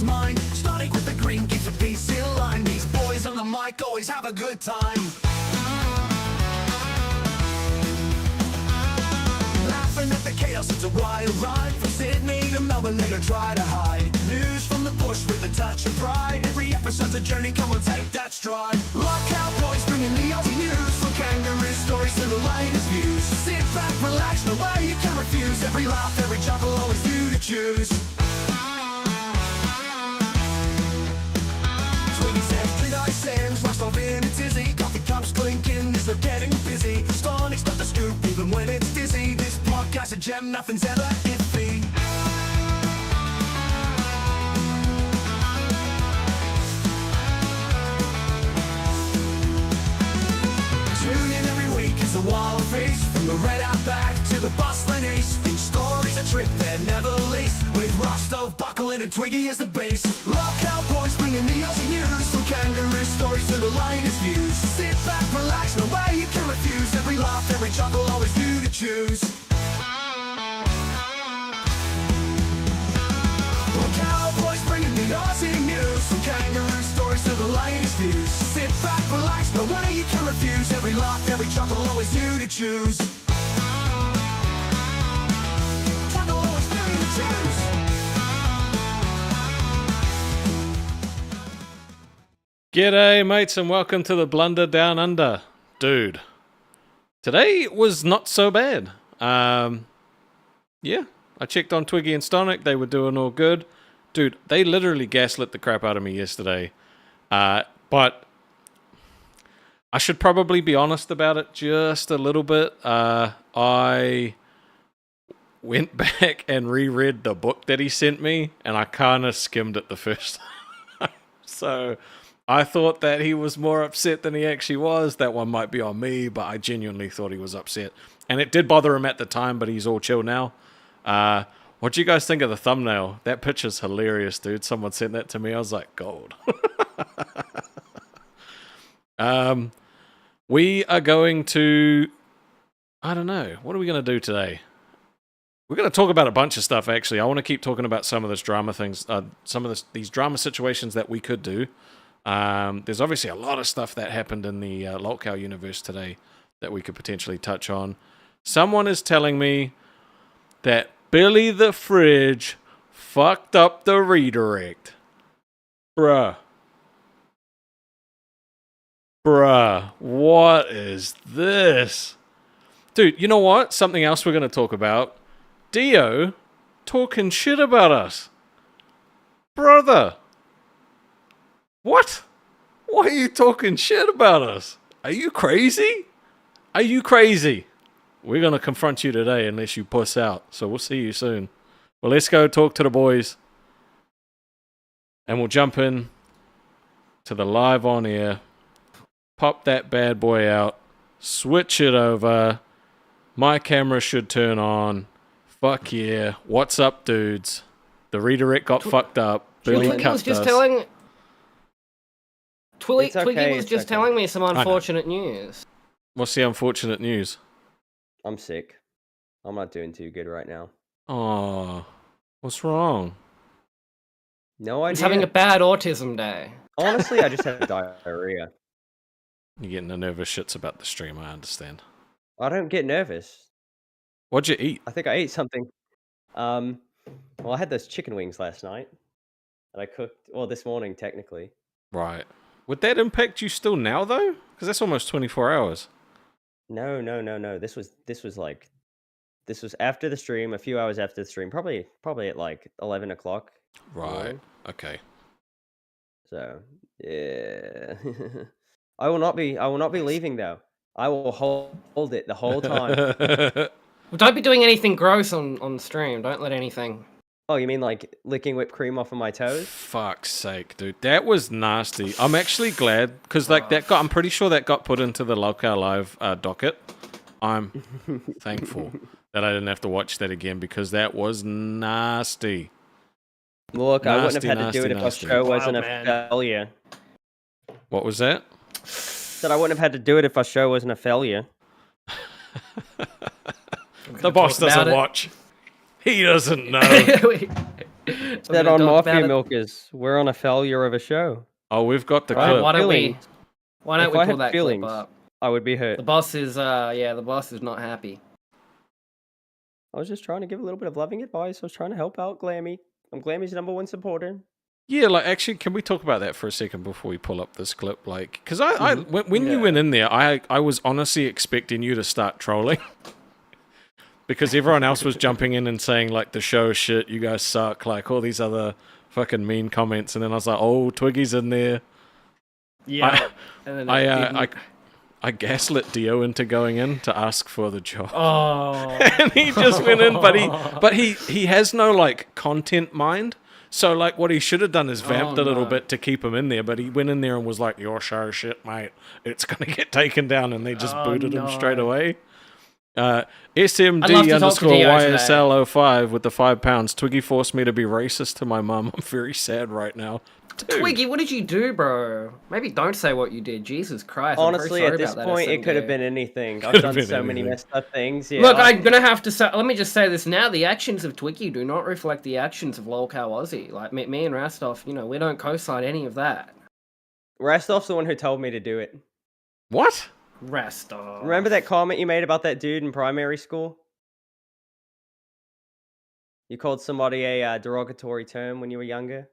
mind. Stonic with the green keeps the peace in line. These boys on the mic always have a good time. Laughing at the chaos, it's a wild ride. From Sydney to Melbourne, they don't try to hide. News from the bush with a touch of pride. Every episode's a journey, come on, take that stride. Lockout boys bringing the Aussie news. From kangaroo stories to the latest views. Sit back, relax, no way you can refuse. Every laugh, every chuckle, always you to choose. Twiggy says, treat ice sands, rushed off in a tizzy. Coffee cups clinking as they're getting busy. Stonic's got the scoop even when it's dizzy. This podcast's a gem, nothing's ever iffy. Tune in every week, it's a wild feast. From the red outback to the bustling east. Each story's a trip that never leaves. With Rostov, Buckle and Twiggy as the base. Lockout boys bringing the Aussie news. From kangaroo stories to the latest views. Sit back, relax, no way you can refuse. Every laugh, every chuckle, always you to choose. Cowboys bringing the Aussie news. From kangaroo stories to the latest views. Sit back, relax, no way you can refuse. Every laugh, every chuckle, always you to choose. Chuckle, always you to choose. G'day mates and welcome to the Blunder Down Under. Dude, today was not so bad. Yeah, I checked on Twiggy and Stonic, they were doing all good. Dude, they literally gaslit the crap out of me yesterday. But I should probably be honest about it just a little bit. I went back and reread the book that he sent me, and I kind of skimmed it the first time. So I thought that he was more upset than he actually was. That one might be on me, but I genuinely thought he was upset. And it did bother him at the time, but he's all chill now. What do you guys think of the thumbnail? That picture's hilarious, dude. Someone sent that to me. I was like, gold. We are going to... I don't know. What are we going to do today? We're going to talk about a bunch of stuff, actually. I want to keep talking about some of this drama things, these drama situations that we could do. There's obviously a lot of stuff that happened in the Lolcow universe today that we could potentially touch on. Someone is telling me that Billy the Fridge fucked up the redirect. Bruh, what is this? Dude, you know what? Something else we're going to talk about. Dio talking shit about us. Brother. What? Why are you talking shit about us? Are you crazy? Are you crazy? We're going to confront you today unless you puss out. So we'll see you soon. Well, let's go talk to the boys. And we'll jump in to the live on air. Pop that bad boy out. Switch it over. My camera should turn on. Fuck yeah. What's up, dudes? The redirect got fucked up. Billy cuffed us. Twiggy was just telling me some unfortunate news. What's the unfortunate news? I'm sick. I'm not doing too good right now. Oh, what's wrong? No idea. He's having a bad autism day. Honestly, I just had diarrhea. You're getting the nervous shits about the stream, I understand. I don't get nervous. What'd you eat? I think I ate something. Well, I had those chicken wings last night that I cooked, well, this morning, technically. Right. Would that impact you still now, though? Because that's almost 24 hours. No. This was after the stream, a few hours after the stream, probably at like 11 o'clock. Right. Okay. So, yeah. I will not be leaving though. I will hold it the whole time. Well, don't be doing anything gross on stream. Don't let anything. Oh, you mean like licking whipped cream off of my toes? Fuck's sake, dude. That was nasty. I'm actually glad, because like I'm pretty sure that got put into the Lolcow Live docket. I'm thankful that I didn't have to watch that again, because that was nasty. Look, I wouldn't have had to do it if our show wasn't a failure. What was that? Said I wouldn't have had to do it if our show wasn't a failure. The boss doesn't watch. He doesn't know. That on Mafia Milkers, we're on a failure of a show. Oh, we've got the Right, clip. why don't we If pull I had that feelings, clip up? I would be hurt. The boss is the boss is not happy. I was just trying to give a little bit of loving advice. I was trying to help out Glammy. I'm Glammy's #1 supporter. Yeah, like actually, can we talk about that for a second before we pull up this clip? Like, because when you Yeah. went in there, I was honestly expecting you to start trolling. Because everyone else was jumping in and saying, like, the show shit, you guys suck, like, all these other fucking mean comments. And then I was like, oh, Twiggy's in there. Yeah. I gaslit Dio into going in to ask for the job. Oh. And he just went in, but he has no, like, content mind. So, like, what he should have done is vamped a little bit to keep him in there. But he went in there and was like, your show shit, mate. It's going to get taken down. And they just booted him straight away. SMD_YSL05 with the £5. Twiggy forced me to be racist to my mum. I'm very sad right now. Dude. Twiggy, what did you do, bro? Maybe don't say what you did. Jesus Christ. Honestly, at this point, it could have been anything. I've done so many messed up things. Yeah, Look, I'm going to have to say, let me just say this now. The actions of Twiggy do not reflect the actions of Lolcow Aussie. Like, me and Rastov, you know, we don't co-sign any of that. Rastov's the one who told me to do it. What? Rastov. Remember that comment you made about that dude in primary school? You called somebody a derogatory term when you were younger?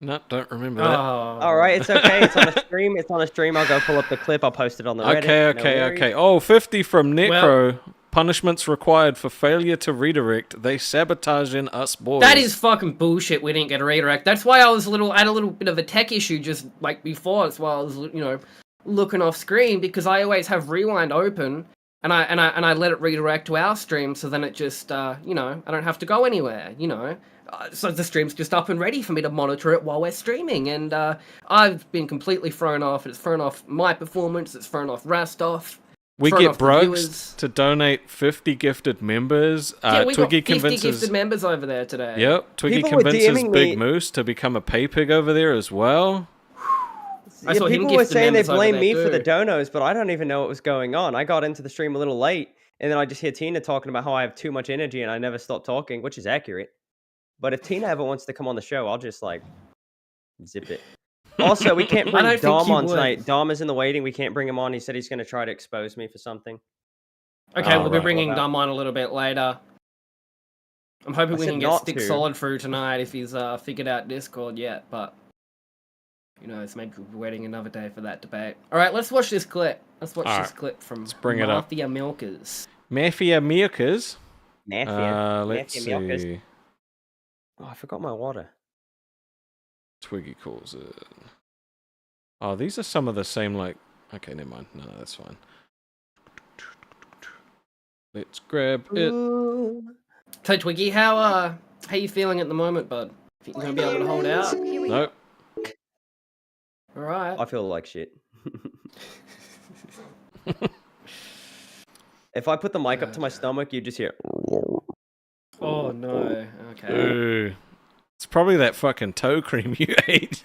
No, don't remember that. All right, it's okay. It's on a stream. It's on a stream. I'll go pull up the clip. I'll post it on the Reddit. Okay. Oh, 50 from Necro. Punishments required for failure to redirect. They sabotaging us boys. That is fucking bullshit. We didn't get a redirect. That's why I had a little bit of a tech issue just like before. That's why I was, you know, looking off screen because I always have rewind open and I let it redirect to our stream. So then it just, you know, I don't have to go anywhere. You know. So the stream's just up and ready for me to monitor it while we're streaming, and I've been completely thrown off. It's thrown off my performance. It's thrown off Rastov. We get Brooks to donate 50 gifted members. Yeah, we Twiggy got 50 convinces gifted members over there today. Yep, Twiggy convinces Big Moose to become a pay pig over there as well. Yeah, people were saying they blame me for the donos, but I don't even know what was going on. I got into the stream a little late, and then I just hear Tina talking about how I have too much energy, and I never stop talking, which is accurate. But if Tina ever wants to come on the show, I'll just, like, zip it. Also, we can't bring Dom on tonight. Dom is in the waiting. We can't bring him on. He said he's going to try to expose me for something. Okay, we'll be bringing Dom on a little bit later. I'm hoping we can get Stick Solid through tonight if he's figured out Discord yet, but... Who knows, maybe we'll be waiting another day for that debate. Alright, let's watch this clip. Let's watch this clip from Mafia Milkers. Mafia Milkers? Let's see. Oh, I forgot my water. Twiggy calls it. Oh, these are some of the same, like... Okay, never mind. No, that's fine. Let's grab it. So, Twiggy, how you feeling at the moment, bud? Think you're going to be able to hold out? Nope. Alright. I feel like shit. If I put the mic up to my stomach, you just hear... Oh, no. Okay. Ooh. It's probably that fucking toe cream you ate.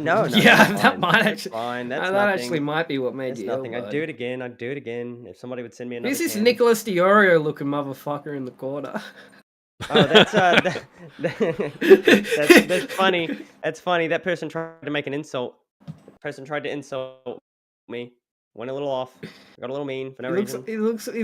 No, yeah, that might actually... Fine. That's that actually might be what made you nothing. I'd do it again. I'd do it again. If somebody would send me another Who's this Nicholas Diorio looking motherfucker in the corner? Oh, that's that's funny. That's funny. That person tried to make an insult. Person tried to insult me. Went a little off. Got a little mean for no reason. He looks like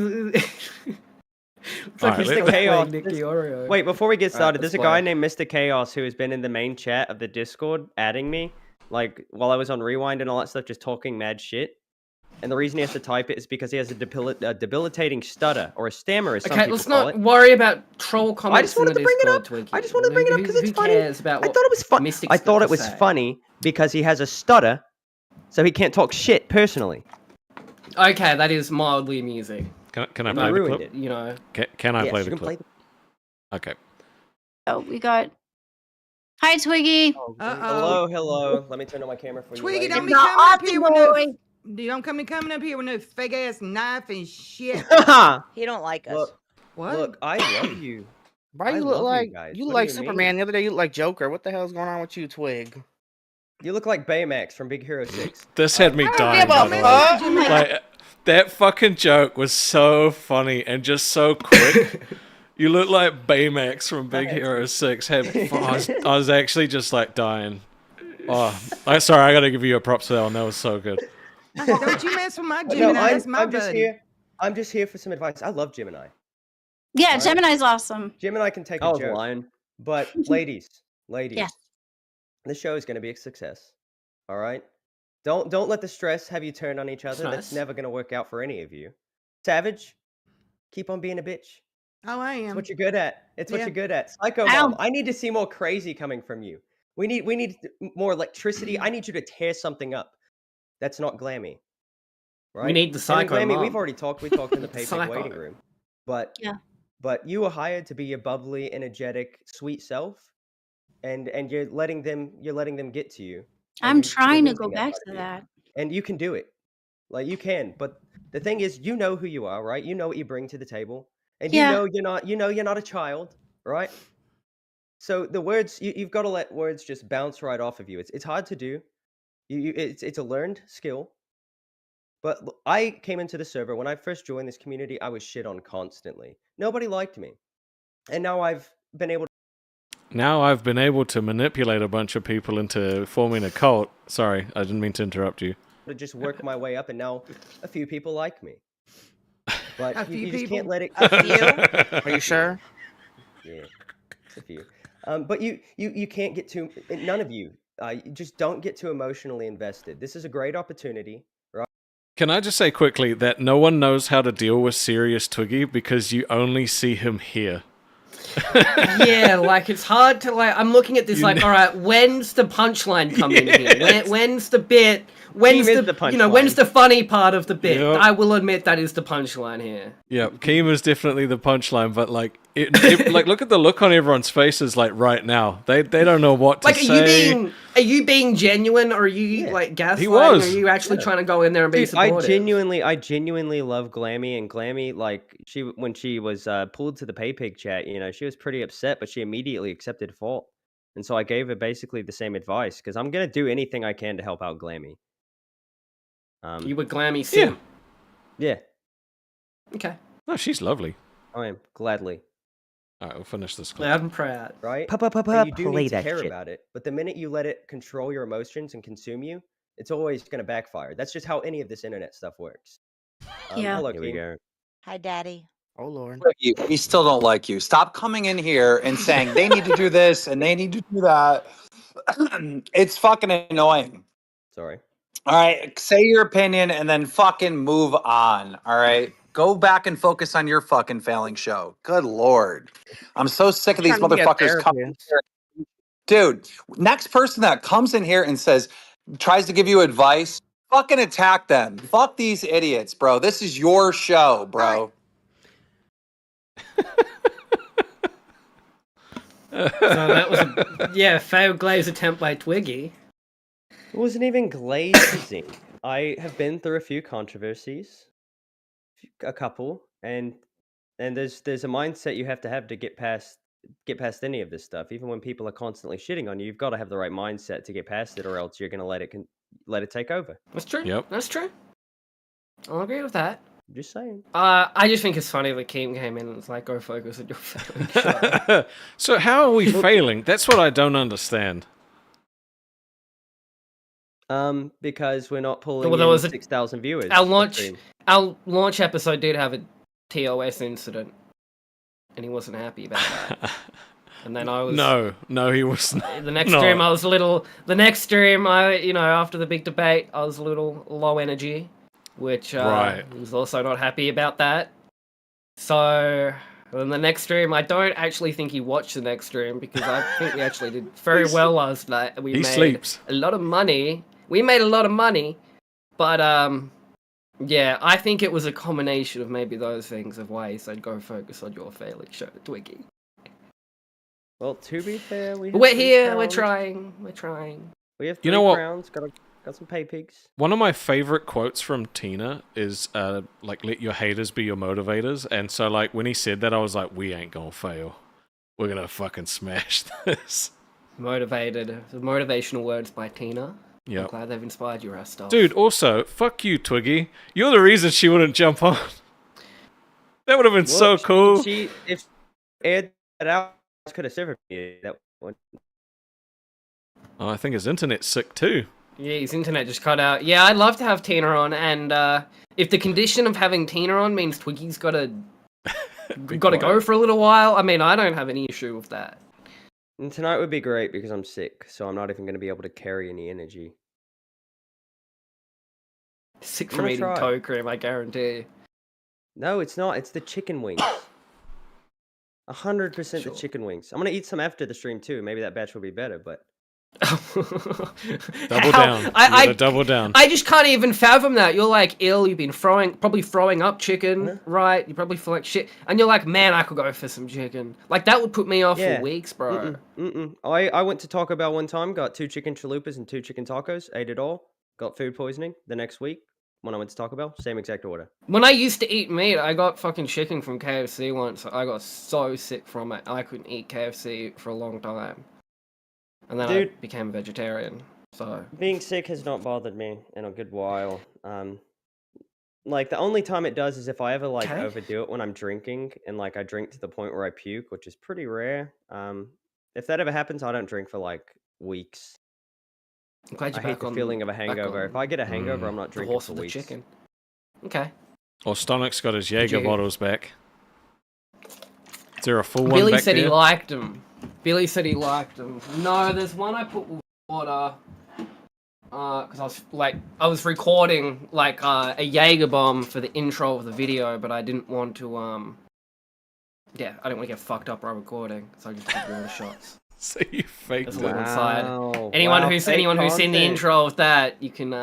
Mr. Chaos. Nick Diorio. Wait, before we get started, there's a guy named Mr. Chaos who has been in the main chat of the Discord, adding me, like while I was on Rewind and all that stuff, just talking mad shit. And the reason he has to type it is because he has a debilitating stutter or a stammer, as some people let's call not worry about troll comments. I just wanted to bring it up. Twiggy. I just wanted to bring it up because it's funny. I thought it was funny. I thought it was funny because he has a stutter, so he can't talk shit personally. Okay, that is mildly amusing. Can I play the clip? You know. Can I play the clip? Okay. Oh, we got... Hi, Twiggy. Hello. Let me turn on my camera for you. Twiggy, don't be coming up here with no... Don't come coming up here with no fake ass knife and shit. He don't like us. Look, I love you. Why you look like you like Superman? The other day you look like Joker. What the hell is going on with you, Twig? You look like Baymax from Big Hero 6. This had me dying. Like, that fucking joke was so funny and just so quick. You look like Baymax from Big Hero 6. I was actually just like dying. Oh, sorry, I gotta give you a props for that one. That was so good. Don't you mess with my Gemini. That's my buddy. I'm just here for some advice. I love Gemini. Yeah, right? Gemini's awesome. Gemini can take a joke. Line. But ladies, yes. This show is going to be a success. All right? Don't let the stress have you turn on each other. That's never going to work out for any of you. Savage, keep on being a bitch. Oh, I am. It's what you're good at. It's what you're good at. Psycho Mom, I need to see more crazy coming from you. We need more electricity. I need you to tear something up. That's not glammy. Right? We need the Psycho Glammy, Mom. We've already talked. We talked in the paper waiting room. But you were hired to be your bubbly, energetic, sweet self, and you're letting them get to you. I'm trying to go back to that. And you can do it. Like you can, but the thing is, you know who you are, right? You know what you bring to the table. And you know you're not a child, right? So the words you've got to let words just bounce right off of you. It's hard to do. It's a learned skill. But I came into the server when I first joined this community. I was shit on constantly. Nobody liked me, and now I've been able to manipulate a bunch of people into forming a cult. Sorry, I didn't mean to interrupt you. To just work my way up, and now a few people like me. But you just can't let it. A few? Are you sure? Yeah, a few. But you can't get too. None of you. Just don't get too emotionally invested. This is a great opportunity. Can I just say quickly that no one knows how to deal with serious Twiggy because you only see him here. Yeah, like it's hard to like. I'm looking at this all right. When's the punchline coming here? When's the bit? When's the funny part of the bit? Yep. I will admit that is the punchline here. Yeah, Keem is definitely the punchline, but like, like look at the look on everyone's faces like right now. They don't know what to say. Are you being genuine, or are you like gaslighting? He was. Or are you actually trying to go in there and be supportive? I genuinely love Glammy, and Glammy, like when she was pulled to the pay-pig chat, she was pretty upset, but she immediately accepted fault, and so I gave her basically the same advice because I'm gonna do anything I can to help out Glammy. You were Glammy sim. Yeah. Okay. No, she's lovely. I am gladly. All right, we'll finish this clip. Loud and proud. Right? And you do need to care about it. But the minute you let it control your emotions and consume you, it's always going to backfire. That's just how any of this internet stuff works. Hello, here we go. Hi, Daddy. Oh, Lord. We still don't like you. Stop coming in here and saying they need to do this and they need to do that. It's fucking annoying. Sorry. All right, say your opinion and then fucking move on. All right, go back and focus on your fucking failing show. Good Lord, I'm so sick of these motherfuckers coming here. Dude, next person that comes in here and tries to give you advice, fucking attack them. Fuck these idiots, bro. This is your show, bro. So that was failed glaze attempt by Twiggy. It wasn't even glazing. I have been through a few controversies, a couple, and there's a mindset you have to get past any of this stuff. Even when people are constantly shitting on you, you've got to have the right mindset to get past it, or else you're gonna let it take over. That's true. Yep, that's true. I'll agree with that. I'm just saying. I just think it's funny that Keem came in and was like, "Go focus on your failing show." So how are we failing? That's what I don't understand. Because we're not pulling in 6,000 viewers. Our launch episode did have a TOS incident, and he wasn't happy about that. And then I was no, he wasn't. The next stream, I was a little. The next stream, after the big debate, I was a little low energy, which he was also not happy about that. So. And the next stream, I don't actually think he watched the next stream because I think we actually did very well last night. He made a lot of money. We made a lot of money, but I think it was a combination of maybe those things of why he said go focus on your failing show, Twiggy. Well, to be fair, we're here. We're trying. We have 3 crowns. Got some pay pigs. One of my favorite quotes from Tina is like, let your haters be your motivators. And so like when he said that, I was like, we ain't gonna fail. We're gonna fucking smash this. Motivational words by Tina. Yeah. I'm glad they've inspired you, stuff. Dude, also, fuck you, Twiggy. You're the reason she wouldn't jump on. That would have been so cool. aired that out, could have served me that one. Oh, I think his internet's sick too. Yeah, his internet just cut out. Yeah, I'd love to have Tina on, and if the condition of having Tina on means Twiggy's got to go for a little while, I mean, I don't have any issue with that. And tonight would be great because I'm sick, so I'm not even going to be able to carry any energy. Sick from eating toe cream, I guarantee. No, it's not. It's the chicken wings. 100% the chicken wings. I'm going to eat some after the stream too. Maybe that batch will be better, but... Double down. I double down. I just can't even fathom that. You're like ill. You've been probably throwing up chicken, right? You probably feel like shit, and you're like, man, I could go for some chicken. Like that would put me off for weeks, bro. I went to Taco Bell one time, got 2 chicken chalupas and 2 chicken tacos, ate it all, got food poisoning the next week when I went to Taco Bell. Same exact order. When I used to eat meat, I got fucking chicken from KFC once. I got so sick from it. I couldn't eat KFC for a long time. And then I became a vegetarian, so... Being sick has not bothered me in a good while. Like, the only time it does is if I ever, like, overdo it when I'm drinking, and, like, I drink to the point where I puke, which is pretty rare. If that ever happens, I don't drink for, like, weeks. I'm glad you're I hate the feeling of a hangover. If I get a hangover, I'm not drinking for weeks. Chicken. Okay. Well, Stonic's got his Jaeger bottles back. Is there a full one Billy back said there? he liked them. Billy said he liked them. No, there's one I put with water. Because I was recording like a Jaeger bomb for the intro of the video, but I didn't want to I didn't want to get fucked up while recording, so I just took water shots. So you faked it. Inside. Anyone who's seen the intro of that, you can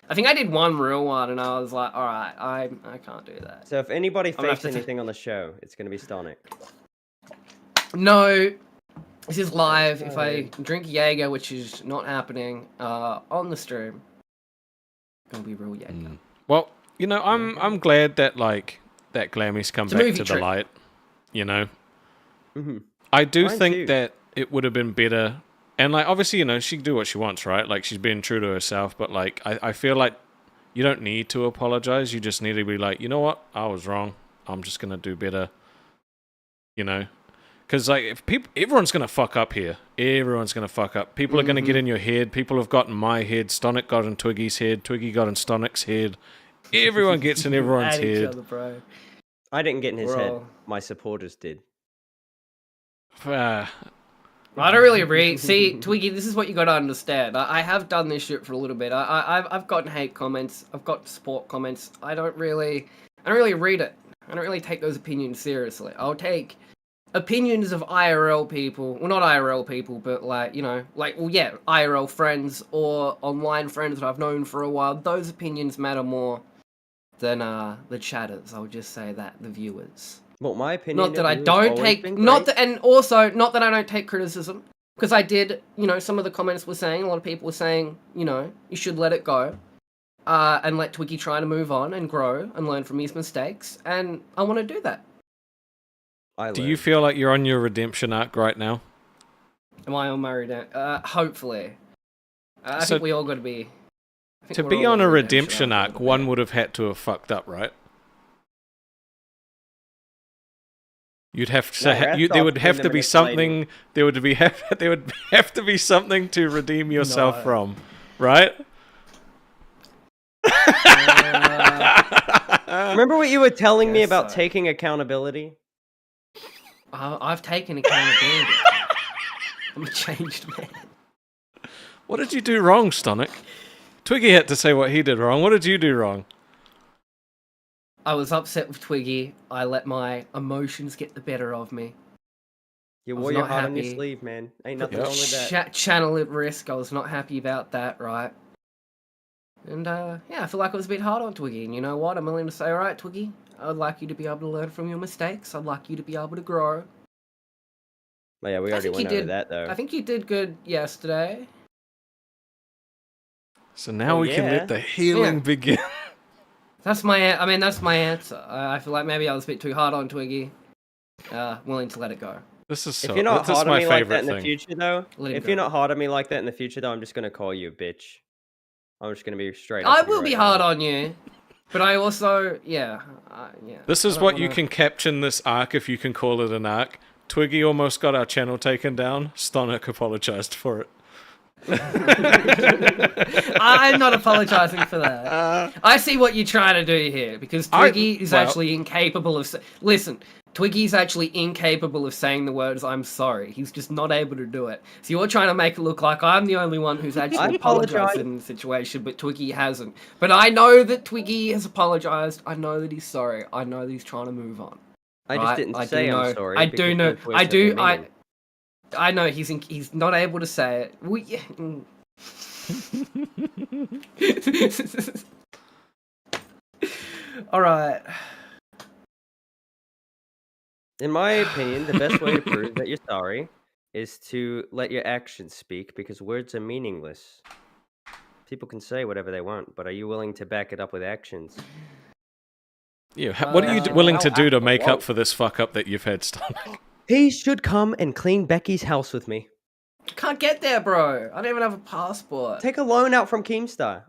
I think I did one real one, and I was like, all right, I can't do that. So if anybody fakes anything on the show, it's going to be Stonic. No, this is live. If I drink Jaeger, which is not happening on the stream, it'll be real Jaeger. Well, you know, I'm glad that like that Glammy's come back to the light. You know, I do think that it would have been better. And, like, obviously, you know, she can do what she wants, right? Like, she's being true to herself. But, like, I feel like you don't need to apologize. You just need to be like, you know what? I was wrong. I'm just going to do better. You know? Because, like, if everyone's going to fuck up here. Everyone's going to fuck up. People are going to get in your head. People have got in my head. Stonic got in Twiggy's head. Twiggy got in Stonic's head. Everyone gets in everyone's head. Other, bro. I didn't get in his head. My supporters did. I don't really read. See, Twiggy, this is what you got to understand. I have done this shit for a little bit. I've gotten hate comments. I've got support comments. I don't really read it. I don't really take those opinions seriously. I'll take opinions of IRL people. Well, not IRL people, but like, you know, like, well, yeah, IRL friends or online friends that I've known for a while. Those opinions matter more than the chatters. I'll just say that, the viewers. Well, my opinion. Not that I don't take, and also not that I don't take criticism, because I did. You know, some of the comments were saying, a lot of people were saying, you know, you should let it go, and let Twiggy try to move on and grow and learn from his mistakes, and I want to do that. Do you feel like you're on your redemption arc right now? Am I on my redemption? Hopefully. I think we all got to be. To be on a redemption arc, one would have had to have fucked up, right? You'd have to there would have to be something. There would have to be something to redeem yourself from, right? Remember what you were telling me about taking accountability? I've taken accountability. I'm a changed man. What did you do wrong, Stonic? Twiggy had to say what he did wrong. What did you do wrong? I was upset with Twiggy. I let my emotions get the better of me. You wore your heart on your sleeve, man. Ain't nothing wrong with that. Channel at risk. I was not happy about that, right? And, yeah, I feel like I was a bit hard on Twiggy. And you know what? I'm willing to say, all right, Twiggy, I would like you to be able to learn from your mistakes. I'd like you to be able to grow. Well, yeah, we already went over that, though. I think you did good yesterday. So now we can let the healing begin. That's my answer. I feel like maybe I was a bit too hard on Twiggy. Willing to let it go. This is if you're not hard on me like that in the future, though, you're not hard on me like that in the future, though, I'm just gonna call you a bitch. I'm just gonna be straight up. I will be hard on you, but I also, yeah. This is what you can caption this arc, if you can call it an arc. Twiggy almost got our channel taken down. Stonic apologized for it. I'm not apologizing for that. I see what you're trying to do here, because Twiggy is actually incapable of... Listen, Twiggy's actually incapable of saying the words, I'm sorry. He's just not able to do it. So you're trying to make it look like I'm the only one who's actually apologized in the situation, but Twiggy hasn't. But I know that Twiggy has apologized. I know that he's sorry. I know that he's trying to move on. I just didn't say I'm sorry. I do know. I know he's not able to say it. All right. In my opinion, the best way to prove that you're sorry is to let your actions speak, because words are meaningless. People can say whatever they want, but are you willing to back it up with actions? Yeah. What are you willing to do to make up for this fuck up that you've had, Stonic? He should come and clean Becky's house with me. Can't get there, bro. I don't even have a passport. Take a loan out from Keemstar.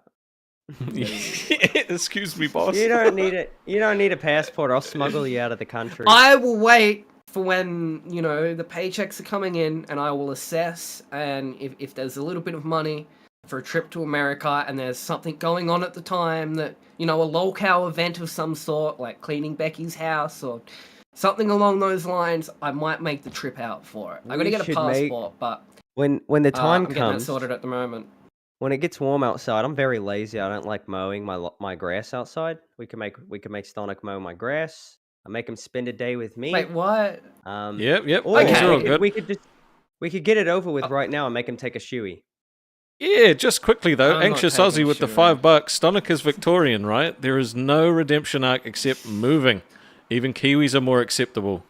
Excuse me, boss. You don't need it. You don't need a passport. I'll smuggle you out of the country. I will wait for when, you know, the paychecks are coming in, and I will assess, and if there's a little bit of money for a trip to America, and there's something going on at the time that, you know, a locale event of some sort, like cleaning Becky's house or something along those lines, I might make the trip out for it. I'm gonna get a passport, but when the time I'm comes, getting that sorted at the moment. When it gets warm outside, I'm very lazy. I don't like mowing my grass outside. We can make Stonic mow my grass. I make him spend a day with me. Wait, what? Yep. Or Okay. we could get it over with right now and make him take a shoey. Yeah, just quickly though. I'm Anxious not taking Aussie with the shit. $5. Stonic is Victorian, right? There is no redemption arc except moving. Even Kiwis are more acceptable.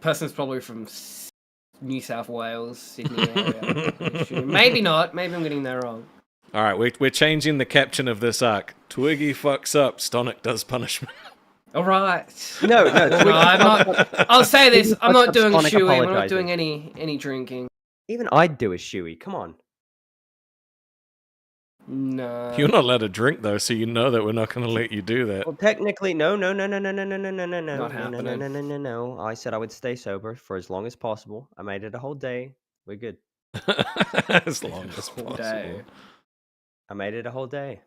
Person's probably from New South Wales, Sydney area. Maybe not. Maybe I'm getting that wrong. All right, we're changing the caption of this arc. Twiggy fucks up. Stonic does punishment. All right. No, I'm not. I'll say this. I'm not doing a Stonic shoey. I'm not apologizing. doing any drinking. Even I'd do a shoey. Come on. No. You're not allowed to drink though, so you know that we're not going to let you do that. Well, technically, no. Not No. happening. I said I would stay sober for as long as possible. I made it a whole day. We're good. As long as Whole possible. day. I made it a whole day.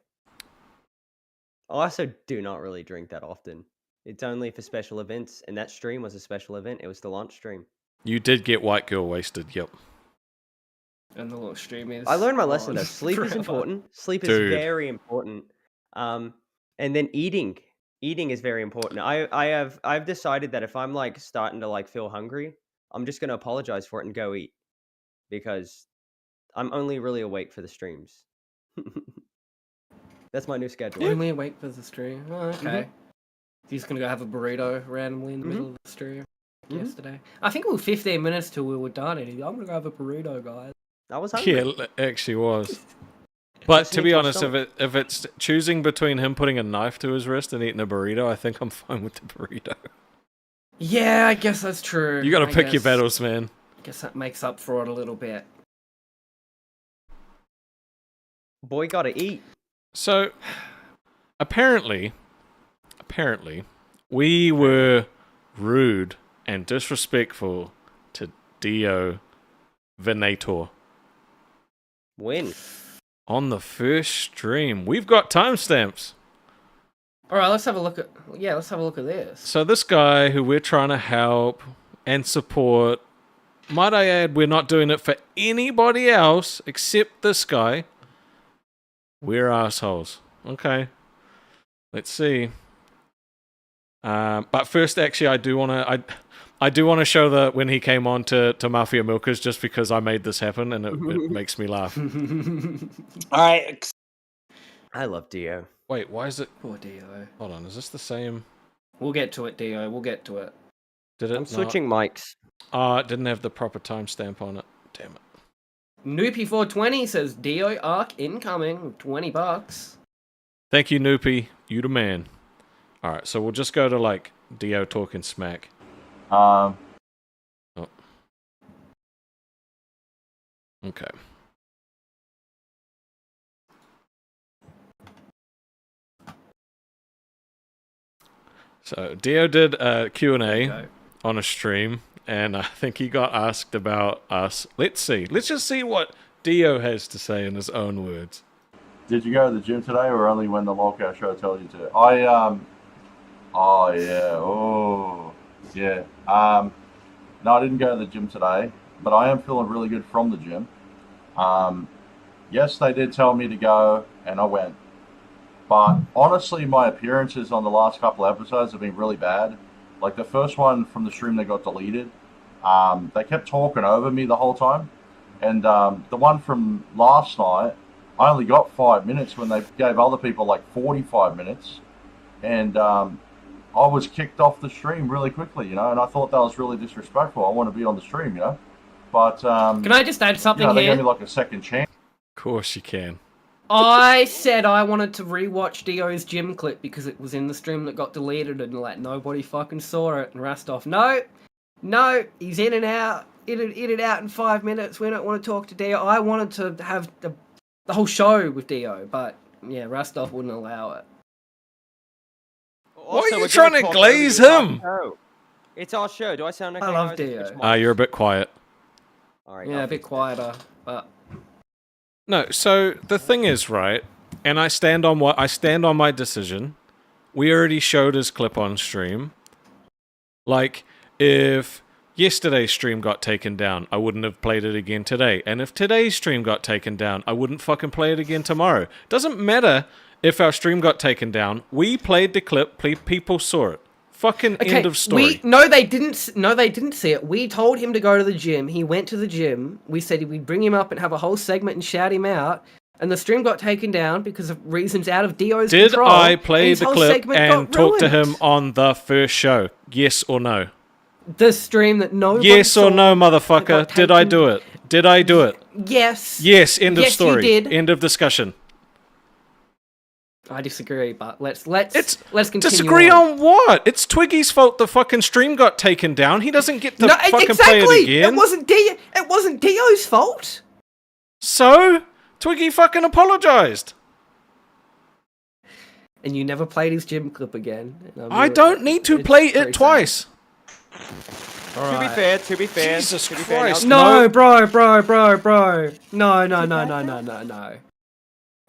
I also do not really drink that often. It's only for special events, and that stream was a special event. It was the launch stream. You did get white girl wasted, yep. And the little stream is. I learned my lesson though. on Sleep is forever. important. Sleep is Dude. very important. And then eating. Eating is very important. I've decided that if I'm like starting to like feel hungry, I'm just gonna apologize for it and go eat. Because I'm only really awake for the streams. That's my new schedule. Only awake for the stream. Oh, okay. He's gonna go have a burrito randomly in the middle of the stream. Yesterday, I think it was 15 minutes till we were done. And I'm gonna go have a burrito, guys. I was hungry. Yeah, it actually was. But to Listening be to a honest, song. if it's choosing between him putting a knife to his wrist and eating a burrito, I think I'm fine with the burrito. Yeah, I guess that's true. You got to I pick your guess- battles, man. I guess that makes up for it a little bit. Boy gotta eat. So, apparently, we were rude and disrespectful to Dio Venator When? on the first stream. We've got timestamps. All right, let's have a look at. Yeah, let's have a look at this. So this guy who we're trying to help and support, might I add, we're not doing it for anybody else except this guy. We're assholes. Okay. Let's see. But first, actually, I do want to show the when he came on to Mafia Milkers, just because I made this happen and it makes me laugh. All right. I love Dio. Wait, why is it? Poor Dio. Hold on, is this the same? We'll get to it, Dio. We'll get to it. Did it? I'm switching mics. It didn't have the proper timestamp on it. Damn it. Noopy420 says Dio arc incoming, $20. Thank you, Noopy. You the man. All right, so we'll just go to like Dio talking smack. Oh. Okay. So Dio did a Q&A on a stream, and I think he got asked about us. Let's see. Let's just see what Dio has to say in his own words. Did you go to the gym today, or only when the lockout show tells you to? No, I didn't go to the gym today, but I am feeling really good from the gym. Yes, they did tell me to go, and I went. But honestly, my appearances on the last couple episodes have been really bad. Like the first one from the stream that got deleted, they kept talking over me the whole time. And the one from last night, I only got 5 minutes when they gave other people like 45 minutes. And I was kicked off the stream really quickly, and I thought that was really disrespectful. I want to be on the stream, But can I just add something they here? gave me like a second chance. Of course you can. I said I wanted to rewatch Dio's gym clip because it was in the stream that got deleted and like nobody fucking saw it. And Rastov, no, he's in and out in 5 minutes. We don't want to talk to Dio. I wanted to have the whole show with Dio, but yeah, Rastov wouldn't allow it. Why are you trying to glaze him? It's our show. Do I sound okay? I love Dio. You're a bit quiet. All right, yeah, a bit quieter, but no. So the thing is, right, and I stand on my decision. We already showed his clip on stream. Like, if yesterday's stream got taken down, I wouldn't have played it again today. And if today's stream got taken down, I wouldn't fucking play it again tomorrow. Doesn't matter if our stream got taken down. We played the clip. People saw it. Fucking end of story. No, they didn't see it. We told him to go to the gym. He went to the gym. We said we'd bring him up and have a whole segment and shout him out. And the stream got taken down because of reasons out of Dio's control. Did I play the clip and talk to him on the first show? Yes or no? The stream that nobody Yes saw or no, motherfucker? Did I do it? Did I do it? Yes. Yes, end of story. You did. End of discussion. I disagree, but let's continue. Disagree on what? It's Twiggy's fault the fucking stream got taken down. He doesn't get to fucking play it again. It wasn't Dio's fault. So Twiggy fucking apologized. And you never played his gym clip again. I don't need to play it twice. To be fair. Jesus Christ. No, bro. No.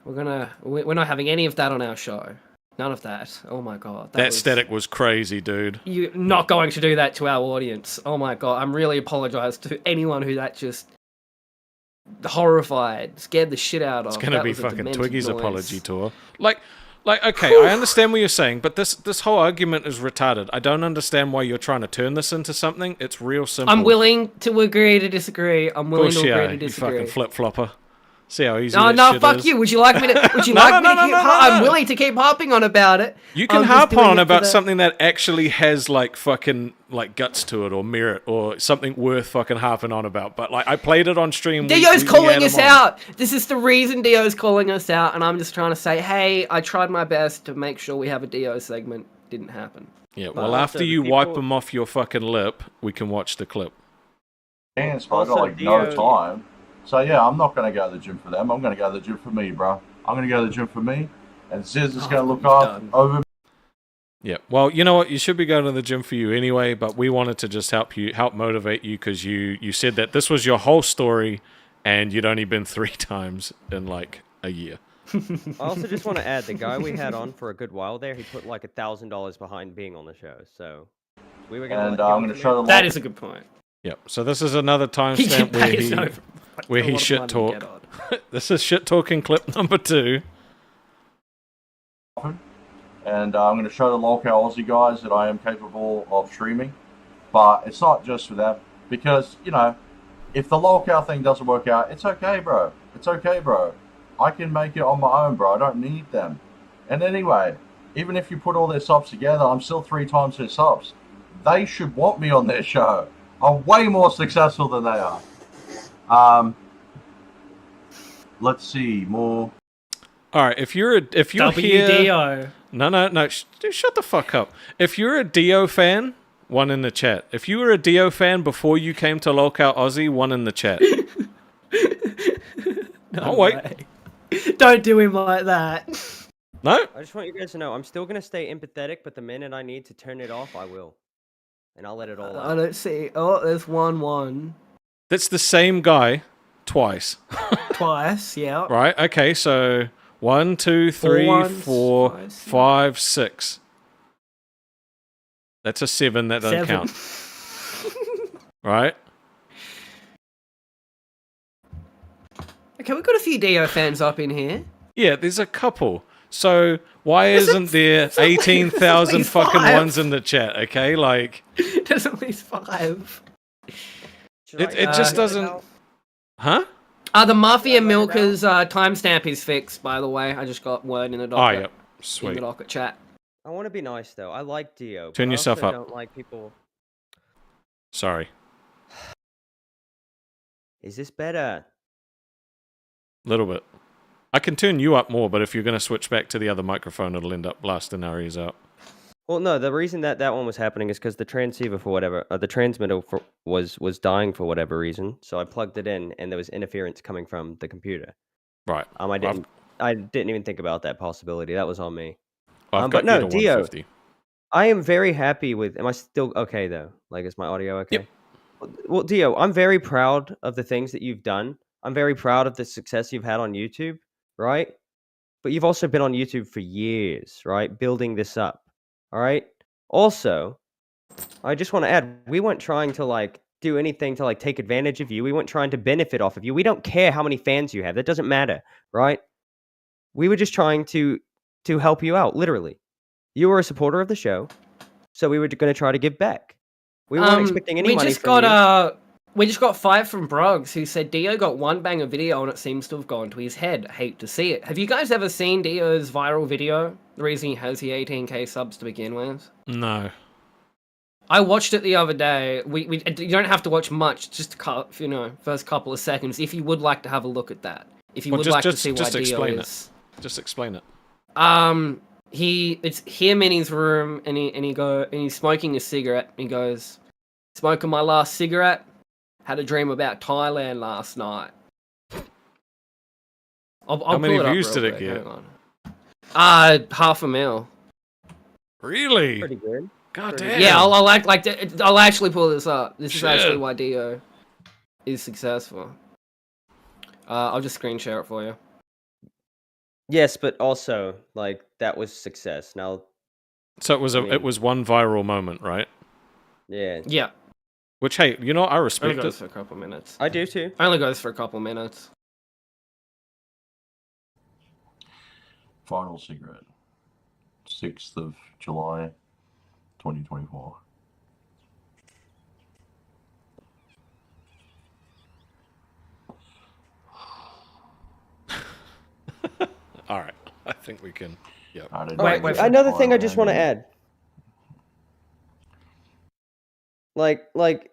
We're not having any of that on our show. None of that. Oh my god. That static was crazy, dude. You're not going to do that to our audience. Oh my god. I'm really apologize to anyone who that just horrified, scared the shit out of. It's gonna be fucking Twiggy's apology tour. Like, okay, I understand what you're saying, but this whole argument is retarded. I don't understand why you're trying to turn this into something. It's real simple. I'm willing to agree to disagree. I'm willing to agree to disagree. You fucking flip-flopper. See how easy No, fuck you. Would you like me to keep I'm willing to keep harping on about it. You can harp on about something that actually has like fucking like guts to it or merit or something worth fucking harping on about. But like I played it on stream. Dio's calling us out. This is the reason Dio's calling us out, and I'm just trying to say, hey, I tried my best to make sure we have a Dio segment. Didn't happen. Yeah, well, after you wipe them off your fucking lip, we can watch the clip. And so I got like no time. So yeah, I'm not going to go to the gym for them. I'm going to go to the gym for me, bro. I'm going to go to the gym for me, and Ziz is going to look over me. Yeah, well, you know what? You should be going to the gym for you anyway, but we wanted to just help motivate you because you said that this was your whole story, and you'd only been 3 times in like a year. I also just want to add, the guy we had on for a good while there, he put like $1,000 behind being on the show, so we were going to. And I'm going to show the. That is a good point. Yep. So this is another timestamp where he shit talk. This is shit talking clip number 2. And I'm going to show the local Aussie guys that I am capable of streaming, but it's not just for them because if the local thing doesn't work out, it's okay, bro. It's okay, bro. I can make it on my own, bro. I don't need them. And anyway, even if you put all their subs together, I'm still 3 times their subs. They should want me on their show. I'm way more successful than they are. Let's see more. All right, if you're WDO. No, shut the fuck up. If you're a Dio fan, 1 in the chat. If you were a Dio fan before you came to Lolcout Aussie, 1 in the chat. Wait. Don't do him like that. No? I just want you guys to know I'm still gonna stay empathetic, but the minute I need to turn it off, I will. And I'll let it all I out. don't see. Oh, there's 1-1. That's the same guy twice. Twice, yeah. Right, okay, so 1, 2, 3, ones, 4, five, 5, 6. That's a 7, that doesn't 7. count. Right? Okay, we've got a few Dio fans up in here. Yeah, there's a couple. So why isn't there 18,000 fucking ones in the chat, okay? Like... There's at least 5. It just doesn't... Huh? The Mafia Milker's timestamp is fixed, by the way. I just got word in the docket. Oh, yep. Sweet. In the docket chat. I want to be nice, though. I like Dio. Turn yourself up. I don't like people... Sorry. Is this better? Little bit. I can turn you up more, but if you're going to switch back to the other microphone, it'll end up blasting our ears out. Well, no, the reason that one was happening is because the transceiver for whatever, the transmitter was dying for whatever reason. So I plugged it in, and there was interference coming from the computer. Right. I didn't even think about that possibility. That was on me. I've but got no, you to Dio, 150. I am very happy with. Am I still okay though? Like, is my audio okay? Yep. Well, Dio, I'm very proud of the things that you've done. I'm very proud of the success you've had on YouTube, right? But you've also been on YouTube for years, right? Building this up, all right? Also, I just want to add, we weren't trying to, like, do anything to, like, take advantage of you. We weren't trying to benefit off of you. We don't care how many fans you have. That doesn't matter, right? We were just trying to help you out, literally. You were a supporter of the show, so we were going to try to give back. We weren't expecting any money from you. We just got 5 from Broggs, who said Dio got one banger video and it seems to have gone to his head. Hate to see it. Have you guys ever seen Dio's viral video? The reason he has the 18k subs to begin with? No. I watched it the other day. You don't have to watch much, just first couple of seconds. If you would like to have a look at that, if you would like to see why Dio is. Just explain it. It's him in his room, and he's smoking a cigarette. And he goes, "Smoking my last cigarette. Had a dream about Thailand last night." How many views did it get? 500,000. Really? Pretty good. God damn. Yeah, I'll actually pull this up. This is actually why Dio is successful. I'll just screen share it for you. Yes, but also, like, that was success. Now, so it was one viral moment, right? Yeah. Yeah. Which, hey, you know, I respect Only goes it. for a couple minutes. I do too. Only goes for a couple minutes. Final cigarette. 6th of July, 2024. All right. I think we can. Yeah. Wait, another thing I just want to add. Like,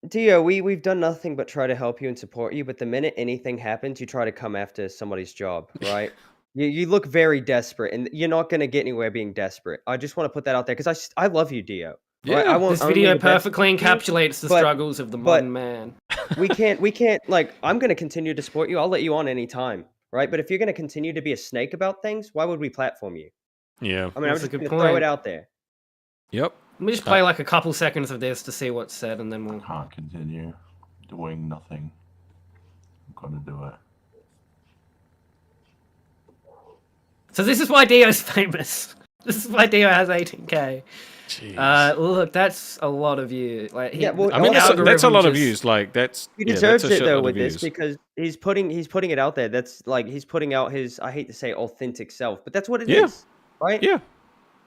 Dio, we've done nothing but try to help you and support you, but the minute anything happens, you try to come after somebody's job, right? you look very desperate, and you're not going to get anywhere being desperate. I just want to put that out there, because I love you, Dio. Yeah, right? I want this video perfectly encapsulates the struggles of the modern man. we can't, like, I'm going to continue to support you. I'll let you on any time, right? But if you're going to continue to be a snake about things, why would we platform you? Yeah. I mean, I'm just going to throw it out there. Yep. Let me just play like a couple seconds of this to see what's said, and then we'll... I can't continue doing nothing. I'm going to do it. So this is why Dio's famous. This is why Dio has 18k. Jeez. Look, that's a lot of views. Like, I mean, that's a lot of views. Like, that's he deserves it though with this, because he's putting it out there. That's like he's putting out his, I hate to say, authentic self, but that's what it is, right? Yeah.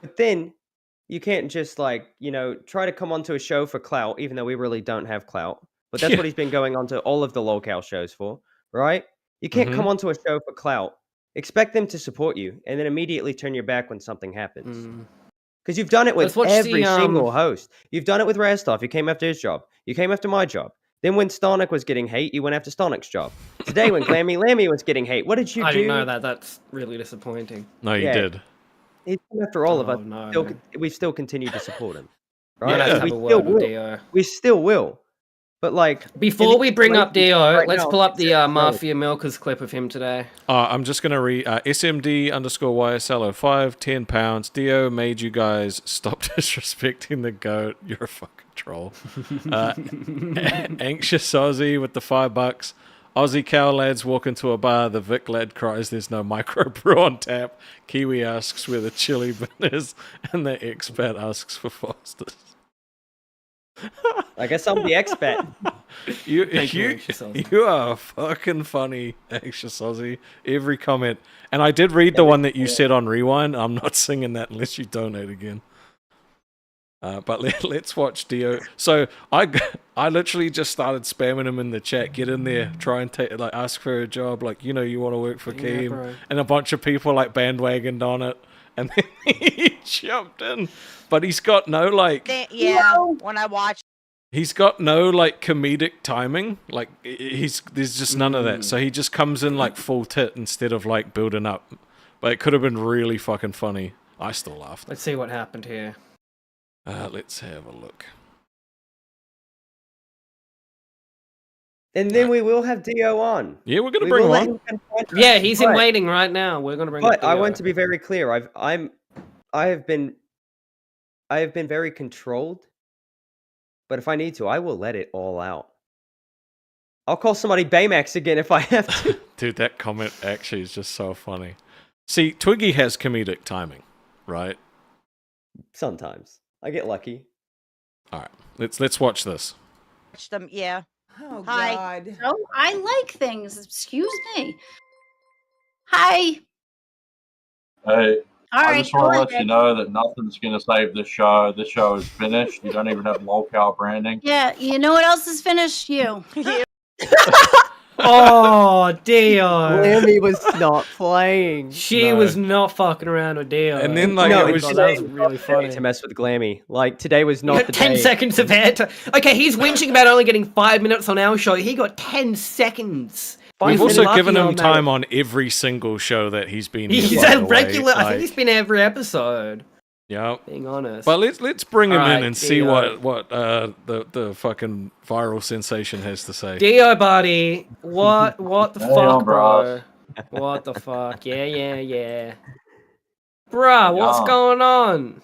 But then you can't just, like, try to come onto a show for clout, even though we really don't have clout. But that's what he's been going on to all of the locale shows for, right? You can't come onto a show for clout, expect them to support you, and then immediately turn your back when something happens. Because you've done it with every single host. You've done it with Rastov. You came after his job. You came after my job. Then when Stonic was getting hate, you went after Stonic's job. Today when Glammy Lammy was getting hate, what did you do? I didn't know that. That's really disappointing. No, you did. He's come after all of us. No. We still continue to support him. Right? Yeah, we still will. We still will. But like, before we bring up Dio, right let's now, pull up the it's Mafia Milkers clip of him today. I'm just going to read SMD_YSLO5, £10. Dio made you guys stop disrespecting the goat. You're a fucking troll. Anxious Aussie with the $5. Aussie cow lads walk into a bar. The Vic lad cries, "There's no microbrew on tap." Kiwi asks where the chili bin is, and the expat asks for Foster's. I guess I'm the expat. You are fucking funny, Anxious Aussie. Every comment. And I did read the one that you said on Rewind. I'm not singing that unless you donate again. But let's watch Dio. So I literally just started spamming him in the chat. Get in there, try and ask for a job. Like, you want to work for Keem. And a bunch of people bandwagoned on it. And then he jumped in. But he's got no when I watch. He's got no comedic timing. There's just none of that. So he just comes in full tit instead of building up. But it could have been really fucking funny. I still laughed. Let's see what happened here. Let's have a look. And then we will have Dio on. Yeah, we're gonna bring him on. Yeah, he's in waiting right now. We're gonna bring. But I want to be very clear. I have been very controlled. But if I need to, I will let it all out. I'll call somebody Baymax again if I have to. Dude, that comment actually is just so funny. See, Twiggy has comedic timing, right? Sometimes. I get lucky. All right, let's watch this. Watch them, yeah. Oh, Hi. God. Oh, I like things. Excuse me. Hi. Hey, All I right. just want to go let ahead. you know that nothing's going to save this show. This show is finished. You don't even have locale branding. Yeah, you know what else is finished? You. Oh, Dio. Lammy was not playing. She was not fucking around with Dio. And then it was was that was really funny. to mess with Glammy. Today was not the 10 day. seconds of airtime. Okay, he's whinging about only getting 5 minutes on our show. He got 10 seconds. We've He's also lucky given him on that. time on every single show that he's been. He's by a the way. regular. I think he's been every episode. Yeah. Being honest. But let's bring him All in right, and see Dio. what the fucking viral sensation has to say. Dio, buddy. What the Hey, fuck, bros. bro? What the fuck? Yeah. Bruh, what's Yeah. going on?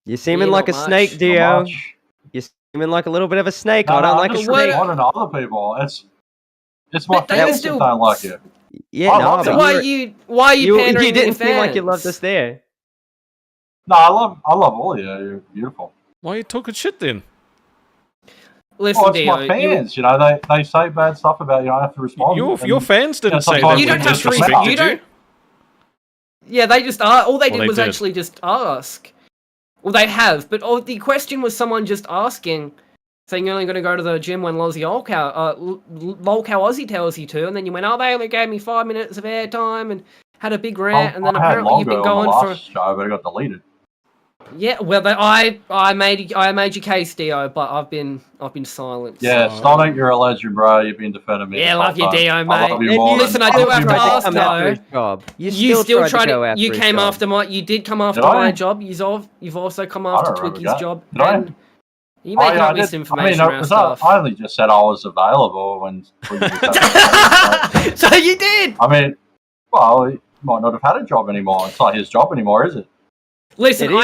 You're seeming Yeah, like a not snake, much. Dio. Not much. You're seeming like a little bit of a snake. No, I don't no, like I'm a just snake. more than other people. It's my But they fans still- that don't like you. Yeah, I no, love but it. Why you are you pandering you to your didn't seem like you fans? loved us there. No, I love all of you. You're beautiful. Why are you talking shit then? Listen, Well, it's Dio, my fans. They say bad stuff about you. I have to respond. Your fans didn't say sometimes that You we don't have to disrespected you don't. Yeah, they just all they Well, did they was did. actually just ask. Well, they have, but the question was someone just asking, saying you're only going to go to the gym when Lolcow Aussie tells you to, and then you went, oh, they only gave me 5 minutes of airtime and had a big rant, and then I had apparently you've been longer on going the for. last show, but it got deleted. Yeah, well, I made your case, Dio, but I've been silent. Yeah, so- Stonic, you're a legend, bro. You've been defending me. Yeah, this love you, whole time. Dio, I mate. love you And more listen, than- I do love have you to more ask, than- Come after though. his job. You still tried to go after You his came job. after my. You did come after Did I? my job. You've also come I after don't remember Twiggy's that. job. Did I? And you making yeah, up I did. misinformation I mean, around stuff. I only just said I was available when. So you did. I mean, well, he might not have had a job anymore. It's not his job anymore, is it? Listen, It is.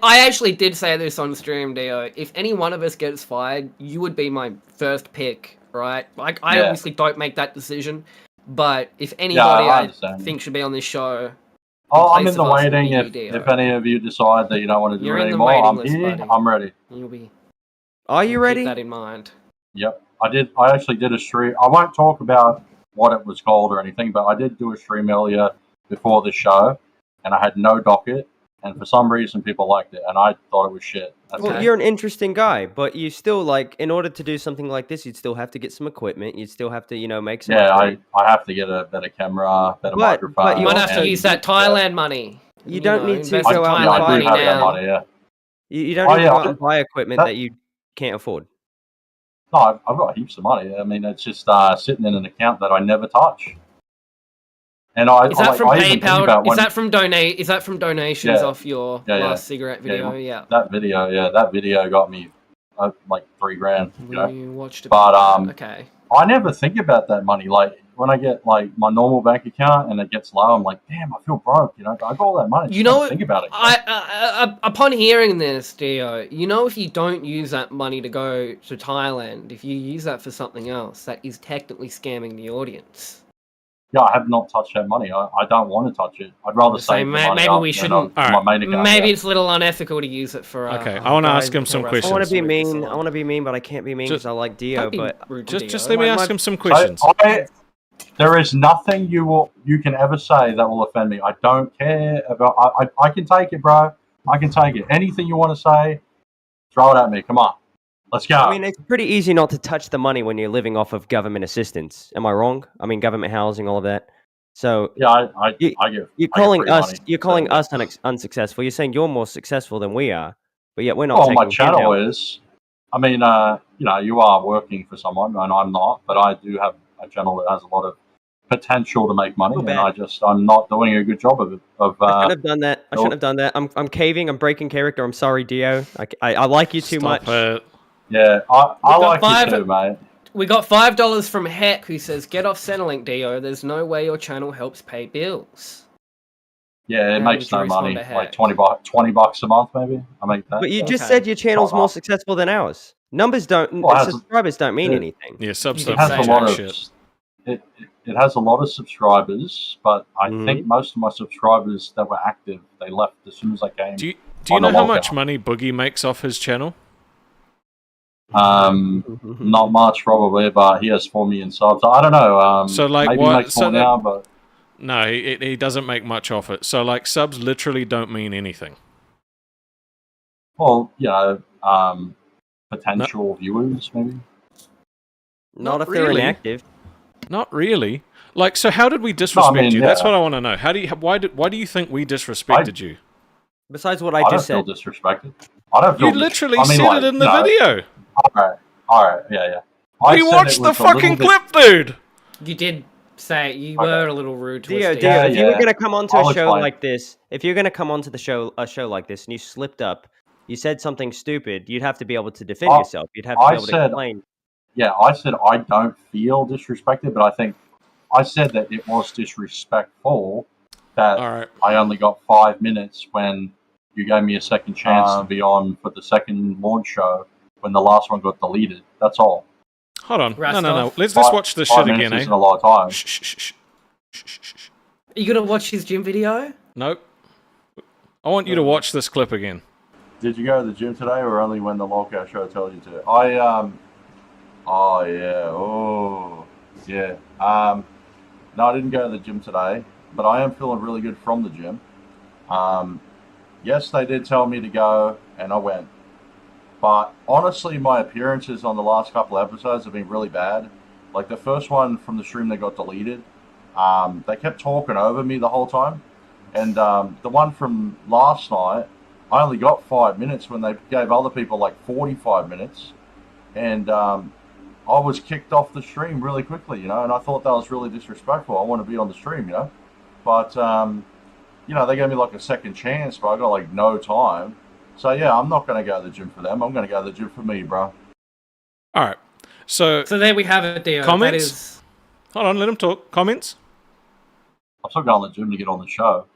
I actually did say this on stream, Dio. If any one of us gets fired, you would be my first pick, right? Like, I Yeah. obviously don't make that decision, but if I anybody I understand. think should be on this show, Oh, I'm place in the of us would waiting. be If Dio. if any of you decide that you don't want to do You're it in the anymore, waiting I'm list, here. buddy. I'm ready. you'll be Are you ready? keep that in mind. Yep, I did. I actually did a stream. I won't talk about what it was called or anything, but I did do a stream earlier before the show, and I had no docket, and for some reason people liked it, and I thought it was shit. That's Well, it. you're an interesting guy, but you still in order to do something like this, you'd still have to get some equipment. You'd still have to, make some. Yeah, money. I have to get a better camera, better microphone. but You you might also- have to use that Thailand money. You don't need to invest in go out and Thailand I buy do money have that now. money, yeah. You don't Oh, need yeah, to go I- out and buy equipment that you can't afford. No, I've got heaps of money. I mean, it's just sitting in an account that I never touch. And Is that from I even think PayPal? about Is when that from donations Yeah. off your Yeah, yeah. last cigarette video? Yeah. that video got me like $3,000. We watched it. But okay. I never think about that money. Like when I get like my normal bank account and it gets low, I'm like, damn, I feel broke. I got all that money. You know, think about it. Upon hearing this, Dio, if you don't use that money to go to Thailand, if you use that for something else, that is technically scamming the audience. Yeah, I have not touched that money. I don't want to touch it. I'd rather save the money. Maybe we shouldn't. My main account, maybe it's a little unethical to use it for. Okay, I want to ask him some questions. I want to be mean, but I can't be mean because I like Dio. But just let me ask him some questions. There is nothing you can ever say that will offend me. I don't care about. I can take it, bro. I can take it. Anything you want to say, throw it at me. Come on. Let's go. I mean, it's pretty easy not to touch the money when you're living off of government assistance. Am I wrong? I mean, government housing, all of that. So yeah, you're calling us unsuccessful. You're saying you're more successful than we are, but yet we're not. Well, my channel is. I mean, you are working for someone, and I'm not, but I do have a channel that has a lot of potential to make money, and I'm not doing a good job of it. I shouldn't have done that. I'm caving. I'm breaking character. I'm sorry, Dio. I like you too much. Yeah, I like you too, mate. We got $5 from Heck, who says, "Get off Centrelink, Dio. There's no way your channel helps pay bills." Yeah, it makes no money. Like $20 a month, maybe. I make that. But you just said your channel's more successful than ours. Numbers don't. Subscribers don't mean anything. Yeah, subs don't has a lot of shit. It has a lot of subscribers, but I think most of my subscribers that were active, they left as soon as I came. Do you know how much money Boogie makes off his channel? Not much probably, but he has 4 million subs. I don't know. So like maybe what? Makes more now, but no, he doesn't make much off it. So like subs literally don't mean anything. Well, potential viewers maybe. Not if they're inactive. Not really. Like, so how did we disrespect you? That's what I want to know. Why do you think we disrespected you? Besides what I just said. I don't feel disrespected. I don't feel. You literally said it in the video. All right, yeah. We watched the fucking clip, dude. You did say you were a little rude to us. Dio, if you were gonna come onto a show like this, if you're gonna come onto a show like this, and you slipped up, you said something stupid, you'd have to be able to defend yourself. You'd have to be able to explain. Yeah, I said I don't feel disrespected, but I think I said that it was disrespectful that I only got 5 minutes when you gave me a second chance to be on for the second launch show when the last one got deleted. That's all. Hold on. No. Let's watch this shit again, isn't a lot of time. Shh. Are you going to watch his gym video? Nope. I want you to watch this clip again. Did you go to the gym today or only when the lockout show tells you to? No, I didn't go to the gym today, but I am feeling really good from the gym. Yes, they did tell me to go, and I went. But honestly, my appearances on the last couple of episodes have been really bad. Like the first one from the stream that got deleted, they kept talking over me the whole time. And the one from last night, I only got 5 minutes when they gave other people like 45 minutes. And I was kicked off the stream really quickly, and I thought that was really disrespectful. I want to be on the stream, But, they gave me like a second chance, but I got like no time. So yeah, I'm not going to go to the gym for them. I'm going to go to the gym for me, bro. All right. So there we have it, Dio. Comments? Hold on, let him talk. Comments? I'm still going to the gym to get on the show.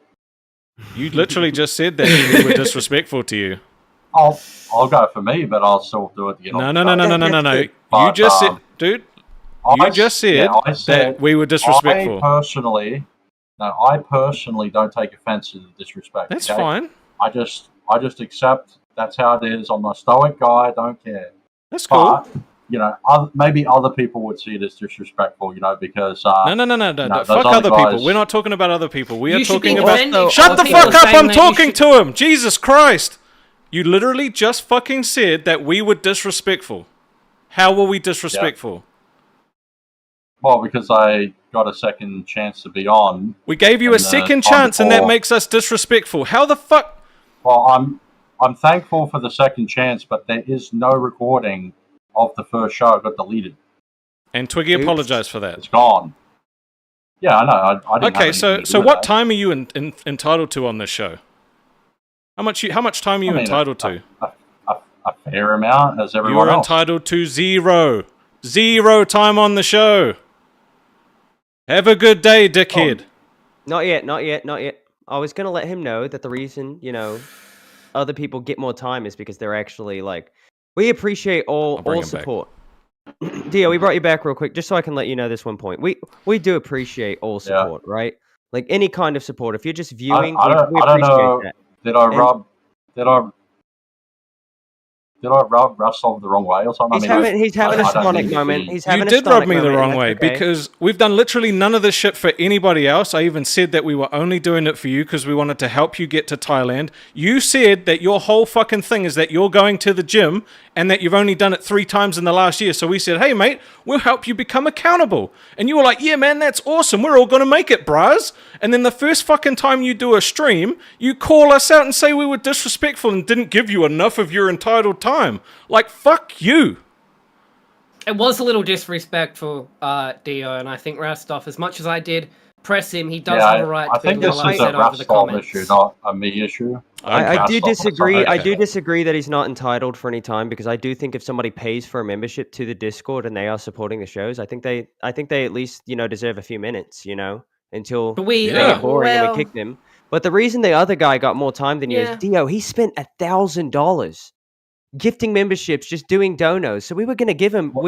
You literally just said that we were disrespectful to you. I'll go for me, but I'll still do it to get on the show. No. But, you just said, dude, you just said that we were disrespectful. I personally don't take offense to the disrespect. That's fine. I just accept that's how it is. I'm a stoic guy. I don't care. That's cool. But, maybe other people would see it as disrespectful, because... No. Fuck other people. We're not talking about other people. We are talking about... Shut the fuck up! I'm talking to him! Jesus Christ! You literally just fucking said that we were disrespectful. How were we disrespectful? Yeah. Well, because I got a second chance to be on. We gave you a second chance, and that makes us disrespectful. How the fuck? Well, I'm thankful for the second chance, but there is no recording of the first show. It got deleted. And Twiggy apologized for that. It's gone. Yeah, I know. I didn't okay, so what time are you entitled to on this show? How much time are you entitled to? a fair amount as everyone You're else. entitled to 0 time on the show. Have a good day, dickhead. Not yet. I was gonna let him know that the reason, other people get more time is because they're actually like, we appreciate all support. Dio, we brought you back real quick just so I can let you know this one point. We do appreciate all support, right? Like any kind of support. If you're just viewing, we appreciate that. Did I rub Rustov the wrong way or something? He's having a Stonic moment. You did rub me the wrong way because we've done literally none of this shit for anybody else. I even said that we were only doing it for you because we wanted to help you get to Thailand. You said that your whole fucking thing is that you're going to the gym and that you've only done it 3 times in the last year. So we said, hey, mate, we'll help you become accountable. And you were like, yeah, man, that's awesome. We're all going to make it, bras. And then the first fucking time you do a stream, you call us out and say we were disrespectful and didn't give you enough of your entitled time. Like, fuck you. It was a little disrespectful, Dio, and I think Rastov, as much as I did press him, he does have a right to be a little upset over the comments. Issue, not a me issue. I do disagree. I do disagree that he's not entitled for any time because I do think if somebody pays for a membership to the Discord and they are supporting the shows, I think they at least deserve a few minutes, until they get boring and we kick them. But the reason the other guy got more time than you is Dio. He spent $1,000 gifting memberships, just doing donos. So we were going to give him. That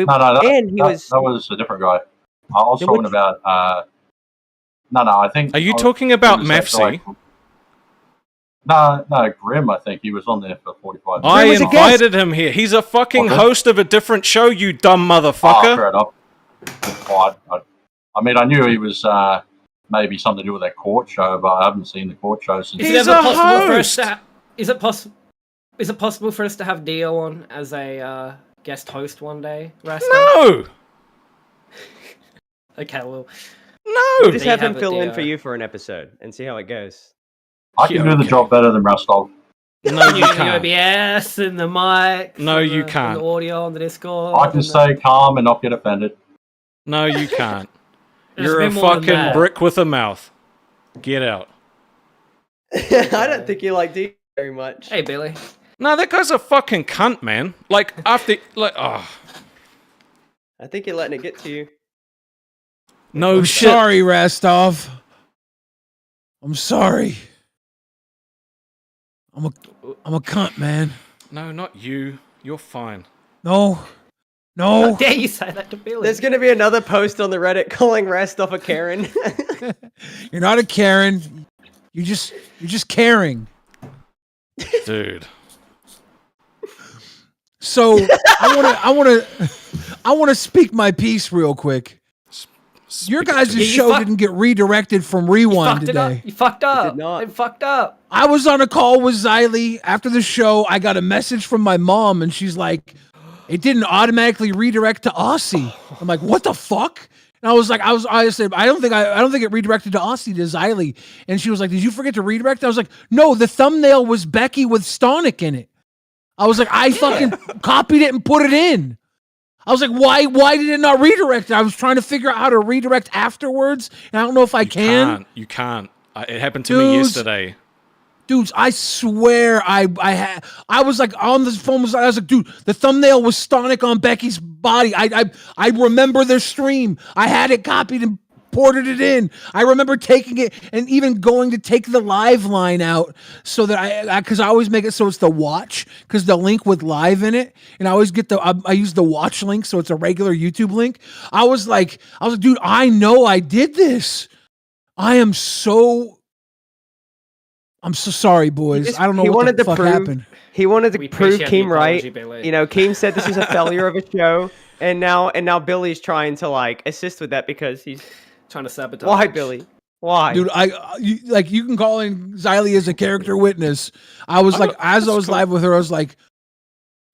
was a different guy. I was talking about. I think. Are you talking about Mafsy? No, Grim. I think he was on there for 45 minutes. I invited him here. He's a fucking host of a different show. You dumb motherfucker. Fair enough. I knew he was maybe something to do with that court show, but I haven't seen the court show since. He's a host. Is it possible for us to have Dio on as a guest host one day, Rasta? No! Okay, well... No! We'll just have him fill in for you for an episode and see how it goes. I can do the job better than Rastov. No, you can't. The OBS and the mic. No, you can't. The audio on the Discord. I can stay calm and not get offended. No, you can't. You're a fucking brick with a mouth. Get out. I don't think you like D very much. Hey, Billy. No, that guy's a fucking cunt, man. I think you're letting it get to you. No I'm shit. Sorry, Rastov. I'm sorry. I'm a cunt, man. No, not you. You're fine. No. How dare you say that to Billy? There's going to be another post on the Reddit calling Rastov a Karen. You're not a Karen. You're just caring. Dude. So I want to speak my piece real quick. Your guys' show didn't get redirected from Rewind today. You fucked up. It fucked up. I was on a call with Xylee after the show. I got a message from my mom, and she's like, "It didn't automatically redirect to Aussie." I'm like, "What the fuck?" And I said, I don't think it redirected to Aussie, to Xylee. And she was like, "Did you forget to redirect?" I was like, "No, the thumbnail was Becky with Stonic in it." I was like, I fucking copied it and put it in. I was like, why did it not redirect? I was trying to figure out how to redirect afterwards, and I don't know if I can. You can't. It happened to me yesterday. Dudes, I swear I was like on the phone. I was like, dude, the thumbnail was Stonic on Becky's body. I remember their stream. I had it copied and ported it in. I remember taking it and even going to take the live line out so that because I always make it so it's the watch because the link with live in it, and I always get I use the watch link so it's a regular YouTube link. I was like, dude, I know I did this. I'm so sorry, boys. I don't know what the fuck happened. He wanted to prove Keem right. Keem said this was a failure of a show, and now Billy's trying to assist with that because he's trying to sabotage. Why, Billy? Why? Dude, you can call in Xylee as a character witness. I was I was live with her, I was like,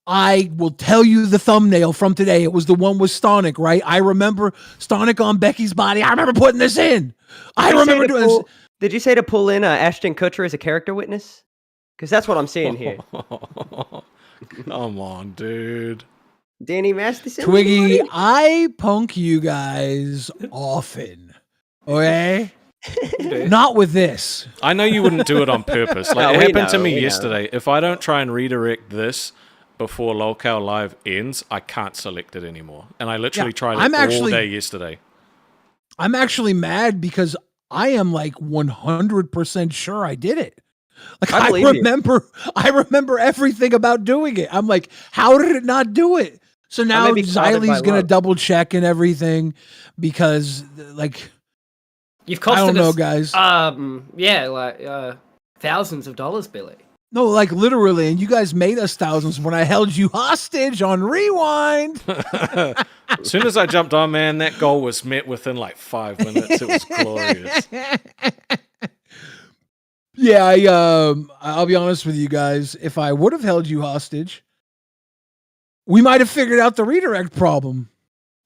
I will tell you the thumbnail from today. It was the one with Stonic, right? I remember Stonic on Becky's body. I remember putting this in. I remember doing this. Did you say to pull in Ashton Kutcher as a character witness? Because that's what I'm seeing here. Come on, dude. Danny Masterson? Twiggy, I punk you guys often. Okay? Not with this. I know you wouldn't do it on purpose. It happened to me yesterday. If I don't try and redirect this, before Lolcow Live ends, I can't select it anymore. And I literally tried it all day yesterday. I'm actually mad because I am like 100% sure I did it. Like I remember everything about doing it. I'm like, how did it not do it? So now Xylie's gonna double check and everything because like you've costed I don't know, guys. Thousands of dollars, Billy. No, like literally, and you guys made us thousands when I held you hostage on Rewind. As soon as I jumped on, man, that goal was met within like 5 minutes. It was glorious. Yeah, I'll be honest with you guys. If I would have held you hostage, we might have figured out the redirect problem.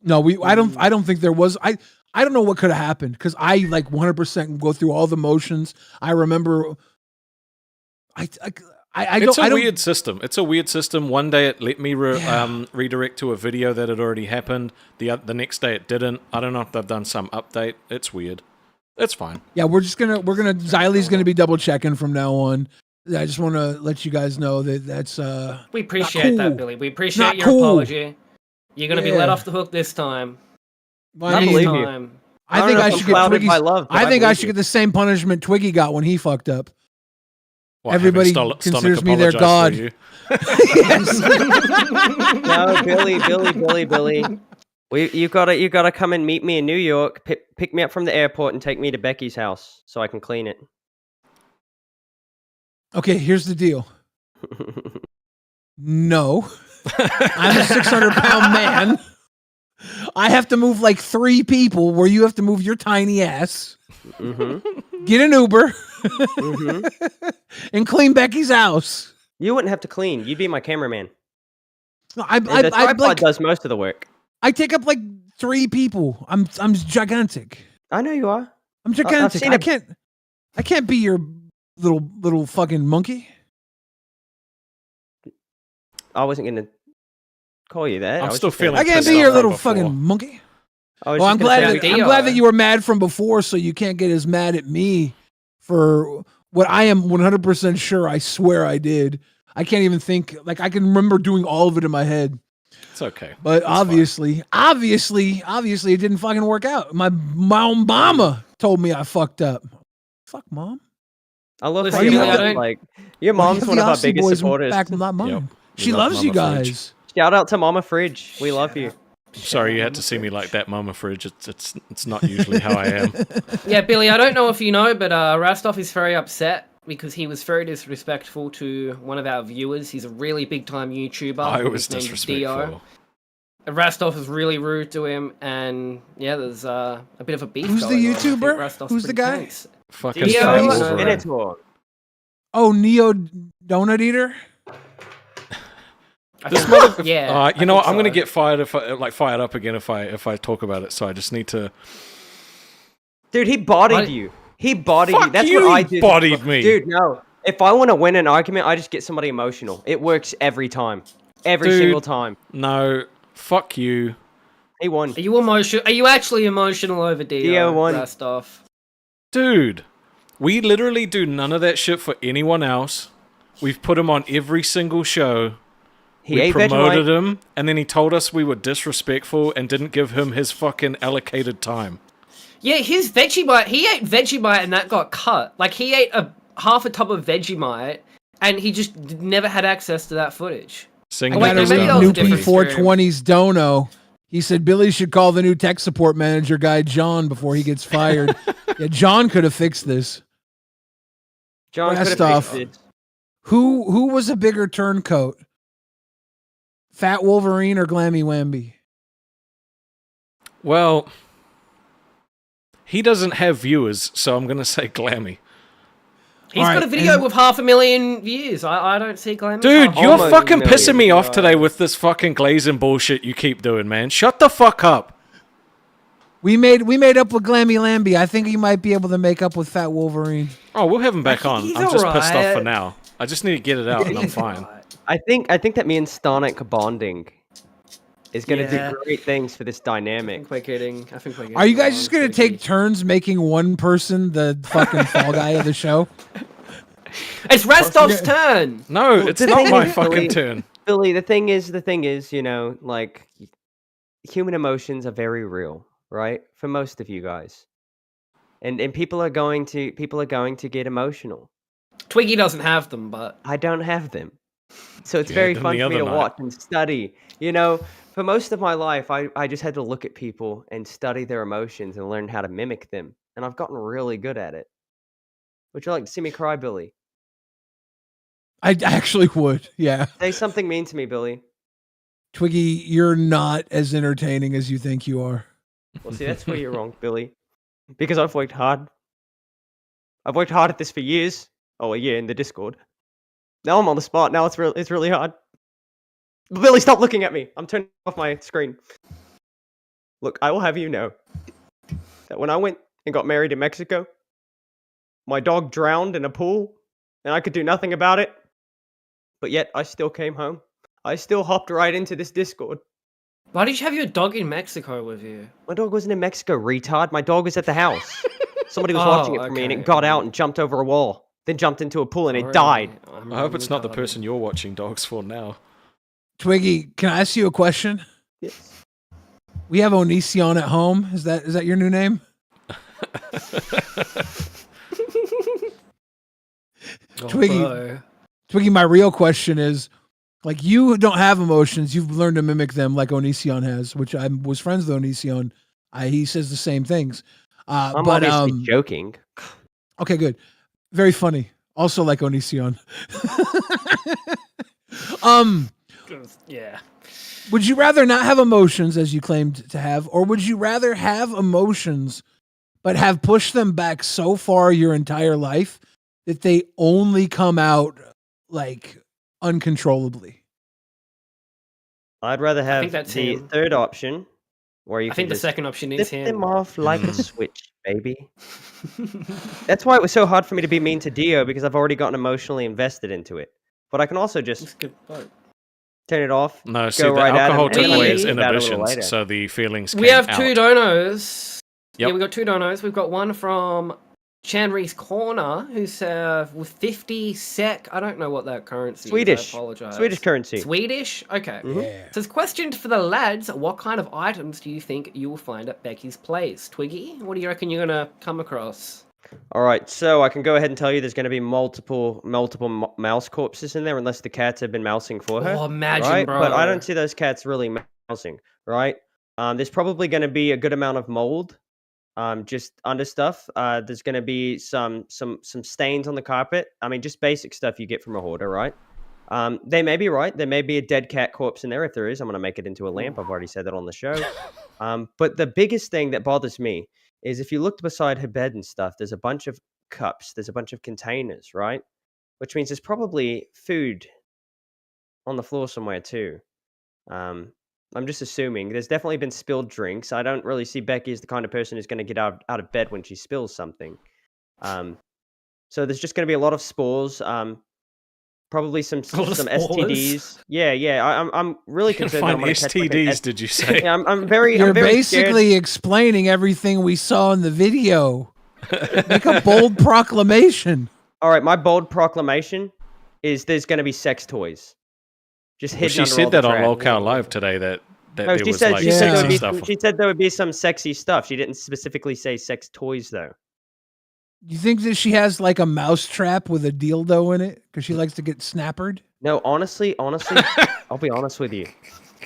No, I don't think there was. I don't know what could have happened because I like 100% go through all the motions. I remember. It's a weird system. It's a weird system. One day it let me redirect to a video that had already happened. The next day it didn't. I don't know if they've done some update. It's weird. It's fine. Yeah, Xylie's gonna be double checking from now on. I just want to let you guys know that's we appreciate that, Billy. We appreciate your apology. You're gonna be let off the hook this time. I believe you. I think I should get Twiggy's. I think I should get the same punishment Twiggy got when he fucked up. What, everybody considers me their god. No, Billy. You gotta come and meet me in New York. Pick me up from the airport and take me to Becky's house so I can clean it. Okay, here's the deal. No, I'm a 600-pound man. I have to move like 3 people, where you have to move your tiny ass. Mm-hmm. Get an Uber. Mm-hmm. And clean Becky's house. You wouldn't have to clean. You'd be my cameraman. No, the tripod does most of the work. I take up like 3 people. I'm gigantic. I know you are. I'm gigantic. I can't be your little fucking monkey. I wasn't gonna call you that. I'm still feeling. I can't be your little fucking monkey. Well, I'm glad that you were mad from before, so you can't get as mad at me for what I am 100% sure. I swear I did. I can't even think. Like I can remember doing all of it in my head. It's okay. But obviously, it didn't fucking work out. My mama told me I fucked up. Fuck, mom. I love how your mom's one of our biggest supporters. Yep. She loves you guys. Fridge. Shout out to Mama Fridge. We love you. Sorry you had to see me like that, Mama Fridge. It's not usually how I am. Yeah, Billy, I don't know if you know, but Rastov is very upset because he was very disrespectful to one of our viewers. He's a really big-time YouTuber. I was disrespectful. Rastov is really rude to him, and yeah, there's a bit of a beef. Who's the YouTuber? Who's the guy? Tense. Fucking Minotaur. Oh, Neo Donut Eater? Yeah. You know what? I'm gonna get fired fired up again if I talk about it. So I just need to. Dude, he bodied you. He bodied you. That's what I did. Bodied me, dude. No, if I want to win an argument, I just get somebody emotional. It works every time, every single time. No, fuck you. He won. Are you emotional? Are you actually emotional over Dio won. Rastov? Dude, we literally do none of that shit for anyone else. We've put him on every single show. We promoted him, and then he told us we were disrespectful and didn't give him his fucking allocated time. Yeah, his Vegemite, he ate Vegemite and that got cut. Like, he ate half a tub of Vegemite, and he just never had access to that footage. I got a new P420's dono. He said Billy should call the new tech support manager guy, John, before he gets fired. Yeah, John could have fixed this. John could have fixed it. Who was a bigger turncoat? Fat Wolverine or Glammy Wamby? Well, he doesn't have viewers, so I'm going to say Glammy. He's got a video with 500,000 views. I don't see Glammy. Dude, you're fucking pissing me off today with this fucking glazing bullshit you keep doing, man. Shut the fuck up. We made up with Glammy Lambie. I think he might be able to make up with Fat Wolverine. Oh, we'll have him back on. I'm just pissed off for now. I just need to get it out and I'm fine. I think that me and Stonic bonding is going to do great things for this dynamic. I think we're getting Are you guys just going to take turns making one person the fucking fall guy of the show? It's Rastov's turn. No, it's not my fucking turn. Billy, the thing is, you know, like human emotions are very real, right? For most of you guys. And people are going to get emotional. Twiggy doesn't have them, but I don't have them. So it's You very had them fun the for me other to night. watch and study. You know, for most of my life, I just had to look at people and study their emotions and learn how to mimic them. And I've gotten really good at it. Would you like to see me cry, Billy? I actually would. Yeah. Say something mean to me, Billy. Twiggy, you're not as entertaining as you think you are. Well, see, that's where you're wrong, Billy. Because I've worked hard. I've worked hard at this for years. Oh, a year in the Discord. Now I'm on the spot. Now it's really hard. Billy, stop looking at me. I'm turning off my screen. Look, I will have you know that when I went and got married in Mexico, my dog drowned in a pool, and I could do nothing about it. But yet, I still came home. I still hopped right into this Discord. Why did you have your dog in Mexico with you? My dog wasn't in Mexico, retard. My dog was at the house. Somebody was watching it for me, and it got out and jumped over a wall. Then jumped into a pool, and it died. I hope it's not the person you're watching dogs for now. Twiggy, can I ask you a question? Yes. We have Onision at home. Is that your new name? Twiggy, my real question is, like, you don't have emotions. You've learned to mimic them like Onision has, which I was friends with Onision. He says the same things. I'm obviously joking. Okay, good. Very funny. Also like Onision. Yeah. Would you rather not have emotions as you claimed to have, or would you rather have emotions but have pushed them back so far your entire life that they only come out like uncontrollably? I'd rather have the third option, where you think the second option is flip them off like a switch, baby. That's why it was so hard for me to be mean to Dio, because I've already gotten emotionally invested into it. But I can also just turn it off. No, see, go the right alcohol at it, took and away then its think about it a little inhibitions, later. so the feelings We came have out. 2 donos. Yep. Yeah, we got 2 donos. We've got one from Chanri's Corner, who's with 50 SEK. I don't know what that currency Swedish. is. I apologize. Swedish currency. Swedish? Okay. Yeah. Says, question for the lads. What kind of items do you think you will find at Becky's place? Twiggy, what do you reckon you're going to come across? All right, so I can go ahead and tell you there's going to be multiple mouse corpses in there, unless the cats have been mousing for her. Oh, imagine, right? bro. But I don't see those cats really mousing, right? There's probably going to be a good amount of mold, just under stuff. There's going to be some stains on the carpet. I mean, just basic stuff you get from a hoarder, right? They may be right. There may be a dead cat corpse in there. If there is, I'm going to make it into a lamp. I've already said that on the show. But the biggest thing that bothers me is if you looked beside her bed and stuff, there's a bunch of cups, there's a bunch of containers, right? Which means there's probably food on the floor somewhere too. I'm just assuming. There's definitely been spilled drinks. I don't really see Becky as the kind of person who's going to get out of bed when she spills something. So there's just going to be a lot of spores. Probably some STDs. Yeah. I'm really concerned. Find that I'm STDs, did you say? Yeah, I'm very. You're I'm very basically scared. explaining everything we saw in the video. Make a bold proclamation. All right, my bold proclamation is there's going to be sex toys. Just hidden. She said that on Lolcow Live today that no, there she was said, like she said there would be stuff. she said there would be some sexy stuff. She didn't specifically say sex toys though. You think that she has like a mouse trap with a dildo in it because she likes to get snappered? No, honestly, I'll be honest with you.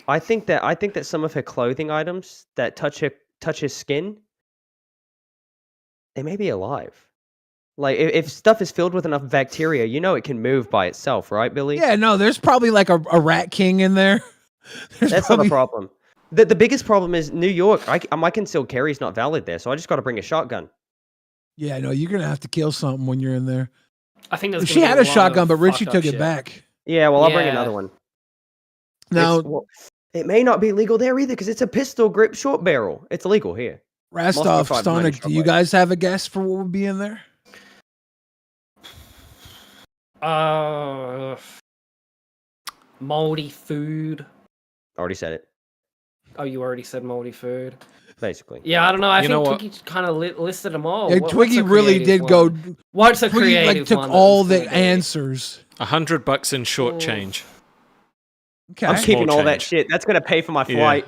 I think that some of her clothing items that touch her skin, they may be alive. Like if stuff is filled with enough bacteria, you know it can move by itself, right, Billy? Yeah, no, there's probably like a rat king in there. That's not a problem. The biggest problem is New York. My concealed carry is not valid there, so I just got to bring a shotgun. Yeah, no, you're gonna have to kill something when you're in there. I think she had a shotgun, but Richie took it back. Yeah, well, I'll bring another one. Now, it may not be legal there either because it's a pistol grip short barrel. It's illegal here. Rastov, Stonic, do you guys have a guess for what would be in there? Moldy food. Already said it. Oh, you already said moldy food. Basically. Yeah, I don't know. I think Twiggy kind of listed them all. Yeah, Twiggy really did go. What's a Twiggy creative like took one all the answers. $100 in short change. Okay. I'm keeping Small all that change. shit. That's gonna pay for my flight.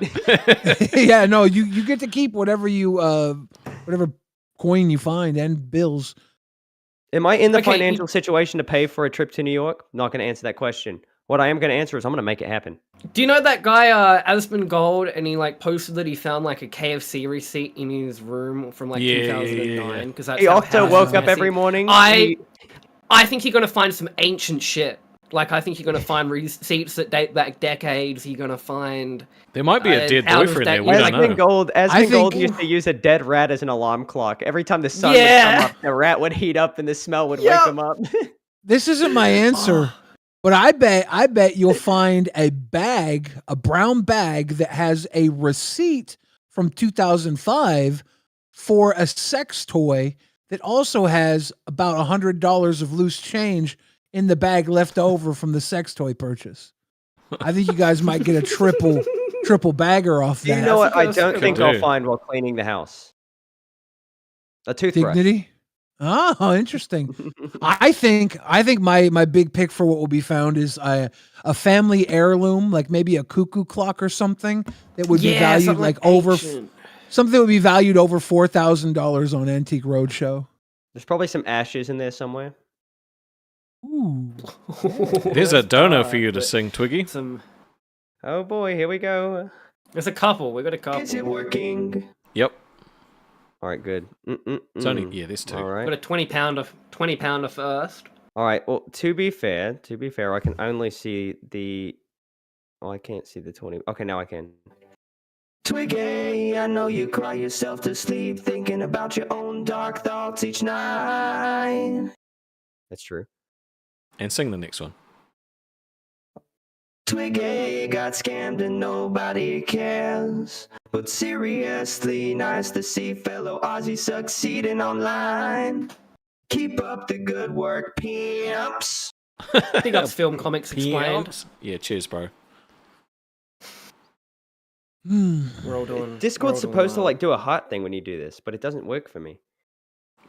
Yeah, no, you get to keep whatever whatever coin you find and bills. Am I in the Okay, financial situation to pay for a trip to New York? Not gonna answer that question. What I am gonna answer is I'm gonna make it happen. Do you know that guy, Aspen Gold, and he like posted that he found like a KFC receipt in his room from like 2009? Because He also woke up every morning. I think you're gonna find some ancient shit. Like, I think you're gonna find receipts that date back decades. You're gonna find There might be a dead out of boyfriend date- there. We don't know. Aspen Gold used to use a dead rat as an alarm clock. Every time the sun would come up, the rat would heat up and the smell would wake him up. This isn't my answer, but I bet you'll find a brown bag that has a receipt from 2005 for a sex toy that also has about $100 of loose change in the bag left over from the sex toy purchase. I think you guys might get a triple bagger off that. You know what? I don't think I'll find while cleaning the house. A toothbrush. Dignity. Oh, interesting. I think my big pick for what will be found is a family heirloom, like maybe a cuckoo clock or something that would be valued like over something that would be valued over $4,000 on Antique Roadshow. There's probably some ashes in there somewhere. Ooh. There's a dono for you to sing, Twiggy. Oh boy, here we go. There's a couple. We got a couple. Is it working? Yep. All right, good. It's only there's two. All right. Got a 20-pounder first. All right. Well, to be fair, I can only see the. Oh, I can't see the 20. Okay, now I can. Twiggy, I know you cry yourself to sleep thinking about your own dark thoughts each night. That's true. And sing the next one. Twiggy got scammed and nobody cares. But seriously, nice to see fellow Aussie succeeding online. Keep up the good work, pimps. Big ups Film Comics Explained. Yeah, cheers, bro. We're all doing. Discord's supposed to like do a heart thing when you do this, but it doesn't work for me.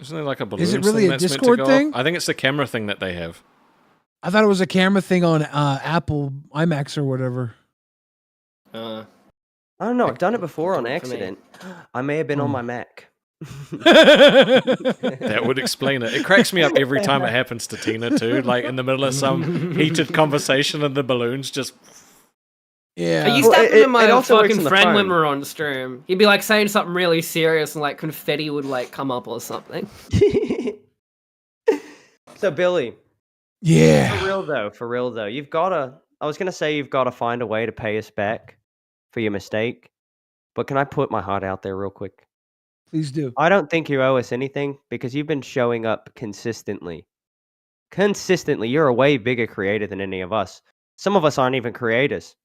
Isn't there like a balloon? Is it really a Discord thing? I think it's the camera thing that they have. I thought it was a camera thing on Apple IMAX or whatever. I don't know. I've done it before on accident. I may have been on my Mac. That would explain it. It cracks me up every time it happens to Tina too. Like in the middle of some heated conversation and the balloons just. Yeah. I used to happen to my also works fucking on the friend phone. when we were on stream. He'd be like saying something really serious and like confetti would like come up or something. So Billy. Yeah. For real though. You've gotta. I was gonna say you've got to find a way to pay us back for your mistake, but can I put my heart out there real quick? Please do. I don't think you owe us anything because you've been showing up consistently. You're a way bigger creator than any of us. Some of us aren't even creators.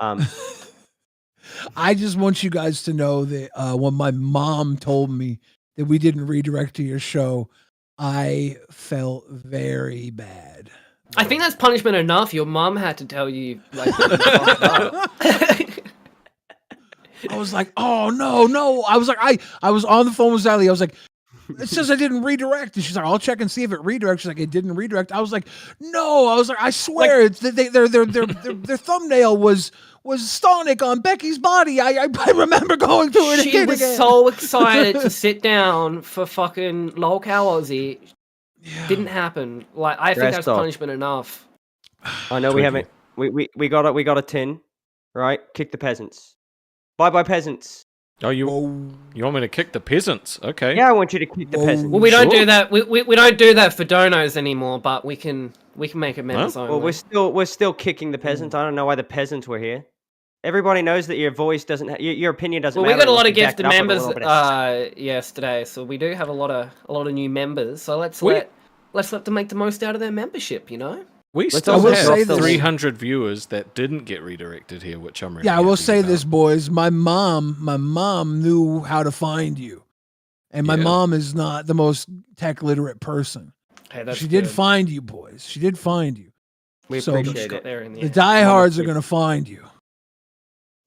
I just want you guys to know that when my mom told me that we didn't redirect to your show, I felt very bad. I think that's punishment enough. Your mom had to tell you like. What you fucked up. I was like, oh no. I was like, I was on the phone with Sally. I was like, it says I didn't redirect. And she's like, I'll check and see if it redirects. She's like, it didn't redirect. I was like, no. I was like, I swear, it's their thumbnail was Stonic on Becky's body. I remember going through it. She was so excited to sit down for fucking lolcow Aussie. Yeah. Didn't happen. Like I think that's punishment enough. I know we haven't. We got a tin, right? Kick the peasants. Bye peasants. Oh, you want me to kick the peasants? Okay. Yeah, I want you to kick the peasants. Well, we don't do that. We don't do that for donos anymore. But we can make it members only. Well, we're still kicking the peasants. I don't know why the peasants were here. Everybody knows that your voice doesn't. Your opinion doesn't matter. Well, we got a lot of gifted members yesterday, so we do have a lot of new members. So let's let them make the most out of their membership. You know. We still have 300 viewers that didn't get redirected here, which I'm really I will say this, boys. My mom knew how to find you, and my mom is not the most tech literate person. Hey, she did find you, boys. She did find you. We appreciate it. The diehards are gonna find you.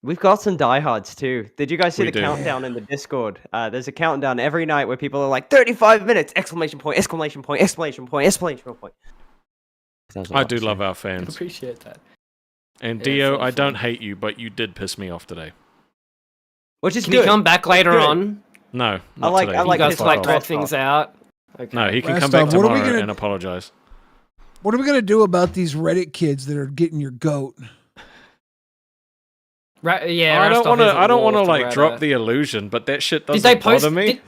We've got some diehards too. Did you guys see the countdown in the Discord? There's a countdown every night where people are like 35 minutes! Exclamation point! Exclamation point! Exclamation point! Exclamation point! I do love our fans. Appreciate that. And Yeah, Dio, it's I all don't fun. hate you, but you did piss me off today. Which is Can good. he come back later Good. on? No, not like- today. I He like can You guys fuck like off. talk things out. Okay. No, he can Rest come back off. What are we tomorrow gonna- and apologize. What are we gonna do about these Reddit kids that are getting your goat? Right, yeah, I don't want to. like drop the illusion, but that shit Did doesn't they post? bother me. Did,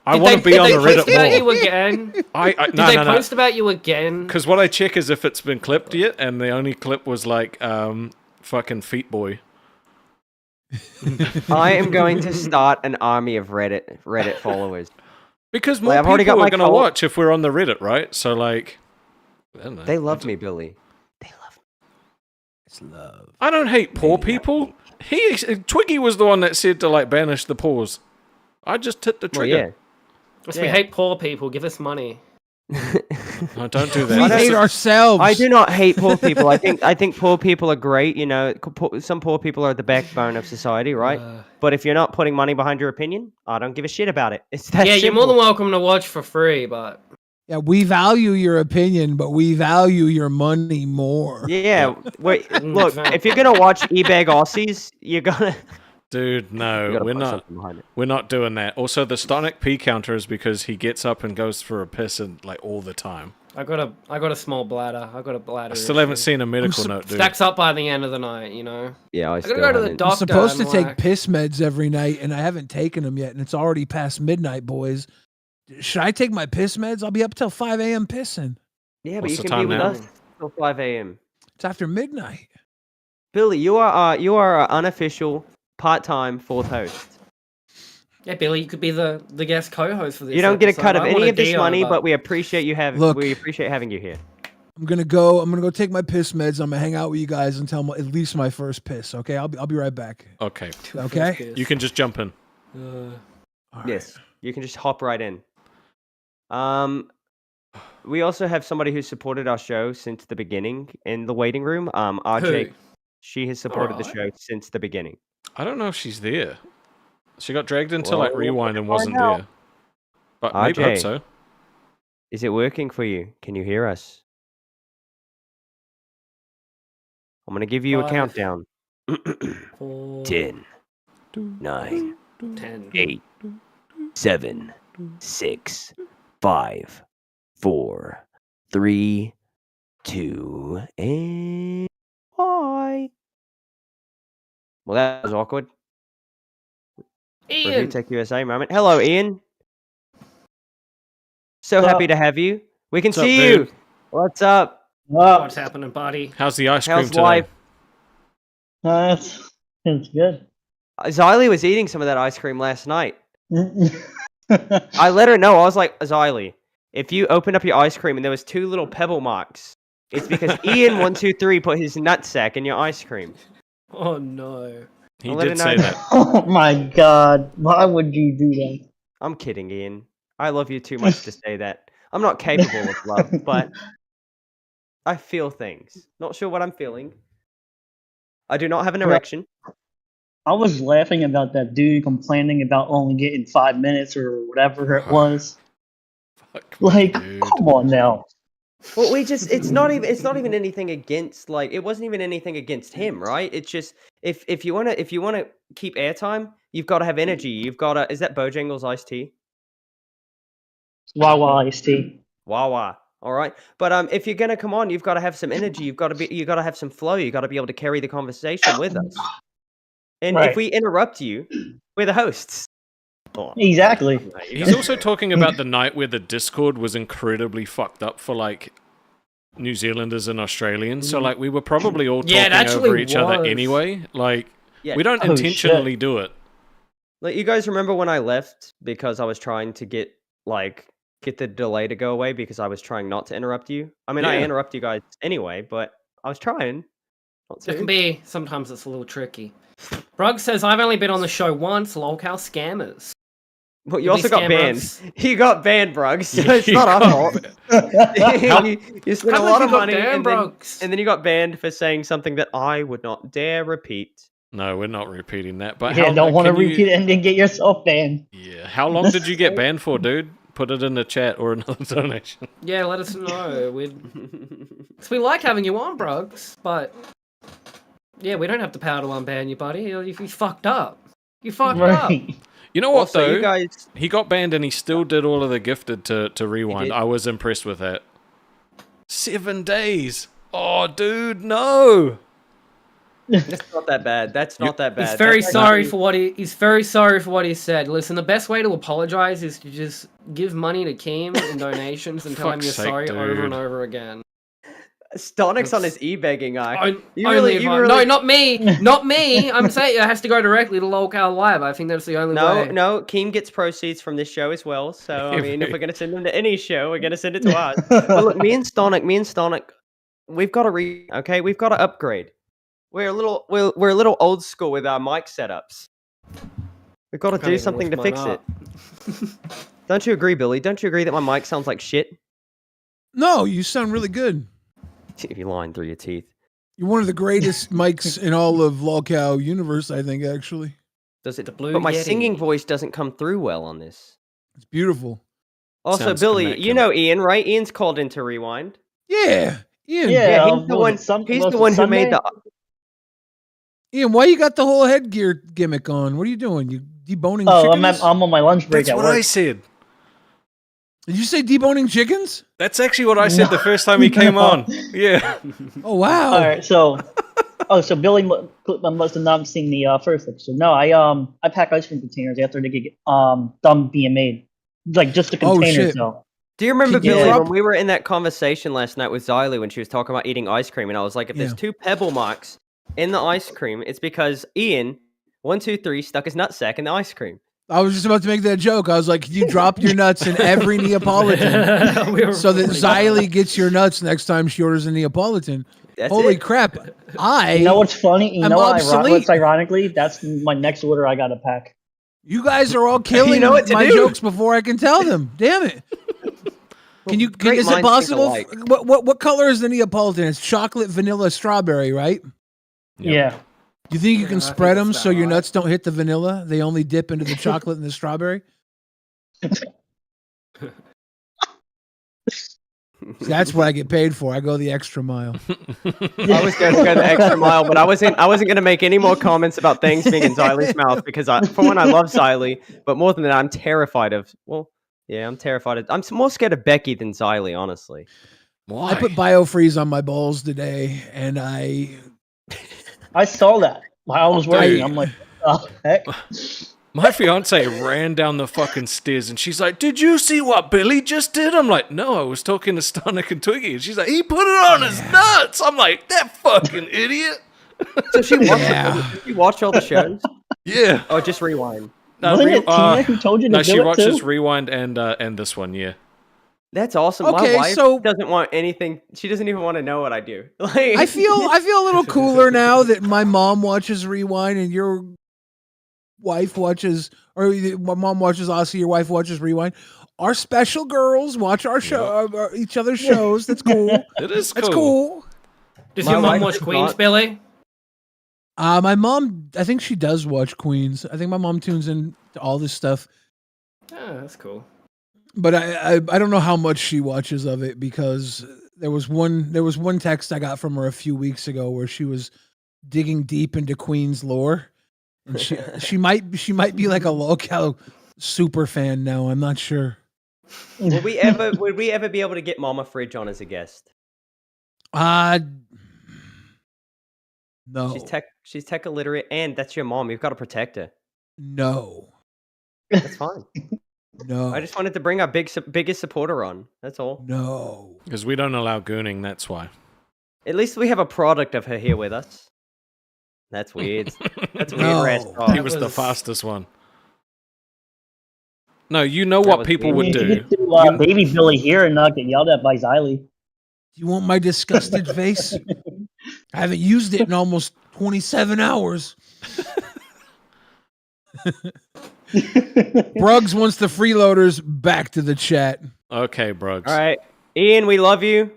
I want to be on the Did they Reddit post about you more. again? Did Did they post about you again? Because what I check is if it's been clipped yet, and the only clip was like fucking Feet Boy. I am going to start an army of Reddit followers. Because more I've already people got are my going to cult. watch if we're on the Reddit, right? So like, I don't know. They love me, Billy. They love me. It's love. I don't hate poor people. Twiggy was the one that said to like banish the pause. I just hit the Well, trigger. If we hate poor people, give us money. No, don't do We that. hate ourselves. I do not hate poor people. I think poor people are great. You know, some poor people are the backbone of society, right? But if you're not putting money behind your opinion, I don't give a shit about it. It's that Yeah, you're simple. more than welcome to watch for free, but Yeah, we value your opinion, but we value your money more. Yeah, wait, look, if you're gonna watch eBay Aussies, you're gonna. Dude, You no, gotta we're put not. something behind it. We're not doing that. Also, the Stonic P counter is because he gets up and goes for a piss and like all the time. I got a small bladder. I got a bladder. I still haven't issue. seen a medical note, dude. Stacks up by the end of the night, you know. Yeah, I I still gotta go to the haven't. doctor. I'm supposed to and, take like- piss meds every night, and I haven't taken them yet, and it's already past midnight, boys. Should I take my piss meds? I'll be up till 5 a.m. pissing. Yeah, but What's you the can time be with now? us till 5 a.m. It's after midnight. Billy, you are our unofficial part-time fourth host. Yeah, Billy, you could be the guest co-host for this. You don't get a episode. cut of I any want of this Dio, money, but we appreciate you having. Look. We appreciate having you here. I'm gonna go take my piss meds. I'm gonna hang out with you guys until at least my first piss. Okay, I'll be right back. Okay. Okay. You can just jump in. All right. Yes, you can just hop right in. We also have somebody who supported our show since the beginning in the waiting room. RJ, Who? she has supported the Alright. show since the beginning. I don't know if she's there. She got dragged into like Well, rewind and we'll wasn't find out. there. But maybe hope RJ. so. Is it working for you? Can you hear us? I'm gonna give you a 5, countdown. 4, 10, 9, 10. 8, 7, 6, 5, 4, 3, 2, and bye. Well, that was awkward. Review Ian, Tech USA moment. Hello, Ian. So happy to have you. We can What's up, see dude? you. What's up? what's happening, buddy? How's the ice cream How's today? life? It's good. Xylee was eating some of that ice cream last night. I let her know. I was like, Xylee, if you open up your ice cream and there was 2 little pebble marks, it's because Ian123 put his nutsack in your ice cream. Oh no. He I'll let did her say know. that. Oh my god. Why would you do that? I'm kidding, Ian. I love you too much to say that. I'm not capable of love, but I feel things. Not sure what I'm feeling. I do not have an erection. I was laughing about that dude complaining about only getting 5 minutes or whatever it was. Fuck me, Like, dude. come on now. Well, it's not even anything against, like, it wasn't even anything against him, right? It's just if you wanna keep airtime, you've got to have energy. You've got to. Is that Bojangles iced tea? Wawa iced tea. Wawa. All right, but if you're gonna come on, you've got to have some energy. You got to have some flow. You got to be able to carry the conversation with us. And if Right. we interrupt you, we're the hosts. Oh, Exactly. He's also talking about the night where the Discord was incredibly fucked up for like New Zealanders and Australians. So like we were probably all Yeah, it talking actually over each other was. anyway. Like Yeah. we don't Oh, intentionally do it. Like, you guys remember when I left because I was trying to get the delay to go away because I was trying not to interrupt you? I mean, I Yeah. interrupt you guys anyway, but I was trying not It can to. be sometimes it's a little tricky. Brug says I've only been on the show once, lolcow scammers. But you Did also we got scam banned. Brugs? You got banned, Bruggs. So it's You not our got fault. How- you spent a How lot much of you got money, banned, Brugs? and then you got banned for saying something that I would not dare repeat. No, we're not repeating that. But Yeah, how, don't want to can you- repeat it and then get yourself banned. Yeah. How long did you get banned for, dude? Put it in the chat or another donation. Yeah, let us know. We like having you on, Brugs, but Yeah, we don't have the power to unban you, buddy. If you fucked up, you fucked up. You know what, Also, though? you guys... He got banned and he still did all of the gifted to rewind. I was impressed with that. 7 days. Oh, dude, no. That's not that bad. That's not that bad. He's very sorry for what he's very sorry for what he said. Listen, the best way to apologize is to just give money to Keem in donations and tell him you're sorry over and over again. Stonic's on his e-begging eye. No, not me. Not me. I'm saying it has to go directly to Local Live. I think that's the only way. No, Keem gets proceeds from this show as well. So, I mean, if we're going to send them to any show, we're going to send it to us. But look, me and Stonic, we've got to okay? We've got to upgrade. We're a little old school with our mic setups. We've got to do something to fix it. Don't you agree, Billy? Don't you agree that my mic sounds like shit? No, you sound really good. You're lying through your teeth. You're one of the greatest mics in all of Lolcow universe, I think, actually. Does it? But my singing voice doesn't come through well on this. It's beautiful. Also, Sounds Billy, you know Ian, right? Ian's called into Rewind. Yeah, Ian. Yeah, he's the one. He's the one who made the. Ian, why you got the whole headgear gimmick on? What are you doing? You deboning chickens? I'm on my lunch break That's at what work. I said. Did you say deboning chickens? That's actually what I said the first time he came on. Yeah. Oh, wow. All right, so Billy must have not seen the first episode. No, I pack ice cream containers after they get done being made, like just the containers. So. Do you remember, Billy, when we were in that conversation last night with Xylee when she was talking about eating ice cream, and I was like, if there's 2 pebble marks in the ice cream, it's because Ian, 1, 2, 3, stuck his nutsack in the ice cream. I was just about to make that joke. I was like, can you drop your nuts in every Neapolitan so that Xylee gets your nuts next time she orders a Neapolitan? Holy crap. You know what's funny? You know obsolete. what's ironically? That's my next order I got to pack. You guys are all killing my jokes before I can tell them. Damn it. Is it possible? What color is the Neapolitan? It's chocolate, vanilla, strawberry, right? Yeah. You think you can spread them so your nuts don't hit the vanilla? They only dip into the chocolate and the strawberry? That's what I get paid for. I go the extra mile. I was going to go the extra mile, but I wasn't going to make any more comments about things being in Xylee's mouth because, for one, I love Xylee, but more than that, I'm terrified of. Well, yeah, I'm terrified of. I'm more scared of Becky than Xylee, honestly. Why? I put biofreeze on my balls today, and I saw that while I was working. I'm like, oh, heck. My fiance ran down the fucking stairs and she's like, did you see what Billy just did? I'm like, no, I was talking to Stonic and Twiggy. And she's like, he put it on his nuts. I'm like, that fucking idiot. So she watched all the shows? Yeah. Oh, just Rewind. No, wasn't it Tina who told you to do she it watches too? Rewind and this one, yeah. That's awesome. Okay, my wife doesn't want anything. She doesn't even want to know what I do. Like, I feel a little cooler now that my mom watches Rewind and your wife watches, or my mom watches Aussie, your wife watches Rewind. Our special girls watch our show, each other's shows. That's cool. It is cool. That's cool. Does your mom watch Queens, Billy? My mom, I think she does watch Queens. I think my mom tunes in to all this stuff. Oh, that's cool. But I don't know how much she watches of it because there was one text I got from her a few weeks ago where she was digging deep into Queen's lore, and she might be like a local super fan now. I'm not sure. Would we ever be able to get Mama Fridge on as a guest? No. She's tech illiterate, and that's your mom. You've got to protect her. No. That's fine. No. I just wanted to bring our biggest supporter on. That's all. No. Because we don't allow gooning, that's why. At least we have a product of her here with us. That's weird. That's weird. No. He was the fastest one. No, you know what people would do. You get baby Billy here and not get yelled at by Xylee. You want my disgusted face? I haven't used it in almost 27 hours. Bruggs wants the freeloaders back to the chat. Okay, Bruggs. All right. Ian, we love you.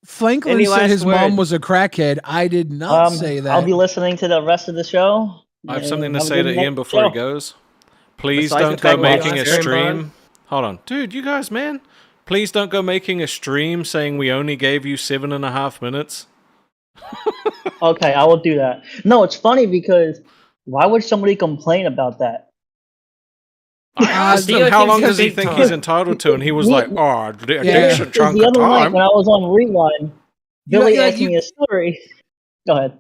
Franklin said his mom was a crackhead. I did not say that. I'll be listening to the rest of the show. I have something to say to Ian before he goes. Please don't go making a stream. Hold on. Dude, you guys, man. Please don't go making a stream saying we only gave you 7.5 minutes. Okay, I will do that. No, it's funny because why would somebody complain about that? I asked him how long does he big think time. he's entitled to, and he was like, "Oh, a Because decent chunk the of other night time." when I was on Rewind, Billy asked me a story. Go ahead.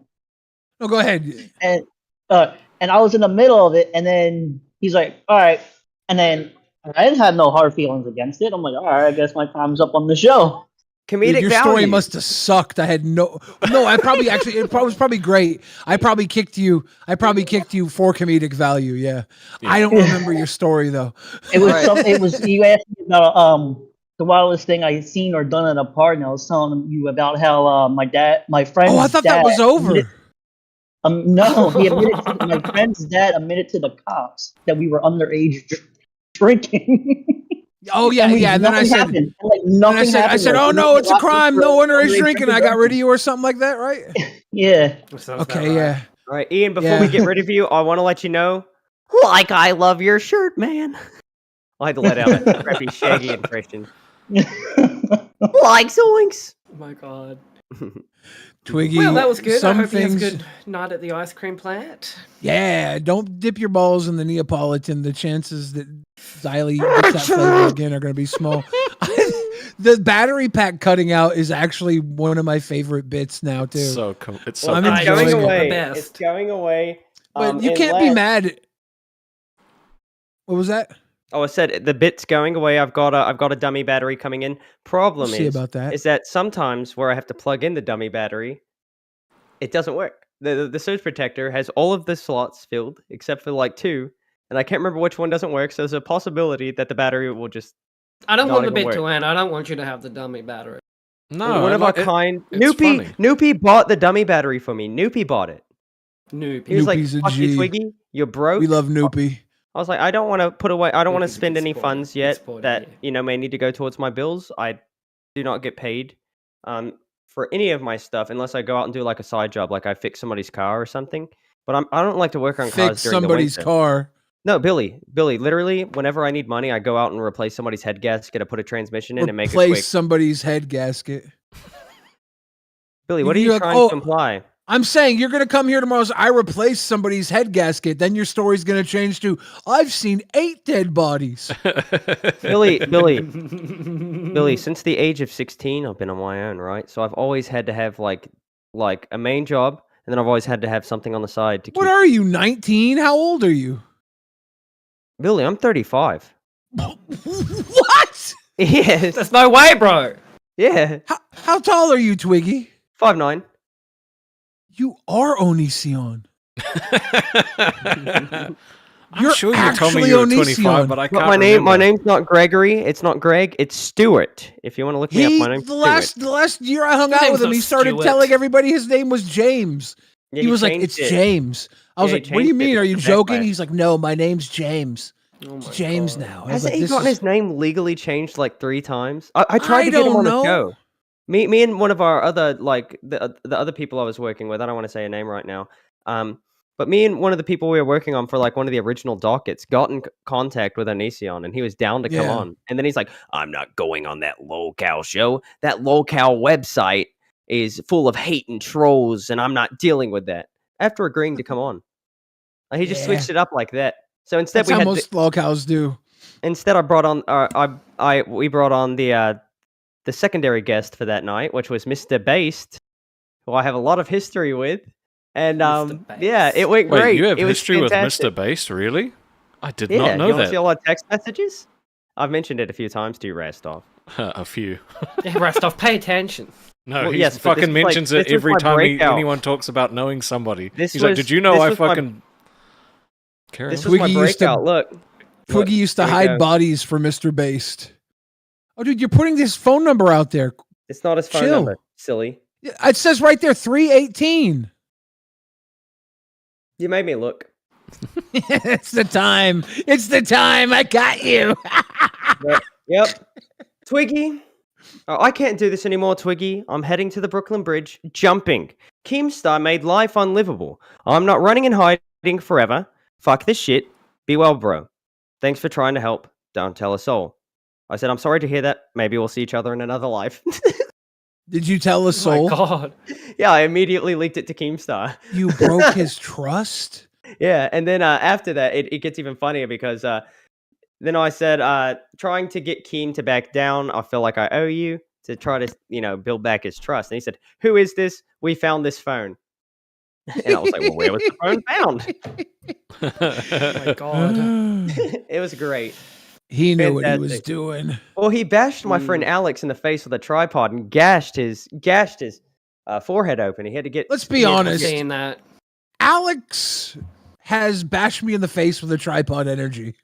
No, go ahead. And I was in the middle of it, and then he's like, "All right," and then I didn't have no hard feelings against it. I'm like, "All right, I guess my time's up on the show." Comedic Dude, your value. story must have sucked. I had no. I probably actually it was probably great. I probably kicked you for comedic value. Yeah. I don't remember your story though. It was it was you asked me about the wildest thing I seen or done at a party. And I was telling you about how my friend's Oh, I thought that was over. No, he admitted my friend's dad admitted to the cops that we were underage drinking. Oh yeah, yeah. And then I said, I said, "Oh no, it's a crime. No underage drinking." I got rid of you or something like that, right? Yeah. Okay, yeah. All right, Ian. Before we get rid of you, I want to let you know, like I love your shirt, man. I had to let out a crappy Shaggy impression. Like zoinks. Oh my god. Twiggy. Well, that was good. Some I hope things... you have a good night at the ice cream plant. Yeah, don't dip your balls in the Neapolitan. The chances that Xylee gets that flavor again are going to be small. The battery pack cutting out is actually one of my favorite bits now too. It's so it's going away. It's going away. But you can't be mad. What was that? Oh, I said the bit's going away. I've got a dummy battery coming in. Problem is that sometimes where I have to plug in the dummy battery, it doesn't work. The surge protector has all of the slots filled except for like 2, and I can't remember which one doesn't work. So there's a possibility that the battery will just. I don't want the bit to end. I don't want you to have the dummy battery. No, one of our kind. Noopy bought the dummy battery for me. Noopy bought it. Noopy. He was like, Noopy's a "Fuck you, G. Twiggy. You're broke." We love Noopy. I was like, I don't want to put away. I don't want to Noopy's a spend good any sport. funds Good yet sport, that may need to go towards my bills. I do not get paid for any of my stuff unless I go out and do like a side job, like I fix somebody's car or something. But I don't like to work on cars Fix during somebody's the winter. car. No, Billy. Literally, whenever I need money, I go out and replace somebody's head gasket, I put a transmission in, and make it quick. Replace somebody's head gasket. Billy, what are you trying to imply? I'm saying you're going to come here tomorrow. So I replace somebody's head gasket. Then your story's going to change to, I've seen 8 dead bodies. Billy, since the age of 16, I've been on my own, right? So I've always had to have like a main job, and then I've always had to have something on the side to keep. What are you, 19? How old are you? Billy, I'm 35. What? Yes. There's no way, bro. Yeah. How tall are you, Twiggy? 5'9". You are Onision. I'm sure you told me you were 25, but I can't remember. My name's not Gregory. It's not Greg. It's Stuart. If you want to look me up, my name's Stuart. The last year I hung out with him, he started telling everybody his name was James. Yeah, he was like, "It's James." I was like, "What do you mean? Are you joking?" He's like, "No, my name's James. It's James now." Hasn't he gotten his name legally changed like 3 times? I tried to get him on the show. Me and one of our other the other people I was working with. I don't want to say a name right now. But me and one of the people we were working on for like one of the original dockets got in contact with Onision, and he was down to come on. And then he's like, "I'm not going on that locale show. That locale website is full of hate and trolls, and I'm not dealing with that." After agreeing to come on, he just switched it up like that. So instead, that's how most locales do. Instead, I brought on we brought on the secondary guest for that night, which was Mr. Based, who I have a lot of history with. And yeah, it went great. Wait, you have it was history fantastic. with Mr. Based, really? I did Yeah, not know you want that. to see a lot of text messages? I've mentioned it a few times to you, Rastov. A few. Yeah, Rastov, pay attention. No, Well, he yes, but fucking this was mentions like- it this was every my time breakout. anyone talks about knowing somebody. This He's like, was- "Did you know this I was my- fucking..." Carry This on. was my Twiggy used to- breakout. Look. Twiggy used to Here we hide go. bodies for Mr. Based. Oh, dude, you're putting his phone number out there. It's not his phone Chill. number, silly. It says right there, 318. You made me look. It's the time. It's the time. I got you. Yep. Twiggy. Oh, I can't do this anymore, Twiggy. I'm heading to the Brooklyn Bridge, jumping. Keemstar made life unlivable. I'm not running and hiding forever. Fuck this shit. Be well, bro. Thanks for trying to help. Don't tell a soul. I said, I'm sorry to hear that. Maybe we'll see each other in another life. Did you tell the soul? Oh my God. Yeah, I immediately leaked it to Keemstar. You broke his trust? Yeah, and then after that, it gets even funnier because then I said, trying to get Keem to back down, I feel like I owe you to try to, build back his trust. And he said, who is this? We found this phone. And I was like, well, where was the phone found? Oh my God. It was great. He knew what he was doing. Well, he bashed my friend Alex in the face with a tripod and gashed his forehead open. He had to get. Let's be honest. Saying that. Alex has bashed me in the face with a tripod energy.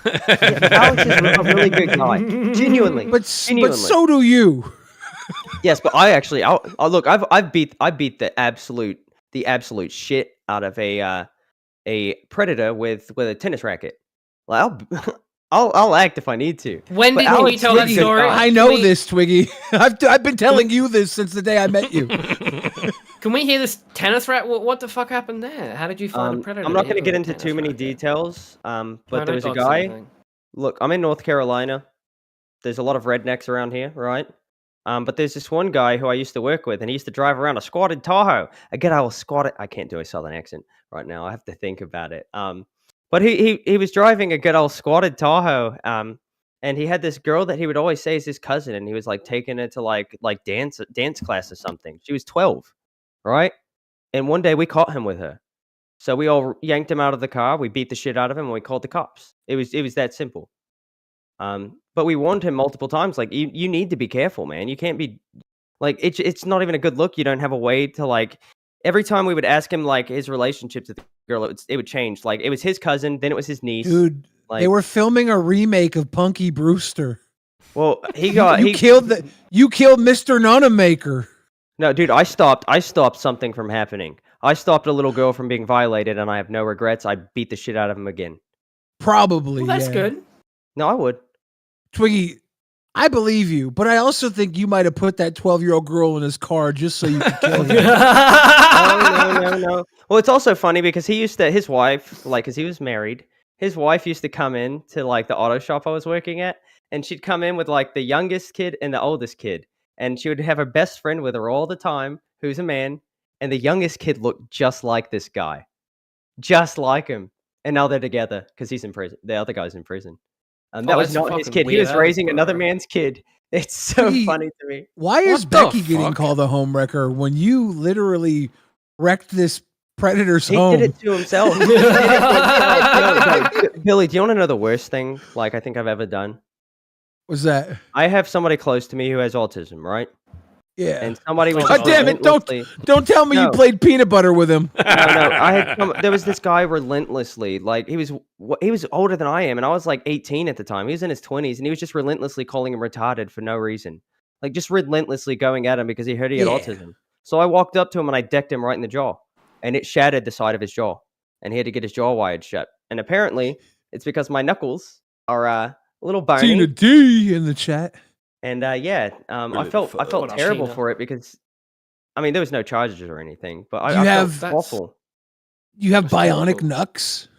Alex is a really good guy, genuinely. But so do you. Yes, but I actually, look. I beat the absolute shit out of a predator with a tennis racket. Like, I'll act if I need to. When did you tell that story? I know this, Twiggy. I've been telling you this since the day I met you. Can we hear this tennis rat? What the fuck happened there? How did you find a predator? I'm not going to get into too many details. But there was a guy. Look, I'm in North Carolina. There's a lot of rednecks around here, right? But there's this one guy who I used to work with, and he used to drive around a squatted Tahoe. I can't do a southern accent right now. I have to think about it. But he was driving a good old squatted Tahoe. And he had this girl that he would always say is his cousin, and he was like taking her to like dance class or something. She was 12, right? And one day we caught him with her. So we all yanked him out of the car. We beat the shit out of him, and we called the cops. It was that simple. But we warned him multiple times, like, you need to be careful, man. You can't be like, it's not even a good look. You don't have a way to like. Every time we would ask him like his relationships with the girl, it would change. Like it was his cousin, then it was his niece. Dude, like, they were filming a remake of Punky Brewster. Well, you killed Mr. Nunamaker. No, dude, I stopped something from happening. I stopped a little girl from being violated, and I have no regrets. I beat the shit out of him again. Probably. Well, that's good. No, I would. Twiggy, I believe you, but I also think you might have put that 12-year-old girl in his car just so you could kill him. No. Well, it's also funny because his wife, like, because he was married, his wife used to come in to, like, the auto shop I was working at, and she'd come in with, like, the youngest kid and the oldest kid, and she would have her best friend with her all the time, who's a man, and the youngest kid looked just like this guy. Just like him. And now they're together because he's in prison. The other guy's in prison. That was not his kid. He was raising another man's kid. It's so funny to me. Why is Becky getting called a homewrecker when you literally wrecked this predator's home? He did it to himself. Billy, do you want to know the worst thing like I think I've ever done? What's that? I have somebody close to me who has autism, right? Yeah. And somebody was God damn it, don't tell me you played peanut butter with him. No. There was this guy relentlessly, like he was older than I am, and I was like 18 at the time. He was in his 20s, and he was just relentlessly calling him retarded for no reason. Like just relentlessly going at him because he heard he had autism. So I walked up to him and I decked him right in the jaw, and it shattered the side of his jaw, and he had to get his jaw wired shut. And apparently it's because my knuckles are a little bony. Tina D in the chat. And I felt terrible for it because, I mean, there was no charges or anything, but I felt awful. You have bionic knucks?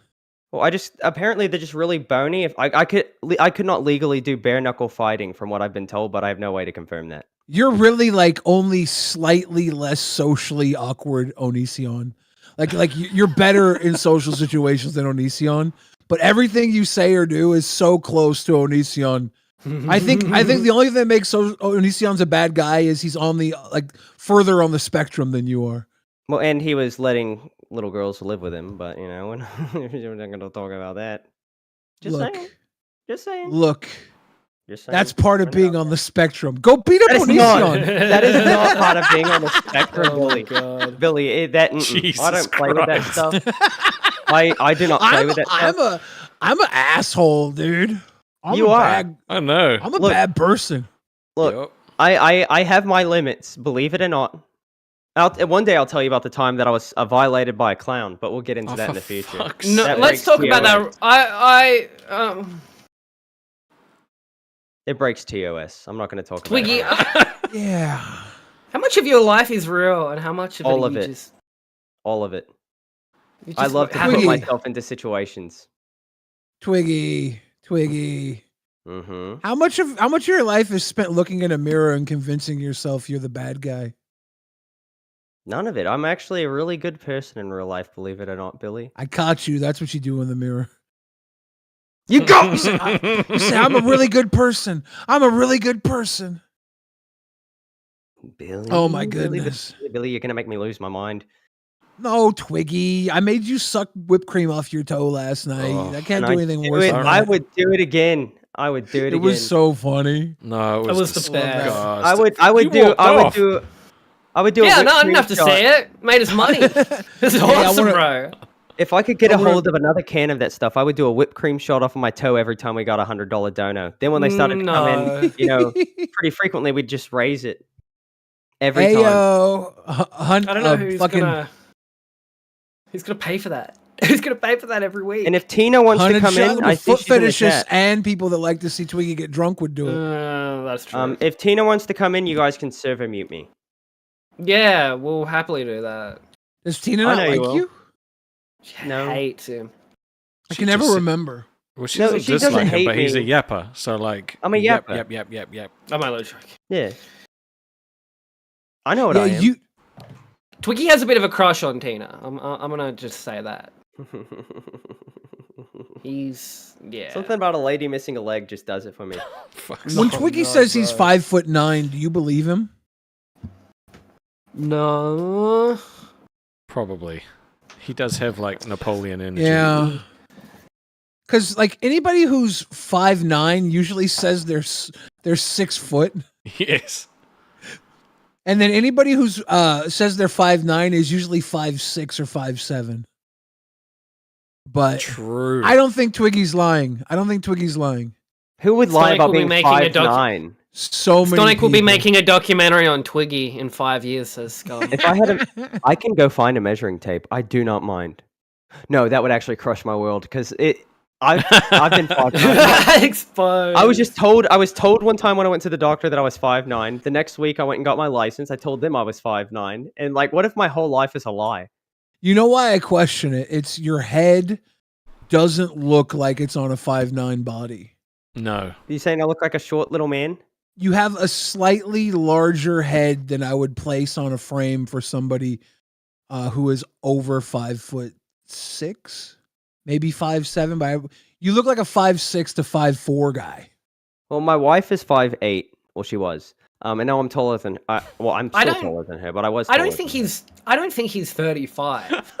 Well, apparently they're just really bony. If I could not legally do bare knuckle fighting from what I've been told, but I have no way to confirm that. You're really like only slightly less socially awkward Onision. Like you're better in social situations than Onision, but everything you say or do is so close to Onision. I think the only thing that makes Onision's a bad guy is he's on the further on the spectrum than you are. Well, and he was letting little girls live with him, but we're not going to talk about that. Just saying. Look, that's part of being on the spectrum. Go beat up Onision. That is not part of being on the spectrum, Billy. God. Billy, I don't play with that stuff. I do not play with that stuff. I'm an asshole, dude. I know. I'm a bad person. Look, I have my limits, believe it or not. One day I'll tell you about the time that I was violated by a clown, but we'll get into that in the future. No, let's talk about that. It breaks TOS. I'm not going to talk Twiggy, about it. Yeah. How much of your life is real and how much of All of it. All of it. I love to put myself into situations. Twiggy. Mm-hmm. How much of your life is spent looking in a mirror and convincing yourself you're the bad guy? None of it. I'm actually a really good person in real life, believe it or not, Billy. I caught you. That's what you do in the mirror. You go! You say, I'm a really good person. I'm a really good person. Billy. Oh my goodness. Billy, you're going to make me lose my mind. No, Twiggy. I made you suck whipped cream off your toe last night. I can't do anything worse than that. I would do it again. I would do it again. It was so funny. No, it was the best. I would do Yeah, a no, I didn't have to say it. Made us money. This is awesome, bro. If I could get a hold of another can of that stuff, I would do a whipped cream shot off of my toe every time we got a $100 dono. Then when they started to come in, pretty frequently, we'd just raise it every time. I don't know who's gonna pay for that. Who's gonna pay for that every week? And if Tina wants to come in, I think foot fetishists and people that like to see Twiggy get drunk would do it. That's true. If Tina wants to come in, you guys can server mute me. Yeah, we'll happily do that. Does Tina not like you? No. I hate him. I can never remember. Well, she doesn't dislike him, but he's a yapper. So like, I'm a yapper. Yep. I'm a low track. Yeah. I know what I am. Twiggy has a bit of a crush on Tina. I'm gonna just say that. He's Something about a lady missing a leg just does it for me. When Twiggy says he's 5'9", do you believe him? No. Probably. He does have like Napoleon energy. Yeah. Because like anybody who's 5'9" usually says they're 6 foot. Yes. And then anybody who's says they're 5'9" is usually 5'6" or 5'7". But true. I don't think Twiggy's lying. Who would lie about being 5'9"? So many Stonic will be people. making a documentary on Twiggy in 5 years, says Scum. If I had I can go find a measuring tape. I do not mind. No, that would actually crush my world because I've been 5'9". Exposed. I was told one time when I went to the doctor that I was 5'9". The next week I went and got my license. I told them I was 5'9". And like, what if my whole life is a lie? You know why I question it? It's your head doesn't look like it's on a 5'9" body. No. Are you saying I look like a short little man? You have a slightly larger head than I would place on a frame for somebody who is over 5'6", maybe 5'7". But you look like a 5'6" to 5'4" guy. Well, my wife is 5'8". Well, she was. And now I'm taller than. I'm still taller than her, but I was. I don't think he's 35.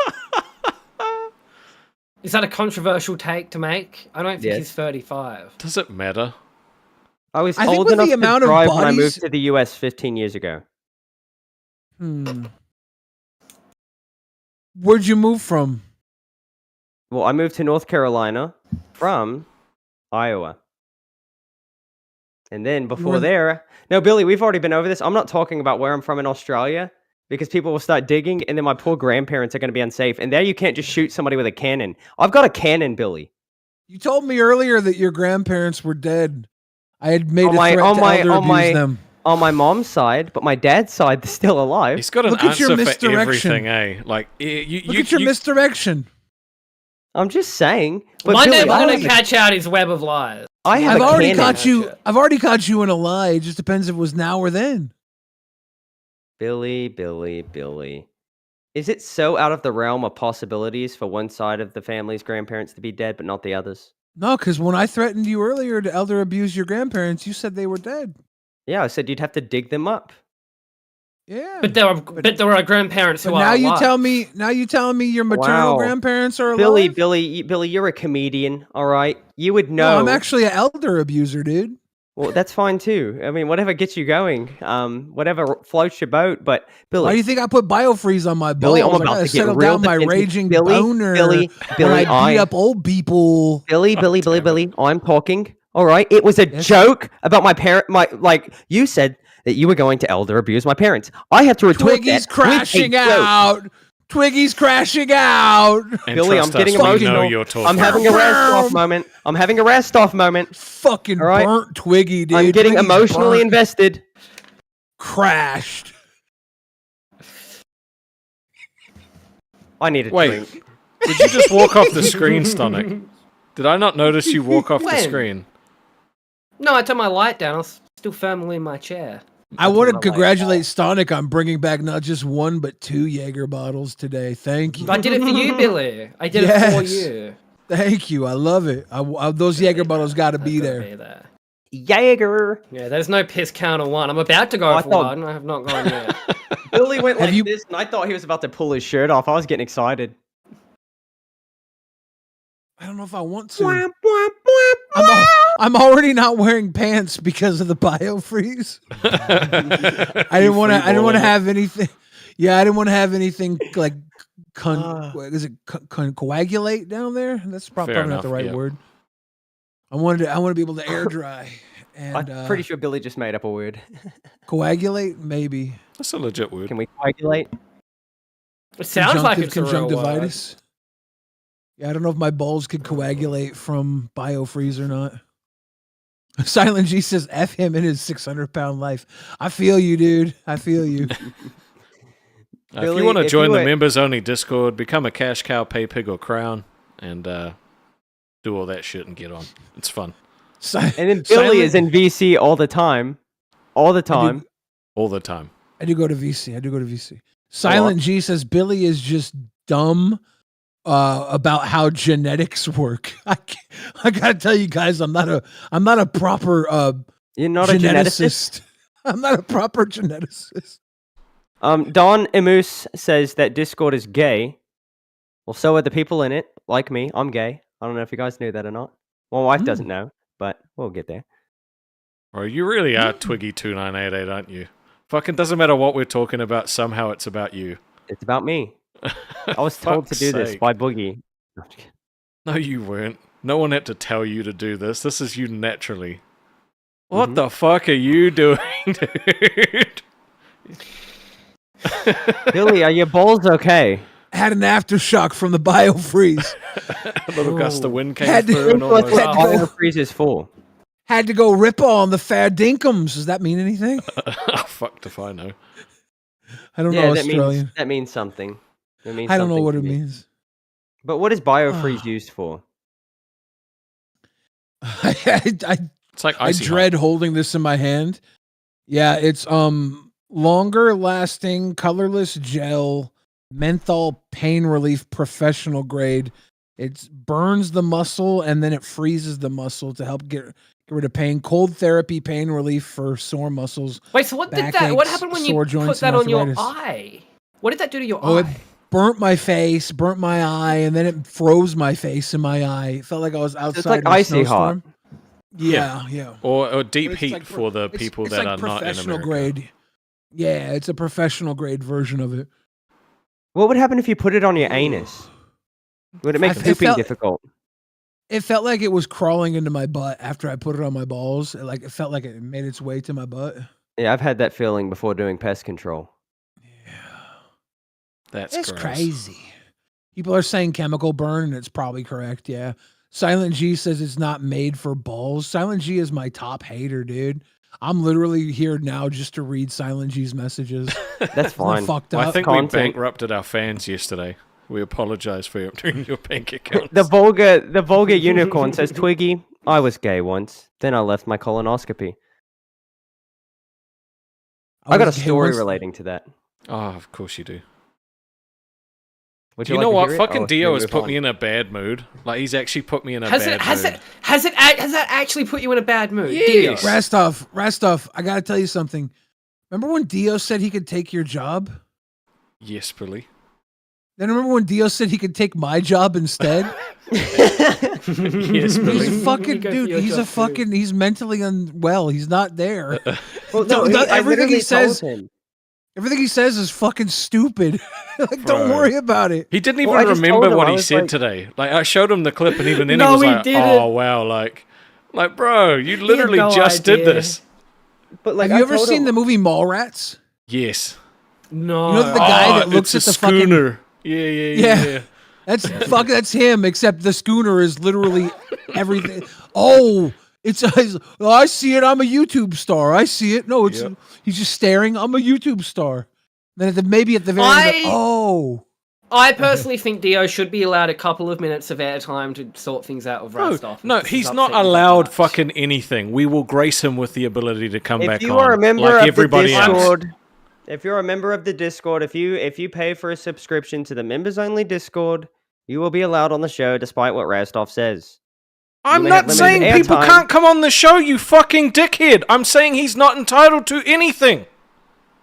Is that a controversial take to make? I don't think he's 35. Does it matter? I was old enough to drive when I moved to the US 15 years ago. Where'd you move from? Well, I moved to North Carolina from Iowa. And then before there... No, Billy, we've already been over this. I'm not talking about where I'm from in Australia because people will start digging and then my poor grandparents are going to be unsafe. And there you can't just shoot somebody with a cannon. I've got a cannon, Billy. You told me earlier that your grandparents were dead. I had made a threat to elder abuse them. On my mom's side, but my dad's side, they're still alive. He's got an answer for everything, eh? Like, look at your misdirection. I'm just saying. One day we're going to catch out his web of lies. I've already caught you. I've already caught you in a lie. It just depends if it was now or then. Billy. Is it so out of the realm of possibilities for one side of the family's grandparents to be dead, but not the others? No, because when I threatened you earlier to elder abuse your grandparents, you said they were dead. Yeah, I said you'd have to dig them up. Yeah, but there were grandparents who are alive. Now you tell me your maternal grandparents are alive. Billy, you're a comedian, all right? You would know. No, I'm actually an elder abuser, dude. Well, that's fine too. I mean, whatever gets you going, whatever floats your boat. But Billy, why do you think I put biofreeze on my balls? Billy, I'm about to settle get real down my raging boner. Billy, I beat up old people. Billy, I'm talking. All right, it was a joke about my parent. Like you said that you were going to elder abuse my parents. I have to retort Twiggy's crashing out. Twiggy's crashing out. And Billy, I'm getting emotional. I'm having a rest off moment. Fucking burnt Twiggy, dude. I'm getting emotionally invested. Crashed. I need a drink. Did you just walk off the screen, Stonic? Did I not notice you walk off the screen? No, I turned my light down. I was still firmly in my chair. I want to congratulate Stonic on bringing back not just 1 but 2 Jaeger bottles today. Thank you. I did it for you, Billy. I did it for you. Thank you. I love it. Those Jaeger bottles got to be there. Jaeger. Yeah, there's no piss counter 1. I'm about to go for one. I have not gone yet. Billy went like this, and I thought he was about to pull his shirt off. I was getting excited. I don't know if I want to. I'm already not wearing pants because of the biofreeze. I didn't want to have anything. Yeah, I didn't want to have anything like coagulate down there. That's probably not the right word. I want to be able to air dry. And I'm pretty sure Billy just made up a word. Coagulate, maybe. That's a legit word. Can we coagulate? It sounds like it's conjunctivitis. Yeah, I don't know if my balls could coagulate from biofreeze or not. Silent G says, F him in his 600-pound life. I feel you, dude. I feel you. Billy, if you want to join the members-only Discord, become a cash cow, pay pig or crown, and do all that shit and get on. It's fun. And then Billy is in VC all the time. All the time. All the time. I do go to VC. Silent G says, Billy is just dumb about how genetics work. I gotta tell you guys, I'm not a proper You're not geneticist. I'm not a proper geneticist. Don Emus says that Discord is gay. Well, so are the people in it. Like me, I'm gay. I don't know if you guys knew that or not. My wife doesn't know, but we'll get there. Oh, you really are Twiggy2988, aren't you? Fucking doesn't matter what we're talking about, somehow it's about you. It's about me. I was told to do this by Boogie. No, you weren't. No one had to tell you to do this. This is you naturally. What the fuck are you doing, dude? Billy, are your balls okay? Had an aftershock from the biofreeze. A little gust of wind came through and almost... Biofreeze is full. Had to go rip on the fair dinkums. Does that mean anything? Oh, fuck if I know. I don't know Australian. That means something. I don't know what it means. But what is biofreeze used for? It's like I dread holding this in my hand. Yeah, it's longer lasting, colorless gel, menthol pain relief, professional grade. It burns the muscle and then it freezes the muscle to help get rid of pain. Cold therapy, pain relief for sore muscles. Wait, so what happened when you put that on your eye? What did that do to your eye? It burnt my face, burnt my eye, and then it froze my face and my eye. It felt like I was outside. It's like icy hot. Yeah. Or deep heat for the people that are not in America. Grade. Yeah, it's a professional grade version of it. What would happen if you put it on your anus? Would it make pooping difficult? It felt like it was crawling into my butt after I put it on my balls. It felt like it made its way to my butt. Yeah, I've had that feeling before doing pest control. That's crazy. People are saying chemical burn, and it's probably correct. Yeah. Silent G says it's not made for balls. Silent G is my top hater, dude. I'm literally here now just to read Silent G's messages. That's fine. Fucked up. I think we bankrupted our fans yesterday. We apologize for emptying your bank account. The vulgar unicorn says, Twiggy, I was gay once. Then I left my colonoscopy. I got a story relating to that. Oh, of course you do. Would you know what? Fucking Dio has put me in a bad mood. Like, he's actually put me in a bad mood. Has that actually put you in a bad mood? Yes. Rastov, I gotta tell you something. Remember when Dio said he could take your job? Yes, Billy. Then remember when Dio said he could take my job instead? Yes, Billy. He's fucking dude. He's mentally unwell. He's not there. Well, no, everything he says. Everything he says is fucking stupid. Don't worry about it. He didn't even remember what he said today. Like, I showed him the clip, and even then he was like, "Oh wow, like, bro, you literally just did this." But like, have you ever seen the movie Mallrats? Yes. No. You know the guy that looks at the schooner. Yeah. That's him. Except the schooner is literally everything. Oh. I see it. I'm a YouTube star. I see it. No, he's just staring. I'm a YouTube star. Then maybe at the very end, I personally think Dio should be allowed a couple of minutes of airtime to sort things out with Rastov. No, he's not allowed fucking anything. We will grace him with the ability to come back on. If you are a member like of everybody the else. Discord, if you're a member of the Discord, if you pay for a subscription to the members only Discord, you will be allowed on the show despite what Rastov says. I'm not saying people can't come on the show, you fucking dickhead. I'm saying he's not entitled to anything.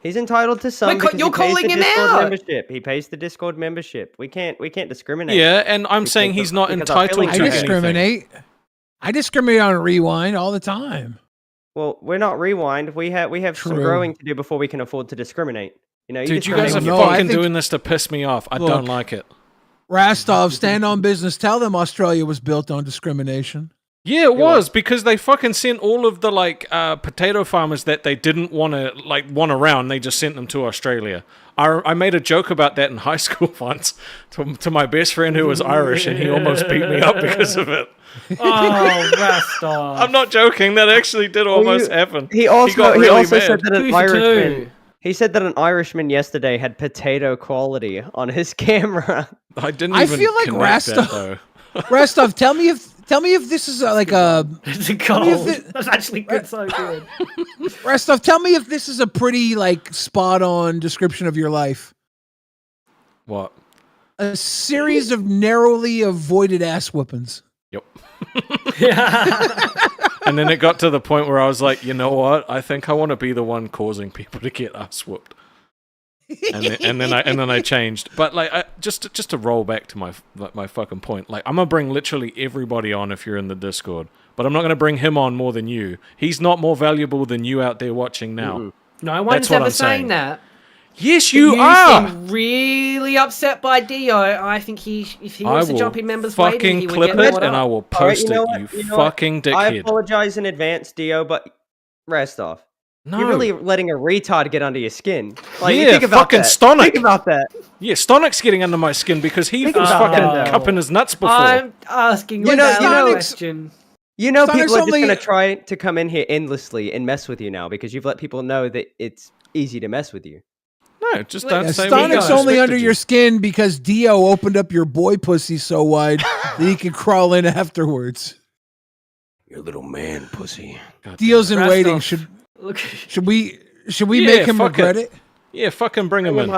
He's entitled to some because you're he pays calling the him Discord out. membership. He pays the Discord membership. We can't discriminate. Yeah, and I'm saying he's not entitled to I discriminate. I discriminate on Rewind all the time. Well, we're not Rewind. We have some True. growing to do before we can afford to discriminate. You know, Dude, you guys are fucking doing this to piss me off. I don't like it. Rastov, stand on business. Tell them Australia was built on discrimination. Yeah, it was because they fucking sent all of the potato farmers that they didn't want around. They just sent them to Australia. I made a joke about that in high school once to my best friend who was Irish, and he almost beat me up because of it. Oh, Rastov. I'm not joking. That actually did almost happen. He also said that an 2 for 2. Irishman. He said that an Irishman yesterday had potato quality on his camera. I didn't. I Even feel like connect that, Rastov. though. Rastov, tell me if this is like a. It's a cold. That's actually good. So good. Rastov, tell me if this is a pretty spot on description of your life. What? A series of narrowly avoided ass whoopings. Yep. And then it got to the point where I was like, you know what? I think I want to be the one causing people to get ass whooped. And then I changed. But just to roll back to my fucking point. I'm gonna bring literally everybody on if you're in the Discord, but I'm not gonna bring him on more than you. He's not more valuable than you out there watching now. Mm-hmm. No one's ever saying that. Yes, you are. Seem really upset by Dio. I think if he wants to jump in members waiting, he would get clip it and I will post it. You fucking dickhead. I apologize in advance, Dio, but Rastov. No. You're really letting a retard get under your skin. Think about fucking that. Stonic. Think about that. Yeah, Stonic's getting under my skin because he was fucking cupping his nuts before. I'm asking you a question. You know, people are just only... going to try to come in here endlessly and mess with you now because you've let people know that it's easy to mess with you. No, just don't say Stonic's only under your skin because Dio opened up your boy pussy so wide that he could crawl in afterwards. Your little man pussy. Dio's in waiting. Should we make him regret it? Yeah, fucking bring him in.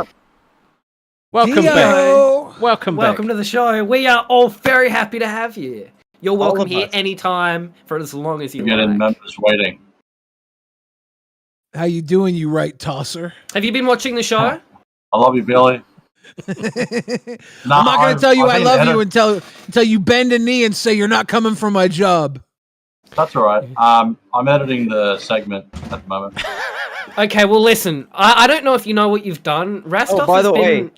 Welcome back. Welcome back. Welcome to the show. We are all very happy to have you. You're welcome here anytime for as long as you like. Getting members waiting. How you doing, you right tosser? Have you been watching the show? I love you, Billy. I'm not going to tell you I love you until you bend a knee and say you're not coming for my job. That's all right. I'm editing the segment at the moment. Okay, well, listen. I don't know if you know what you've done. Rastov has been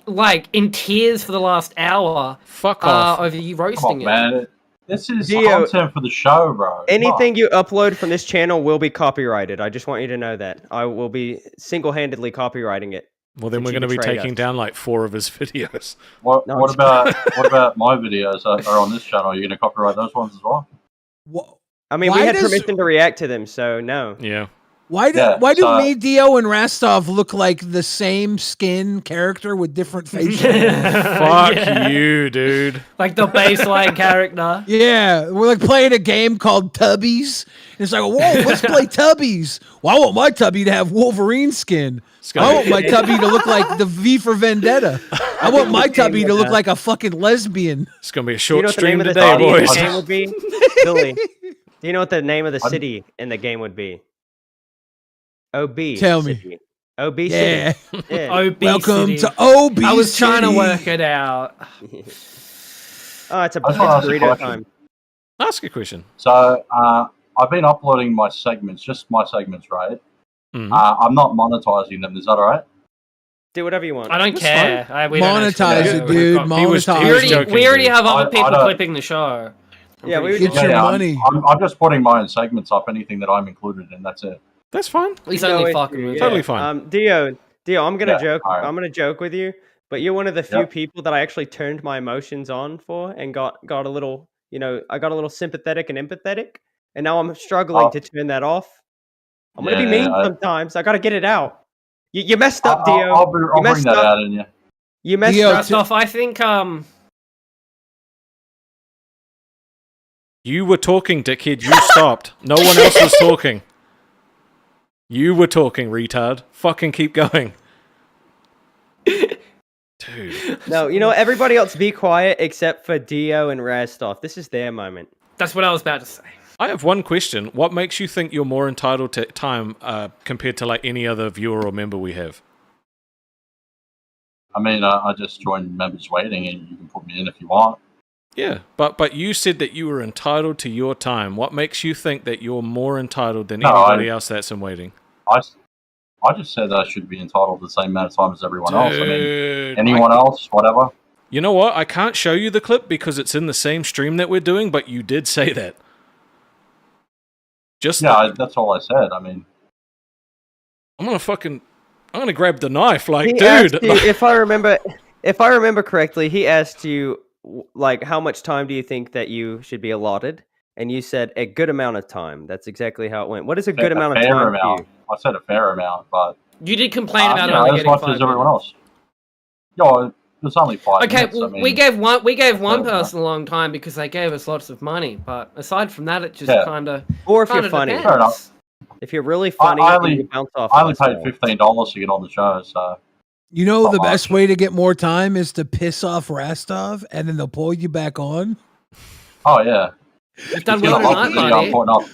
in tears for the last hour. Fuck off. Over you roasting it. Man. This is content for the show, bro. Anything you upload from this channel will be copyrighted. I just want you to know that. I will be single-handedly copywriting it. Well, then we're going to be taking down 4 of his videos. What about my videos that are on this channel? Are you going to copyright those ones as well? I mean, we had permission to react to them, so no. Yeah. Why do me, Dio, and Rastov look like the same skin character with different faces? Fuck you, dude. Like the baseline character. Yeah, we're playing a game called Tubbies. And it's whoa, let's play Tubbies. Well, I want my Tubby to have Wolverine skin. I want my Tubby to look like the V for Vendetta. I want my Tubby to look like a fucking lesbian. It's going to be a short stream today, boys. Game would be? Billy, do you know what the name of the city in the game would be? OB. Tell me. City. OB yeah. City. Yeah. OB Welcome City. to OB I was trying to City. work it out. It's burrito time. Ask a question. So, I've been uploading my segments, just my segments, right? Mm-hmm. I'm not monetizing them. Is that all right? Do whatever you want. I don't care. Monetize it, dude. Monetize. We already have other people clipping the show. Yeah, we get your money. I'm just putting my own segments up. Anything that I'm included in, that's it. That's fine. He's only fucking with Totally fine. Dio, I'm gonna joke. Right. I'm gonna joke with you, but you're one of the few people that I actually turned my emotions on for and got a little, I got a little sympathetic and empathetic, and now I'm struggling to turn that off. I'm gonna be mean sometimes. I gotta get it out. You messed up, Dio. I'll bring that out in you. You messed up. I think You were talking, dickhead. You stopped. No one else was talking. You were talking, retard. Fucking keep going. Dude. No, you know what? Everybody else be quiet except for Dio and Rastov. This is their moment. That's what I was about to say. I have one question. What makes you think you're more entitled to time compared to like any other viewer or member we have? I mean, I just joined members waiting, and you can put me in if you want. Yeah, but you said that you were entitled to your time. What makes you think that you're more entitled than anybody else that's in waiting? I just said I should be entitled to the same amount of time as everyone else. I mean, anyone else, whatever. You know what? I can't show you the clip because it's in the same stream that we're doing, but you did say that. That's all I said. I mean, I'm gonna grab the knife, like, he dude. You, if I remember correctly, he asked you, like, how much time do you think that you should be allotted? And you said a good amount of time. That's exactly how it went. What is a good amount of time for you? I said a fair amount, but you did complain about as much as everyone else. Yo, there's only 5 minutes. Well, I mean, we gave one person a long time because they gave us lots of money. But aside from that, it just kind of. Or if you're funny, fair enough. If you're really funny, you bounce off. I only paid $15 to get on the show, so. You know the best way to get more time is to piss off Rastov, and then they'll pull you back on. Oh yeah. You've done well tonight, buddy.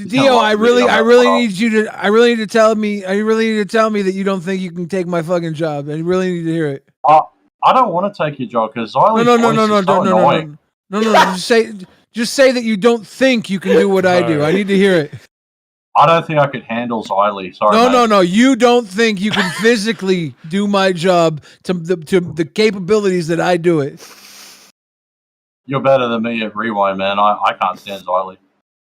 Dio, I really need to tell me that you don't think you can take my fucking job. I really need to hear it. I don't want to take your job because No. Just say that you don't think you can do what I do. I need to hear it. I don't think I could handle Xylee. Sorry. No. You don't think you can physically do my job to the capabilities that I do it. You're better than me at Rewind, man. I can't stand Xylee.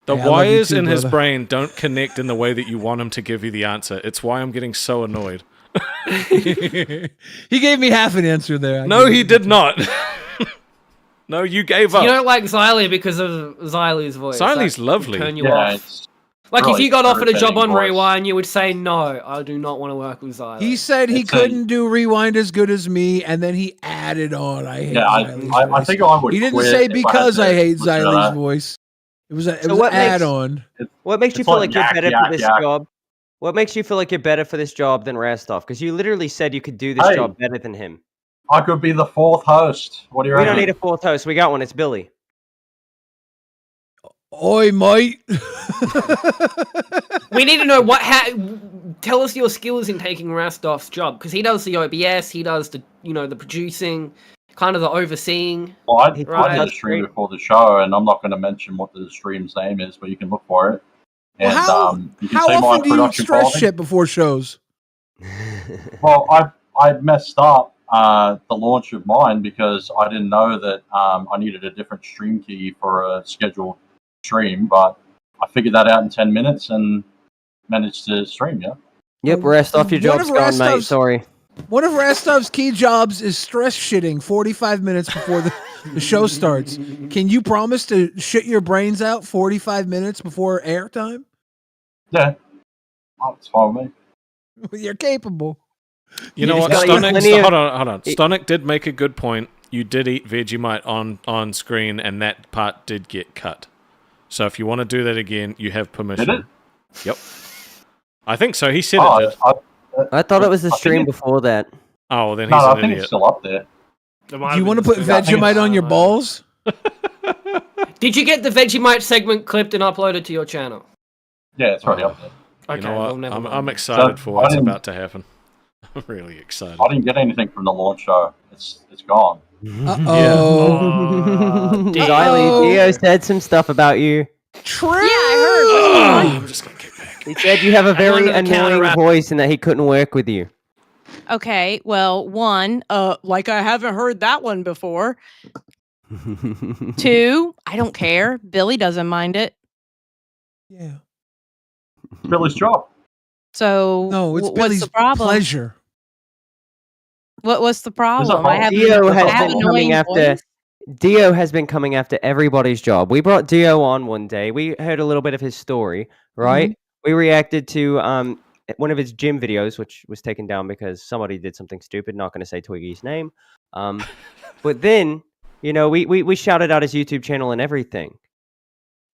The wires in his brain don't connect in the way that you want him to give you the answer. It's why I'm getting so annoyed. He gave me half an answer there. No, he did not. No, you gave up. You don't like Xylee because of Xylee's voice. Xylee's lovely. Turn you off. Like, really, if you got offered a job on Rewind, you would say, no, I do not want to work with Xylee. He said he couldn't do Rewind as good as me, and then he added on, I hate Xylee's voice. I think I would. He didn't say because I hate Xylee's voice. It was an add-on. What makes you feel like you're better for this job? What makes you feel like you're better for this job than Rastov? Because you literally said you could do this job better than him. I could be the 4th host. What do you reckon? We don't need a 4th host. We got one. It's Billy. Oi, mate. We need to know tell us your skills in taking Rastov's job, because he does the OBS, he does the the producing, kind of the overseeing. Well, I did a stream before the show, and I'm not going to mention what the stream's name is, but you can look for it. And you can see my often do you stress shit before shows? Well, I messed up the launch of mine because I didn't know that I needed a different stream key for a scheduled stream, but I figured that out in 10 minutes and managed to stream, yeah. Yep, Rastov, your job's gone, mate. Sorry. One of Rastov's key jobs is stress shitting 45 minutes before the show starts. Can you promise to shit your brains out 45 minutes before airtime? Yeah. Oh, it's fine with me. You're capable. You know what, Stonic? Hold on. Stonic did make a good point. You did eat Vegemite on screen, and that part did get cut. So if you want to do that again, you have permission. Did it? Yep. I think so. He said it did. I thought it was the stream before that. Oh, well, then he's an idiot. It's still up there. Do you want to put Vegemite on your balls? Did you get the Vegemite segment clipped and uploaded to your channel? Yeah, it's already up there. Okay, you know what? I'm excited for what's about to happen. I'm really excited. I didn't get anything from the launch show. It's gone. Uh-oh. Dio said some stuff about you. True. Yeah, I heard. I'm just gonna get back. He said you have a very annoying voice and that he couldn't work with you. Okay, well, one, like I haven't heard that one before. 2, I don't care. Billy doesn't mind it. Yeah. It's Billy's job. So no, it's what's Billy's the problem? Pleasure. What's the problem? Dio has been coming after everybody's job. We brought Dio on one day. We heard a little bit of his story, right? Mm-hmm. We reacted to one of his gym videos, which was taken down because somebody did something stupid. Not going to say Twiggy's name. But then, we shouted out his YouTube channel and everything.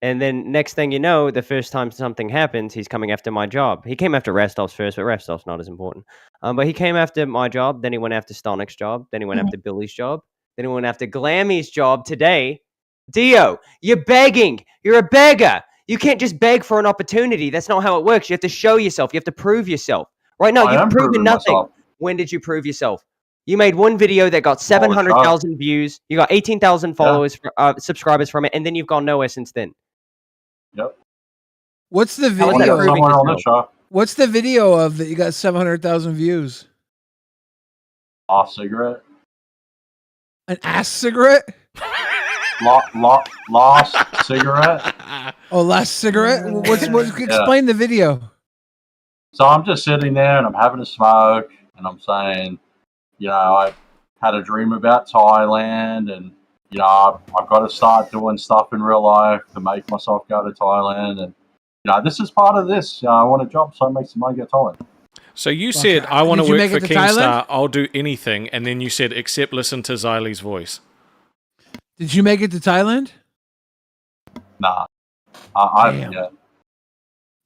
And then next thing you know, the first time something happens, he's coming after my job. He came after Restov's first, but Restov's not as important. But he came after my job, then he went after Stonic's job, then he went after Billy's job, then he went after Glammy's job today. Dio, you're begging. You're a beggar. You can't just beg for an opportunity. That's not how it works. You have to show yourself. You have to prove yourself. Right now, you've proven nothing. Myself. When did you prove yourself? You made one video that got 700,000 views. You got 18,000 followers, subscribers from it, and then you've gone nowhere since then. Yep. What's the video? What's the video of that you got 700,000 views? Last cigarette. An ass cigarette? Last cigarette. Oh, last cigarette? Explain the video. So I'm just sitting there and I'm having a smoke and I'm saying, I had a dream about Thailand and I've got to start doing stuff in real life to make myself go to Thailand. And, this is part of this. I want a job, so I make some money, get Thailand. So you said, I want to work for Keemstar, I'll do anything. And then you said, except listen to Xylie's voice. Did you make it to Thailand? Nah. I haven't yet.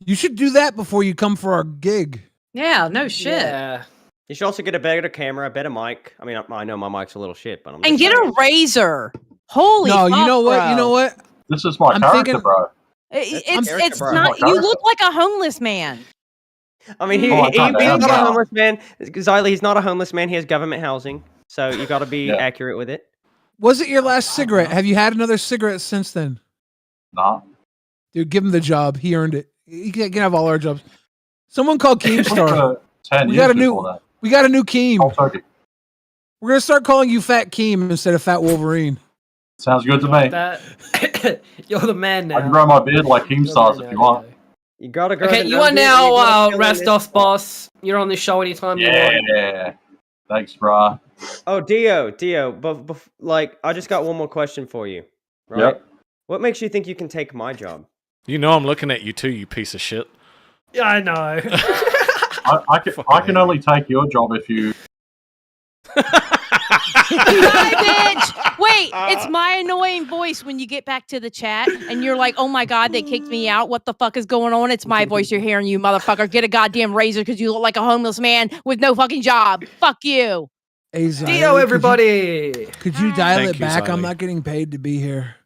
You should do that before you come for our gig. Yeah, no shit. Yeah. You should also get a better camera, a better mic. I mean, I know my mic's a little shit, but and get a razor. Holy no, fuck, you know what? bro. You know what? This is my character, bro. It's not. You look like a homeless man. I mean, he's not a homeless man. Xylie, he's not a homeless man. He has government housing, so you got to be accurate with it. Was it your last cigarette? Have you had another cigarette since then? Nah. Dude, give him the job. He earned it. He can have all our jobs. Someone called Keemstar. We got a new Keem. We're gonna start calling you Fat Keem instead of Fat Wolverine. Sounds good to me. You're the man now. I can grow my beard like Keemstar's if you want. You gotta grow. Okay, you are now Rastov's boss. You're on this show anytime you want. Yeah. Thanks, brah. Oh, Dio, but I just got one more question for you. Right? Yep. What makes you think you can take my job? You know I'm looking at you too, you piece of shit. Yeah, I know. I can only take your job if you... Bitch! Wait, it's my annoying voice when you get back to the chat and you're like, oh my god, they kicked me out. What the fuck is going on? It's my voice you're hearing, you motherfucker. Get a goddamn razor because you look like a homeless man with no fucking job. Fuck you. Hey, Dio, everybody! Could you dial it back? I'm not getting paid to be here.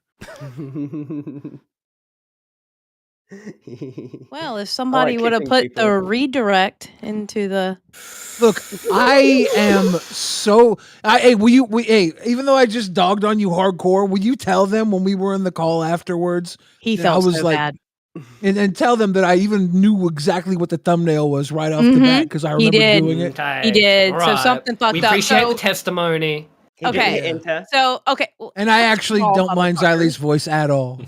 Well, if somebody would have put the redirect into the... Look, I am so... even though I just dogged on you hardcore, will you tell them when we were in the call afterwards? He felt so bad. And tell them that I even knew exactly what the thumbnail was right off the bat because I remember doing it. Okay. He did. Right. So something fucked up. We appreciate the testimony. Okay. So, okay. And I actually don't mind Xylie's voice at all.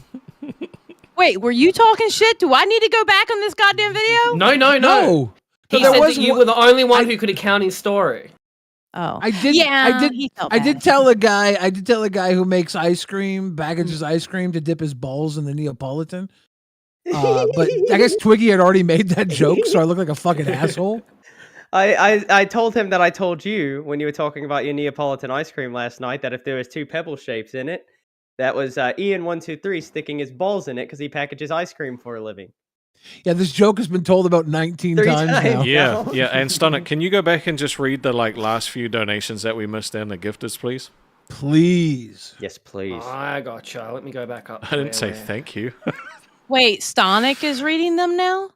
Wait, were you talking shit? Do I need to go back on this goddamn video? No. He said that you were the only one who could account his story. Oh, I did tell a guy who makes ice cream, packages ice cream to dip his balls in the Neapolitan. But I guess Twiggy had already made that joke, so I look like a fucking asshole. I told him that I told you when you were talking about your Neapolitan ice cream last night that if there was 2 pebble shapes in it, that was Ian123 sticking his balls in it because he packages ice cream for a living. Yeah, this joke has been told about 19 times now. Yeah. And Stonic, can you go back and just read the last few donations that we missed and the gifters, please? Please. Yes, please. I gotcha. Let me go back up. I didn't say thank you. Wait, Stonic is reading them now?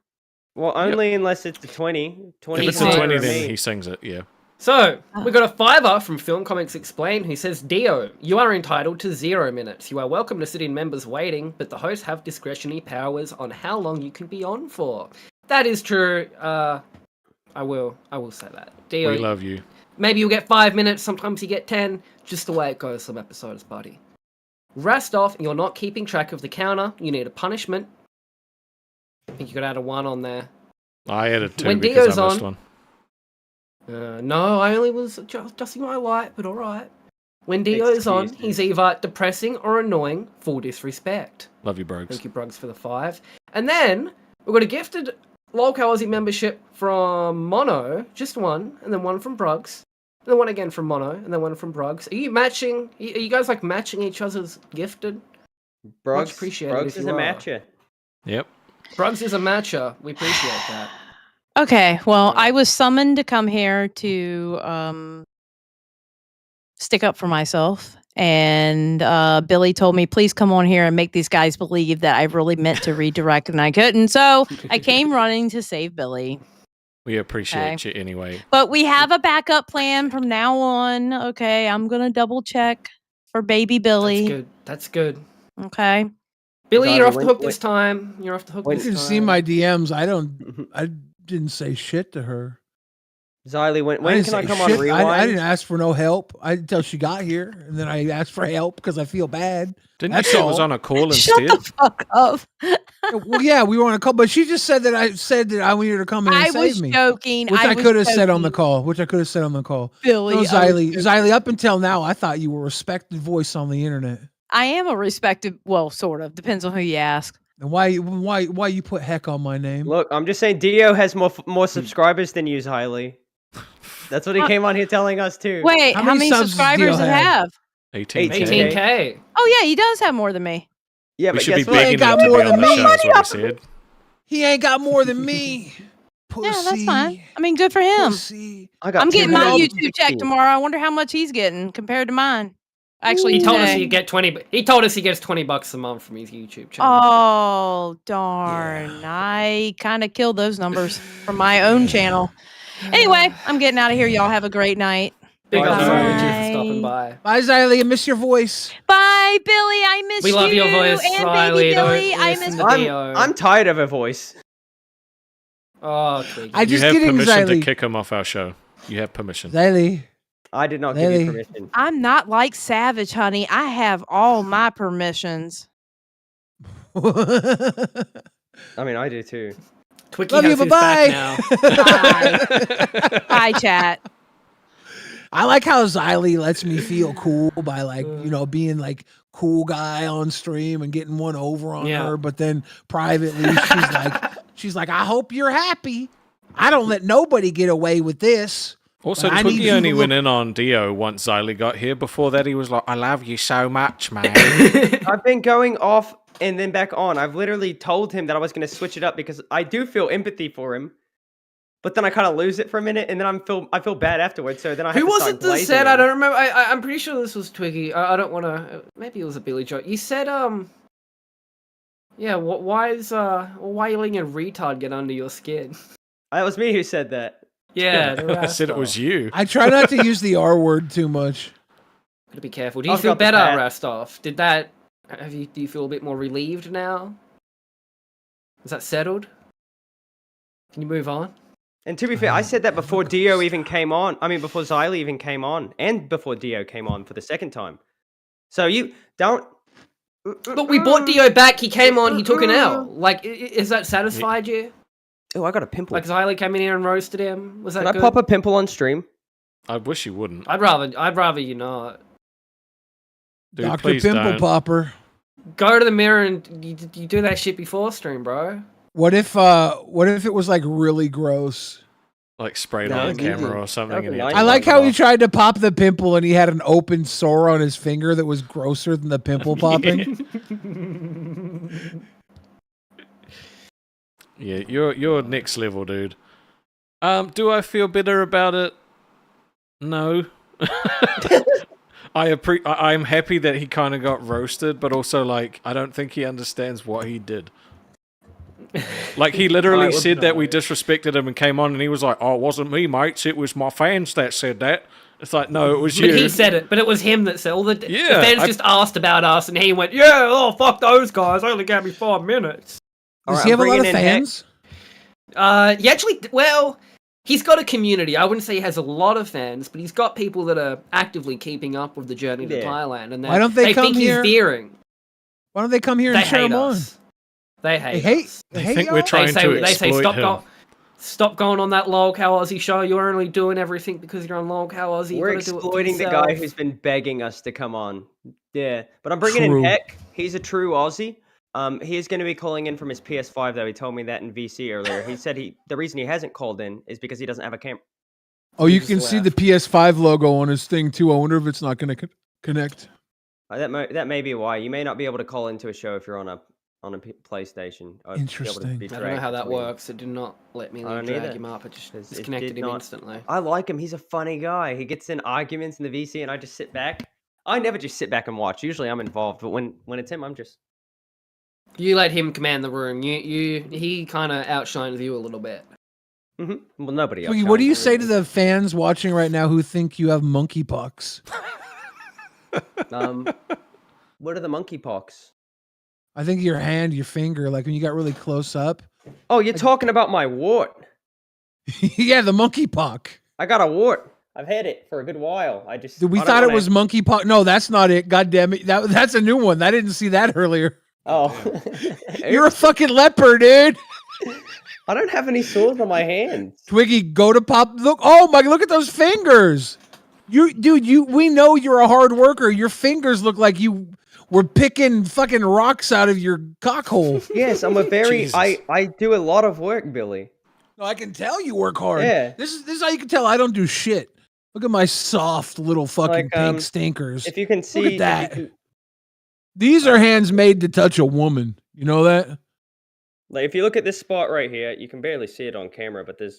Well, only unless it's the 20. 20 if it's the 20, then he sings it, yeah. So, we got a $5 from Film Comics Explain who says, Dio, you are entitled to 0 minutes. You are welcome to sit in members waiting, but the hosts have discretionary powers on how long you can be on for. That is true. I will say that. Dio, we love you. Maybe you'll get 5 minutes, sometimes you get 10. Just the way it goes some episodes, buddy. Rastov, you're not keeping track of the counter. You need a punishment. I think you got to add a 1 on there. I added 2 when because Dio's I missed on, one. No, I only was adjusting my light, but alright. When Dio's on, he's either depressing or annoying. Full disrespect. Love you, Brogs. Thank you, Brogs, for the 5. And then, we've got a gifted Lolcow Aussie membership from Mono, just one, and then one from Brugs, and then one again from Mono, and then one from Brugs. Are you matching? Are you guys like matching each other's gifted? Much appreciated. Brugs is a matcher. Yep. Brugs is a matcher. We appreciate that. Okay, well, I was summoned to come here to stick up for myself. And Billy told me, please come on here and make these guys believe that I really meant to redirect and I couldn't. So I came running to save Billy. We appreciate you anyway. But we have a backup plan from now on. Okay, I'm going to double check for baby Billy. That's good. Okay. Billy, you're off the hook this time. You're off the hook this time. You can see my DMs. I didn't say shit to her. Xylee, when can I come on Rewind? I didn't ask for no help. I didn't tell she got here, and then I asked for help because I feel bad. Didn't you say it was on a call instead? Shut the fuck up. Well, yeah, we were on a call, but she just said that I wanted her to come in and save me. I was joking. Which I could have said on the call. Billy, no, Xylee, up until now, I thought you were a respected voice on the internet. I am a respected, well, sort of. Depends on who you ask. And why you put heck on my name? Look, I'm just saying Dio has more subscribers than you, Xylee. That's what he came on here telling us too. Wait, how many subscribers does he have? 18K. Oh yeah, he does have more than me. Yeah, we but should be guess what? begging him to be on the show, is what he said. He ain't got more than me. Pussy. Yeah, that's fine. I mean, good for him. Pussy. I'm getting my YouTube check tomorrow. I wonder how much he's getting compared to mine. Actually, he told us he get 20. He told us he gets $20 a month from his YouTube channel. Oh darn! Yeah. I kind of killed those numbers from my own channel. Anyway, I'm getting out of here. Y'all have a great night. Big up for stopping by. Bye, Xylee. I miss your voice. Bye, Billy. I miss you. We love your voice, and Xylee. baby Billy. I miss I'm tired of her voice. Oh, Twiggy. You have permission to kick him off our show. You have permission. Xylee. I did not give you permission. I'm not like Savage, honey. I have all my permissions. I mean, I do too. Twiggy Love has you. his back Bye. Bye, chat. I like how Xylee lets me feel cool by being like cool guy on stream and getting one over on her, but then privately she's like, I hope you're happy. I don't let nobody get away with this. Also, Twiggy only went in on Dio once Xylee got here. Before that, he was like, I love you so much, man. I've been going off and then back on. I've literally told him that I was going to switch it up because I do feel empathy for him. But then I kind of lose it for a minute, and then I feel bad afterwards. So then I have Who to was start it that glazing said? him. I don't remember. I'm pretty sure this was Twiggy. I don't want to. Maybe it was a Billy joke. You said yeah. Why are you letting a retard get under your skin? That was me who said that. Yeah, I said it was you. I try not to use the R word too much. Gotta be careful. Do you feel better, Rastov? Do you feel a bit more relieved now? Is that settled? Can you move on? And to be fair, I said that before Dio even came on. I mean, before Xylee even came on, and before Dio came on for the second time. So you don't. But we bought Dio back. He came on. He took an L. Like, is that satisfied you? Oh, I got a pimple. Like Xylee came in here and roasted him. Was that Can good? I pop a pimple on stream? I wish you wouldn't. I'd rather you not. Dude, Dr. please Pimple don't. Popper. Go to the mirror and you do that shit before stream, bro. What if it was like really gross? Like sprayed on the camera or something. And I like how he tried to pop the pimple and he had an open sore on his finger that was grosser than the pimple popping. Yeah, you're next level, dude. Do I feel bitter about it? No. I'm happy that he kind of got roasted, but also like I don't think he understands what he did. Like he literally said that we disrespected him and came on and he was like, "Oh, it wasn't me, mates. It was my fans that said that." It's like, no, it was you. But he said it, but it was him that said all the fans just asked about us and he went, "Yeah, oh fuck those guys. They only gave me 5 minutes." Does he have a lot of fans? He actually, well, he's got a community. I wouldn't say he has a lot of fans, but he's got people that are actively keeping up with the journey to Thailand. And why don't they come think here? He's veering. Why don't they come here and cheer him on? They hate us. They think we're trying to exploit him. Stop going on that Lolcow Aussie show. You're only doing everything because you're on Lolcow Aussie. We're exploiting the guy who's been begging us to come on. Yeah, but I'm bringing in Heck. He's a true Aussie. He is going to be calling in from his PS5 though. He told me that in VC earlier. He said the reason he hasn't called in is because he doesn't have a camera. Oh, you can see the PS5 logo on his thing too. I wonder if it's not going to connect. That may be why. You may not be able to call into a show if you're on a PlayStation. Interesting. I don't know how that works. It did not let me drag him up. It just disconnected him instantly. I like him. He's a funny guy. He gets in arguments in the VC, and I just sit back. I never just sit back and watch. Usually I'm involved, but when it's him, I'm just. You let him command the room. He kind of outshines you a little bit. Well, nobody else. What do you say to the fans watching right now who think you have monkeypox? What are the monkeypox? I think your hand, your finger, like when you got really close up. Oh, you're talking about my wart. Yeah, the monkeypox. I got a wart. I've had it for a good while. We thought it was monkeypox. No, that's not it. God damn it. That's a new one. I didn't see that earlier. Oh. You're a fucking leper, dude. I don't have any sores on my hands. Twiggy, go to pop. Look. Oh my, look at those fingers. We know you're a hard worker. Your fingers look like you were picking fucking rocks out of your cockhole. Yes, I'm a very, I do a lot of work, Billy. No, I can tell you work hard. Yeah. This is how you can tell I don't do shit. Look at my soft little fucking pink stinkers. If you can see. Look at that. These are hands made to touch a woman. You know that? Like, if you look at this spot right here, you can barely see it on camera, but I'm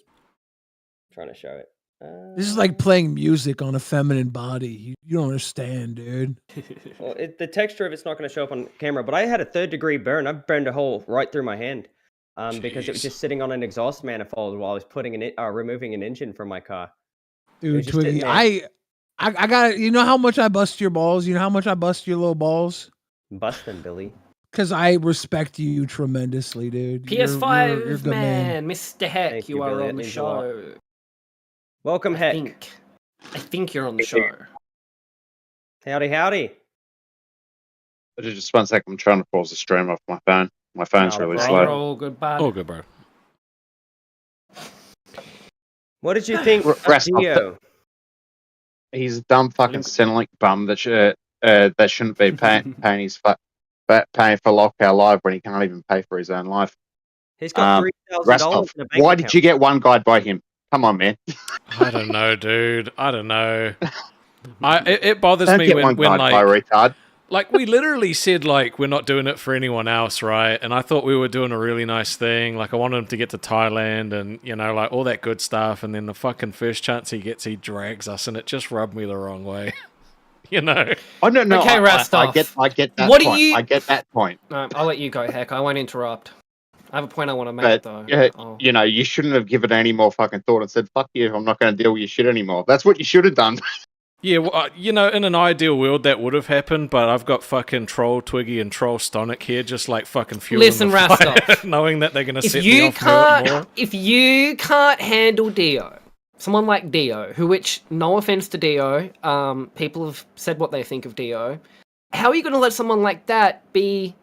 trying to show it. This is like playing music on a feminine body. You don't understand, dude. Well, the texture of it's not going to show up on camera, but I had a 3rd-degree burn. I burned a hole right through my hand because it was just sitting on an exhaust manifold while I was removing an engine from my car. Dude, Twiggy, I got. You know how much I bust your balls? You know how much I bust your little balls? Bust them, Billy. Because I respect you tremendously, dude. PS5 you're good man, Mr. Heck, you are Billy. on the show. Welcome, Heck. I think you're on the show. Howdy, howdy. Just 1 second. I'm trying to pause the stream off my phone. My phone's really slow. All good, bud. All good, bro. What did you think of Dio? He's a dumb fucking Stonic bum that shouldn't be paying for Lockout Live when he can't even pay for his own life. He's got $3,000 in a bank Why did you get one guy by him? Come on, man. I don't know, dude. I don't know. It bothers Don't me get when one guy like by retard. Like, we literally said, like, we're not doing it for anyone else, right? And I thought we were doing a really nice thing. Like, I wanted him to get to Thailand and, you know, like, all that good stuff. And then the fucking first chance he gets, he drags us. And it just rubbed me the wrong way. You know? I don't know. Okay, I get that what point. do you... I get that point. No, I'll let you go, Heck. I won't interrupt. I have a point I want to make, though. You know, you shouldn't have given it any more fucking thought and said, fuck you, I'm not going to deal with your shit anymore. That's what you should have done. Yeah, well, you know, in an ideal world, that would have happened, but I've got fucking Troll Twiggy and Troll Stonic here just, like, fucking fueling Listen, the fire, Rastov. knowing that they're going to set me off more. If you can't handle Dio, someone like Dio, which, no offense to Dio, people have said what they think of Dio, how are you going to let someone like that be,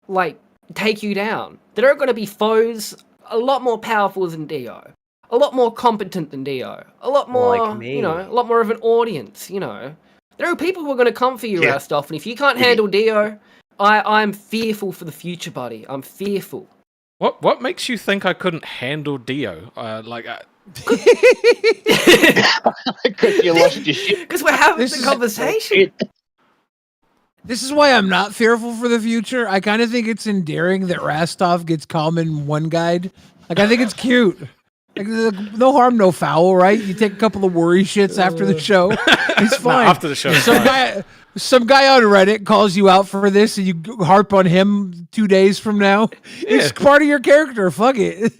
like, take you down? There are going to be foes a lot more powerful than Dio. A lot more competent than Dio. A lot more, like me. you know, a lot more of an audience, you know. There are people who are going to come for you, Rastov, and if you can't handle Dio, I'm fearful for the future, buddy. I'm fearful. What makes you think I couldn't handle Dio? Because you lost your shit. Because we're having the conversation. This is why I'm not fearful for the future. I kind of think it's endearing that Rastov gets calm in one guide. Like, I think it's cute. Like, no harm, no foul, right? You take a couple of worry shits after the show. It's fine. No, after the show. Some guy on Reddit calls you out for this and you harp on him 2 days from now. It's part of your character. Fuck it.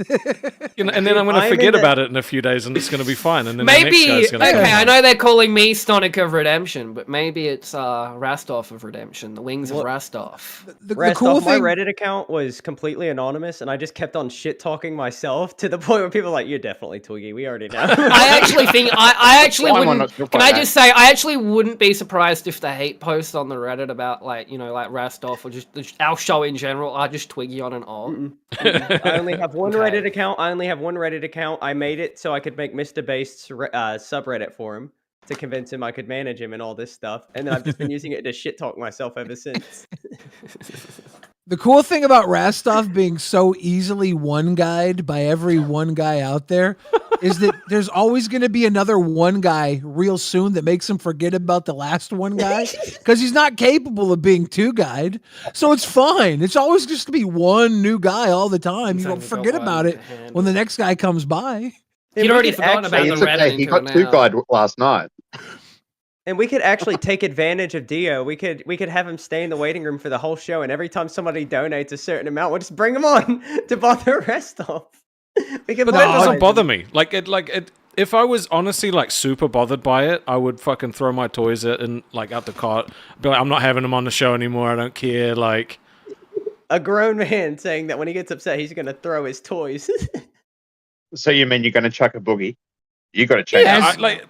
You know, and then I'm going to forget about it in a few days and it's going to be fine. And then maybe, the next guy's going to I know they're calling me Stonic of Redemption, but maybe it's Rastov of Redemption, the wings of Rastov. The cool thing, my Reddit account was completely anonymous and I just kept on shit-talking myself to the point where people were like, you're definitely Twiggy, we already know. I actually think, I actually wouldn't, can I just say, I actually wouldn't be surprised if the hate posts on the Reddit about, like, you know, like Rastov or just our show in general are just Twiggy on and on. I only have one Reddit account. I made it so I could make Mr. Beast's subreddit for him to convince him I could manage him and all this stuff. And then I've just been using it to shit talk myself ever since. The cool thing about Rastov being so easily one guyed by every one guy out there is that there's always going to be another one guy real soon that makes him forget about the last one guy because he's not capable of being two guyed. So it's fine. It's always just to be one new guy all the time. You don't forget about it when the next guy comes by. You'd already forgotten about the Reddit. He got two guyed last night. And we could actually take advantage of Dio. We could have him stay in the waiting room for the whole show, and every time somebody donates a certain amount, we'll just bring him on to bother Rastov. But that doesn't bother me. If I was honestly like super bothered by it, I would fucking throw my toys out the cart. Be like, I'm not having them on the show anymore. I don't care. Like a grown man saying that when he gets upset, he's gonna throw his toys. So you mean you're gonna chuck a boogie? You got to change.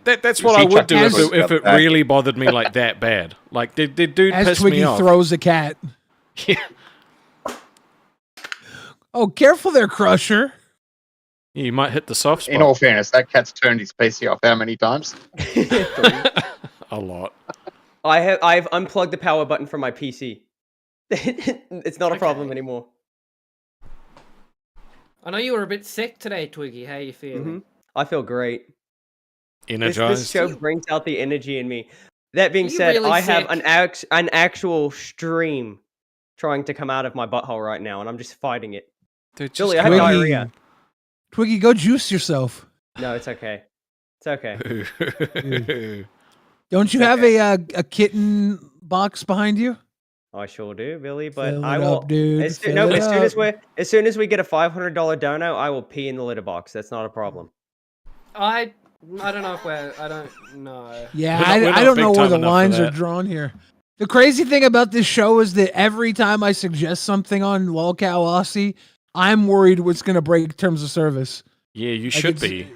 That's what I would do if it really bothered me like that bad. Like, did dude piss Twiggy me off? throws a cat. Yeah. Oh, careful there, Crusher. Yeah, you might hit the soft spot. In all fairness, that cat's turned his PC off how many times? A lot. I've unplugged the power button from my PC. It's not a problem anymore. I know you were a bit sick today, Twiggy. How you feeling? Mm-hmm. I feel great. Energized. This show brings out the energy in me. That being said, really I have sick? an actual stream trying to come out of my butthole right now, and I'm just fighting it. Dude, Julie, I have diarrhea. Twiggy, go juice yourself. No, it's okay. It's okay. Don't you have a kitten box behind you? I sure do, Billy. But Fill I it will. up, dude. As soon as we get a $500 dono, I will pee in the litter box. That's not a problem. I don't know if I don't know. Yeah, I don't know where the lines are drawn here. The crazy thing about this show is that every time I suggest something on Lolcow Aussie, I'm worried what's going to break terms of service. Yeah, you should be.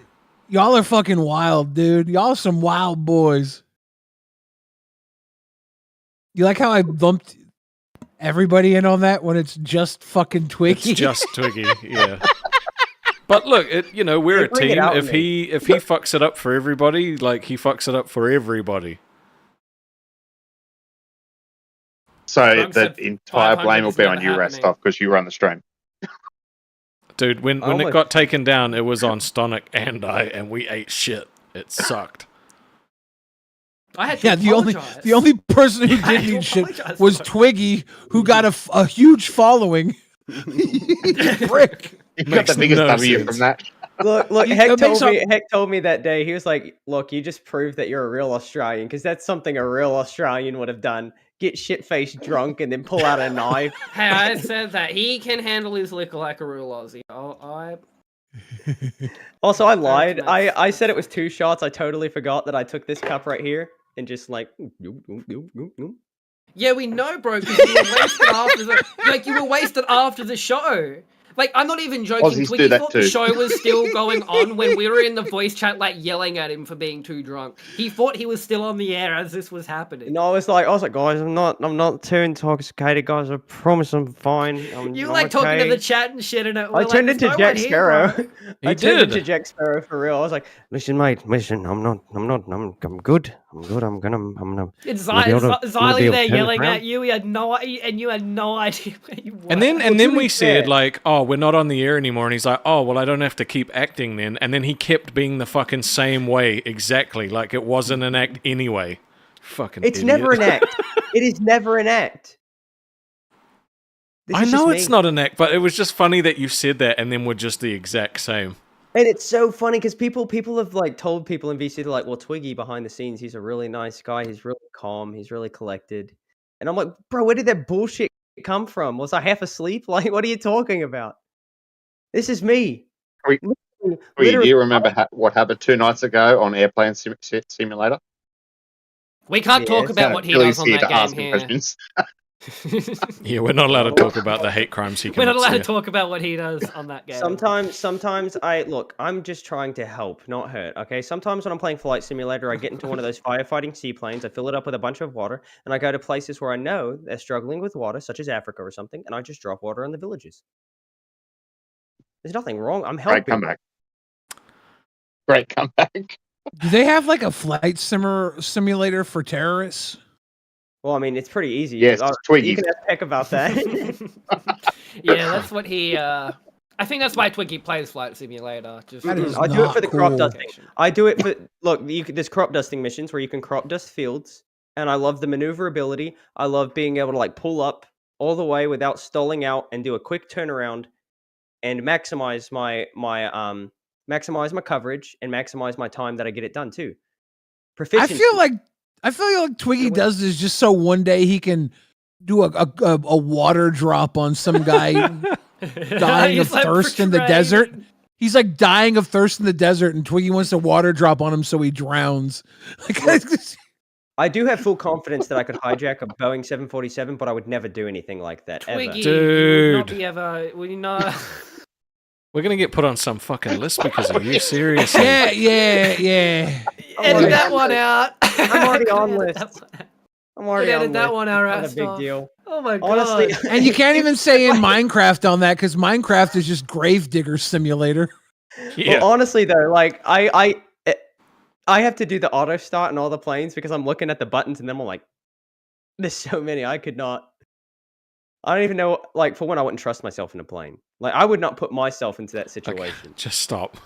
Y'all are fucking wild, dude. Y'all are some wild boys. You like how I lumped everybody in on that when it's just fucking Twiggy? It's just Twiggy, yeah. But look, we're a team. If he fucks it up for everybody, like he fucks it up for everybody. So the entire blame will be on you, Rastov, because you run the stream. Dude, when it got taken down, it was on Stonic and we ate shit. It sucked. I had to apologize. the only person who didn't eat shit was Twiggy, who got a huge following. Frick. You got the biggest W from that. Look, Heck told me that day, he was like, look, you just proved that you're a real Australian, because that's something a real Australian would have done. Get shit-faced drunk and then pull out a knife. Hey, I said that. He can handle his liquor like a real Aussie. Also, I lied. I said it was 2 shots. I totally forgot that I took this cup right here and just like... Yeah, we know, bro, because you were wasted after the show. Like, I'm not even joking. Aussies Twiggy do that thought too. the show was still going on when we were in the voice chat, like, yelling at him for being too drunk. He thought he was still on the air as this was happening. No, I was like, guys, I'm not too intoxicated, guys. I promise I'm fine. I'm talking to the chat and shit, and I turned into Jack Sparrow. I turned into Jack Sparrow for real. I was like, listen, mate, listen, I'm good. I'm gonna. It's Xiley there yelling at you. You had no idea where you were. And then we said like, oh, we're not on the air anymore, and he's like, oh, well, I don't have to keep acting then. And then he kept being the fucking same way exactly, like it wasn't an act anyway. Fucking. It's idiot. never an act. It is never an act. I know it's not an act, but it was just funny that you said that, and then we're just the exact same. And it's so funny because people have like told people in VC, they're like, well, Twiggy behind the scenes, he's a really nice guy. He's really calm. He's really collected. And I'm like, bro, where did that bullshit come from? Was I half asleep? Like, what are you talking about? This is me. Do you remember what happened 2 nights ago on Airplane Simulator? We can't talk about what he does on that game here. Questions. Yeah, we're not allowed to talk about the hate crimes he commits. We're not allowed to talk about what he does on that game. Sometimes I'm just trying to help, not hurt. Okay. Sometimes when I'm playing Flight Simulator, I get into one of those firefighting seaplanes. I fill it up with a bunch of water, and I go to places where I know they're struggling with water, such as Africa or something, and I just drop water on the villages. There's nothing wrong. I'm helping. Great comeback. Do they have like a flight simulator for terrorists? Well, I mean, it's pretty easy. Yes, Twiggy. You can ask Peck about that. Yeah, that's what he. I think that's why Twiggy plays Flight Simulator. Just I do it for the crop dusting. I do it for there's crop dusting missions where you can crop dust fields, and I love the maneuverability. I love being able to like pull up all the way without stalling out and do a quick turnaround, and maximize my coverage and maximize my time that I get it done too. Proficiency. I feel like Twiggy does this just so one day he can do a water drop on some guy dying of thirst in the desert. He's like dying of thirst in the desert, and Twiggy wants a water drop on him so he drowns. I do have full confidence that I could hijack a Boeing 747, but I would never do anything like that. Twiggy, Dude. would not be ever. Would you not? We're gonna get put on some fucking list because of you. Seriously? Yeah. Edit that one out. I'm already on list. I'm already on edit that list. one out. Not a big deal. Oh my god. Honestly, And you can't even say in Minecraft on that because Minecraft is just Gravedigger Simulator. Yeah. Well, honestly though, like I have to do the auto start in all the planes because I'm looking at the buttons and then I'm like, there's so many I could not. I don't even know. Like for one, I wouldn't trust myself in a plane. Like I would not put myself into that situation. Okay, just stop.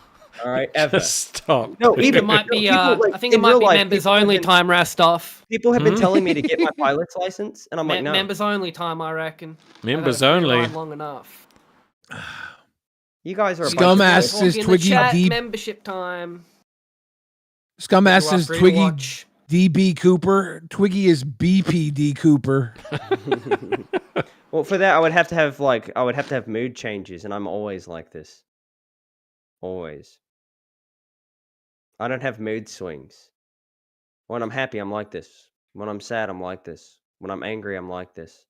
All right, ever. Just stop. No, I think it might be. I think it might be members only time, Rastoff. People have been telling me to get my pilot's license, and I'm like, no. Members only time, I reckon. Members only. Long enough. You guys are a Scum-ass says Twiggy D. Membership time. Scum-ass says Twiggy DB Cooper. Twiggy is BPD Cooper. Well, for that, I would have to have mood changes, and I'm always like this. Always. I don't have mood swings. When I'm happy, I'm like this. When I'm sad, I'm like this. When I'm angry, I'm like this.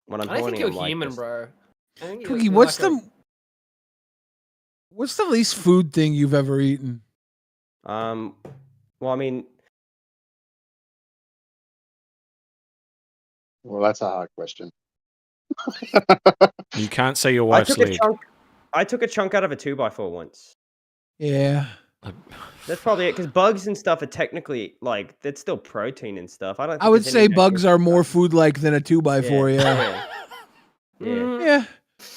When I'm I don't think horny, you're I'm human, like this. bro. Twiggy, what's the least food thing you've ever eaten? Well, I mean, Well, that's a hard question. You can't say your wife's leg. I took a chunk out of a 2x4 once. Yeah. That's probably it, because bugs and stuff are technically, like, that's still protein and stuff. I would say bugs are more food-like than a 2x4, yeah.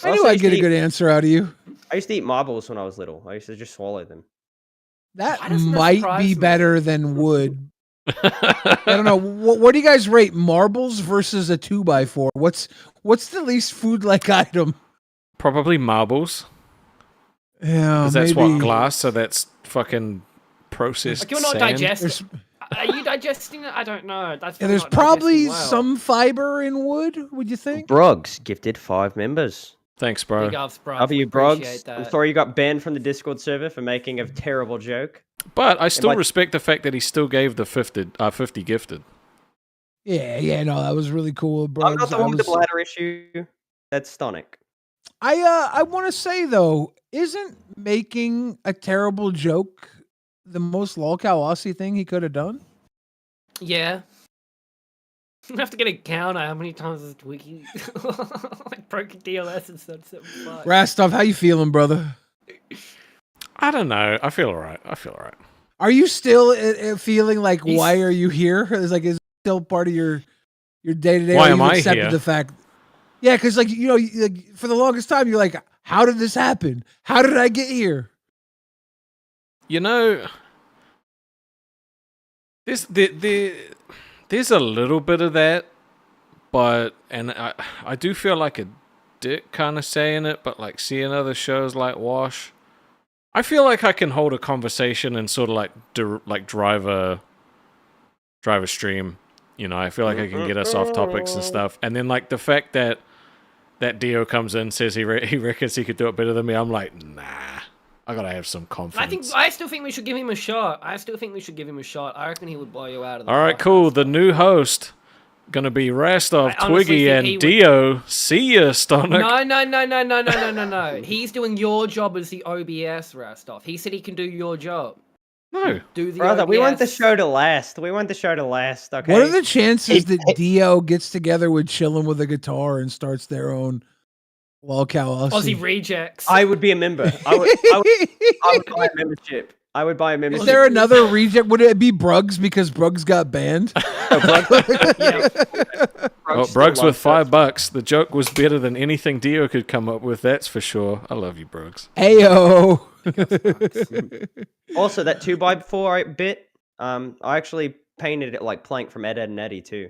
I knew I'd get a good answer out of you. I used to eat marbles when I was little. I used to just swallow them. That might be better than wood. I don't know. What do you guys rate marbles versus a 2x4? What's the least food-like item? Probably marbles. Yeah, because that's what glass. So that's fucking processed. Like you're not sand. digesting. Are you digesting it? I don't know. That's there's probably some fiber in wood. Would you think? Brogs gifted 5 members. Thanks, bro. Big ups, bro. W Brogs. I'm sorry you got banned from the Discord server for making a terrible joke. But I still respect the fact that he still gave the 50 gifted. Yeah, no, that was really cool, bro. I'm not the one with the bladder issue. That's Stonic. I want to say though, isn't making a terrible joke the most lolcow Aussie thing he could have done? Yeah. You have to get a counter. How many times has Twiggy like broken DLS and stuff? Rastov, how you feeling, brother? I don't know. I feel alright. Are you still feeling like why are you here? Is it still part of your day to day? Why am I here? The fact, yeah, because for the longest time you're like, how did this happen? How did I get here? You know, there's a little bit of that, but I do feel like a dick kind of saying it, but like seeing other shows like Wash, I feel like I can hold a conversation and sort of like drive a stream. You know, I feel like I can get us off topics and stuff. And then like the fact that Dio comes in, says he reckons he could do it better than me, I'm like, nah, I gotta have some confidence. I still think we should give him a shot. I reckon he would blow you out of the All right, cool. The new host gonna be Rastov, Twiggy, and Dio. See ya, Stonic. No. He's doing your job as the OBS, Rastov. He said he can do your job. No. Do the Brother, OBS. we want the show to last. Okay. What are the chances that Dio gets together with Chillin' with a guitar and starts their own lolcow Aussie? Aussie rejects. I would be a member. I would buy a membership. I would buy a mimicry. Is there another reject? Would it be Bruggs because Bruggs got banned? Bruggs with $5. The joke was better than anything Dio could come up with. That's for sure. I love you, Bruggs. Ayo. Also, that 2x4 bit. I actually painted it like Plank from Ed, Ed and Eddie too.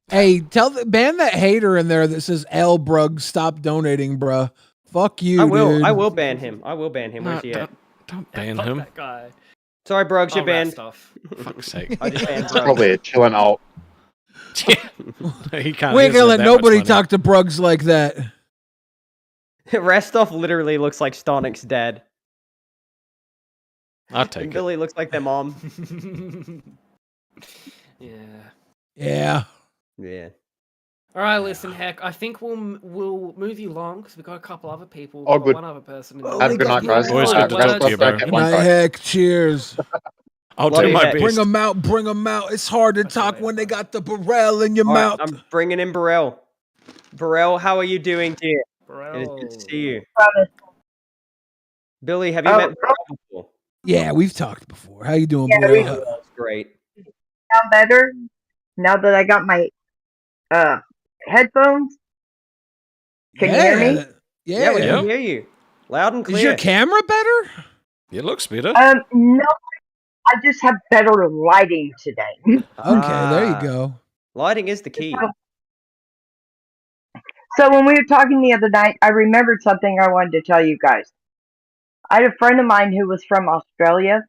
Hey, ban that hater in there that says L Bruggs, stop donating, bruh. Fuck you. I dude. will ban him. Where's he at? Don't ban him. That guy. Sorry, Bruggs, you're banned. Fuck's sake. I just banned It's Bruggs. probably a chilling alt. He can't. We ain't gonna let nobody talk to Bruggs like that. Restov literally looks like Stonic's dad. I'll take And it. Billy looks like their mom. Yeah. All right, listen, heck. I think we'll move you along because we've got a couple other people. Oh, We've got good. one other person. Have a good night, guys. Always good to talk to you, bro. Good night, heck. Cheers. I'll do my best. Bring them out. Bring them out. It's hard to talk when they got the Barell in your mouth. I'm bringing in Barell. Barell, how are you doing, dear? It is good to see you. Billy, have you met Barell before? Yeah, we've talked before. How you doing, Yeah, Barell? That's great. Sound better now that I got my headphones? Can you hear me? Yeah, we can hear you. Loud and clear. Is your camera better? It looks better. No, I just have better lighting today. Okay, there you go. Lighting is the key. So when we were talking the other night, I remembered something I wanted to tell you guys. I had a friend of mine who was from Australia,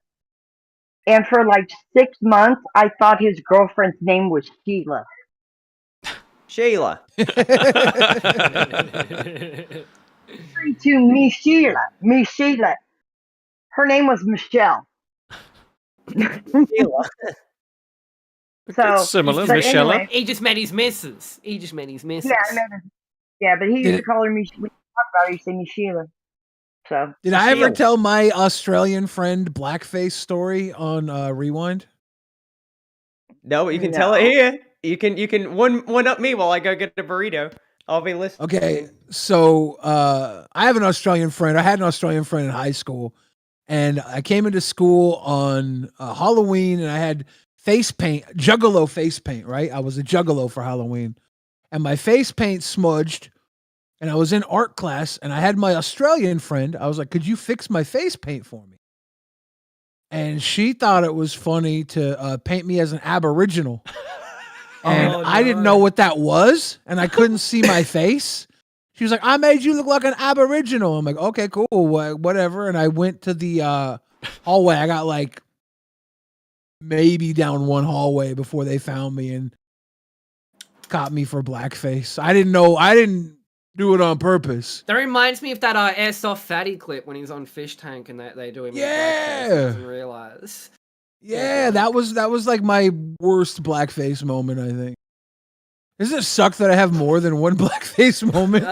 and for like 6 months, I thought his girlfriend's name was Sheila. Sheila. To me, Sheila. Her name was Michelle. Sheila. So similar, but Michelle. anyway, He just met his missus. Yeah, I met her. Yeah, but he used to call her me. We talk about her. He said me Sheila. So Did I ever tell my Australian friend blackface story on Rewind? No, but you can tell it here. You can one up me while I go get a burrito. I'll be listening. Okay, so I have an Australian friend. I had an Australian friend in high school, and I came into school on Halloween, and I had face paint, juggalo face paint, right? I was a juggalo for Halloween, and my face paint smudged, and I was in art class, and I had my Australian friend. I was like, could you fix my face paint for me? And she thought it was funny to paint me as an Aboriginal. And I didn't know what that was, and I couldn't see my face. She was like, I made you look like an Aboriginal. I'm like, okay, cool, whatever. And I went to the hallway. I got like maybe down one hallway before they found me and caught me for blackface. I didn't do it on purpose. That reminds me of that Airsoft Fatty clip when he's on Fish Tank and they do him. Yeah. Doesn't realize. Yeah, that was like my worst blackface moment, I think. Does it suck that I have more than one blackface moment?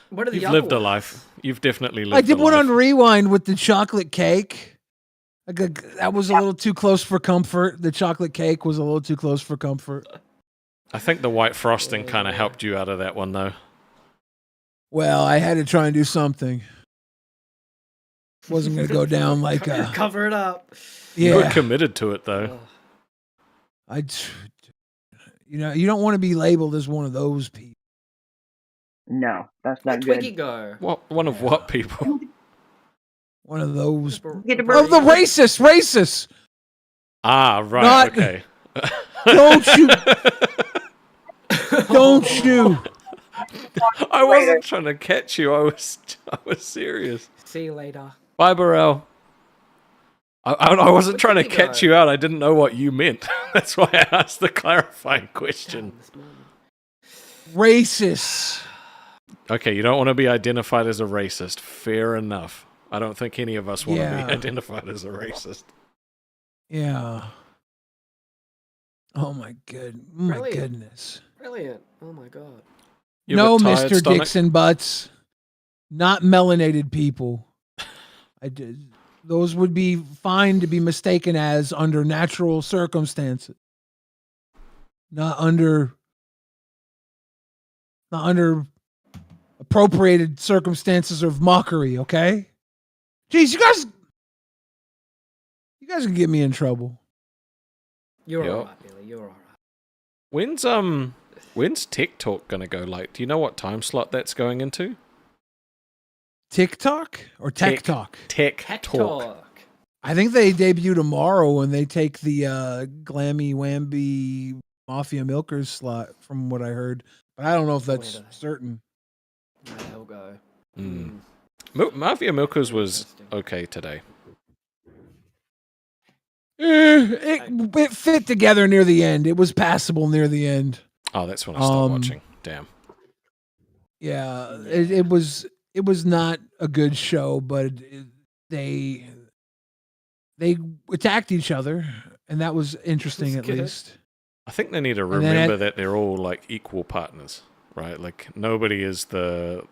What are the You've other lived a ones? life. You've definitely lived I did a one life. on Rewind with the chocolate cake. That was a little too close for comfort. The chocolate cake was a little too close for comfort. I think the white frosting kind of helped you out of that one, though. Well, I had to try and do something. Wasn't going to go down like cover it up. Yeah. You were committed to it, though. You don't want to be labeled as one of those people. no, that's not Where'd Twiggy good. go? What? One of what people? One of those. Get a Of the racists. Ah, right. Not- Okay. Don't you? Don't you? I wasn't trying to catch you. I was serious. See you later. Bye, Barell. I wasn't trying to catch you out. I didn't know what you meant. That's why I asked the clarifying question. Racist. Okay, you don't want to be identified as a racist. Fair enough. I don't think any of us want to be identified as a racist. Yeah. Oh my goodness. Brilliant. Oh my god. No, Mr. Dixon butts. Not melanated people. Those would be fine to be mistaken as under natural circumstances. Not under appropriated circumstances of mockery, okay? Jeez, you guys You guys can get me in trouble. You're Yep. alright, Billy. You're alright. When's Tech Talk gonna go late? Do you know what time slot that's going into? TikTok or Tech Talk? Tech Tech Talk. Talk. I think they debut tomorrow and they take the Glammy Wamby Mafia Milkers slot from what I heard. But I don't know if that's certain. Where they'll go. Mafia Milkers was okay today. It fit together near the end. It was passable near the end. Oh, that's when I stopped watching. Damn. Yeah, it was not a good show, but they attacked each other, and that was interesting at least. I think they need to remember that they're all like equal partners, right? Like nobody is the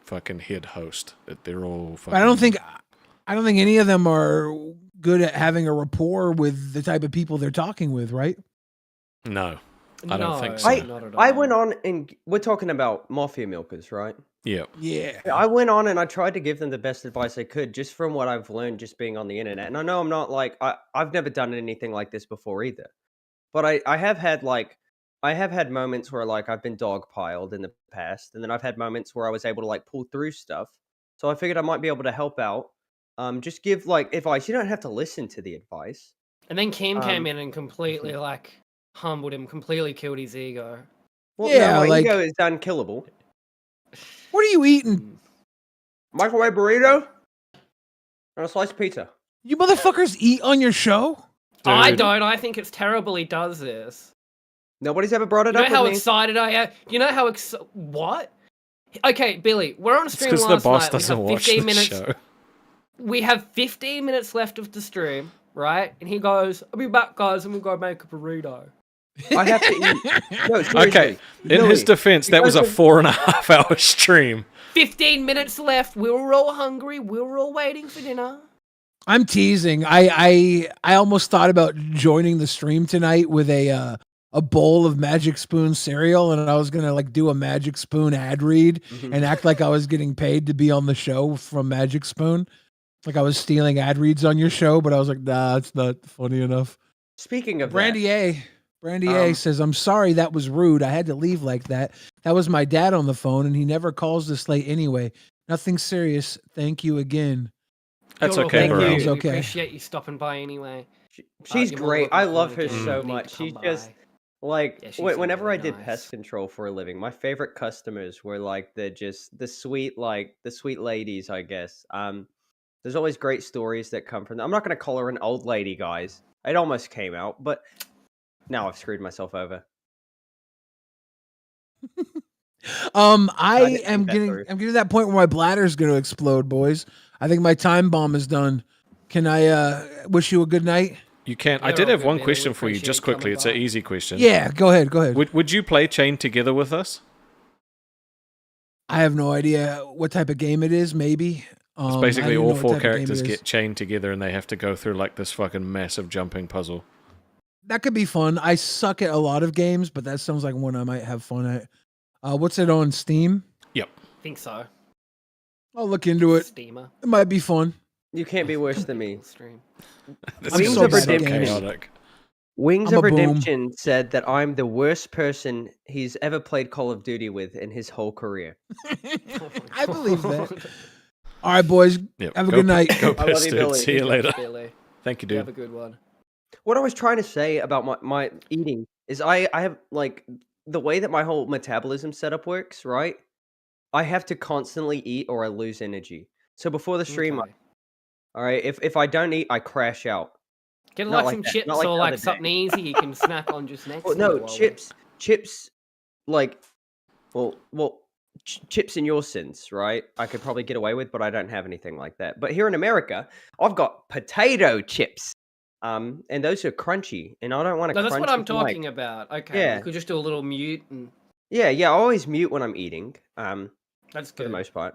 fucking head host. That they're all. Fucking... I don't think any of them are good at having a rapport with the type of people they're talking with, right? No, I don't think so. I went on and we're talking about Mafia Milkers, right? Yeah. Yeah. I went on and I tried to give them the best advice I could, just from what I've learned just being on the internet. And I know I'm not like I've never done anything like this before either. But I have had moments where like I've been dogpiled in the past, and then I've had moments where I was able to like pull through stuff. So I figured I might be able to help out. Just give like advice. You don't have to listen to the advice. And then Kim came in and completely like humbled him, completely killed his ego. Well, yeah, no, my ego is unkillable. What are you eating? Microwave burrito and a slice of pizza. You motherfuckers eat on your show? Dude. I don't. I think it's terrible he does this. Nobody's ever brought it up. You know how with me? excited I am? You know how what? Okay, Billy, we're on a stream last the boss night. Doesn't we have watch 15 the minutes. Show. We have 15 minutes left of the stream, right? And he goes, "I'll be back, guys, and we'll go make a burrito." I have to eat. No, okay. In his defense, that was a 4.5 hour stream. 15 minutes left. We were all hungry. We were all waiting for dinner. I'm teasing. I almost thought about joining the stream tonight with a bowl of Magic Spoon cereal, and I was gonna like do a Magic Spoon ad read and act like I was getting paid to be on the show from Magic Spoon, like I was stealing ad reads on your show. But I was like, nah, it's not funny enough. Speaking of Brandy A says, I'm sorry that was rude. I had to leave like that. That was my dad on the phone, and he never calls this late anyway. Nothing serious. Thank you again. That's okay, bro. We appreciate you stopping by anyway. She's great. I love her so much. She's just like whenever I did pest control for a living, my favorite customers were like the sweet ladies, I guess. There's always great stories that come from them. I'm not going to call her an old lady, guys. It almost came out, but now I've screwed myself over. I'm getting to that point where my bladder's going to explode, boys. I think my time bomb is done. Can I wish you a good night? You can. I did have one question for you, just quickly. It's an easy question. Yeah, go ahead. Would you play Chain Together with us? I have no idea what type of game it is. Maybe. It's basically all 4 characters get chained together and they have to go through like this fucking massive jumping puzzle. That could be fun. I suck at a lot of games, but that sounds like one I might have fun at. What's it on Steam? Yep. I think so. I'll look into it. Steamer. It might be fun. You can't be worse than me. Wings of Redemption. Wings of Redemption said that I'm the worst person he's ever played Call of Duty with in his whole career. I believe that. All right, boys. Yep. Have a good night. Go piss, dude. Billy. See you later. Billy. Thank you, dude. Have a good one. What I was trying to say about my eating is I have like the way that my whole metabolism setup works, right? I have to constantly eat or I lose energy. So before the stream, all right, if I don't eat, I crash out. Get like some chips or like something easy you can snack on just next. Well, no, chips, like, chips in your sense, right? I could probably get away with, but I don't have anything like that. But here in America, I've got potato chips. And those are crunchy, and I don't want to. No, that's what I'm talking about. Okay, yeah. You could just do a little mute and. Yeah, I always mute when I'm eating. That's good for the most part.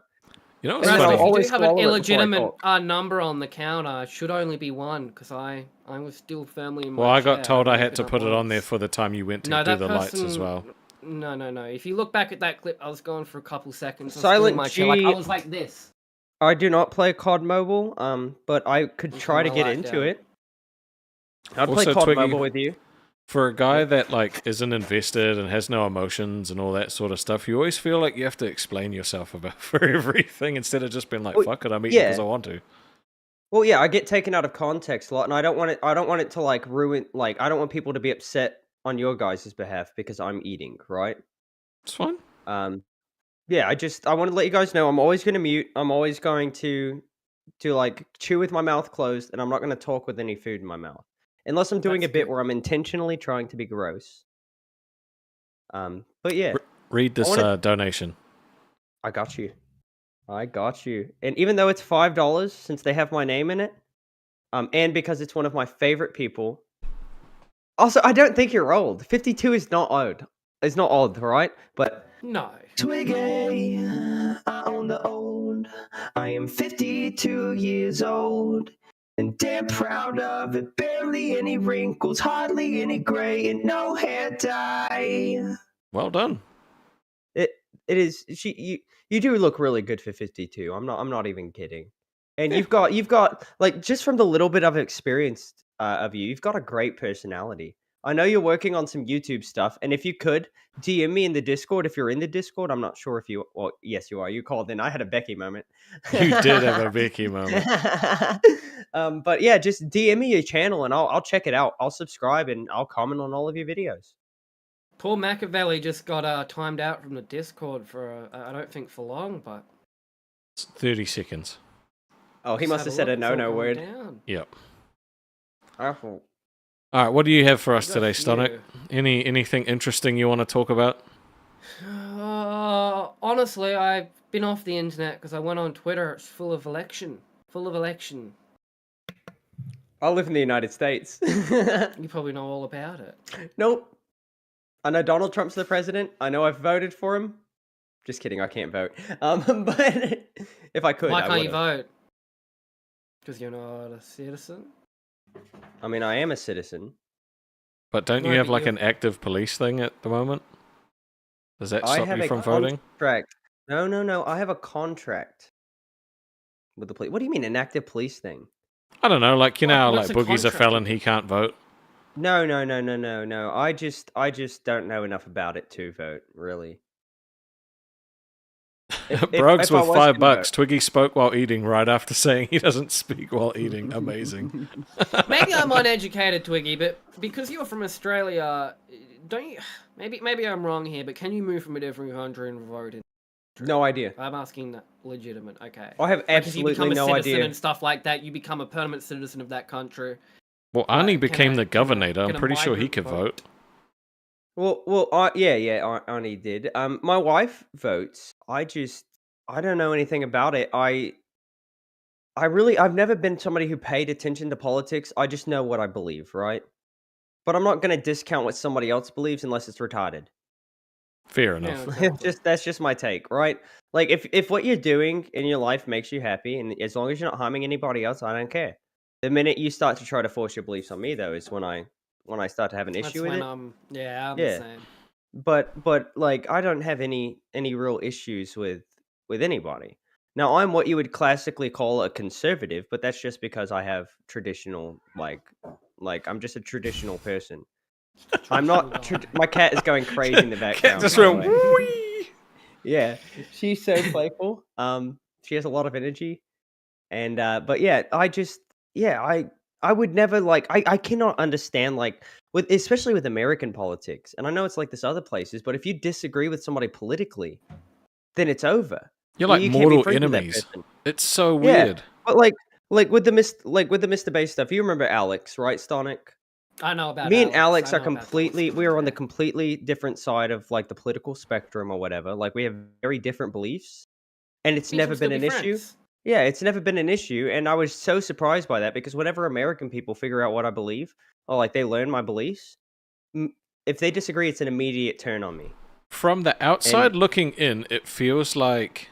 You know, if you do have an illegitimate number on the counter, it should only be one because I was still firmly in my Well, I got chair. told I had to put it on there for the time you went to do the lights as well. No. If you look back at that clip, I was gone for a couple seconds. Silent my G. chair. Like, I was like this. I do not play COD Mobile, but I could try to get into it. I'd play COD Twiggy, Mobile with you. For a guy that like isn't invested and has no emotions and all that sort of stuff, you always feel like you have to explain yourself about for everything instead of just being like, "Fuck it, I'm eating because I want to." Well, yeah, I get taken out of context a lot, and I don't want it. I don't want it to like ruin. Like, I don't want people to be upset on your guys' behalf because I'm eating. Right? It's fine. Yeah, I want to let you guys know I'm always going to mute. I'm always going to like chew with my mouth closed, and I'm not going to talk with any food in my mouth unless I'm doing a bit where I'm intentionally trying to be gross. But yeah, read this donation. I got you. And even though it's $5, since they have my name in it, and because it's one of my favorite people. Also, I don't think you're old. 52 is not old. It's not old, right? But no. Twiggy, I own the old. I am 52 years old. And damn proud of it. Barely any wrinkles, hardly any gray, and no hair dye. Well done. It is. You do look really good for 52. I'm not even kidding. And you've got like, just from the little bit I've experienced of you, you've got a great personality. I know you're working on some YouTube stuff, and if you could DM me in the Discord, if you're in the Discord, I'm not sure if you. Well, yes, you are. You called in. I had a Becky moment. You did have a Becky moment. But yeah, just DM me your channel, and I'll check it out. I'll subscribe, and I'll comment on all of your videos. Poor Machiavelli just got timed out from the Discord for I don't think for long, but it's 30 seconds. Oh, he must have said a no word. Yep. Awful. All right, what do you have for us today, Stonic? Anything interesting you want to talk about? Honestly, I've been off the internet because I went on Twitter. It's full of election. I live in the United States. You probably know all about it. Nope. I know Donald Trump's the president. I know I've voted for him. Just kidding, I can't vote. But if I could, why I can't you would've. vote? Because you're not a citizen. I mean, I am a citizen. But don't you have like an active police thing at the moment? Does that stop you from voting? Contract. No. I have a contract with the police. What do you mean, an active police thing? I don't know. Like, you know how like Boogie's a felon, he can't vote. No. I just don't know enough about it to vote, really. Brogues with $5. Twiggy spoke while eating right after saying he doesn't speak while eating. Amazing. Maybe I'm uneducated, Twiggy, but because you're from Australia, don't you? Maybe I'm wrong here, but can you move from a different country and vote in? No idea. I'm asking that legitimate. Okay. I have absolutely no idea. If you become a citizen and stuff like that, you become a permanent citizen of that country. Well, Arnie became the governor. I'm pretty sure he could vote. Well, yeah, Arnie did. My wife votes. I don't know anything about it. I've never been somebody who paid attention to politics. I just know what I believe, right? But I'm not going to discount what somebody else believes unless it's retarded. Fair enough. Yeah, exactly. That's just my take, right? Like, if what you're doing in your life makes you happy, and as long as you're not harming anybody else, I don't care. The minute you start to try to force your beliefs on me, though, is when I start to have an issue with it. I'm the same. But like, I don't have any real issues with anybody. Now, I'm what you would classically call a conservative, but that's just because I have traditional, like I'm just a traditional person. I'm not. My cat is going crazy in the background. Just went wee. Yeah, she's so playful. She has a lot of energy, and but yeah, I would never like. I cannot understand like especially with American politics, and I know it's like this other places, but if you disagree with somebody politically, then it's over. You're like mortal enemies. It's so weird. But like with the Mr. Base stuff, you remember Alex, right, Stonic? I know about me and Alex are completely. We are on the completely different side of like the political spectrum or whatever. Like we have very different beliefs, and it's never been an issue. Yeah, it's never been an issue, and I was so surprised by that because whenever American people figure out what I believe, or like they learn my beliefs, if they disagree, it's an immediate turn on me. From the outside looking in, it feels like,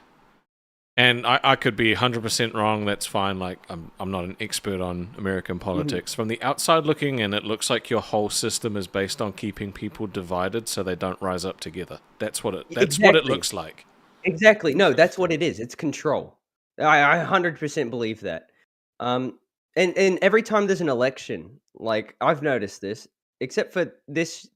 and I could be 100% wrong, that's fine, like, I'm not an expert on American politics. From the outside looking in, it looks like your whole system is based on keeping people divided so they don't rise up together. That's what it looks like. Exactly. No, that's what it is. It's control. I 100% believe that. And every time there's an election, like I've noticed this, except for this,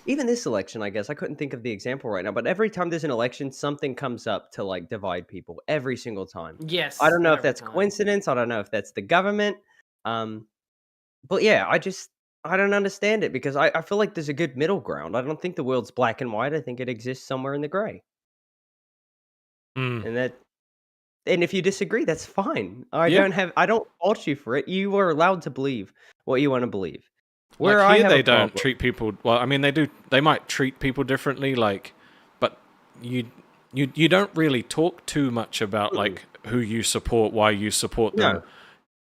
even this election, I guess I couldn't think of the example right now. But every time there's an election, something comes up to like divide people. Every single time. Yes. I don't know if every that's time. coincidence. I don't know if that's the government. But yeah, I don't understand it because I feel like there's a good middle ground. I don't think the world's black and white. I think it exists somewhere in the gray. And if you disagree, that's fine. I don't fault you for it. You are allowed to believe what you want to believe. Where like here, they don't treat people well. I mean, they do. They might treat people differently, like, but you don't really talk too much about like who you support, why you support them,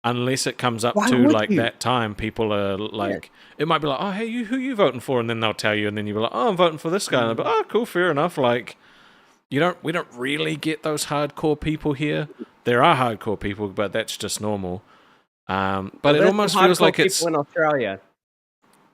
unless it comes up to like that time. People are like, it might be like, oh, hey, who you voting for? And then they'll tell you, and then you'll be like, oh, I'm voting for this guy. And they'll be like, oh, cool, fair enough. Like, we don't really get those hardcore people here. There are hardcore people, but that's just normal. But it almost feels like it's in Australia.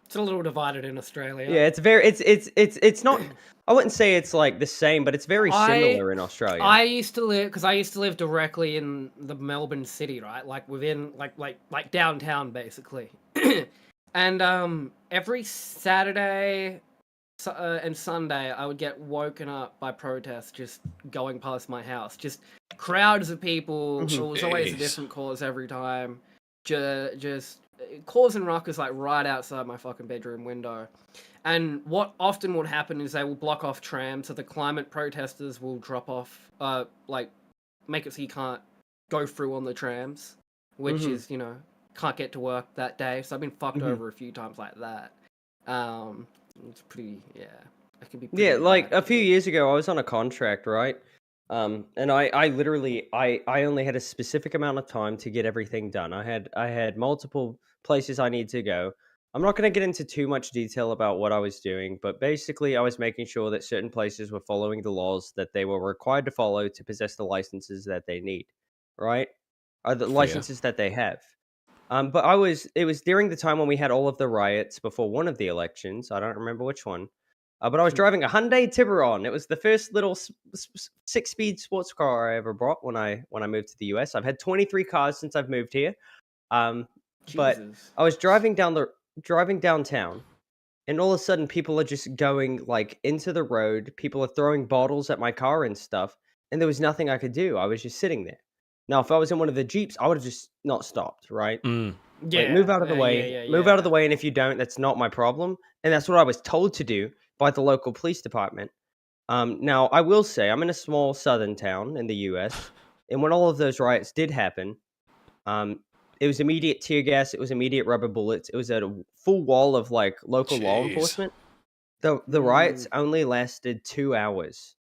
It's a little divided in Australia. Yeah, it's not. I wouldn't say it's like the same, but it's very similar in Australia. I used to live directly in the Melbourne city, right? Like within like downtown basically. And every Saturday and Sunday I would get woken up by protests just going past my house. Just crowds of people. It was always a different cause every time. Just causing ruckus like right outside my fucking bedroom window. And what often would happen is they will block off trams, so the climate protesters will drop off, like make it so you can't go through on the trams, which is, you know, can't get to work that day. So I've been fucked over a few times like that. It's pretty, it can be pretty like a few years ago I was on a contract, right? And I literally I only had a specific amount of time to get everything done. I had multiple places I need to go. I'm not going to get into too much detail about what I was doing, but basically I was making sure that certain places were following the laws that they were required to follow to possess the licenses that they need, right? Or the licenses that they have. But it was during the time when we had all of the riots before one of the elections. I don't remember which one. But I was driving a Hyundai Tiburon. It was the first little 6-speed sports car I ever bought when I moved to the US. I've had 23 cars since I've moved here. But I was driving downtown, and all of a sudden people are just going like into the road. People are throwing bottles at my car and stuff, and there was nothing I could do. I was just sitting there. Now, if I was in one of the Jeeps, I would have just not stopped, right? Like, move out of the way. Move out of the way, and if you don't, that's not my problem. And that's what I was told to do by the local police department. Now, I will say, I'm in a small southern town in the US, and when all of those riots did happen, it was immediate tear gas, it was immediate rubber bullets, it was a full wall of, like, local law enforcement. The riots only lasted 2 hours,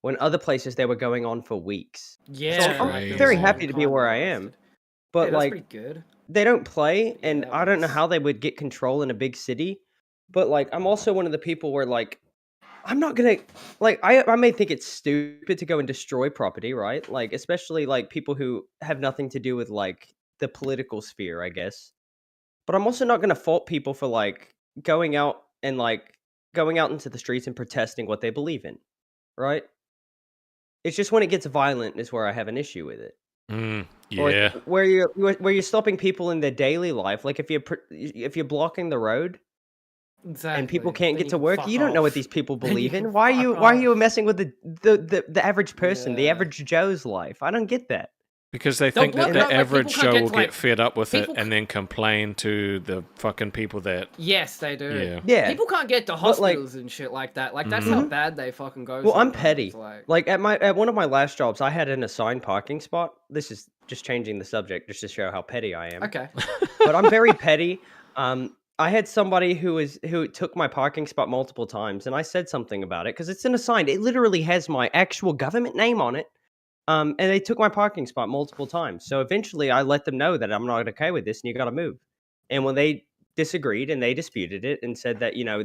when other places they were going on for weeks. Yeah, so I'm very happy to be where I am. But, that's like, pretty good. They don't play, and I don't know how they would get control in a big city. But, like, I'm also one of the people where, like, I'm not gonna, like, I may think it's stupid to go and destroy property, right? Like, especially, like, people who have nothing to do with, like, the political sphere, I guess. But I'm also not gonna fault people for, like, going out into the streets and protesting what they believe in, right? It's just when it gets violent is where I have an issue with it. Yeah. Or where you're stopping people in their daily life. Like, if you're blocking the road, exactly, and people can't get to work, you don't know what these people believe in. can Why are you fuck messing with the average person, the average Joe's life? I don't get that. Because they think that the average Joe will get fed up with it and then complain to the fucking people that... Yes, they do. Yeah. People can't get to hospitals and shit like that. Like, that's how bad they fucking go. Well, I'm petty. Like, at one of my last jobs, I had an assigned parking spot. This is just changing the subject just to show how petty I am. Okay. But I'm very petty. I had somebody who took my parking spot multiple times, and I said something about it because it's an assigned. It literally has my actual government name on it. And they took my parking spot multiple times. So eventually I let them know that I'm not okay with this and you got to move. And when they disagreed and they disputed it and said that, you know,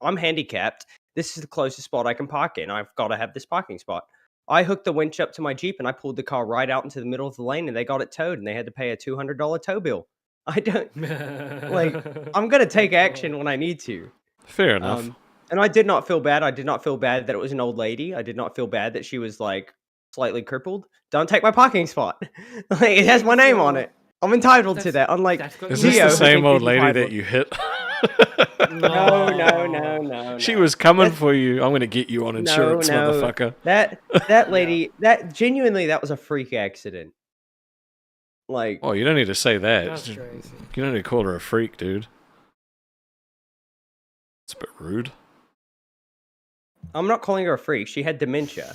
I'm handicapped. This is the closest spot I can park in. I've got to have this parking spot. I hooked the winch up to my Jeep and I pulled the car right out into the middle of the lane and they got it towed and they had to pay a $200 tow bill. I don't like, I'm going to take action when I need to. Fair enough. And I did not feel bad. I did not feel bad that it was an old lady. I did not feel bad that she was like slightly crippled. Don't take my parking spot. Like, it has my name on it. I'm entitled to that. Unlike Is this the same old lady that you hit? No. She was coming for you. I'm going to get you on insurance, motherfucker. That lady, that genuinely, that was a freak accident. Like, oh, you don't need to say that. That's crazy. You don't need to call her a freak, dude. It's a bit rude. I'm not calling her a freak. She had dementia.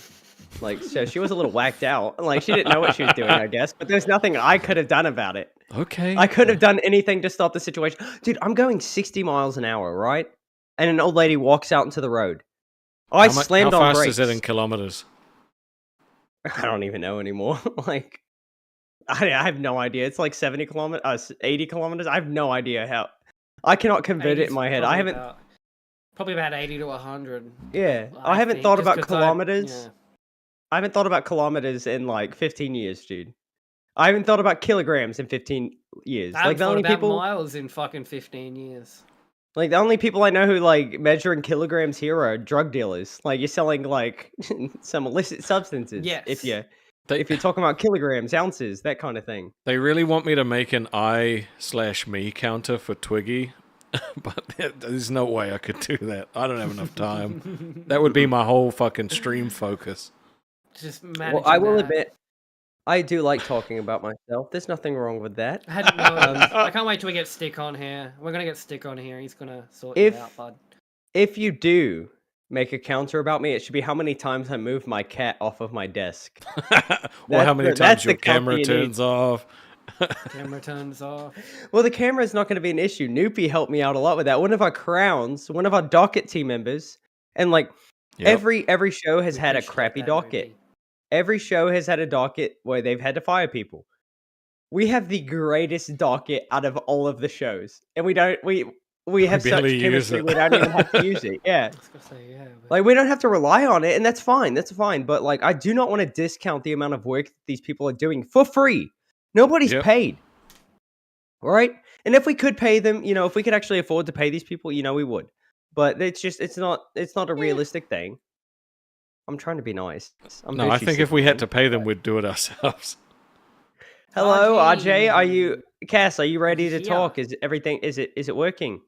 Like, so she was a little whacked out. Like, she didn't know what she was doing, I guess. But there's nothing I could have done about it. Okay. I couldn't have done anything to stop the situation. Dude, I'm going 60 miles an hour, right? And an old lady walks out into the road. I slammed on brakes. How fast is it in kilometers? I don't even know anymore. Like, I have no idea. It's like 70 kilometers, 80 kilometers. I have no idea how. I cannot convert it in my head. I haven't. Probably about 80 to 100. Yeah, I haven't thought about kilometers. I haven't thought about kilometers in like 15 years, dude. I haven't thought about kilograms in 15 years. I Like, the haven't only thought about people, miles in fucking 15 years. like, the only people I know who like measure in kilograms here are drug dealers. Like, you're selling like some illicit substances. Yes. If you're talking about kilograms, ounces, that kind of thing. They really want me to make an I/me counter for Twiggy, but there's no way I could do that. I don't have enough time. That would be my whole fucking stream focus. Just Well, I will admit, I do like talking about myself. There's nothing wrong with that. I can't wait till we get Stick on here. We're gonna get Stick on here. He's gonna sort it out, bud. If you do make a counter about me, it should be how many times I move my cat off of my desk. Or how many times your camera turns off. Camera turns off. Well, the camera is not going to be an issue. Noopy helped me out a lot with that. One of our crowns, one of our docket team members, and like every show has had a crappy docket. Every show has had a docket where they've had to fire people. We have the greatest docket out of all of the shows, and we have such chemistry we don't even have to use it. Yeah. Like, we don't have to rely on it, and that's fine. That's fine. But like, I do not want to discount the amount of work that these people are doing for free. Nobody's paid. All right? And if we could pay them, if we could actually afford to pay these people, we would. But it's not a realistic thing. I'm trying to be nice. I think if we had to pay them, we'd do it ourselves. Hello, RJ. Cass, are you ready to talk? Is it working?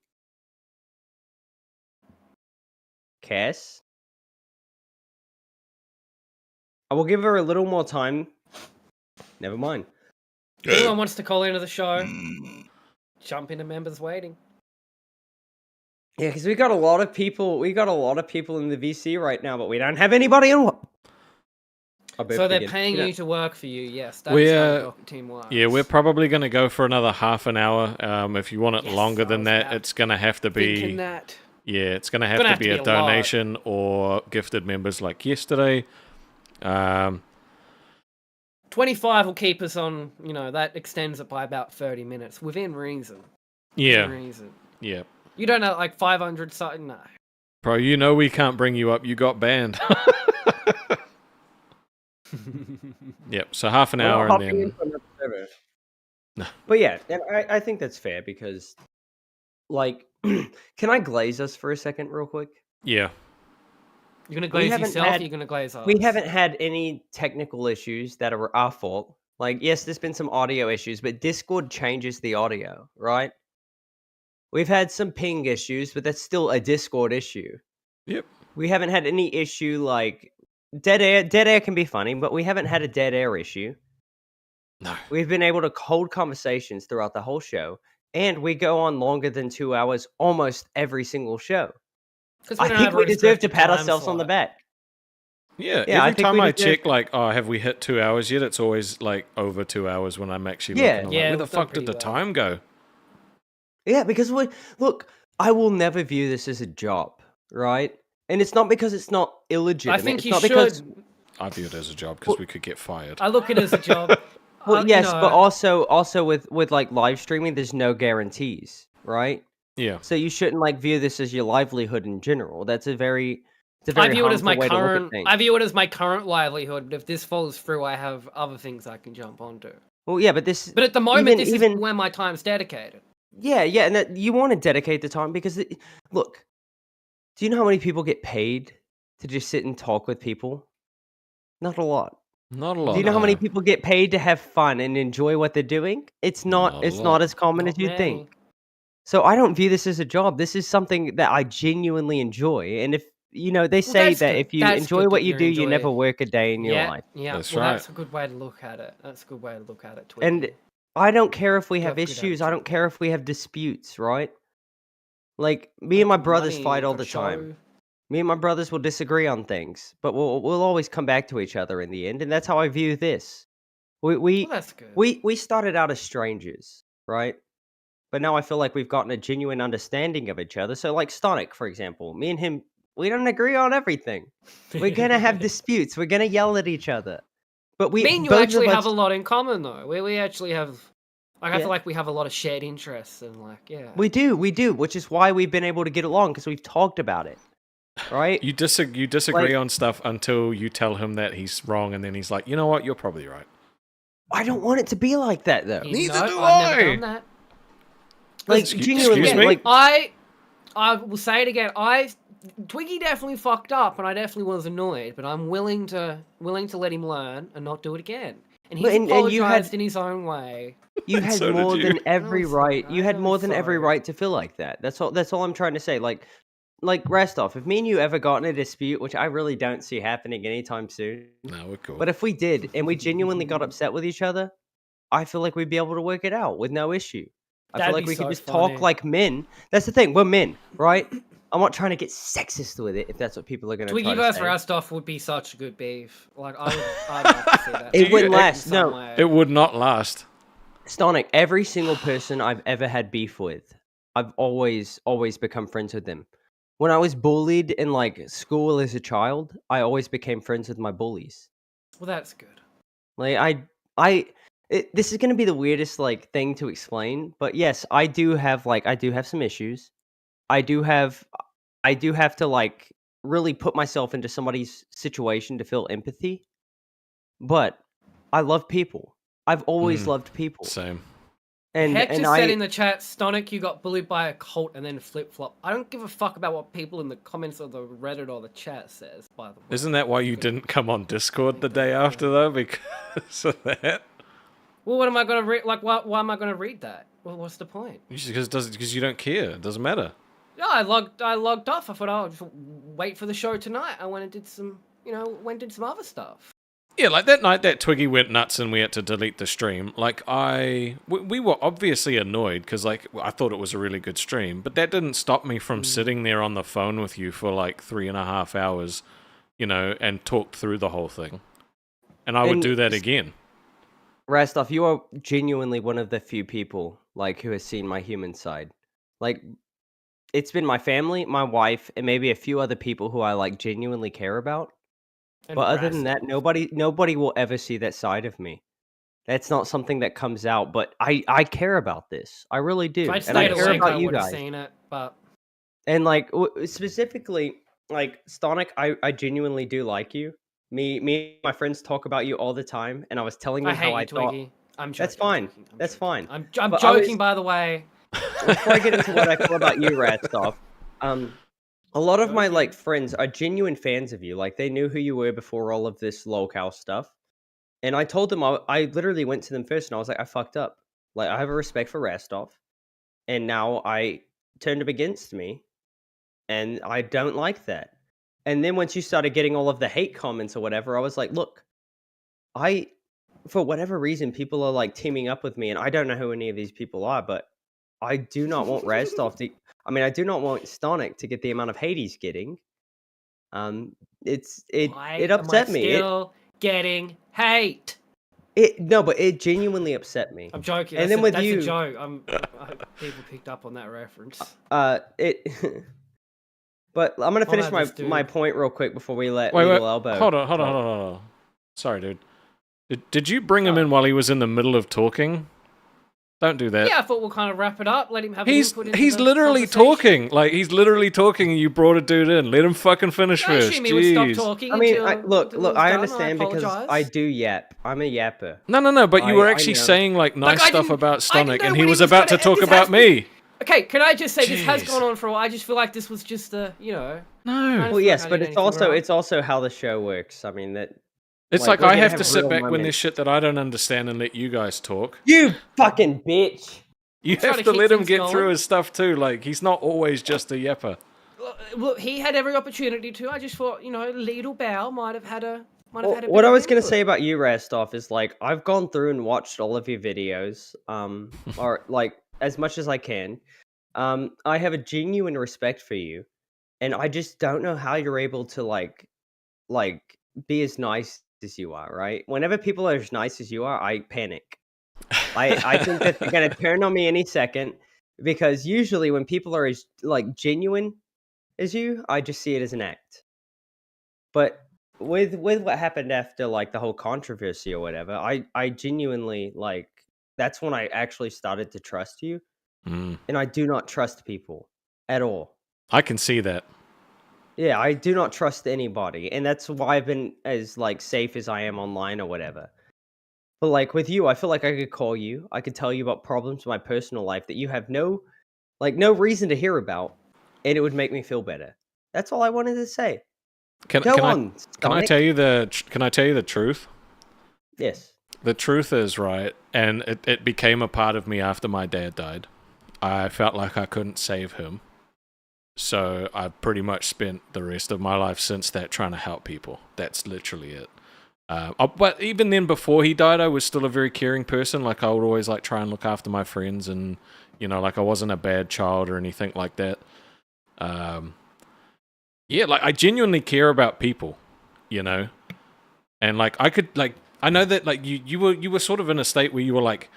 Cass? I will give her a little more time. Never mind. Anyone wants to call into the show? Jump into members waiting. Yeah, because we got a lot of people. We got a lot of people in the VC right now, but we don't have anybody in. So they're paying you to work for you. Yes, that's how the team works. Yeah, we're probably going to go for another half an hour. If you want it longer than that, it's going to have to be. Yeah, it's going to have to be a donation or gifted members like yesterday. 25 will keep us on. That extends it by about 30 minutes within reason. Yeah. Within reason. Yeah. You don't know, like 500 something? No. Bro, we can't bring you up. You got banned. Yep, so half an hour and then... But yeah, and I think that's fair because, like, can I glaze us for a second real quick? Yeah. You're going to glaze yourself, you're going to glaze us. We haven't had any technical issues that are our fault. Like, yes, there's been some audio issues, but Discord changes the audio, right? We've had some ping issues, but that's still a Discord issue. Yep. We haven't had any issue like dead air. Dead air can be funny, but we haven't had a dead air issue. No. We've been able to hold conversations throughout the whole show, and we go on longer than 2 hours almost every single show. I think we deserve to pat ourselves on the back. Yeah, every time I check, like, have we hit 2 hours yet? It's always like over 2 hours when I'm actually looking. Where the fuck did the time go? Yeah, because look, I will never view this as a job, right? And it's not because it's not illegitimate. I think you should. I view it as a job because we could get fired. I look at it as a job. Well, yes, but also with like live streaming, there's no guarantees, right? Yeah. So you shouldn't like view this as your livelihood in general. That's a very I view it as my current livelihood. If this falls through, I have other things I can jump onto. Well, yeah, but at the moment, this is where my time's dedicated. Yeah, and you want to dedicate the time because, look, do you know how many people get paid to just sit and talk with people? Not a lot. Not a lot. Do you know how many people get paid to have fun and enjoy what they're doing? It's not as common as you'd think. So I don't view this as a job. This is something that I genuinely enjoy. And if they say that if you enjoy what you do, you never work a day in your life. Yeah, that's well, right. That's a good way to look at it. That's a good way to look at it, Twiggy. And I don't care if we have issues. I don't care if we have disputes, right? Like me and my brothers fight all the time. Me and my brothers will disagree on things, but we'll always come back to each other in the end, and that's how I view this. That's good. We started out as strangers, right? But now I feel like we've gotten a genuine understanding of each other. So, like Stonic, for example, me and him, we don't agree on everything. We're gonna have disputes. We're gonna yell at each other. But Me and you both actually of have us- a lot in common, though. We actually have. Like, I Yeah. feel like we have a lot of shared interests, and we do, which is why we've been able to get along because we've talked about it, right? You disagree on stuff until you tell him that he's wrong, and then he's like, you know what, you're probably right. I don't want it to be like that, though. Neither do I. I've never done that. Like, genuinely, excuse me? like I will say it again. Twiggy definitely fucked up, and I definitely was annoyed. But I'm willing to let him learn and not do it again. And he's apologized in his own way. You had So did more you. than every I'm sorry, right. You had I'm more than every sorry. right to feel like that. That's all I'm trying to say. Like Rastov, if me and you ever got in a dispute, which I really don't see happening anytime soon. No, we're cool. But if we did, and we genuinely got upset with each other, I feel like we'd be able to work it out with no issue. I That'd feel like be we so could just funny. talk like men. That's the thing. We're men, right? I'm not trying to get sexist with it, if that's what people are going to try Twiggy to vs say. Rastov would be such a good beef. Like I'd like to see that. It wouldn't last. In some No, way. It would not last. Stonic, every single person I've ever had beef with, I've always become friends with them. When I was bullied in like school as a child, I always became friends with my bullies. Well, that's good. Like this is going to be the weirdest like thing to explain, but yes, I do have some issues. I do have to like really put myself into somebody's situation to feel empathy. But I love people. I've always loved people. Same. Heck just said in the chat, Stonic, you got bullied by a cult and then flip-flop. I don't give a fuck about what people in the comments of the Reddit or the chat says, by the way. Isn't that why you didn't come on Discord the day after, though? Because of that? Well, what am I going to read? Like, why am I going to read that? Well, what's the point? Because you don't care. It doesn't matter. No, I logged off. I thought I'll just wait for the show tonight. I went and did some, did some other stuff. Yeah, like that night that Twiggy went nuts and we had to delete the stream, like we were obviously annoyed because like I thought it was a really good stream, but that didn't stop me from sitting there on the phone with you for like 3.5 hours, and talked through the whole thing. And I would do that again. Rastov, you are genuinely one of the few people like who has seen my human side. Like, it's been my family, my wife, and maybe a few other people who I like genuinely care about. But other than that, nobody will ever see that side of me. That's not something that comes out. But I care about this. I really do, and I care about you guys. Seen it, but... And like specifically, like Stonic, I genuinely do like you. Me, and my friends talk about you all the time, and I was telling them how I thought. Twiggy. I'm joking. That's fine. That's fine. I'm joking, by the way. Before I get into what I feel about you, Ratstoff, a lot of my like friends are genuine fans of you. Like they knew who you were before all of this lolcow stuff. And I told them, I literally went to them first and I was like, I fucked up. Like I have a respect for Rastov. And now I turned him against me. And I don't like that. And then once you started getting all of the hate comments or whatever, I was like, look, for whatever reason, people are like teaming up with me. And I don't know who any of these people are, but I do not want Rastov to... I do not want Stonic to get the amount of hate he's getting. It upset me. Still getting hate. No, but it genuinely upset me. I'm joking. And then with that's you, a joke. I hope people picked up on that reference. But I'm gonna finish my point real quick before we let Wait, Elbow. Hold on. Sorry, dude. Did you bring him in while he was in the middle of talking? Don't do that. Yeah, I thought we'll kind of wrap it up. Let him have. He's literally talking. Like he's literally talking, and you brought a dude in. Let him fucking finish first. He would stop talking. Look. I understand because I do yap. I'm a yapper. No. But you were actually saying like nice stuff about Stonic, and he was about to talk about me. Okay, can I just say this has gone on for a while? I just feel like this was just No. Well, yes, but it's also how the show works. I mean that It's like I have to sit back when there's shit that I don't understand and let you guys talk. You fucking bitch. You have to let him get through his stuff too. Like, he's not always just a yapper. Well, he had every opportunity to. I just thought, Little Bow might have had a what I was going to say about you, Rastov, is like I've gone through and watched all of your videos, or like as much as I can. I have a genuine respect for you, and I just don't know how you're able to like be as nice as you are. Right? Whenever people are as nice as you are, I panic. I think that they're going to turn on me any second, because usually when people are as like genuine as you, I just see it as an act. But with what happened after like the whole controversy or whatever, I genuinely like that's when I actually started to trust you. And I do not trust people at all. I can see that. Yeah, I do not trust anybody, and that's why I've been as like safe as I am online or whatever. But like with you, I feel like I could call you, I could tell you about problems in my personal life that you have no reason to hear about, and it would make me feel better. That's all I wanted to say. Can I tell you the truth? Yes. The truth is, right, and it became a part of me after my dad died. I felt like I couldn't save him. So I pretty much spent the rest of my life since that trying to help people. That's literally it. But even then, before he died, I was still a very caring person. Like, I would always like try and look after my friends, and like I wasn't a bad child or anything like that. Yeah, like I genuinely care about people, and like I could like I know that like you were sort of in a state where you were like,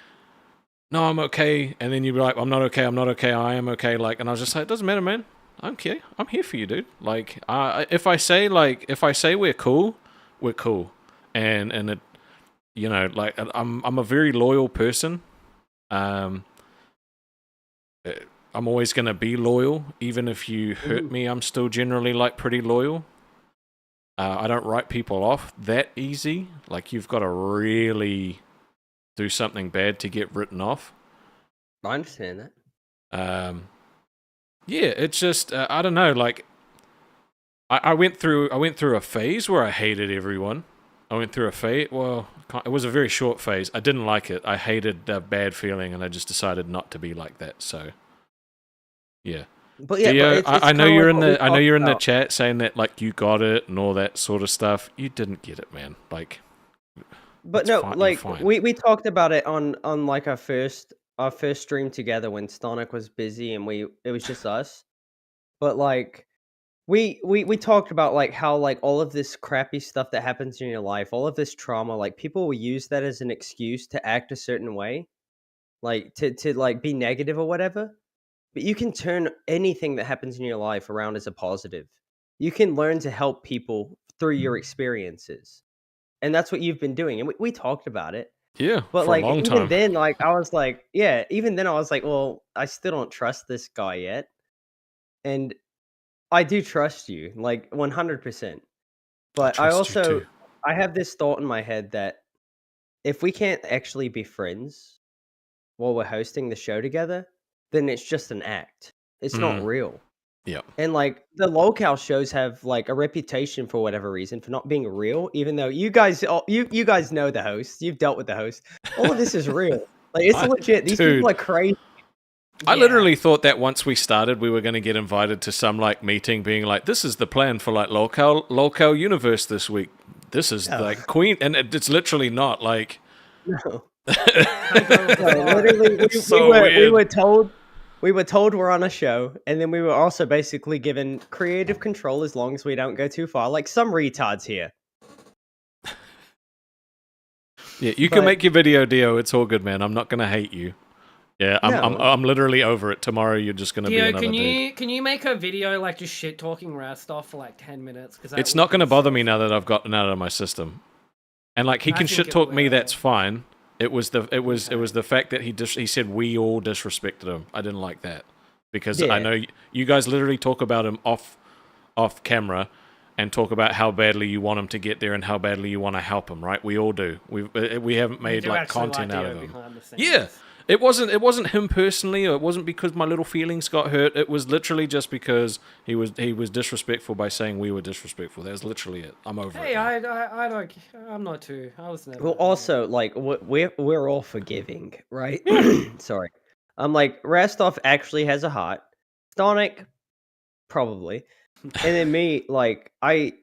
no, I'm okay, and then you'd be like, I'm not okay, I am okay, like, and I was just like, it doesn't matter, man. I'm here for you, dude. Like, if I say we're cool, we're cool, and it, like I'm a very loyal person. I'm always gonna be loyal, even if you hurt me. I'm still generally like pretty loyal. I don't write people off that easy. Like, you've got to really do something bad to get written off. I understand that. Yeah, it's just I don't know. Like, I went through a phase where I hated everyone. I went through a phase. Well, it was a very short phase. I didn't like it. I hated the bad feeling, and I just decided not to be like that. So, yeah. But yeah, Dio, but I know you're in the chat saying that like you got it and all that sort of stuff. You didn't get it, man. Like, but no, like we talked about it on like our first stream together when Stonic was busy and it was just us. But like we talked about like how like all of this crappy stuff that happens in your life, all of this trauma, like people will use that as an excuse to act a certain way, like to like be negative or whatever. But you can turn anything that happens in your life around as a positive. You can learn to help people through your experiences. And that's what you've been doing. And we talked about it. Yeah, but for like a long even time. then, like I was like, yeah, even then I was like, well, I still don't trust this guy yet. And I do trust you, like 100%. But I have this thought in my head that if we can't actually be friends while we're hosting the show together, then it's just an act. It's not real. Yeah. And like the locale shows have like a reputation for whatever reason for not being real, even though you guys know the hosts. You've dealt with the hosts. All of this is real. Like, it's legit. These people are crazy. I literally thought that once we started, we were going to get invited to some like meeting, being like, "This is the plan for like locale universe this week. This is like Queen," and it's literally not like. No. Literally, we were told we're on a show, and then we were also basically given creative control as long as we don't go too far, like some retards here. Yeah, you can make your video, Dio. It's all good, man. I'm not gonna hate you. Yeah, I'm literally over it. Tomorrow, you're just gonna be another dude. Can you make a video like just shit talking Rastov for like 10 minutes? Because it's not gonna bother me now that I've gotten out of my system. And like he can shit talk me, that's fine. It was the fact that he said we all disrespected him. I didn't like that, because I know you guys literally talk about him off camera and talk about how badly you want him to get there and how badly you want to help him. Right? We all do. We haven't made like content out of him. Yeah, It wasn't him personally, or it wasn't because my little feelings got hurt. It was literally just because he was disrespectful by saying we were disrespectful. That was literally it. I'm over it. Hey, I don't. I'm not too. I was never. Well, also, like, we're all forgiving, right? Sorry. I'm like, Rastov actually has a heart. Stonic, probably. And then me, like, I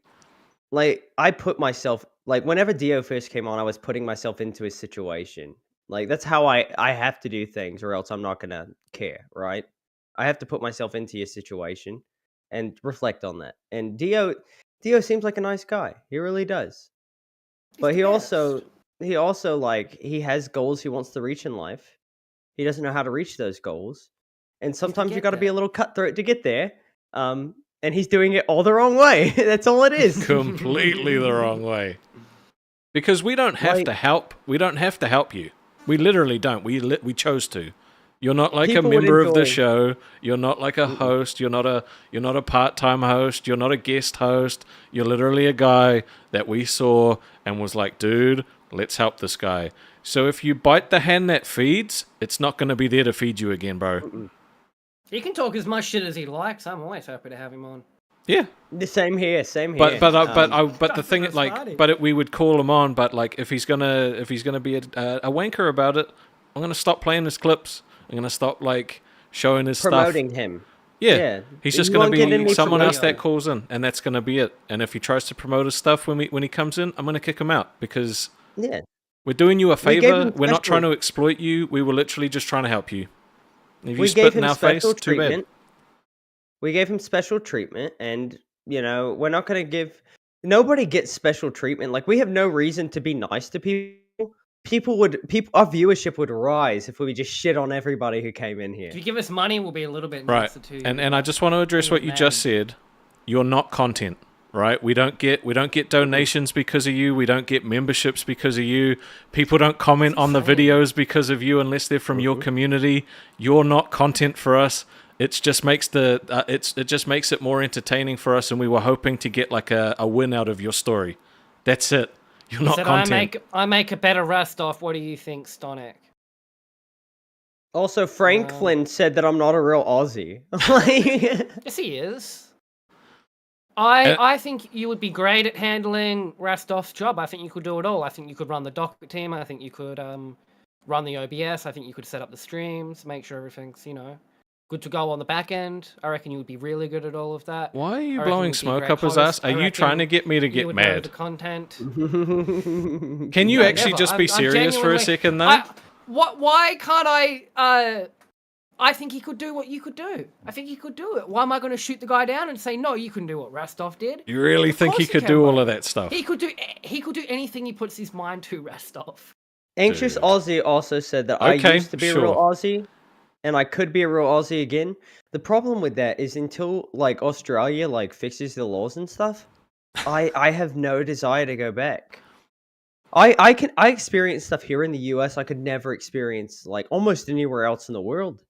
put myself, like, whenever Dio first came on, I was putting myself into his situation. Like, that's how I have to do things, or else I'm not gonna care, right? I have to put myself into your situation and reflect on that. And Dio seems like a nice guy. He really does. But he also like, he has goals he wants to reach in life. He doesn't know how to reach those goals, and sometimes you got to be a little cutthroat to get there. And he's doing it all the wrong way. That's all it is. Completely the wrong way. Because we don't have to help. We don't have to help you. We literally don't. We chose to. You're not like a member of the show. You're not like a host. You're not a part-time host. You're not a guest host. You're literally a guy that we saw and was like, dude, let's help this guy. So if you bite the hand that feeds, it's not going to be there to feed you again, bro. He can talk as much shit as he likes. I'm always happy to have him on. Yeah. The same here. But the thing is, like, we would call him on. But like, if he's gonna be a wanker about it, I'm gonna stop playing his clips. I'm gonna stop like showing his promoting stuff. him. Yeah. He's just gonna be someone else that calls in, and that's gonna be it. And if he tries to promote his stuff when he comes in, I'm gonna kick him out because we're doing you a favor. We're not trying to exploit you. We were literally just trying to help you. If you spit in our face, too bad. We gave him special treatment, and, you know, we're not going to give... Nobody gets special treatment. Like, we have no reason to be nice to people. Our viewership would rise if we just shit on everybody who came in here. If you give us money, we'll be a little bit nicer to you. And I just want to address what you just said. You're not content, right? We don't get donations because of you. We don't get memberships because of you. People don't comment on the videos because of you unless they're from your community. You're not content for us. It just makes it more entertaining for us, and we were hoping to get like a win out of your story. That's it. You're not content. I make a better Rastov. What do you think, Stonic? Also, Franklin said that I'm not a real Aussie. Yes, he is. I think you would be great at handling Rastov's job. I think you could do it all. I think you could run the docket team. I think you could run the OBS. I think you could set up the streams, make sure everything's, you know, good to go on the back end. I reckon you would be really good at all of that. Why are you blowing smoke up his ass? Are you trying to get me to get mad? The content. Can you actually just be serious for a second, though? Why can't I? I think he could do what you could do. I think he could do it. Why am I going to shoot the guy down and say no? You can do what Rastov did. You really think he could do all of that stuff? He could do anything he puts his mind to. Rastov. Anxious Aussie also said that I used to be a real Aussie. And I could be a real Aussie again. The problem with that is until like Australia like fixes the laws and stuff, I have no desire to go back. I experience stuff here in the US I could never experience like almost anywhere else in the world.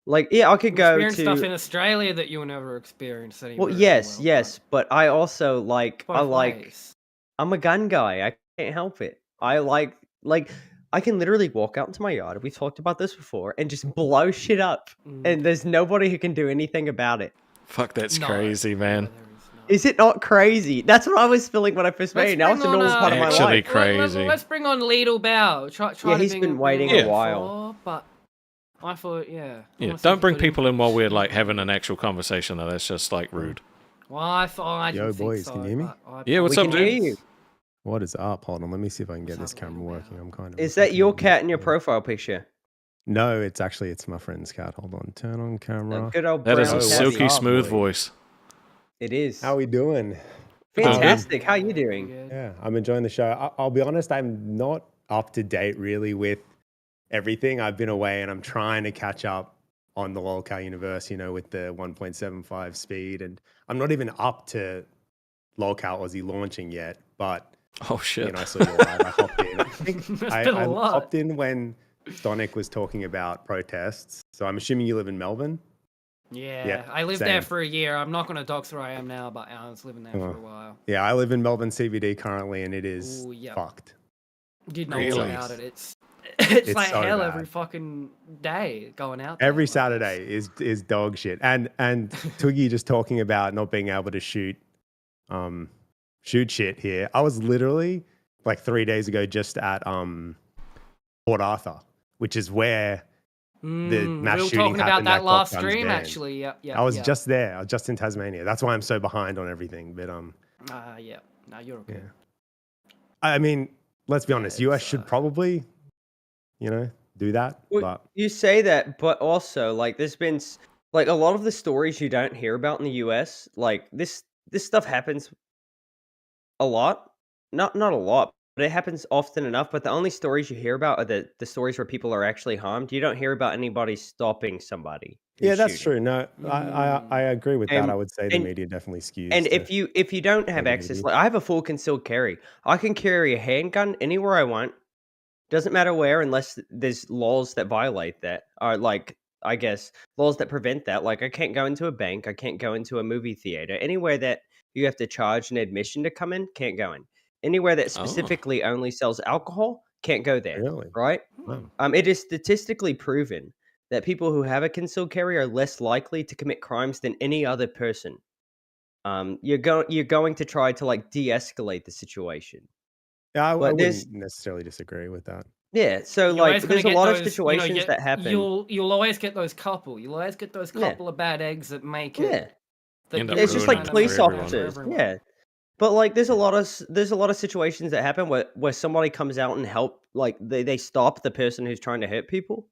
Like I could go to stuff in Australia that you'll never experience anywhere. Well, yes, but I also I'm a gun guy. I can't help it. I like I can literally walk out into my yard, we've talked about this before, and just blow shit up. And there's nobody who can do anything about it. Fuck, that's crazy, man. Is it not crazy? That's what I was feeling when I first made it. Now it's a normal part of my life. Actually crazy. Let's bring on Lidl Bao. Try he's been waiting a while. But I thought, Yeah, don't bring people in while we're like having an actual conversation, though. That's just like rude. Well, I thought I didn't boys, think so, can you hear me? Yeah, what's up, dude? What is up? Hold on, let me see if I can get this camera working. I'm kind of... Is that your cat in your profile picture? No, it's my friend's cat. Hold on, turn on camera. Good old that is a silky smooth voice. It is. How we doing? Fantastic. How you doing? Yeah, I'm enjoying the show. I'll be honest, I'm not up to date really with everything. I've been away and I'm trying to catch up on the lolcow universe, you know, with the 1.75 speed. And I'm not even up to lolcow Aussie launching yet, but... Oh shit! You know, I saw you live. I hopped in. I think I hopped in when Stonic was talking about protests. So I'm assuming you live in Melbourne. Yeah, I lived there for a year. I'm not going to dox where I am now, but I was living there for a while. Yeah, I live in Melbourne CBD currently, and it is fucked. Did know all about it. it's like so hell bad. every fucking day going out. Every Saturday is dog shit. And Twiggy just talking about not being able to shoot shit here. I was literally like 3 days ago just at Port Arthur, which is where the mass we were shooting talking about happened. that last got guns stream, banned. actually. Yeah. I was just there. I was just in Tasmania. That's why I'm so behind on everything. But yeah. No, you're okay. Yeah. I mean, let's be honest. US should probably, do that. Well, but you say that, but also like there's been like a lot of the stories you don't hear about in the US. Like this stuff happens a lot, not a lot, but it happens often enough. But the only stories you hear about are the stories where people are actually harmed. You don't hear about anybody stopping somebody. Yeah, that's true. No, I agree with that. I would say the and- media definitely skews. And the if you don't have access, negativity. like I have a full concealed carry. I can carry a handgun anywhere I want. Doesn't matter where, unless there's laws that violate that, or like I guess laws that prevent that. Like I can't go into a bank, I can't go into a movie theater, anywhere that you have to charge an admission to come in, can't go in. Anywhere that specifically only sells alcohol, can't go there. Really? Right? Wow. It is statistically proven that people who have a concealed carry are less likely to commit crimes than any other person. You're going to try to like de-escalate the situation. Yeah, I But wouldn't necessarily disagree with that. Yeah, so You're always like gonna there's a get lot of those, situations that happen. You'll always get those couple. You'll always get those couple of bad eggs that make it. Yeah. that End up It's just like ruining it police for everyone. officers. Yeah. But like there's a lot of situations that happen where somebody comes out and help, like they stop the person who's trying to hurt people.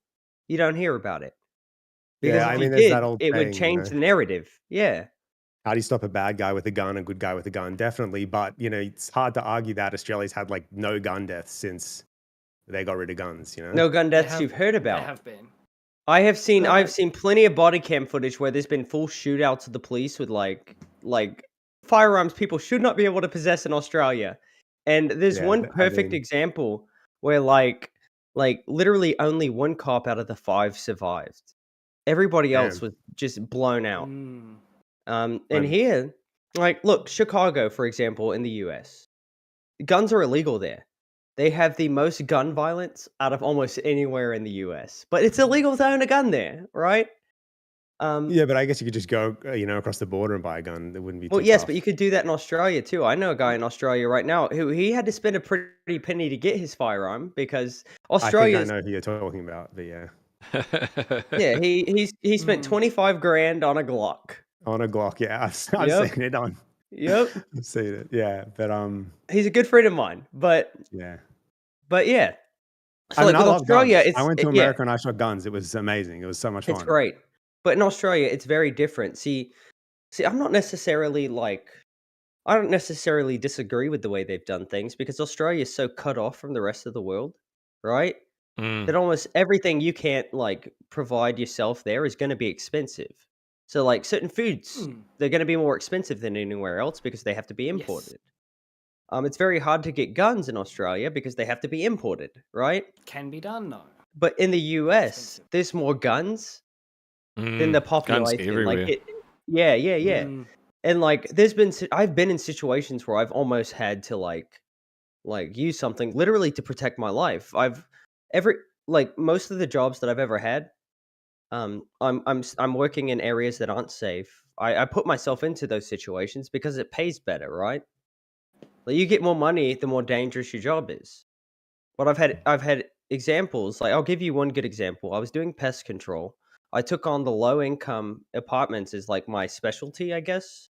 You don't hear about it. Because Yeah, if I you mean, there's did, that old it would saying, change the narrative. Yeah. How do you stop a bad guy with a gun, a good guy with a gun? Definitely, but it's hard to argue that Australia's had like no gun deaths since they got rid of guns. No gun deaths you've heard They about. have been. I've seen plenty of body cam footage where there's been full shootouts of the police with like firearms people should not be able to possess in Australia. And there's one perfect example where like literally only one cop out of the 5 survived. Everybody else was just blown out. And here, like look, Chicago, for example, in the US, guns are illegal there. They have the most gun violence out of almost anywhere in the US. But it's illegal to own a gun there, right? Yeah, but I guess you could just go, across the border and buy a gun. That wouldn't be. Well, too yes, tough. but you could do that in Australia too. I know a guy in Australia right now who he had to spend a pretty penny to get his firearm because Australia. I think I know who you're talking about, but yeah. Yeah, he spent 25 grand on a Glock. On a Glock, yeah, I've Yep. seen it on. Yep. I've seen it, yeah, but He's a good friend of mine, but yeah. yeah. So I mean, like I with love Australia, guns. I went to America and I shot guns. It was amazing. It was so much fun. It's great. But in Australia, it's very different. See, I'm not necessarily I don't necessarily disagree with the way they've done things because Australia is so cut off from the rest of the world, right? That almost everything you can't like provide yourself there is going to be expensive. So like certain foods, they're going to be more expensive than anywhere else because they have to be imported. It's very hard to get guns in Australia because they have to be imported, right? Can be done though. But in the US, there's more guns than the population. everywhere. Yeah. And like I've been in situations where I've almost had to like use something literally to protect my life. Most of the jobs that I've ever had, I'm working in areas that aren't safe. I put myself into those situations because it pays better, right? Like you get more money the more dangerous your job is. But I've had examples, like I'll give you one good example. I was doing pest control. I took on the low income apartments as like my specialty, I guess.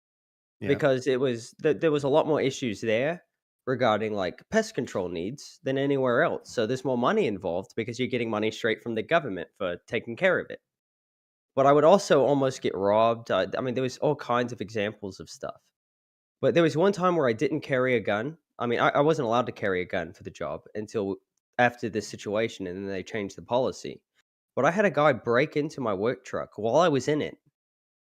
Yeah. Because there was a lot more issues there regarding like pest control needs than anywhere else. So there's more money involved because you're getting money straight from the government for taking care of it. But I would also almost get robbed. I mean, there was all kinds of examples of stuff. But there was one time where I didn't carry a gun. I mean, I wasn't allowed to carry a gun for the job until after this situation, and then they changed the policy. But I had a guy break into my work truck while I was in it.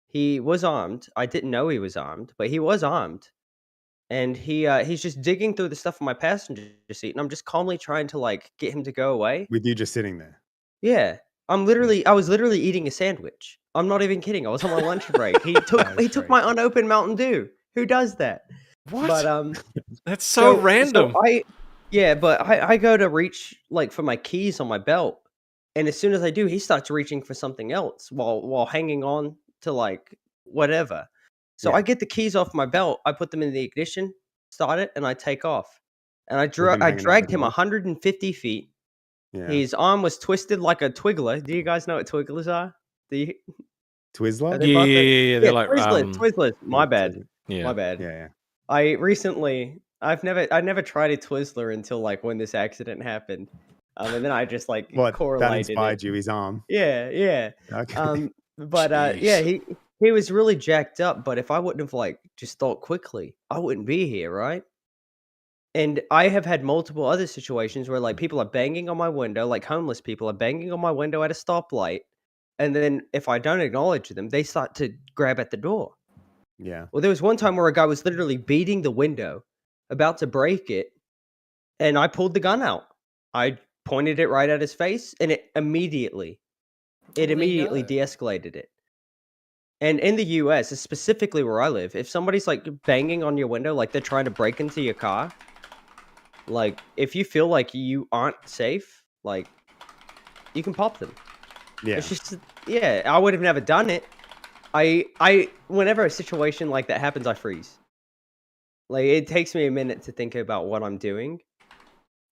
He was armed. I didn't know he was armed, but he was armed. And he's just digging through the stuff on my passenger seat, and I'm just calmly trying to like get him to go away. With you just sitting there. Yeah. I was literally eating a sandwich. I'm not even kidding. I was on my lunch break. He took my unopened Mountain Dew. Who does that? What? But That's so random. Yeah, but I go to reach like for my keys on my belt, and as soon as I do, he starts reaching for something else while hanging on to like whatever. So Yeah. I get the keys off my belt, I put them in the ignition, start it, and I take off. And I With him hanging out the dragged him door? 150 feet. Yeah. His arm was twisted like a twiggler. Do you guys know what twigglers are? Do you? Twizzler? Have they brought that? Yeah, they're like Twizzlers. My bad. Yeah. My bad. Yeah. I never tried a Twizzler until like when this accident happened, and then I just like What? That correlated inspired it. you, his arm. Yeah, yeah. Okay. But yeah, he was really jacked up. But if I wouldn't have like just thought quickly, I wouldn't be here, right? And I have had multiple other situations where like people are banging on my window, like homeless people are banging on my window at a stoplight, and then if I don't acknowledge them, they start to grab at the door. Yeah. Well, there was one time where a guy was literally beating the window, about to break it, and I pulled the gun out. I pointed it right at his face, and it immediately de-escalated it. And in the US, specifically where I live, if somebody's like banging on your window, like they're trying to break into your car, like if you feel like you aren't safe, like you can pop them. Yeah. It's just, yeah, I would have never done it. I whenever a situation like that happens, I freeze. Like it takes me a minute to think about what I'm doing,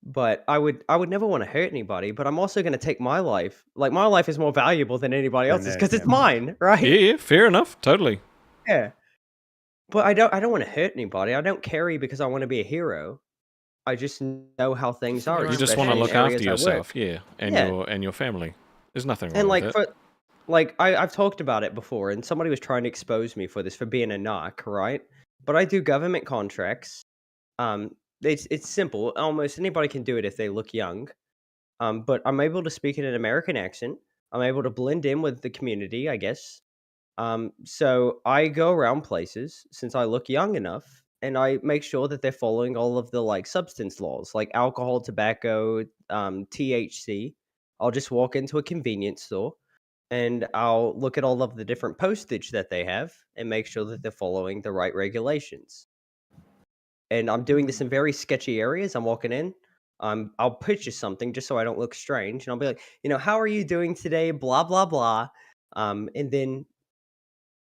but I would never want to hurt anybody. But I'm also going to take my life. Like my life is more valuable than anybody else's because it's mine, right? Yeah, fair enough, totally. Yeah, but I don't want to hurt anybody. I don't carry because I want to be a hero. I just know how things are. You just want to look after yourself, yeah, and Yeah. your family. There's nothing wrong And like with it. I've talked about it before, and somebody was trying to expose me for this for being a narc, right? But I do government contracts. It's simple. Almost anybody can do it if they look young. But I'm able to speak in an American accent. I'm able to blend in with the community, I guess. So I go around places since I look young enough, and I make sure that they're following all of the like substance laws, like alcohol, tobacco, THC. I'll just walk into a convenience store and I'll look at all of the different postage that they have and make sure that they're following the right regulations. And I'm doing this in very sketchy areas. I'm walking in. I'll picture something just so I don't look strange, and I'll be like, how are you doing today? Blah blah blah. And then,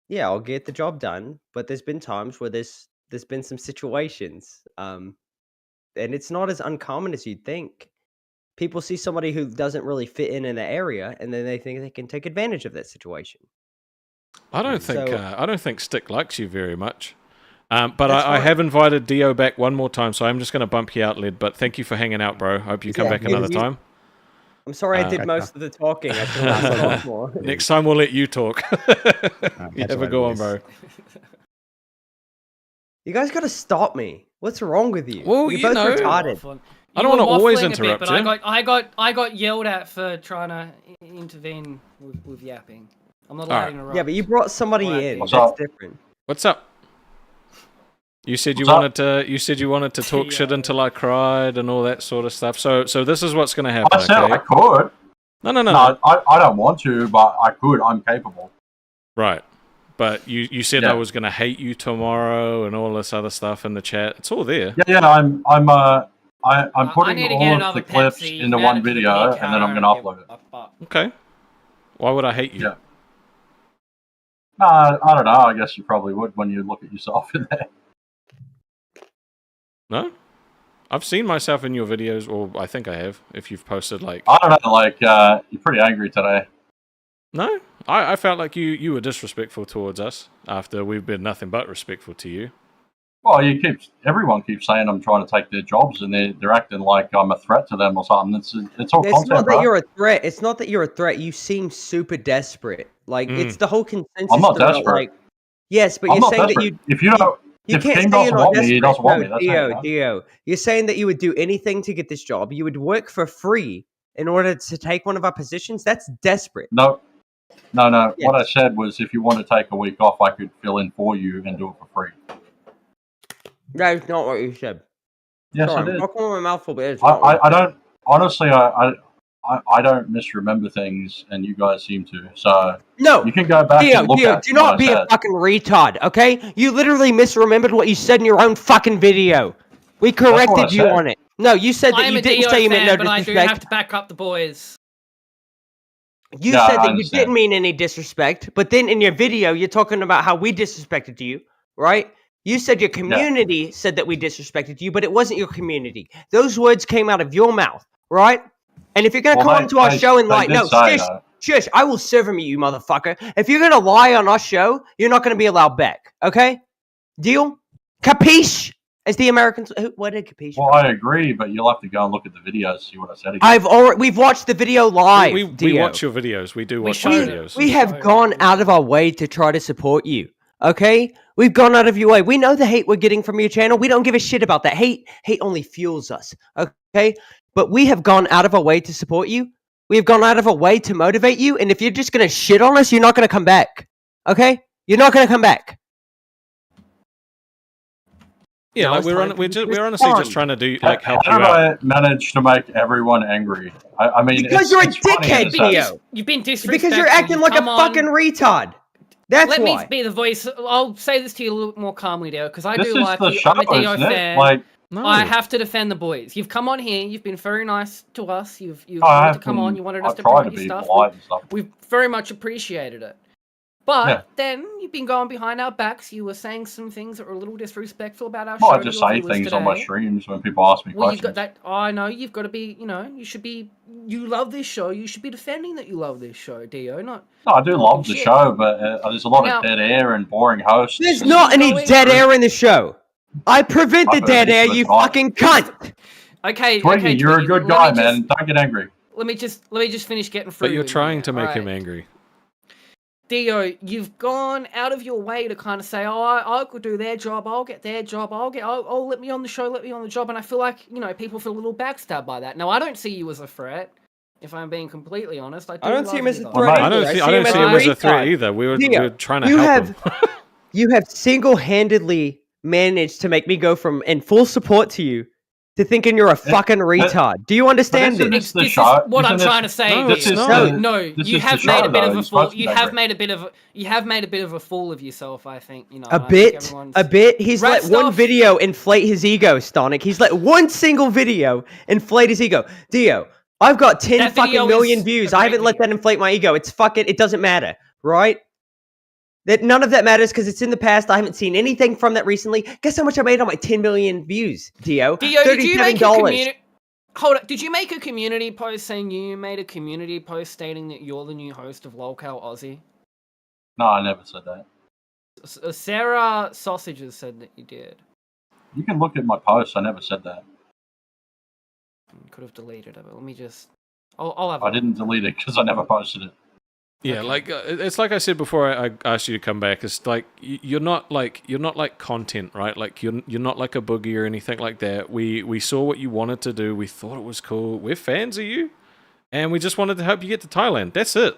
yeah, I'll get the job done. But there's been times where there's been some situations, and it's not as uncommon as you'd think. People see somebody who doesn't really fit in the area, and then they think they can take advantage of that situation. I don't think Stick likes you very much. But That's I fine. have invited Dio back one more time, so I'm just going to bump you out, Lid. But thank you for hanging out, bro. Hope you come back another time. I'm sorry I did most of the talking. I should have talked more. Next time we'll let you talk. You have a go on, bro. You guys got to stop me. What's wrong with you? Well, You're both retarded. I don't want to always interrupt but you. I got yelled at for trying to intervene with yapping. I'm not allowed to interrupt. Yeah, but you brought somebody in. What's That's up? different. What's up? You said you What's wanted to talk shit until I cried and all that sort of stuff. So this is what's going to happen. I said okay? I could. No. I don't want to, but I could. I'm capable. Right. But you said Yeah. I was going to hate you tomorrow and all this other stuff in the chat. It's all there. Yeah. I'm putting need to get all of another the clips Pepsi, into add one it to the video, beer and then I'm counter, gonna upload it. Okay. Why would I hate you? Yeah. I don't know. I guess you probably would when you look at yourself in there. No? I've seen myself in your videos, or I think I have, if you've posted like... I don't know, like, you're pretty angry today. No? I felt like you were disrespectful towards us after we've been nothing but respectful to you. Well, everyone keeps saying I'm trying to take their jobs, and they're acting like I'm a threat to them or something. It's all It's content, not that bro. you're a threat. It's not that you're a threat. You seem super desperate. Like it's the whole consensus. I'm not throughout, desperate. Like, yes, but I'm you're not saying desperate. that you. If you don't, You if can't King say you're doesn't not want me, he desperate. doesn't want me. No, That's how you know. Dio. You're saying that you would do anything to get this job. You would work for free in order to take one of our positions. That's desperate. No. Yes. What I said was, if you want to take a week off, I could fill in for you and do it for free. That is not what you said. Yes, Sorry, I did. I'm talking with my mouth full, but it's not what I don't honestly. I don't misremember things, and you guys seem to. So No. you can go back and look at do what not I be said. a fucking retard, okay? You literally misremembered what you said in your own fucking video. We corrected you said. on it. No, you said that you didn't say you meant no but I disrespect. do have to back up the boys. You said that you didn't mean any disrespect, but then in your video, you're talking about how we disrespected you, right? You said your community said that we disrespected you, but it wasn't your community. Those words came out of your mouth, right? And if you're going to come onto our show and lie, no, shush, I will serve him, you motherfucker. If you're going to lie on our show, you're not going to be allowed back, okay? Deal? Capiche? As the Americans, what did Capiche? Well, I agree, but you'll have to go and look at the videos, see what I said again. We've watched the video live. We watch your videos. We do watch your videos. We have gone out of our way to try to support you. Okay? We've gone out of your way. We know the hate we're getting from your channel. We don't give a shit about that. Hate only fuels us. Okay? But we have gone out of our way to support you. We have gone out of our way to motivate you. And if you're just going to shit on us, you're not going to come back. Okay? You're not going to come back. Yeah, like we're honestly just trying to do help you out. How did I manage to make everyone angry? I mean, because you're a dickhead, Theo. You've been disrespectful. Because you're acting like a fucking retard. That's Let why. me be the voice. I'll say this to you a little bit more calmly, Dio, because I This do is like the you. show, I'm a Dio isn't it? fan. Like, I have to defend the boys. You've come on here. You've been very nice to us. You've I wanted have to come been- on. You wanted us I to try promote to your be stuff. polite and stuff. We've very much appreciated it. But Yeah. then you've been going behind our backs. You were saying some things that were a little disrespectful about our Well, show. I just to your say viewers things on my today. streams when people ask me Well, you've questions. got that. I know you've got to be. You know, you should be. You love this show. You should be defending that you love this show, Dio. Not. No, I do talking love the shit. show, but there's a lot Now- of dead air and boring hosts. There's not any dead air in the show. I prevent the dead air, you fucking cunt. Okay, Twiggy, okay, you're Twiggy, a good let guy, me man. Don't get angry. Let me just finish getting through. But you're with trying it, to make alright? him angry. Dio, you've gone out of your way to kind of say, "Oh, I could do their job. I'll get their job. Oh, let me on the show. Let me on the job." And I feel like people feel a little backstabbed by that. Now, I don't see you as a threat. If I'm being completely honest, I don't see him as a though. threat. I don't see him as a threat either. We were trying to help him. You have single-handedly managed to make me go from in full support to you to thinking you're a fucking retard. Do you understand it? This is what I'm trying to say. No, you have made a bit of a fool. You have made a bit of a fool of yourself. I think a bit. He's let one video inflate his ego, Stonic. He's let one single video inflate his ego. Dio, I've got 10 fucking million views. I haven't let that inflate my ego. It's fucking. It doesn't matter, right? That none of that matters because it's in the past. I haven't seen anything from that recently. Guess how much I made on my 10 million views, Dio? Dio, did you make a community? Hold up. Did you make a community post saying you made a community post stating that you're the new host of Lolcow Aussie? No, I never said that. Sarah Sausages said that you did. You can look at my posts. I never said that. Could have deleted it, but let me just. I'll have. I didn't delete it because I never posted it. Yeah, like it's like I said before. I asked you to come back. It's like you're not like content, right? Like you're not like a boogie or anything like that. We saw what you wanted to do. We thought it was cool. We're fans of you, and we just wanted to help you get to Thailand. That's it.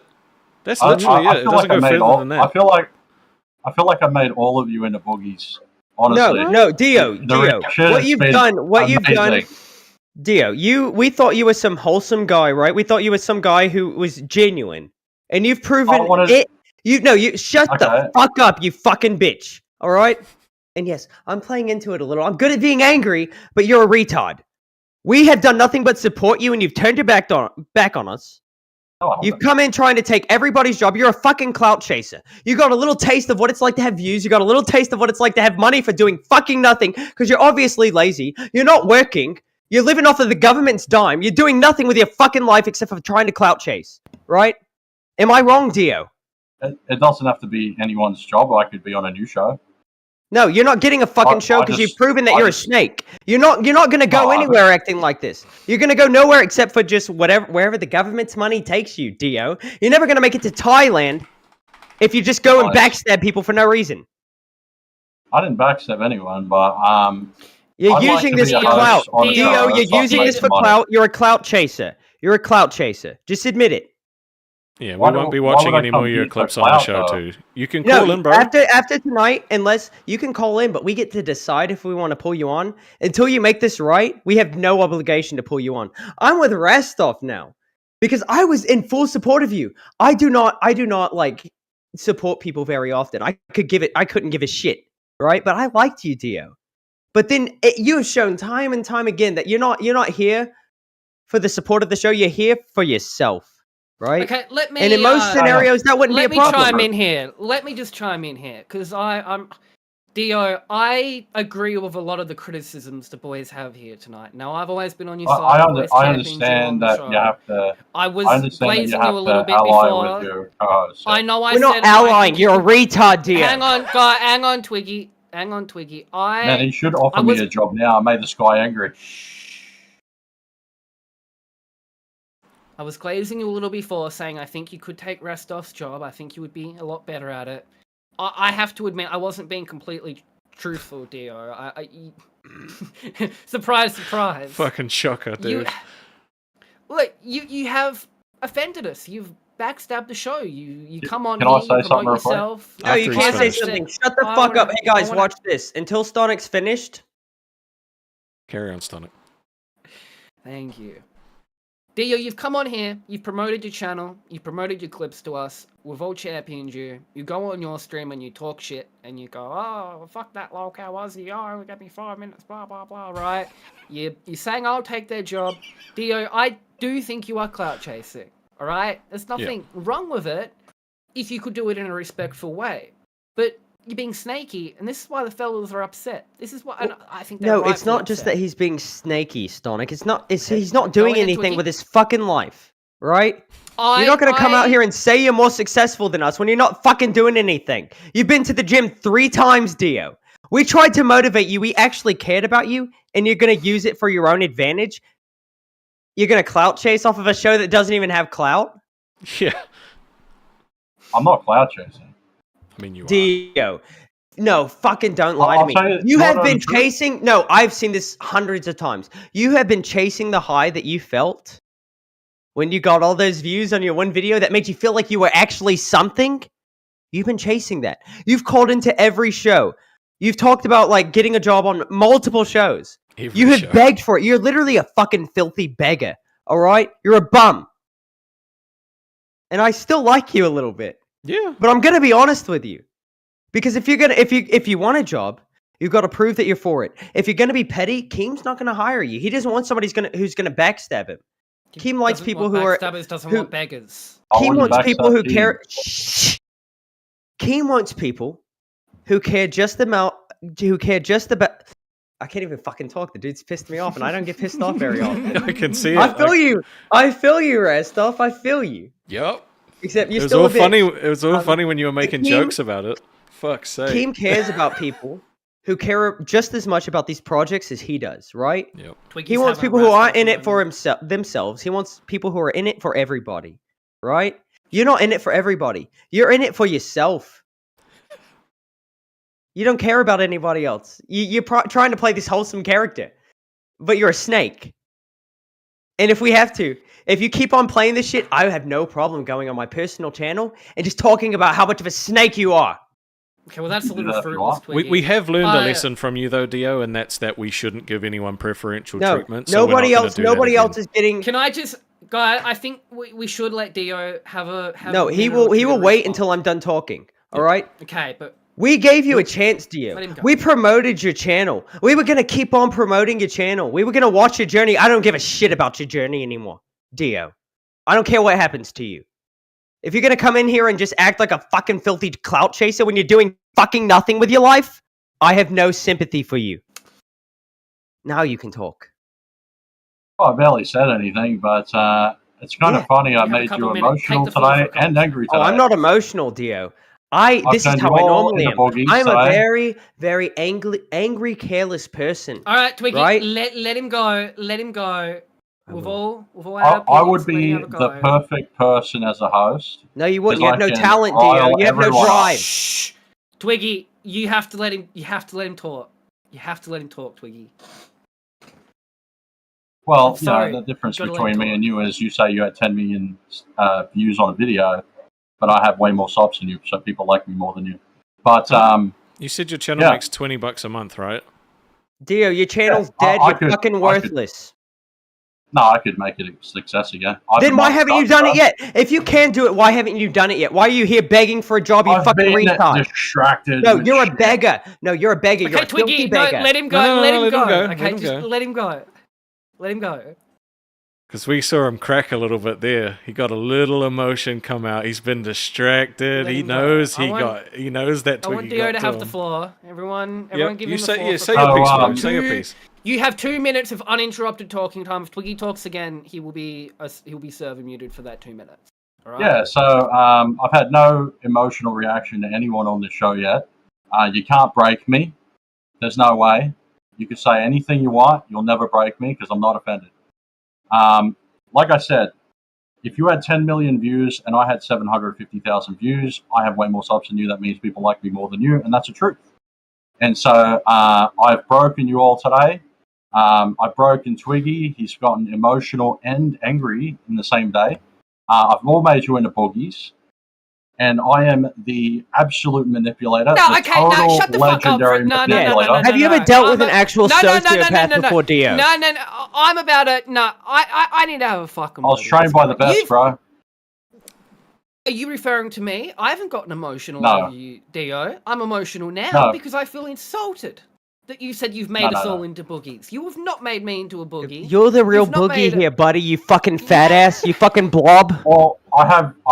That's literally it. It doesn't go further than that. I feel like I made all of you into boogies. Honestly, no, Dio. What you've done. Dio, we thought you were some wholesome guy, right? We thought you were some guy who was genuine. And you've proven it. You shut the fuck up, you fucking bitch. All right? And yes, I'm playing into it a little. I'm good at being angry, but you're a retard. We have done nothing but support you, and you've turned your back on us. You've come in trying to take everybody's job. You're a fucking clout chaser. You got a little taste of what it's like to have views. You got a little taste of what it's like to have money for doing fucking nothing because you're obviously lazy. You're not working. You're living off of the government's dime. You're doing nothing with your fucking life except for trying to clout chase, right? Am I wrong, Dio? It doesn't have to be anyone's job. I could be on a new show. No, you're not getting a fucking show because you've proven that you're a snake. You're not going to go anywhere acting like this. You're going to go nowhere except for just wherever the government's money takes you, Dio. You're never going to make it to Thailand if you just go and backstab people for no reason. I didn't backstab anyone, but you're using this for clout. Dio, you're using this for clout. You're a clout chaser. You're a clout chaser. Just admit it. Yeah, we won't be watching any more of your clips on the show, too. You can call in, bro. After tonight, unless you can call in, but we get to decide if we want to pull you on. Until you make this right, we have no obligation to pull you on. I'm with Rastov now because I was in full support of you. I do not like support people very often. I couldn't give a shit, right? But I liked you, Dio. But then you have shown time and time again that you're not here for the support of the show. You're here for yourself, right? Okay, let me. And in most scenarios, that wouldn't be a problem. Let me chime in here. Let me just chime in here, because I'm Dio. I agree with a lot of the criticisms the boys have here tonight. Now, I've always been on your side. I understand that you have to. I was glazing you a little bit before. With your co-host, so. I know. We're not allying. You're a retard, Dio. Hang on, guy. Hang on, Twiggy. Hang on, Twiggy. Man, he should offer me a job now. I made this guy angry. I was glazing you a little before, saying I think you could take Restov's job. I think you would be a lot better at it. I have to admit, I wasn't being completely truthful, Dio. Surprise, surprise. Fucking shocker, dude. Look, you have offended us. You've backstabbed the show. You come on Can here, I say you promote something yourself. No, you can't say something. Shut the fuck up. Hey, guys, watch this. Until Stonic's finished. Carry on, Stonic. Thank you. Dio, you've come on here, you've promoted your channel, you've promoted your clips to us, we've all championed you. You go on your stream and you talk shit, and you go, oh, fuck that lolcow Aussie, oh, only got me 5 minutes, blah, blah, blah, right? You're saying I'll take their job. Dio, I do think you are clout chasing, alright? There's nothing wrong with it if you could do it in a respectful way. But you're being snaky, and this is why the fellas are upset. This is why, and I think they're No, it's not just that he's being snaky, Stonic. He's not doing anything with his fucking life, right? You're not gonna come out here and say you're more successful than us when you're not fucking doing anything. You've been to the gym 3 times, Dio. We tried to motivate you. We actually cared about you, and you're gonna use it for your own advantage. You're gonna clout chase off of a show that doesn't even have clout? Yeah. I'm not clout chasing. I mean, you Dio. No, fucking don't lie to me. You have been chasing... No, I've seen this hundreds of times. You have been chasing the high that you felt when you got all those views on your one video that made you feel like you were actually something. You've been chasing that. You've called into every show. You've talked about, like, getting a job on multiple shows. You have begged for it. You're literally a fucking filthy beggar, all right? You're a bum. And I still like you a little bit. Yeah. But I'm gonna be honest with you. Because if you want a job, you've got to prove that you're for it. If you're gonna be petty, Keem's not gonna hire you. He doesn't want somebody who's gonna backstab him. Keem likes people who are doesn't want beggars. Keem wants people who care. Keem wants people who care just about. I can't even fucking talk. The dude's pissed me off, and I don't get pissed off very often. I can see it. I feel you. I feel you, Restov. I feel you. Yep. Except you're it was still all a bit, funny. It was all funny when you were making jokes about it. Fuck's sake. Keem cares about people who care just as much about these projects as he does, right? Yep. He wants people who aren't in it for themselves. He wants people who are in it for everybody, right? You're not in it for everybody. You're in it for yourself. You don't care about anybody else. You're trying to play this wholesome character, but you're a snake. And if you keep on playing this shit, I have no problem going on my personal channel and just talking about how much of a snake you are. Okay, well that's a little fruitless, Twiggy. We have learned a lesson from you though, Dio, and that's that we shouldn't give anyone preferential treatment. So nobody else is getting. Can I just, guy? I think we should let Dio have a. No, he will wait until I'm done talking. All right. Okay, but. We gave you a chance, Dio. We promoted your channel. We were going to keep on promoting your channel. We were going to watch your journey. I don't give a shit about your journey anymore, Dio. I don't care what happens to you. If you're going to come in here and just act like a fucking filthy clout chaser when you're doing fucking nothing with your life, I have no sympathy for you. Now you can talk. Well, I barely said anything, but it's kind of funny I made you emotional today and angry today. Oh, I'm not emotional, Dio. This is how I normally am. I'm a very, very angry, careless person. All right, Twiggy, right? let him go. Let him go. We've all I would be the perfect person as a host. No, you wouldn't. You have no talent, Dio. You have no drive. Shh. Twiggy, you have to let him. You have to let him talk. You have to let him talk, Twiggy. Well, the difference between me and you is you say you had 10 million views on a video. But I have way more subs than you, so people like me more than you. But you said your channel makes $20 a month, right? Dio, your channel's dead. You're fucking worthless. No, I could make it a success again. Then why haven't you done it yet? If you can do it, why haven't you done it yet? Why are you here begging for a job, you fucking retard? Distracted. No, you're a beggar. No, you're a beggar. Okay, You're a Twiggy, filthy no, beggar. let him go. No, let him let go. him go, Okay, let him just go. let him go. Let him go. Because we saw him crack a little bit there. He got a little emotion come out. He's been distracted. Let He him go. knows I want- he knows that I want Twiggy Dio got to have him. the floor. Everyone Yep, give you him the say- floor. yeah, say your piece, bro. Say your piece. You have 2 minutes of uninterrupted talking time. If Twiggy talks again, he will be server muted for that 2 minutes. All right. Yeah, so I've had no emotional reaction to anyone on this show yet. You can't break me. There's no way. You can say anything you want. You'll never break me because I'm not offended. Like I said, if you had 10 million views and I had 750,000 views, I have way more subs than you. That means people like me more than you, and that's the truth. And so I've broken you all today. I've broken Twiggy. He's gotten emotional and angry in the same day. I've all made you into boogies. And I am the absolute manipulator. No, the okay, no, total shut the fuck up. legendary No. Have you ever dealt with an actual sociopath before, Dio? No. I'm about it. No, I need to have a fucking. I was trained by the best, bro. Are you referring to me? I haven't gotten emotional No. over you, Dio. I'm emotional now No. because I feel insulted that you said you've made us all into boogies. You have not made me into a boogie. You're the real You've not boogie made here, buddy. You fucking fat ass. You fucking blob. Well, I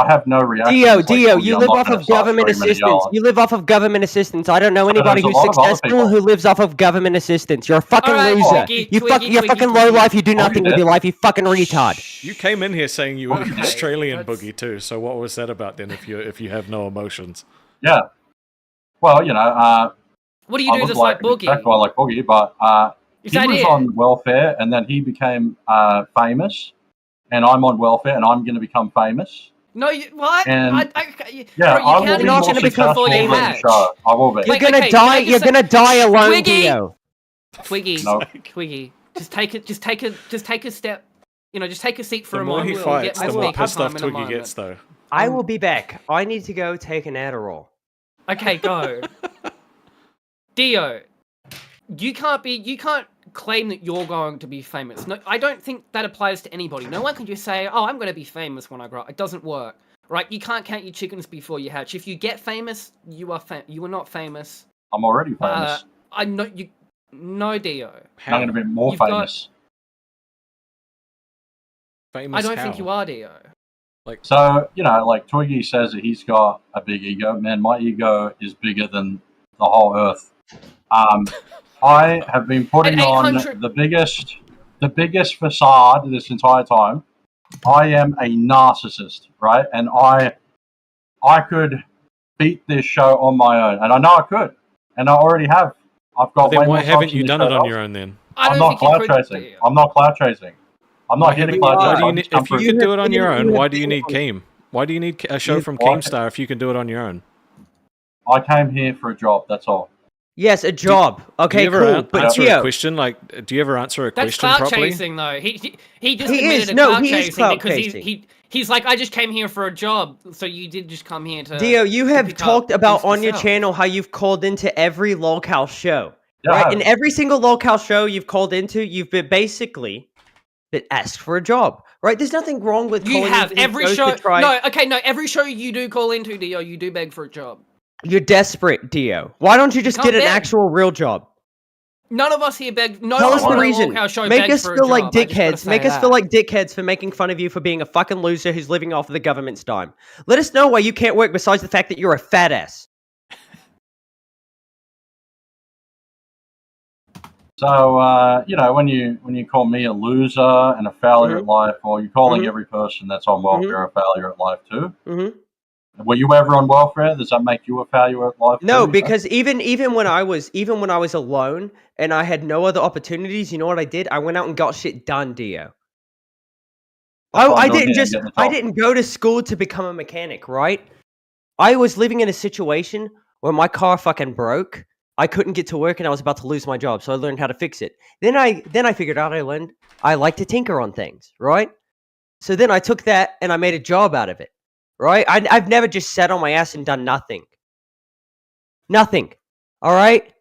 have no reaction. Dio, you live off of government assistance. You live off of government assistance. I don't know anybody there's who's a lot of other successful people. who lives off of government assistance. You're a fucking All right, loser. Twiggy, You're Twiggy, fucking low life. You do nothing with did. your life. You fucking retard. You came in here saying you were an Okay, Australian that's- boogie too. So what was that about then? If you have no emotions, Yeah. Well, you know, What do you I do look that's like boogie? That's why I like Boogie, but Is he that was it? on welfare, and then he became famous, and I'm on welfare, and I'm going to become famous. No, what? And bro, yeah, you I will can't be not more gonna become successful before you than the hatch. show. I will be. You're Wait, gonna okay, die. can I just You're say- gonna die alone, Twiggy! Dio. Twiggy, No. Twiggy, just take a step. You know, just take a seat for the a more moment. he We'll fights, get the more more speaker pissed off time in a Twiggy moment. gets, though. I will be back. I need to go take an Adderall. Okay, go. Dio, you can't claim that you're going to be famous. No, I don't think that applies to anybody. No one can just say, "Oh, I'm going to be famous when I grow up." It doesn't work, right? You can't count your chickens before you hatch. If you get famous, you are not famous. I'm already famous. I know you. No, Dio. I'm going to be more You've got- famous. Famous I don't how? think you are, Dio. So, you know, like Twiggy says that he's got a big ego. Man, my ego is bigger than the whole earth. I have been putting At on 800 the biggest facade this entire time. I am a narcissist, right? And I could beat this show on my own, and I know I could, and I already have. I've got Then way why more haven't subs you than done this it on show your does. own then? I I'm don't not think you cloud could, chasing. Dio. I'm not cloud chasing. I'm not hitting cloud Why chasing. do you I'm need, just come if you through. can do it on your own, you why have do you been need on- Keem? Why do you need a show You- from why- Keemstar if you can do it on your own? I came here for a job. That's all. Yes, a job. Do Okay, you ever cool. But answer a Dio, question? Like, do you ever answer a That's question clout properly? chasing, though. He just He admitted is. to No, clout he is chasing clout because chasing. he's like, I just came here for a job, so you did just come here to. Dio, you to have pick talked up about things on your yourself. channel how you've called into every locale show. Yeah, I Right? have. In every single locale show you've called into, you've been basically been asked for a job. Right? There's nothing wrong with You calling have into every shows show. to try. No, okay, no. Every show you do call into, Dio, you do beg for a job. You're desperate, Dio. Why don't you just can't get an beg. actual real job? None of us here beg. No Tell one us on the a reason. locale show Make begs us for a feel like job. I just gotta dickheads. Make say us feel that. like dickheads for making fun of you for being a fucking loser who's living off of the government's dime. Let us know why you can't work besides the fact that you're a fat ass. So, you know, when you call me a loser and a failure Mhm. at life, or you're calling Mhm. every person that's on welfare a failure at life too. Mm-hmm. Were you ever on welfare? Does that make you a failure at life? No, too? because even when I was alone and I had no other opportunities, you know what I did? I went out and got shit done, Dio. That's what I I'm doing didn't here, just getting the I job. didn't go to school to become a mechanic, right? I was living in a situation where my car fucking broke. I couldn't get to work and I was about to lose my job, so I learned how to fix it. Then I figured out I like to tinker on things, right? So then I took that and I made a job out of it, right? I've never just sat on my ass and done nothing. Nothing. All right?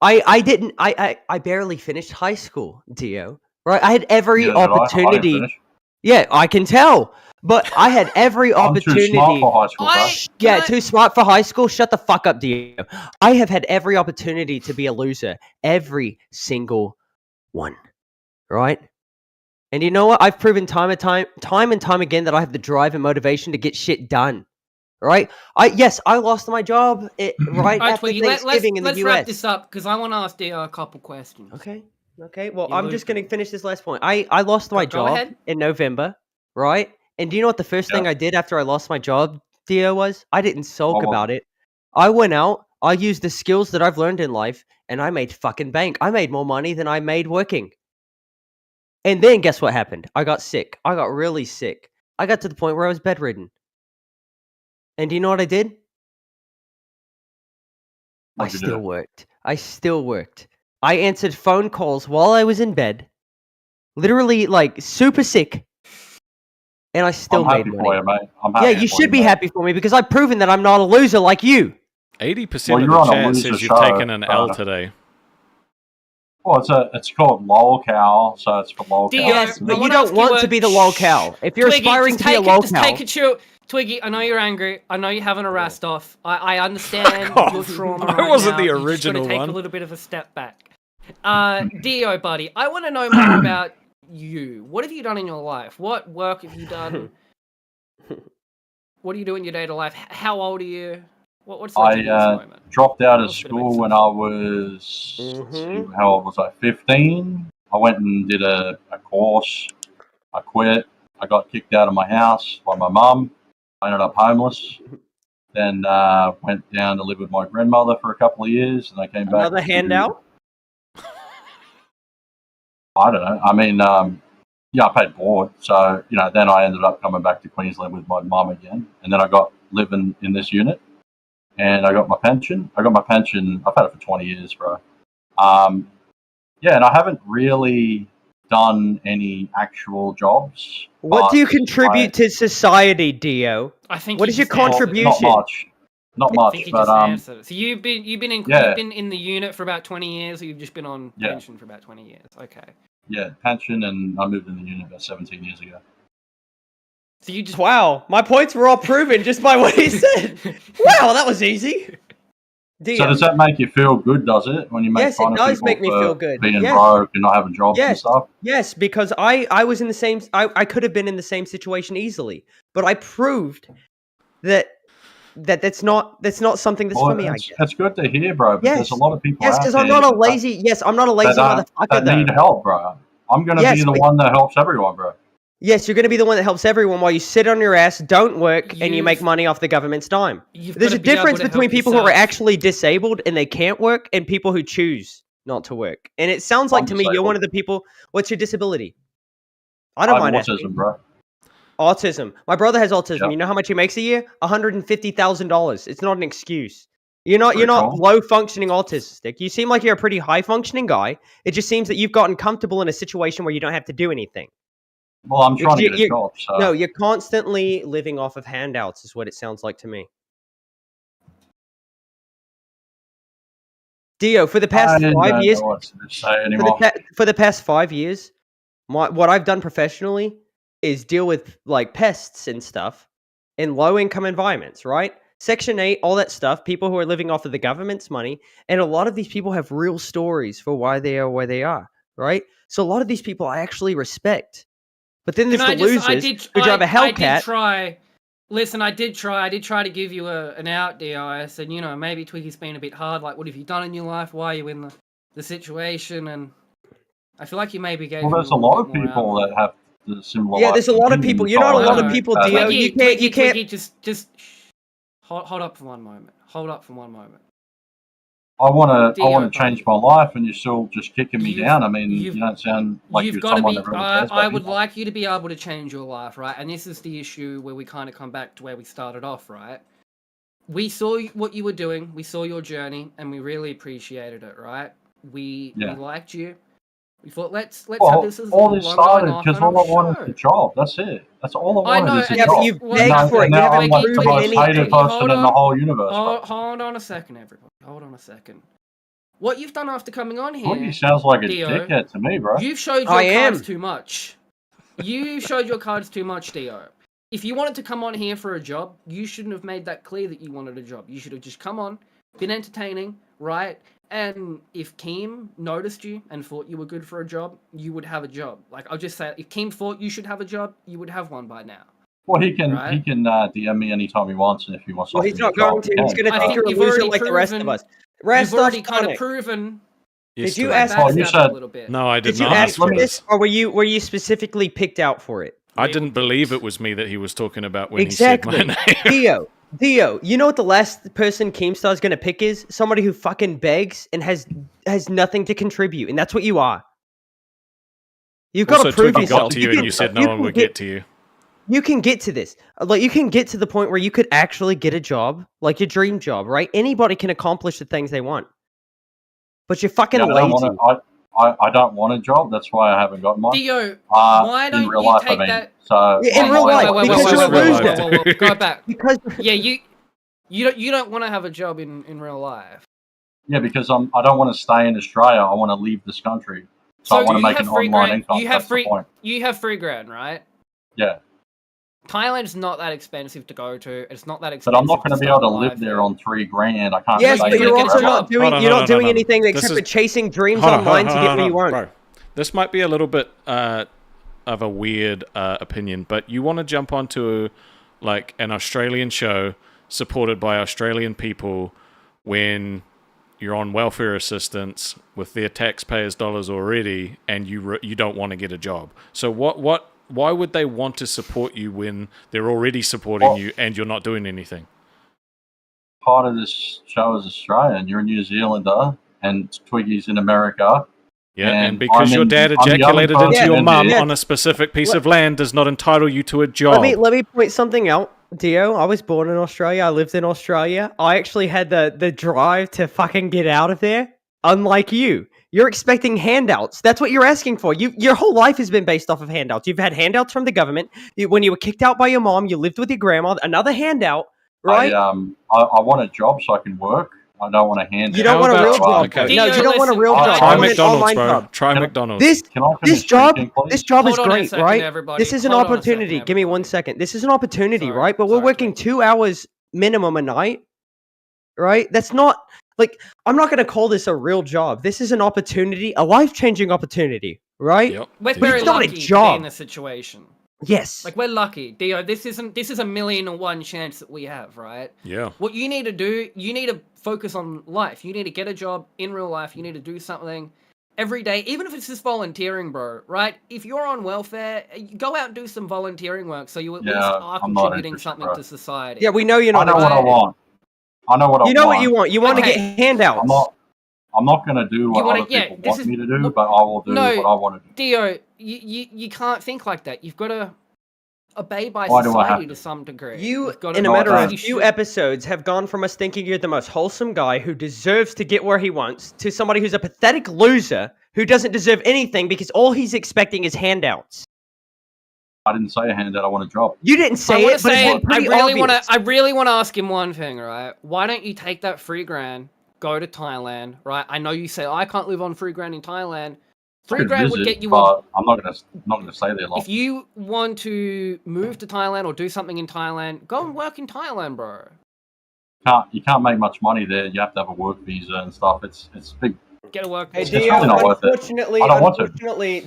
I barely finished high school, Dio. Right? I had every Neither did I didn't opportunity. finish. Yeah, I can tell. But I had every I'm too opportunity. smart for high school, bro. Yeah, too smart for high school. Shut the fuck up, Dio. I have had every opportunity to be a loser. Every single one. Right? And you know what? I've proven time and time again that I have the drive and motivation to get shit done. Right? I lost my job right after Twiggy, Thanksgiving in the US. Let's wrap this up because I want to ask Dio a couple questions. Okay. Well, I'm just going to finish this last point. I lost my job in November, right? And do you know what the first thing I did after I lost my job, Dio, was? I didn't sulk about it. I went out, I used the skills that I've learned in life, and I made fucking bank. I made more money than I made working. And then guess what happened? I got sick. I got really sick. I got to the point where I was bedridden. And do you know what I did? I still worked. I answered phone calls while I was in bed. Literally, like, super sick. And I still made money. For you, mate. I'm happy you should be happy for me because I've proven that I'm not a loser like you. 80% of the chat says you've taken an L today. Well, it's called lolcow, so it's for lolcow. Yes, but you don't want to be the lolcow. If you're Twiggy, aspiring to be a lolcow, just take it chill. Twiggy, I know you're angry. I know you're having a rast off. I understand your trauma. I wasn't the original You're just gonna take one. a little bit of a step back. Dio, buddy, I want to know more about you. What have you done in your life? What work have you done? What do you do in your day-to-day life? How old are you? What's the this moment? Dropped out of school when I was, how old was I? 15. I went and did a course. I quit. I got kicked out of my house by my mum. I ended up homeless. Then went down to live with my grandmother for a couple of years, and I came back. Another handout? I don't know. I mean, I paid board. So, then I ended up coming back to Queensland with my mum again. And then I got living in this unit. And I got my pension. I've had it for 20 years, bro. And I haven't really done any actual jobs. What do you contribute to society, Dio? I think what is your contribution? Not much, but so you've been in the unit for about 20 years, or you've just been on pension for about 20 years. Okay. Yeah, pension, and I moved in the unit about 17 years ago. So you just my points were all proven just by what he said. Wow, that was easy. So does that make you feel good? Does it when you make fun of people make me feel good. Being broke and not having jobs and stuff? Yes, because I was in the same. I could have been in the same situation easily, but I proved that's not something that's for me. I guess that's good to hear, bro. Because there's a lot of people. Yes, because I'm not a lazy. I'm not a lazy motherfucker. That need help, bro. I'm gonna be the one that helps everyone, bro. Yes, you're going to be the one that helps everyone while you sit on your ass, don't work, and you make money off the government's dime. There's a difference between people who are actually disabled and they can't work and people who choose not to work. And it sounds like to me you're one of the people. What's your disability? I don't mind autism, bro. Autism. My brother has autism. Yep. You know how much he makes a year? $150,000. It's not an excuse. You're not low functioning autistic. You seem like you're a pretty high functioning guy. It just seems that you've gotten comfortable in a situation where you don't have to do anything. Well, I'm trying to get a job. So. No, you're constantly living off of handouts, is what it sounds like to me. Dio, for the past 5 years, for the past 5 years, what I've done professionally is deal with like pests and stuff in low-income environments, right? Section 8, all that stuff, people who are living off of the government's money, and a lot of these people have real stories for why they are where they are, right? So a lot of these people I actually respect. But then there's losers who drive a Hellcat. Listen, I did try to give you an out, Dio. I said, maybe Twiggy's been a bit hard. Like, what have you done in your life? Why are you in the situation? And I feel like you maybe gave. Well, there's a lot of people that have the similar. Yeah, there's a lot of people. You're not a lot of people, Dio. You can't. Twiggy, just hold up for one moment. I want to change my life, and you're still just kicking me down. I mean, you don't sound like you're someone that really cares about I would people. like you to be able to change your life, right? And this is the issue where we kind of come back to where we started off, right? We saw what you were doing, we saw your journey, and we really appreciated it, right? We liked you. We thought let's have this as a all this started because all I wanted was a job. That's it. That's all I wanted. Yeah, but you begged for it. Now I'm like the most hated person in the whole universe. Hold on a second, everybody. Hold on a second. what you've done after coming on here. Twiggy sounds like a Dio, dickhead to me, bro. You've showed your cards too much. You showed your cards too much, Dio. If you wanted to come on here for a job, you shouldn't have made that clear that you wanted a job. You should have just come on, been entertaining, right? And if Keem noticed you and thought you were good for a job, you would have a job. Like, I'll just say, if Keem thought you should have a job, you would have one by now. Well, he can DM me anytime he wants, and if he wants. Well, he's not going to. He's going to think you're a loser like the rest of us. You've already kind of proven. Did you ask for this? No, I did you not ask for this, or were you specifically picked out for it? I didn't believe it was me that he was talking about when exactly. he said my name. Dio, you know what the last person Keemstar's going to pick is? Somebody who fucking begs and has nothing to contribute, and that's what you are. You've got to prove Twiggy yourself. got to you, and you said no one would get to you. You can get to this. Like, you can get to the point where you could actually get a job, like your dream job, right? Anybody can accomplish the things they want. But you're fucking lazy. I don't want a job. That's why I haven't got mine. Dio, why don't you take that? So in real life, because you're a loser. Go back. Because you don't want to have a job in real life. Yeah, because I don't want to stay in Australia. I want to leave this country. So I want to make an online income. You have $3,000, right? Yeah. Thailand's not that expensive to go to. It's not that expensive. But I'm not going to be able to live there on $3,000. I can't. Yes, but you're also not doing. You're not doing anything This except is- for chasing dreams online to get where you want. Bro, this might be a little bit of a weird opinion, but you want to jump onto like an Australian show supported by Australian people when you're on welfare assistance with their taxpayers' dollars already, and you don't want to get a job. So why would they want to support you when they're already supporting you and you're not doing anything? Part of this show is Australian. You're a New Zealander, and Twiggy's in America. Yeah, and because your dad ejaculated into your mum on a specific piece of land does not entitle you to a job. Let me point something out, Dio. I was born in Australia. I lived in Australia. I actually had the drive to fucking get out of there. Unlike you. You're expecting handouts. That's what you're asking for. Your whole life has been based off of handouts. You've had handouts from the government. When you were kicked out by your mom, you lived with your grandma. Another handout, right? I want a job so I can work. I don't want a handout. You don't want a real job. Okay. No, you don't want a real job. Try McDonald's, bro. Try McDonald's. This job is great, second, right? everybody. This is an Hold on a opportunity. second, Give me 1 second. This is an opportunity, right? But we're working 2 hours minimum a night, right? That's not... Like, I'm not going to call this a real job. This is an opportunity, a life-changing opportunity, right? Yep. We're But very it's not a lucky to be job. in this situation. Yes. Like, we're lucky. Dio, this is a 1,000,000 chance that we have, right? Yeah. What you need to do, you need to focus on life. You need to get a job in real life. You need to do something every day, even if it's just volunteering, bro, right? If you're on welfare, go out and do some volunteering work so you at least are contributing something to society. Yeah, we know you're not. I know what I want. I know what I want. You know what you want. You want to get handouts. I'm not going to do what other people want me to do, but I will do what I want to do. Dio, you can't think like that. You've got to obey by Why do I society have to some degree. You, You've got to in a matter of you few should- episodes, have gone from us thinking you're the most wholesome guy who deserves to get where he wants to somebody who's a pathetic loser who doesn't deserve anything because all he's expecting is handouts. I didn't say a handout. I want a job. You didn't say it, but it's been pretty obvious. I really want to ask him one thing, right? Why don't you take that $3,000, go to Thailand, right? I know you say I can't live on $3,000 in Thailand. $3,000 would get you. But I'm not gonna stay there long. If you want to move to Thailand or do something in Thailand, go and work in Thailand, bro. You can't make much money there. You have to have a work visa and stuff. It's big. Get a work. Hey, It's Dio, really not worth it. unfortunately, I don't want to.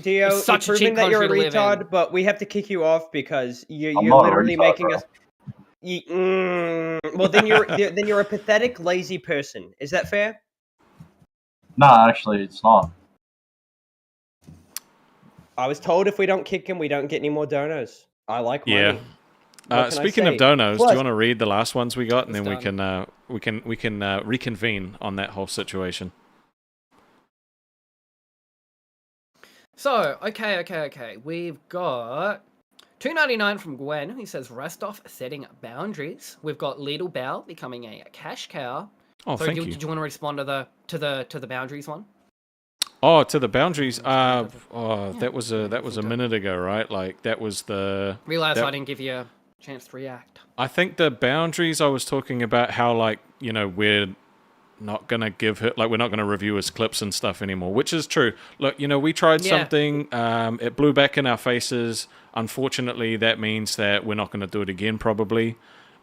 Dio, It's such you've a cheap proven that you're a country to live in. retard, but we have to kick you off because you're not a literally retard, making bro. us. Well, then you're a pathetic, lazy person. Is that fair? No, actually, it's not. I was told if we don't kick him, we don't get any more donos. I like money. Yeah. What can I Speaking of say? donos, Plus- do you want to read the last ones we got, and then It's we can reconvene on that whole situation. So, okay. We've got $2.99 from Gwen, who says Restov setting boundaries. We've got Lidl Bow becoming a cash cow. Oh, so thank you. Did you want to respond to the boundaries one? Oh, to the boundaries. That was a minute ago, right? Like that was the. Realize I didn't give you a chance to react. I think the boundaries I was talking about how, like, you know, we're not gonna give her we're not gonna review his clips and stuff anymore, which is true. Look, we tried something, it blew back in our faces. Unfortunately, that means that we're not gonna do it again probably,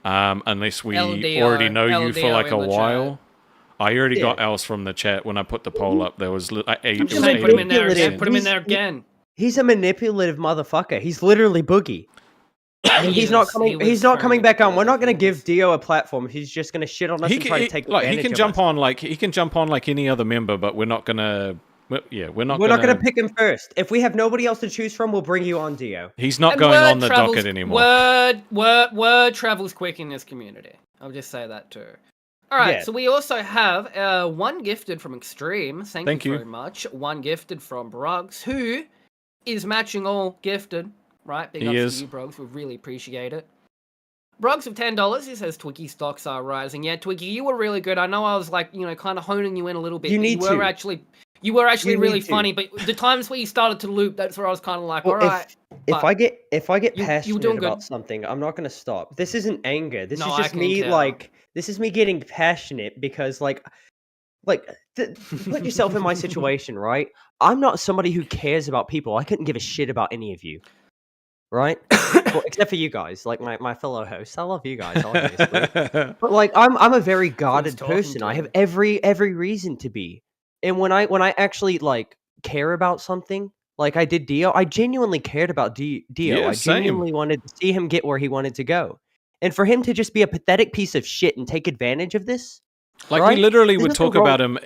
unless we already know you for like a while. I already got else from the chat when I put the poll up. There was I'm just saying, put him in there again. Put him in there again. He's a manipulative motherfucker. He's literally Boogie. And he's not coming. He's not coming back on. We're not going to give Dio a platform. He's just going to shit on us and try to take advantage he can of jump us. on he can jump on like any other member, but we're not going to. We're not going to pick him first. If we have nobody else to choose from, we'll bring you on, Dio. He's not going on the docket anymore. Word travels quick in this community. I'll just say that too. All right, so we also have one gifted from Extreme. Thank you very much. One gifted from Bruggs, who is matching all gifted. Right, big ups to you, Bruggs. We really appreciate it. Bruggs with $10. He says Twiggy stocks are rising. Yeah, Twiggy, you were really good. I know I was kind of honing you in a little bit. You were actually really funny. But the times where you started to loop, that's where I was kind of like, all right. If I get passionate about something, I'm not going to stop. This isn't anger. This is just me this is me getting passionate because put yourself in my situation, right? I'm not somebody who cares about people. I couldn't give a shit about any of you. Right? Well, except for you guys, like my fellow hosts. I love you guys, obviously. But I'm a very guarded person. I have every reason to be. And when I actually care about something, like I did Dio, I genuinely cared about Dio. Yeah, I genuinely wanted to see him get where he wanted to go. And for him to just be a pathetic piece of shit and take advantage of this, we literally would talk about him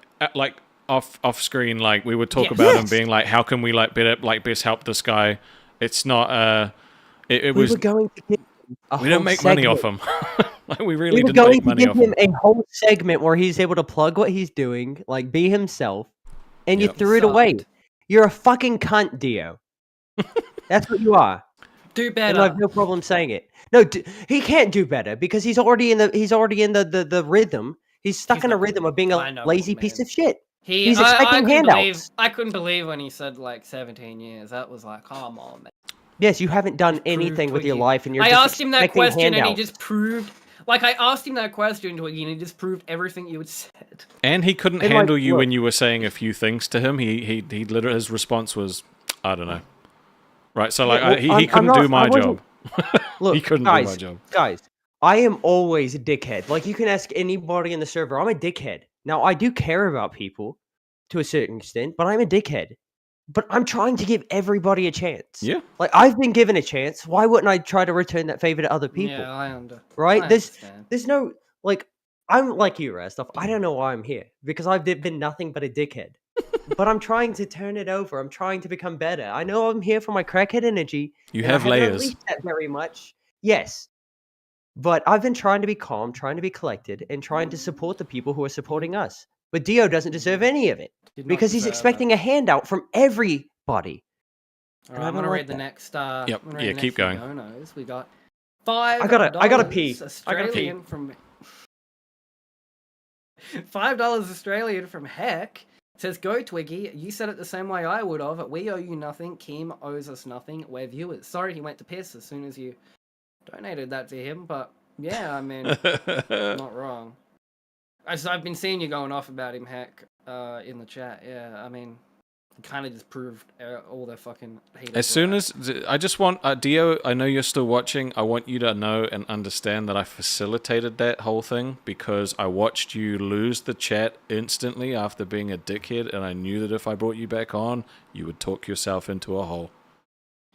off screen. Like we would talk about him being like, how can we best help this guy? It's not. We were going to give him we don't make money off him. We really didn't make money off him. We were going to give him a whole segment where he's able to plug what he's doing, be himself, and you threw it away. You're a fucking cunt, Dio. That's what you are. Do better. And I have no problem saying it. No, he can't do better because he's already in the rhythm. He's stuck in a rhythm of being a lazy piece of shit. He's expecting handouts. I couldn't believe when he said 17 years. That was like, come on, man. Yes, you haven't done anything with your life, and you're. I just asked him that question, handouts. and he just proved. I asked him that question, Twiggy, and he just proved everything you had said. And he couldn't handle you when you were saying a few things to him. He literally his response was, I don't know. Right, so he couldn't do my job. Look, he couldn't do my job. Guys, I am always a dickhead. You can ask anybody in the server. I'm a dickhead. Now, I do care about people to a certain extent, but I'm a dickhead. But I'm trying to give everybody a chance. Yeah. I've been given a chance. Why wouldn't I try to return that favor to other people? Yeah, I understand. Right? There's no I'm like you, Rastov. I don't know why I'm here because I've been nothing but a dickhead. But I'm trying to turn it over. I'm trying to become better. I know I'm here for my crackhead energy. You have layers. I haven't released that very much. Yes. But I've been trying to be calm, trying to be collected, and trying to support the people who are supporting us. But Dio doesn't deserve any of it because he's expecting a handout from everybody. All right, I'm gonna read the next. Yep. Yeah, keep going. Donos. We got $5. I gotta pee. Australian from $5 Australian from Heck. Says, go Twiggy, you said it the same way I would have. We owe you nothing. Keem owes us nothing. We're viewers. Sorry he went to piss as soon as you donated that to him, but yeah, I mean, not wrong. I've been seeing you going off about him, Heck, in the chat. Yeah, I mean, kind of just proved all their fucking hate. As soon as I just want Dio, I know you're still watching. I want you to know and understand that I facilitated that whole thing because I watched you lose the chat instantly after being a dickhead, and I knew that if I brought you back on, you would talk yourself into a hole.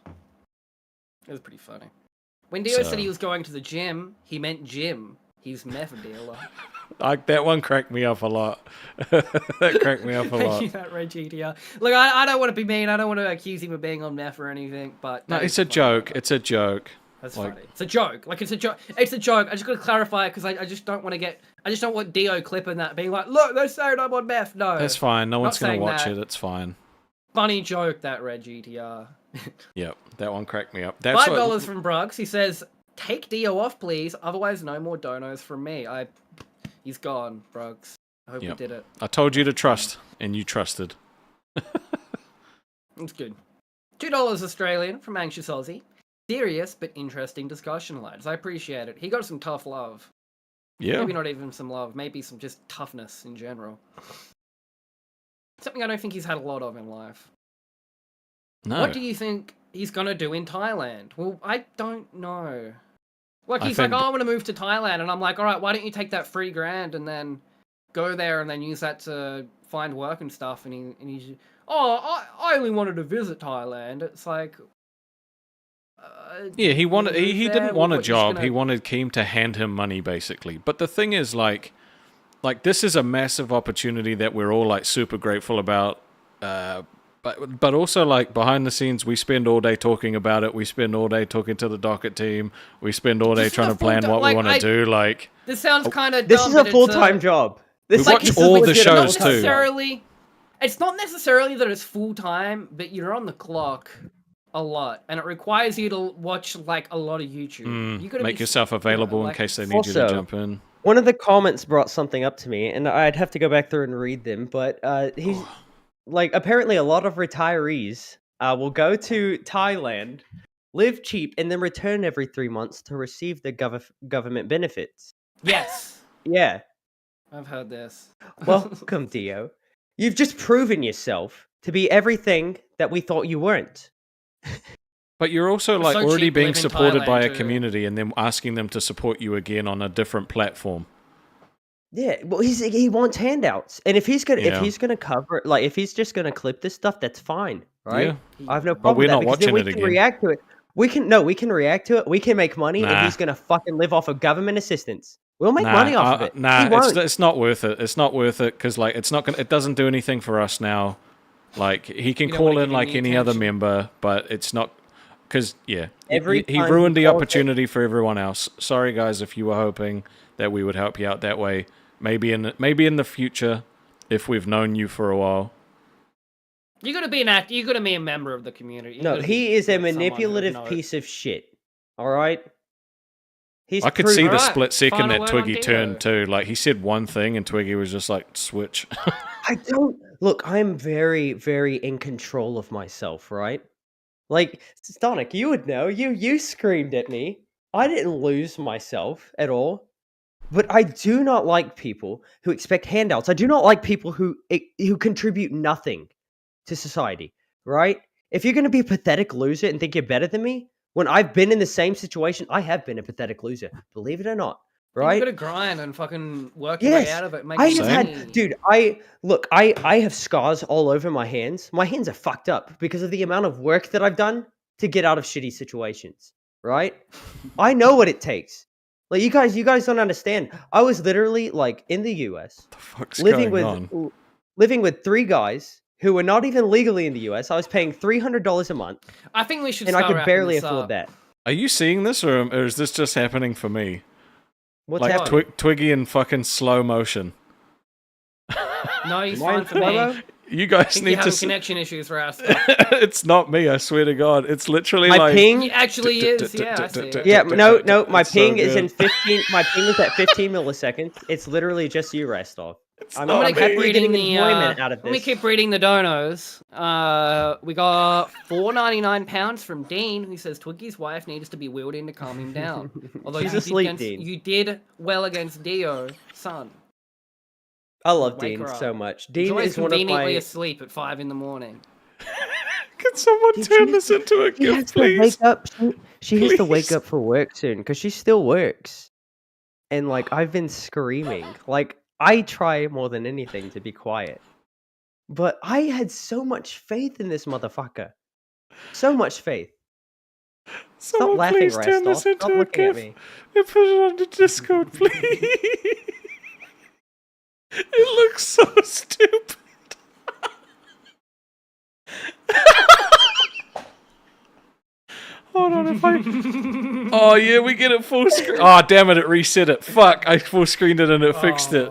It was pretty funny. When Dio said he was going to the gym, he meant gym. He's meth dealer. That one cracked me up a lot. That cracked me up a lot. That Red GTR. Look, I don't want to be mean. I don't want to accuse him of being on meth or anything. But no, it's a joke. It's a joke. That's funny. It's a joke. It's a joke. It's a joke. I just got to clarify it because I just don't want to get. I just don't want Dio clipping that, being like, "Look, they're saying I'm on meth." No, that's fine. No one's gonna watch it. It's fine. Funny joke, that Red GTR. Yep, that one cracked me up. That's $5 from Bruggs. He says, "Take Dio off, please. Otherwise, no more donos from me." He's gone, Bruggs. I hope you did it. I told you to trust, and you trusted. That's good. $2 Australian from Anxious Aussie. Serious but interesting discussion, lads. I appreciate it. He got some tough love. Yeah. Maybe not even some love. Maybe some just toughness in general. Something I don't think he's had a lot of in life. No. What do you think he's gonna do in Thailand? Well, I don't know. Like, he's I like, oh, I want to move to Thailand. And I'm like, all right, why don't you take that $3,000 and then go there and then use that to find work and stuff? And he's, oh, I only wanted to visit Thailand. It's like... yeah, he wanted. He didn't want a job. Gonna... He wanted Keem to hand him money, basically. But the thing is, like this is a massive opportunity that we're all like super grateful about. But also, like, behind the scenes, we spend all day talking about it. We spend all day talking to the docket team. We spend all day trying to plan what we want to do. Like, this sounds kind of. This is a full-time job. We watch all the shows too. It's not necessarily that it's full-time, but you're on the clock a lot, and it requires you to watch like a lot of YouTube. You gotta make yourself available in case they need you to jump in. One of the comments brought something up to me, and I'd have to go back through and read them. But he's like, apparently, a lot of retirees will go to Thailand, live cheap, and then return every 3 months to receive the government benefits. Yes. Yeah. I've heard this. Welcome, Dio. You've just proven yourself to be everything that we thought you weren't. But you're also like already being supported by a community and then asking them to support you again on a different platform. Yeah, well, he wants handouts, and if he's gonna cover it, like if he's just gonna clip this stuff, that's fine, right? Yeah. I have no problem. But we're with that, not watching we it can again. React to it. We can react to it. We can make money, and he's gonna fucking live off of government assistance. We'll make money off of it. It's not worth it. It's not worth it because like it doesn't do anything for us now. Like he can call in like any other member, but it's not because he ruined the opportunity for everyone else. Sorry guys, if you were hoping that we would help you out that way. Maybe in the future, if we've known you for a while. You gotta be an actor. You gotta be a member of the community. No, he is a manipulative piece of shit. All right. I could see the split second that Twiggy turned too. Like he said one thing, and Twiggy was just like, "Switch." I don't look. I'm very, very in control of myself, right? Like Stonic, you would know. You screamed at me. I didn't lose myself at all. But I do not like people who expect handouts. I do not like people who contribute nothing to society, right? If you're going to be a pathetic loser and think you're better than me, when I've been in the same situation, I have been a pathetic loser. Believe it or not, right? You got to grind and fucking work your way out of it. I have had, dude. I have scars all over my hands. My hands are fucked up because of the amount of work that I've done to get out of shitty situations, right? I know what it takes. Like you guys don't understand. I was literally like in the US, living with 3 guys who were not even legally in the US. I was paying $300 a month. I think we should. And I could barely afford that. Are you seeing this, or is this just happening for me? What's like happening? Twiggy in fucking slow motion. No, he's fine for me. You guys need to connection issues for our stuff. It's not me, I swear to God. It's literally my like ping it actually is. Yeah, I see it. Yeah, no, my ping is in 15. My ping is at 15 milliseconds. It's literally just you, Restov. I'm gonna keep reading the employment out of this. Let me keep reading the donos. We got £4.99 from Dean, who says Twiggy's wife needs to be wheeled in to calm him down. Although she's asleep, Dean. You did well against Dio, son. I love Dean so much. Dean is one of my... conveniently asleep at 5 in the morning. Can someone turn this into a gift, please? She has to wake up for work soon because she still works. And like I've been screaming. Like I try more than anything to be quiet. But I had so much faith in this motherfucker. So much faith. Someone Stop laughing, please turn this Stop into a looking at gift me. and put it on the Discord, please. It looks so stupid. Hold on, if I... Oh, yeah, we get it full screen. Oh, damn it, it reset it. Fuck, I full screened it and it fixed it.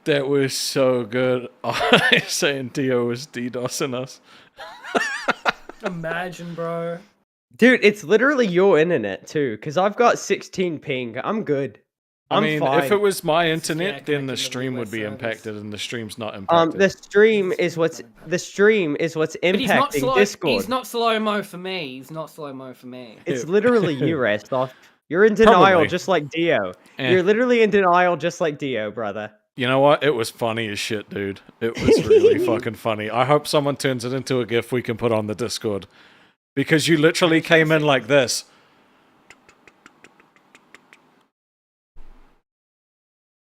That was so good. Oh, saying Dio was DDoSing us. Imagine, bro. Dude, it's literally your internet, too, because I've got 16 ping. I'm good. I mean, fine. if it was my internet, then the stream would be impacted, and the stream's not impacted. The stream is what's impacting Discord. He's not slow mo for me. He's not slow mo for me. It's literally you, Restov. You're in denial, Probably. just like Dio. You're literally in denial, just like Dio, brother. You know what? It was funny as shit, dude. It was really fucking funny. I hope someone turns it into a GIF we can put on the Discord. Because you literally came in like this.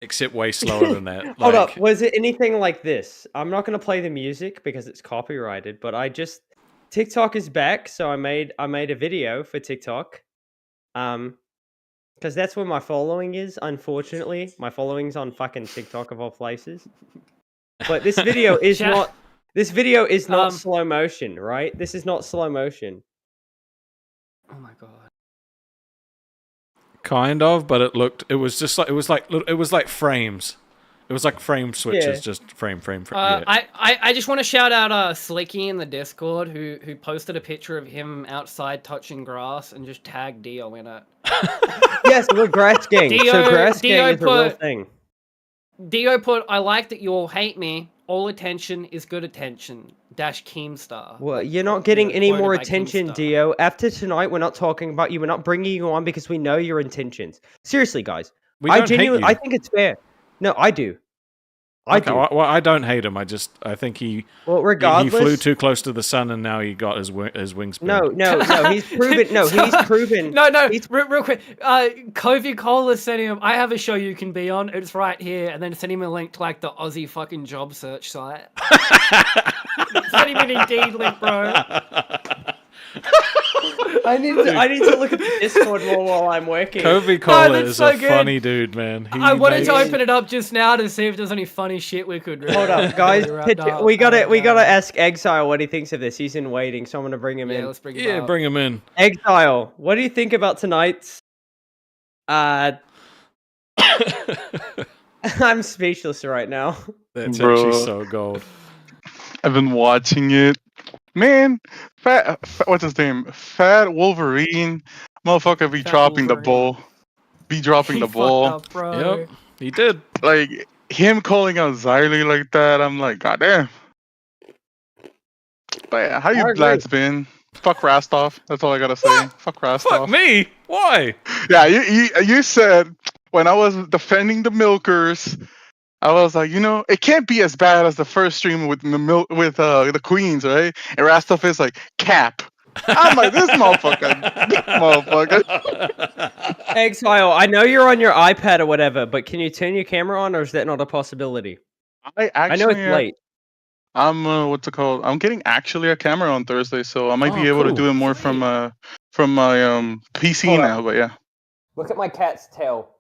Except way slower than that. Hold up, was it anything like this? I'm not gonna play the music because it's copyrighted, but TikTok is back, so I made a video for TikTok. Because that's where my following is, unfortunately. My following's on fucking TikTok of all places. But this video is not slow motion, right? This is not slow motion. Oh my god. Kind of, but it was like frames. It was like frame switches, just frame. Yeah. I just want to shout out Slicky in the Discord who posted a picture of him outside touching grass and just tagged Dio in it. Yes, we're grass gang. So grass gang is a real thing. Dio put, I like that you all hate me. All attention is good attention. Keemstar. Well, you're not getting any more attention, Dio. After tonight, we're not talking about you. We're not bringing you on because we know your intentions. Seriously, guys. I think it's fair. No, I do. I do. Well, I don't hate him. I think he regardless, he flew too close to the sun and now he got his wings pinned. No, he's proven. No, he's proven. Real quick. Covey Cola sent him. I have a show you can be on. It's right here, and then send him a link to like the Aussie fucking job search site. Send him an Indeed link, bro. I need to look at the Discord more while I'm working. Covey Cola is a funny dude, man. I wanted to open it up just now to see if there's any funny shit we could. Hold up, guys. We gotta ask Exile what he thinks of this. He's in waiting, so I'm gonna bring him in. Let's bring him up. Bring him in. Exile, what do you think about tonight's? I'm speechless right now. That's actually so gold. I've been watching it. Man, what's his name? Fat Wolverine, motherfucker, be dropping the ball. Be dropping the ball. Yep, he did. Like him calling out Xylee like that. I'm like, goddamn. But yeah, how you lads been? Fuck Rastov. That's all I gotta say. What? Fuck Rastov. Fuck me. Why? Yeah, you said when I was defending the milkers. I was like, it can't be as bad as the first stream with the queens, right? And Rastov is like, cap. I'm like, this motherfucker. Exile, I know you're on your iPad or whatever, but can you turn your camera on, or is that not a possibility? I know it's late. I'm what's it called? I'm getting actually a camera on Thursday, so I might be able to do it more from my PC now. But yeah. Look at my cat's tail.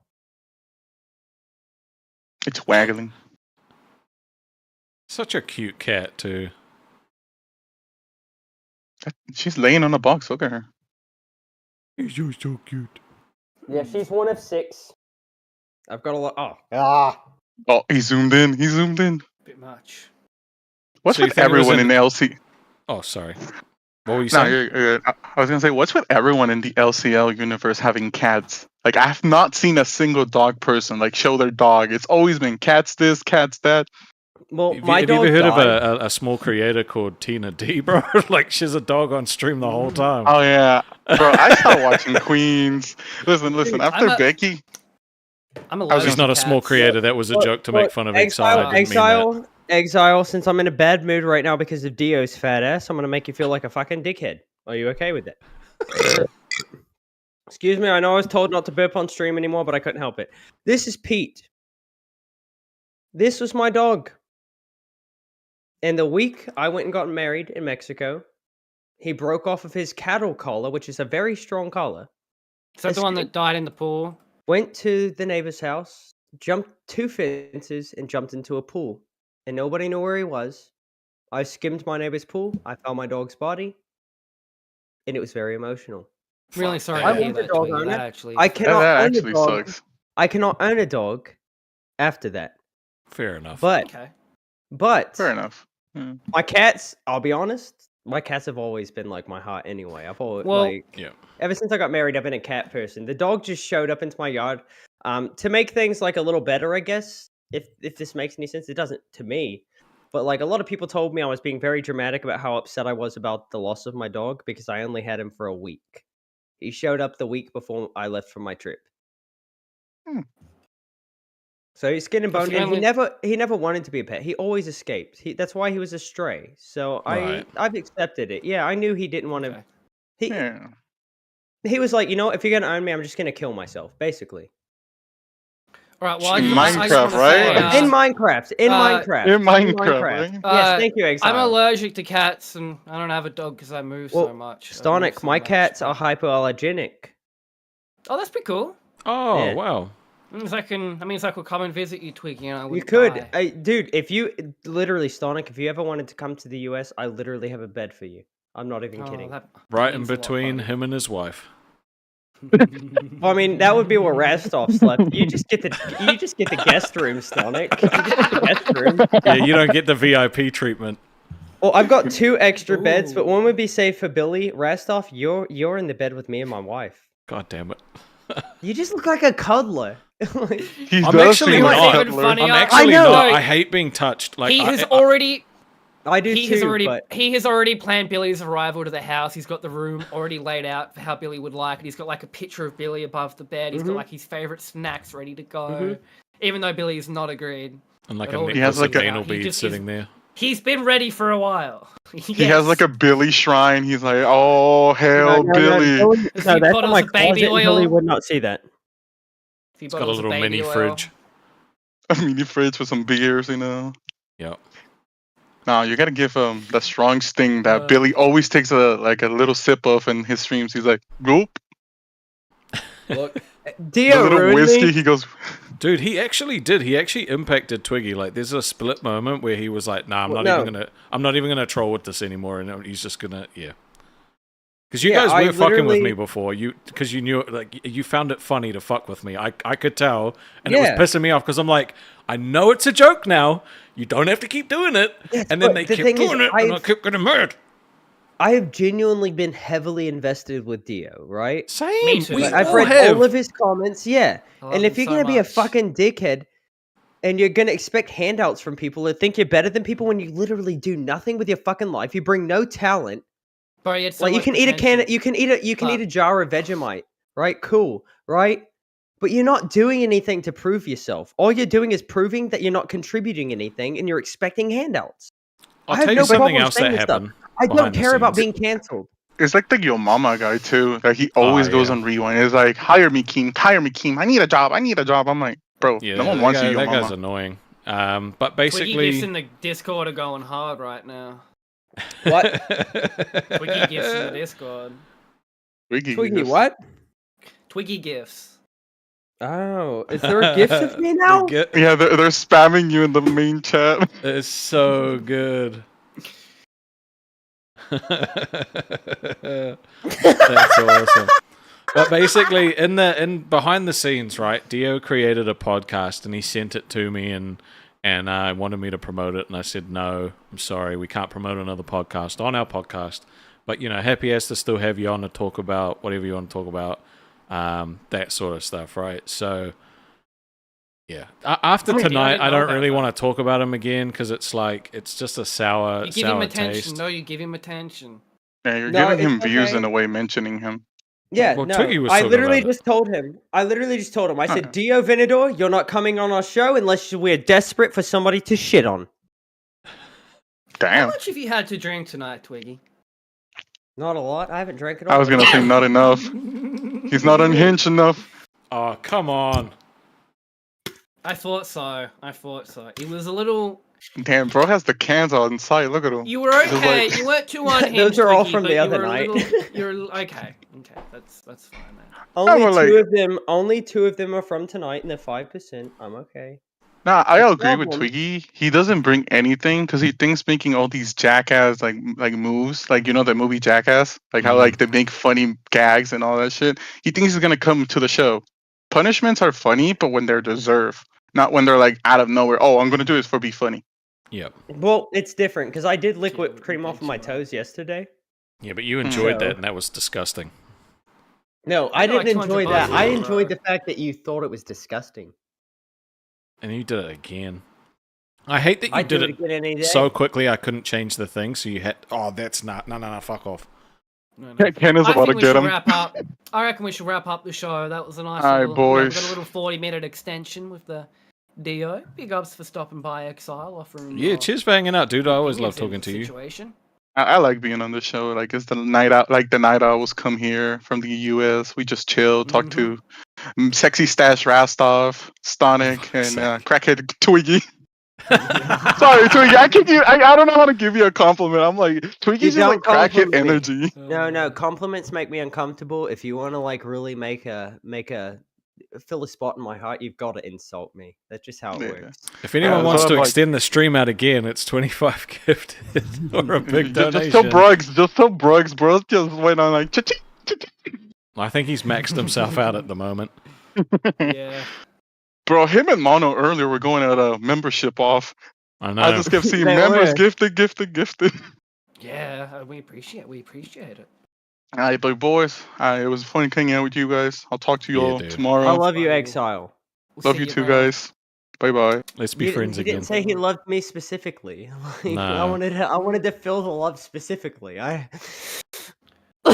It's waggling. Such a cute cat, too. She's laying on a box. Look at her. She's so cute. Yeah, she's one of 6. I've got a lot. Oh, he zoomed in. Bit much. What's with everyone in the LC? Oh, sorry. What were you saying? I was gonna say, what's with everyone in the LCL universe having cats? Like, I have not seen a single dog person show their dog. It's always been cats this, cats that. Well, have you ever heard of a small creator called Tina D, bro? She's a dog on stream the whole time. Oh yeah, bro. I started watching Queens. Listen. After Becky, She's not a small creator. That was a joke to make fun of Exile. Exile, since I'm in a bad mood right now because of Dio's fat ass, I'm gonna make you feel like a fucking dickhead. Are you okay with that? Excuse me, I know I was told not to burp on stream anymore, but I couldn't help it. This is Pete. This was my dog. And the week I went and got married in Mexico, he broke off of his cattle collar, which is a very strong collar. Is that the one that died in the pool? Went to the neighbor's house, jumped 2 fences, and jumped into a pool. And nobody knew where he was. I skimmed my neighbor's pool. I found my dog's body. And it was very emotional. Really sorry I to hear want a that, dog Twiggy. owner. That actually... I cannot that own a actually dog. sucks. I cannot own a dog after that. Fair enough. But fair enough. My cats, I'll be honest, my cats have always been like my heart anyway. I've always ever since I got married, I've been a cat person. The dog just showed up into my yard to make things a little better, I guess. If this makes any sense, it doesn't to me. But a lot of people told me I was being very dramatic about how upset I was about the loss of my dog because I only had him for a week. He showed up the week before I left for my trip. So he's skin and bone, and he never wanted to be a pet. He always escaped. That's why he was a stray. So I've accepted it. Yeah, I knew he didn't want to. He was like, if you're gonna own me, I'm just gonna kill myself, basically. All right, well, in Minecraft, right? In Minecraft. In Minecraft. Right? Yes, thank you, Exile. I'm allergic to cats, and I don't have a dog because I move so much. Stonic, my cats are hypoallergenic. Oh, that's pretty cool. Oh, wow. That means I could come and visit you, Twiggy, and I would You could. die. Dude, if you... Literally, Stonic, if you ever wanted to come to the US, I literally have a bed for you. I'm not even kidding. Right in between him and his wife. I mean, that would be where Rastov slept. You just get the guest room, Stonic. You get the guest room. Yeah, you don't get the VIP treatment. Well, I've got 2 extra beds, but one would be safe for Billy. Rastov, you're in the bed with me and my wife. God damn it. You just look like a cuddler. I'm actually not. I'm actually not. I hate being touched. Like he has already. I do He has already planned Billy's arrival to the house. He's got the room already laid out for how Billy would like it. He's got like a picture of Billy above the bed. He's got like his favorite snacks ready to go. Even though Billy is not agreed. And like he has like anal bead sitting there. He's been ready for a while. He has like a Billy shrine. He's like, oh hell, Billy. No, that's in my closet. Billy would not see that. It's got a little mini fridge. A mini fridge with some beers, Yep. No, you gotta give him the strong sting that Billy always takes a little sip of in his streams. He's like, "Gulp." Look, Dio, the little whiskey. He goes, dude. He actually did. He actually impacted Twiggy. Like, there's a split moment where he was like, "Nah, I'm not even gonna troll with this anymore," and he's just gonna, Because you guys were fucking with me before, because you knew, like, you found it funny to fuck with me. I could tell, and it was pissing me off because I'm like, I know it's a joke now. You don't have to keep doing it. Yes, and then they kept doing it, and I kept getting mad. I have genuinely been heavily invested with Dio, right? Same. Me too. I've read all of his comments, and if you're gonna be a fucking dickhead, and you're gonna expect handouts from people to think you're better than people when you literally do nothing with your fucking life, you bring no talent. Bro, it's like you can eat a jar of Vegemite, right? Cool, right? But you're not doing anything to prove yourself. All you're doing is proving that you're not contributing anything, and you're expecting handouts. I'll tell you something else that happened. I don't care about being canceled. It's like the Yo Mama guy too. Like he always goes on rewind. It's like, hire me, Keem. Hire me, Keem. I need a job. I'm like, bro, no one wants you, Yo Mama. That guy's annoying. But basically, Twiggy gifts in the Discord are going hard right now. What? Twiggy gifts in the Discord. Twiggy what? Twiggy gifts. Oh, is there a gift of me now? Yeah, they're spamming you in the main chat. It's so good. That's awesome. But basically, in behind the scenes, right? Dio created a podcast and he sent it to me and I wanted me to promote it, and I said no, I'm sorry, we can't promote another podcast on our podcast. But happy as to still have you on to talk about whatever you want to talk about. That sort of stuff, right? So, after tonight, I don't really want to talk about him again because it's like it's just a sour. You give him attention. Taste. No, you give him attention. Yeah, you're giving him views in a way mentioning him. Yeah, well, I literally just told him. I said, Dio Venador, you're not coming on our show unless we're desperate for somebody to shit on. Damn. How much have you had to drink tonight, Twiggy? Not a lot. I haven't drank it all. I was gonna say not enough. He's not unhinged enough. Oh, come on. I thought so. It was a little... Damn, bro has the cans on side. Look at him. You were okay. You weren't too unhinged. Those are all Twiggy, from the other night. You're okay. That's fine, man. Only two of them are from tonight, and they're 5%. I'm okay. Nah, I agree with Twiggy. He doesn't bring anything because he thinks making all these jackass like moves, like the movie Jackass, like how like they make funny gags and all that shit. He thinks he's gonna come to the show. Punishments are funny, but when they're deserved, not when they're like out of nowhere. Oh, I'm gonna do this for be funny. Yep. Well, it's different because I did lick whipped cream off of my toes yesterday. Yeah, but you enjoyed that, and that was disgusting. No, I didn't enjoy that. I enjoyed the fact that you thought it was disgusting. And you did it again. I hate that you did it so quickly I couldn't change the thing, so you had... Oh, that's not... No, fuck off. Ken is I about to think we get should him. wrap up. I reckon we should wrap up the show. That was a nice All right, little. boys. We got a little 40-minute extension with the Dio. Big ups for stopping by, Exile, offering. Yeah, cheers for hanging out, dude. I always love opinions talking in the to you. situation. I like being on the show. Like it's the night out. Like the night owls come here from the U.S. We just chill, talk to sexy stash Rastov, Stonic, and crackhead Twiggy. Sorry, Twiggy. I don't know how to give you a compliment. I'm like Twiggy's just like crackhead energy. No, compliments make me uncomfortable. If you want to like really make a fill a spot in my heart, you've got to insult me. That's just how it works. If anyone wants to extend the stream out again, it's 25 gifted or a big donation. Just tell Bruggs, bro. Just went on like. I think he's maxed himself out at the moment. Yeah. Bro, him and Mono earlier were going at a membership off. I know. I just kept seeing members gifted. Yeah, we appreciate it. All right, but boys, it was fun hanging out with you guys. I'll talk to you all tomorrow. I love you, Exile. Love you too, guys. Bye bye. Let's be friends he again. Didn't say he loved me specifically. Like, Nah. I wanted to feel the love specifically. All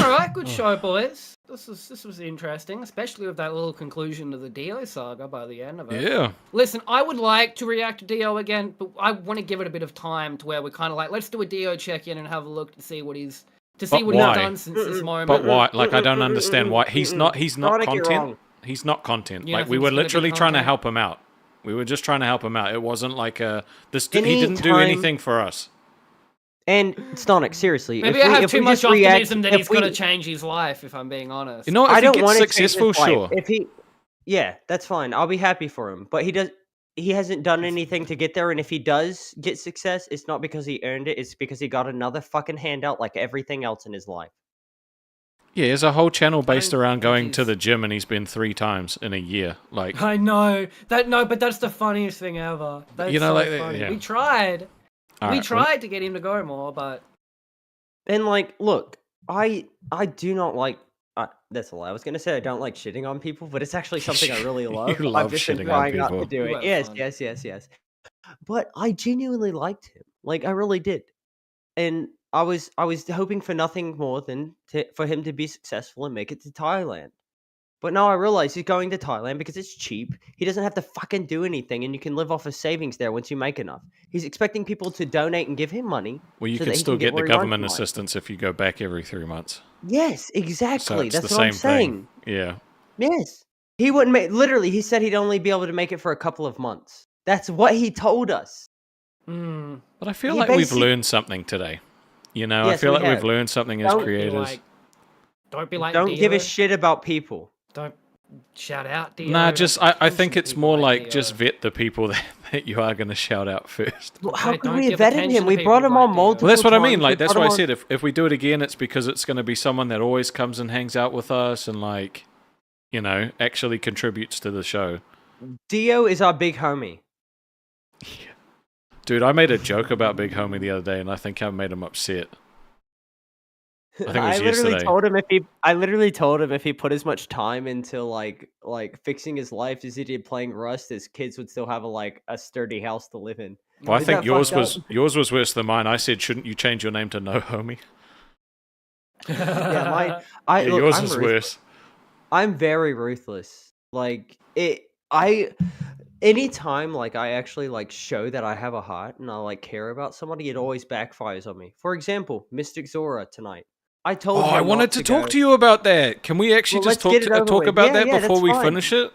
right, good show, boys. This was interesting, especially with that little conclusion to the Dio saga by the end of it. Yeah. Listen, I would like to react to Dio again, but I want to give it a bit of time to where we're kind of like, let's do a Dio check-in and have a look to see what he's done since this moment. But why? Like, I don't understand why he's not Stonic, you're content. wrong. He's not content. You don't Like, we think were it's gonna be literally trying to content? help him out. We were just trying to help him out. It wasn't like he Any didn't do time- anything for us. And Stonic, seriously, Maybe if I we, have if too we much just react, optimism that if he's we- going to change his life, if I'm being honest. You know, if I he don't gets want successful, to change his sure. life. If he, yeah, that's fine. I'll be happy for him. But he hasn't done anything to get there. And if he does get success, it's not because he earned it. It's because he got another fucking handout like everything else in his life. Yeah, there's a whole channel based around going to the gym, and he's been 3 times in a year. Like, I know but that's the funniest thing ever. That's You know, so like, funny. yeah. We tried. All We right, tried to get him to go more, but And like, look, I do not like. That's a lie. I was gonna say I don't like shitting on people, but it's actually something I really love. You love I've just been shitting on trying not to people. do You it. have Yes. But I genuinely liked him. Like I really did, and I was hoping for nothing more than for him to be successful and make it to Thailand. But now I realize he's going to Thailand because it's cheap. He doesn't have to fucking do anything, and you can live off of savings there once you make enough. He's expecting people to donate and give him money. well, you so can that he still get the where he wants government in life. assistance if you go back every 3 months. Yes, So exactly. it's That's the what I'm same saying. thing. Yeah. Yes. He wouldn't make. Literally, he said he'd only be able to make it for a couple of months. That's what he told us. But I feel He like we've basic- learned something today. You know, I Yes, feel we like we've have. learned something as Don't be creators. don't be like Don't give a Dio. shit about people. Don't shout out Dio. Nah, just I think Mention it's people more like like just vet the people that you are going to shout out first. Well, how Hey, could don't we give have vetted attention him? to We people brought him like on Dio. multiple Well, that's what I times. mean. We Like, that's brought why I him on- said if we do it again, it's because it's going to be someone that always comes and hangs out with us and, like, you know, actually contributes to the show. Dio is our big homie. Dude, I made a joke about Big Homie the other day, and I think I made him upset. I think it was yesterday. I literally told him if he put as much time into like fixing his life as he did playing Rust, his kids would still have a sturdy house to live in. Well, I Is think that yours fucked was up? worse than mine. I said, shouldn't you change your name to No Homie? Yeah, Yeah, look, yours I'm is ruthless. worse. I'm very ruthless. Like anytime like I actually like show that I have a heart and I like care about somebody, it always backfires on me. For example, Mystic Zora tonight. I told Oh, him I not wanted to talk go. to you about that. Can we actually Well, just let's get it over talk with. about Yeah, that yeah, before that's we fine. finish it?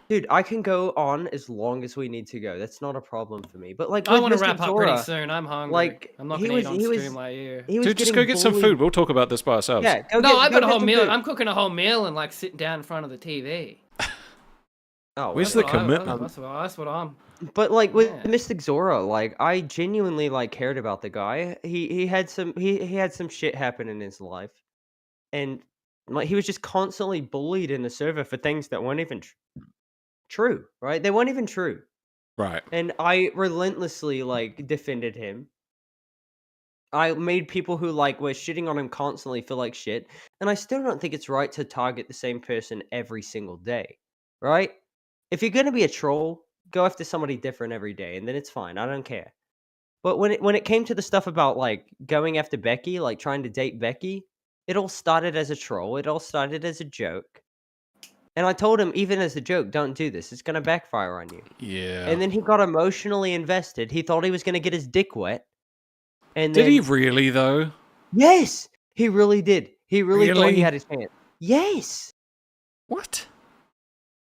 Dude, I can go on as long as we need to go. That's not a problem for me. But like, I with want to Mystic wrap up Zora, pretty soon. I'm hungry. Like, I'm not he going to eat was- on he was- stream like you. he was Dude, just go getting get some bullied. food. We'll talk about this by ourselves. Yeah, No, I got a get whole some meal. food. I'm cooking a whole meal and like sitting down in front of the TV. Oh, Where's well, the commitment? That's what I'm. But like with Yeah. Mystic Zora, like I genuinely like cared about the guy. He had some shit happen in his life, and like he was just constantly bullied in the server for things that weren't even true. Right? They weren't even true. Right. And I relentlessly like defended him. I made people who like were shitting on him constantly feel like shit, and I still don't think it's right to target the same person every single day. Right? If you're gonna be a troll, go after somebody different every day, and then it's fine. I don't care. But when it came to the stuff about like going after Becky, like trying to date Becky, it all started as a troll. It all started as a joke. And I told him, even as a joke, don't do this. It's going to backfire on you. Yeah. And then he got emotionally invested. He thought he was going to get his dick wet. And Did then, he really, though? Yes, he really did. He really thought he Really? had his chance. Yes. What?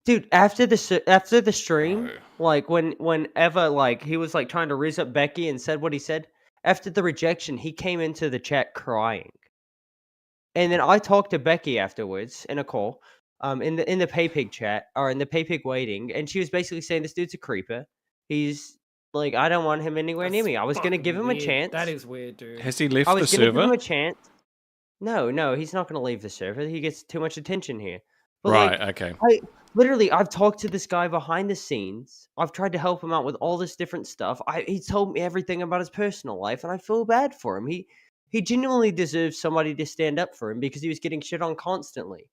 Dude, after the stream, like whenever like he was like trying to riz up Becky and said what he said, after the rejection, he came into the chat crying. And then I talked to Becky afterwards in a call, in the PayPig chat or in the PayPig waiting, and she was basically saying this dude's a creeper. He's like, I don't want him anywhere near me. I was gonna give him a chance. That is weird, dude. Has he left I the was gonna give him server? a chance. No, he's not gonna leave the server. He gets too much attention here. But Right, like, okay. I've talked to this guy behind the scenes. I've tried to help him out with all this different stuff. He told me everything about his personal life, and I feel bad for him. He genuinely deserves somebody to stand up for him because he was getting shit on constantly.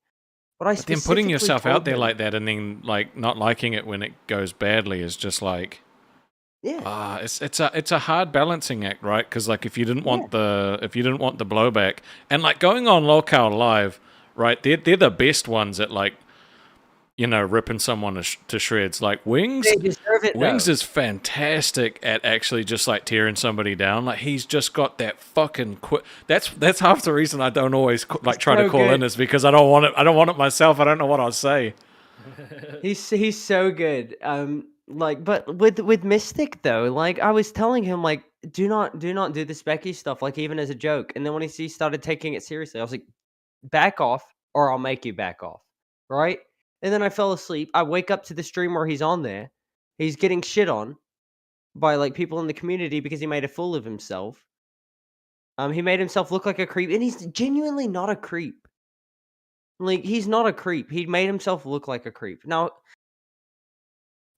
But But then putting specifically yourself told out there him- like that and then like not liking it when it goes badly is just like, yeah, it's a hard balancing act, right? Because like if you didn't want the blowback, and like going on Locale Live, right? They're the best ones at like, you know, ripping someone to shreds. Like Wings, They deserve it, Wings though. is fantastic at actually just like tearing somebody down. Like he's just got that fucking That's half the reason I don't always like try to so call in good. is because I don't want it. I don't want it myself. I don't know what I'll say. He's so good. Like, but with Mystic though, like I was telling him, like, do not do this Becky stuff, like even as a joke. And then when he started taking it seriously, I was like, back off, or I'll make you back off, right? And then I fell asleep. I wake up to the stream where he's on there. He's getting shit on by like people in the community because he made a fool of himself. He made himself look like a creep, and he's genuinely not a creep. Like, he's not a creep. He made himself look like a creep. Now,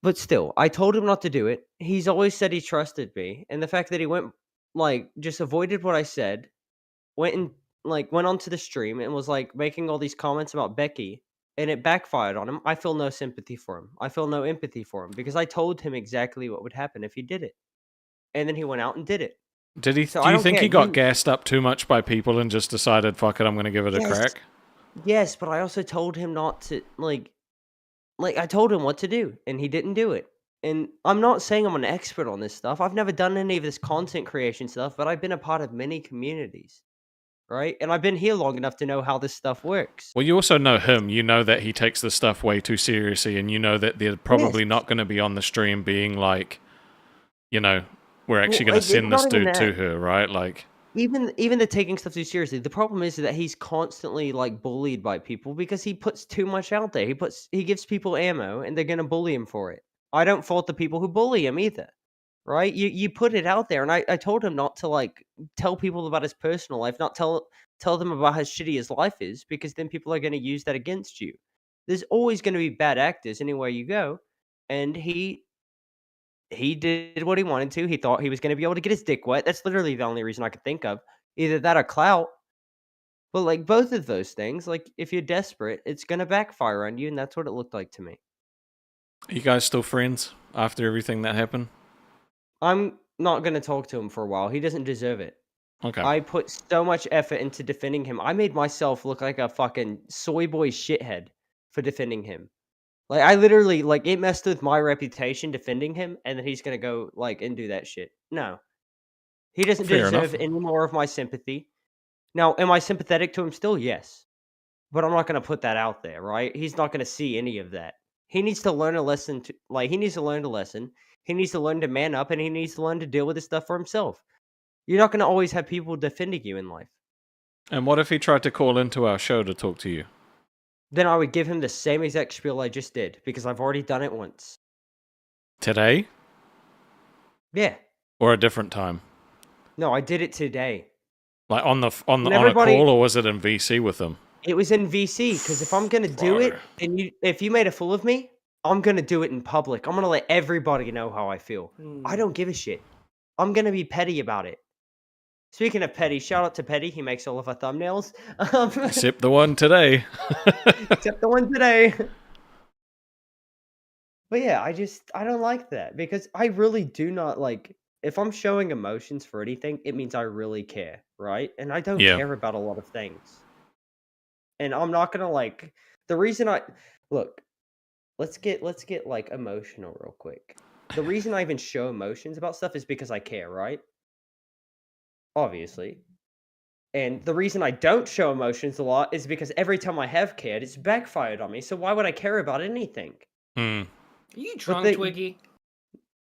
but still, I told him not to do it. He's always said he trusted me, and the fact that he went, like, just avoided what I said, went onto the stream and was like making all these comments about Becky, and it backfired on him. I feel no sympathy for him. I feel no empathy for him because I told him exactly what would happen if he did it, and then he went out and did it. Did he? So Do I you don't think care. he got gassed up too much by people and just decided, fuck it, I'm going to give it a Yes. crack? Yes, but I also told him not to like I told him what to do, and he didn't do it. And I'm not saying I'm an expert on this stuff. I've never done any of this content creation stuff, but I've been a part of many communities, right? And I've been here long enough to know how this stuff works. Well, you also know him. You know that he takes this stuff way too seriously, and you know that they're probably not going to be on the stream being like, you know, we're actually going to it's send this not even dude to that. her, right? Like, Even the taking stuff too seriously. The problem is that he's constantly like bullied by people because he puts too much out there. He gives people ammo, and they're gonna bully him for it. I don't fault the people who bully him either, right? You put it out there, and I told him not to like tell people about his personal life, not tell them about how shitty his life is, because then people are gonna use that against you. There's always gonna be bad actors anywhere you go, and he did what he wanted to. He thought he was going to be able to get his dick wet. That's literally the only reason I could think of. Either that or clout. But like both of those things, like if you're desperate, it's going to backfire on you, and that's what it looked like to me. are you guys still friends after everything that happened? I'm not going to talk to him for a while. He doesn't deserve it. Okay. I put so much effort into defending him. I made myself look like a fucking soy boy shithead for defending him. Like, I literally, like, it messed with my reputation defending him, and then he's gonna go, like, and do that shit. No. He doesn't Fair deserve enough. any more of my sympathy. Now, am I sympathetic to him still? Yes. But I'm not gonna put that out there, right? He's not gonna see any of that. He needs to learn a lesson he needs to learn a lesson. He needs to learn to man up, and he needs to learn to deal with this stuff for himself. You're not gonna always have people defending you in life. And what if he tried to call into our show to talk to you? Then I would give him the same exact spiel I just did, because I've already done it once. Today? Yeah. Or a different time? No, I did it today. Like on a everybody- call, or was it in VC with him? It was in VC, because if I'm gonna do it, and if you made a fool of me, I'm gonna do it in public. I'm gonna let everybody know how I feel. I don't give a shit. I'm gonna be petty about it. Speaking of petty, shout out to Petty. He makes all of our thumbnails. Except the one today. Except the one today. But yeah, I don't like that, because I really do not like, if I'm showing emotions for anything, it means I really care, right? And I don't Yeah. care about a lot of things. and I'm not gonna like the reason I look. Let's get like emotional real quick. The reason I even show emotions about stuff is because I care, right? Obviously. And the reason I don't show emotions a lot is because every time I have cared, it's backfired on me. So why would I care about anything? Are you drunk, Twiggy?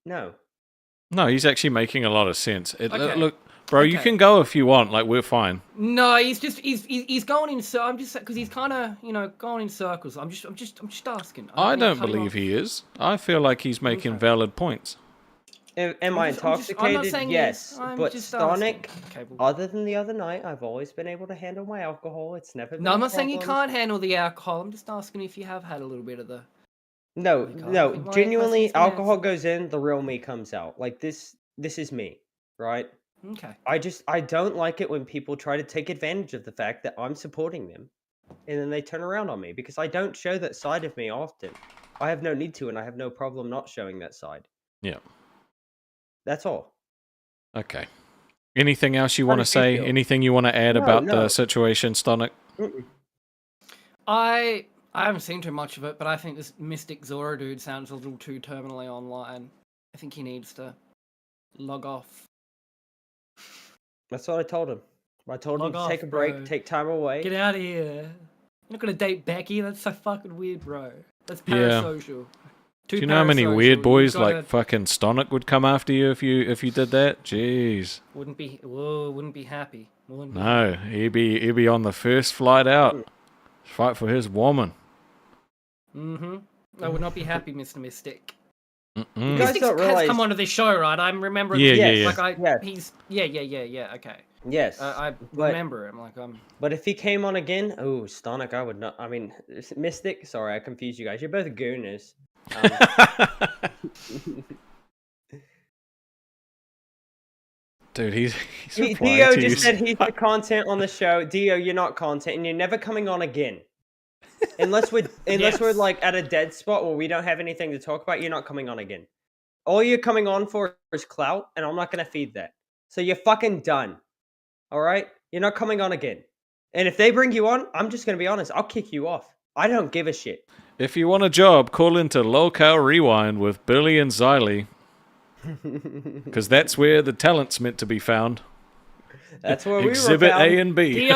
No. No, he's actually making a lot of sense. Okay. Look, bro, you can go if you want. Like, we're fine. No, he's going in. So I'm just because he's kind of going in circles. I'm just asking. I don't believe he is. I feel like he's making valid points. Am I intoxicated? I'm not saying yes, I'm but just Stonic, asking. Okay, other than the other night, I've always been able to handle my alcohol. It's never been No, I'm a not saying you problem. can't handle the alcohol. I'm just asking if you have had a little bit of the. No, no, Why genuinely, seems to alcohol answer. goes in, the real me comes out. Like this is me, right? Okay. I don't like it when people try to take advantage of the fact that I'm supporting them, and then they turn around on me because I don't show that side of me often. I have no need to, and I have no problem not showing that side. Yeah. That's all. Okay. Anything else you How want to did you say? feel? Anything you want to add No, about no. the situation, Stonic? I haven't seen too much of it, but I think this Mystic Zora dude sounds a little too terminally online. I think he needs to log off. That's what I told him. I told him Log to take off, a break, bro. take time away. Get out of here. You're not gonna date Becky. That's so fucking weird, bro. That's Yeah. parasocial. Do you know how many weird boys like fucking Stonic would come after you if you did that? Jeez. Wouldn't be happy. Wouldn't be No, he'd be on the first flight out. Fight for his woman. I would not be happy, Mr. Mystic. Mm-mm. You guys Mystic don't has realize. come onto this show, right? I'm remembering. Yeah, yeah, yeah. Like he's yeah. Okay. Yes. I but- remember him. Like But if he came on again, oh, Stonic, I would not. I mean, Mystic. Sorry, I confused you guys. You're both gooners. Dude, he's replying Dio to you. just said he's the content on the show. Dio, you're not content, and you're never coming on again. Unless we're like at a dead spot where we don't have anything to talk about, you're not coming on again. All you're coming on for is clout, and I'm not gonna feed that. So you're fucking done. All right? You're not coming on again. And if they bring you on, I'm just gonna be honest. I'll kick you off. I don't give a shit. If you want a job, call into Locale Rewind with Billy and Xylee. Because that's where the talent's meant to be found. That's where we were Exhibit found. A and B.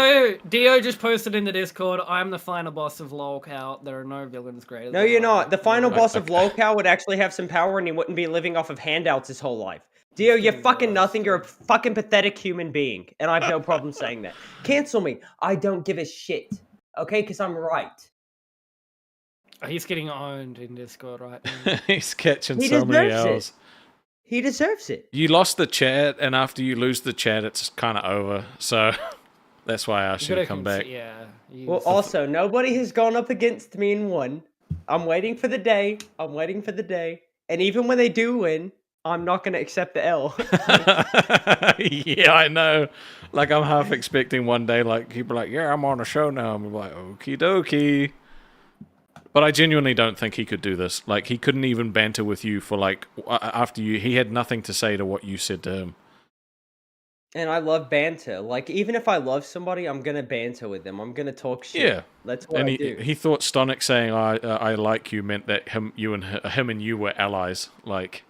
Dio just posted in the Discord. I'm the final boss of Lolcow. There are no villains greater. No, than you're I. not. The final boss of Lolcow would actually have some power, and he wouldn't be living off of handouts his whole life. Dio, you're fucking nothing. You're a fucking pathetic human being, and I have no problem saying that. Cancel me. I don't give a shit. Okay, because I'm right. He's getting owned in Discord right now. He's catching He so many deserves it. L's. He deserves it. You lost the chat, and after you lose the chat, it's kind of over. So that's why I asked you to come back. Yeah. Well, also, nobody has gone up against me and won. I'm waiting for the day. And even when they do win, I'm not going to accept the L. Yeah, I know. Like, I'm half expecting one day, like, people are like, yeah, I'm on a show now. I'm like, okie dokie. But I genuinely don't think he could do this. Like, he couldn't even banter with you for, like, after you. He had nothing to say to what you said to him. And I love banter. Like, even if I love somebody, I'm going to banter with them. I'm going to talk shit. Yeah. That's what And I do. he thought Stonic saying, I like you meant that him and you were allies. Like,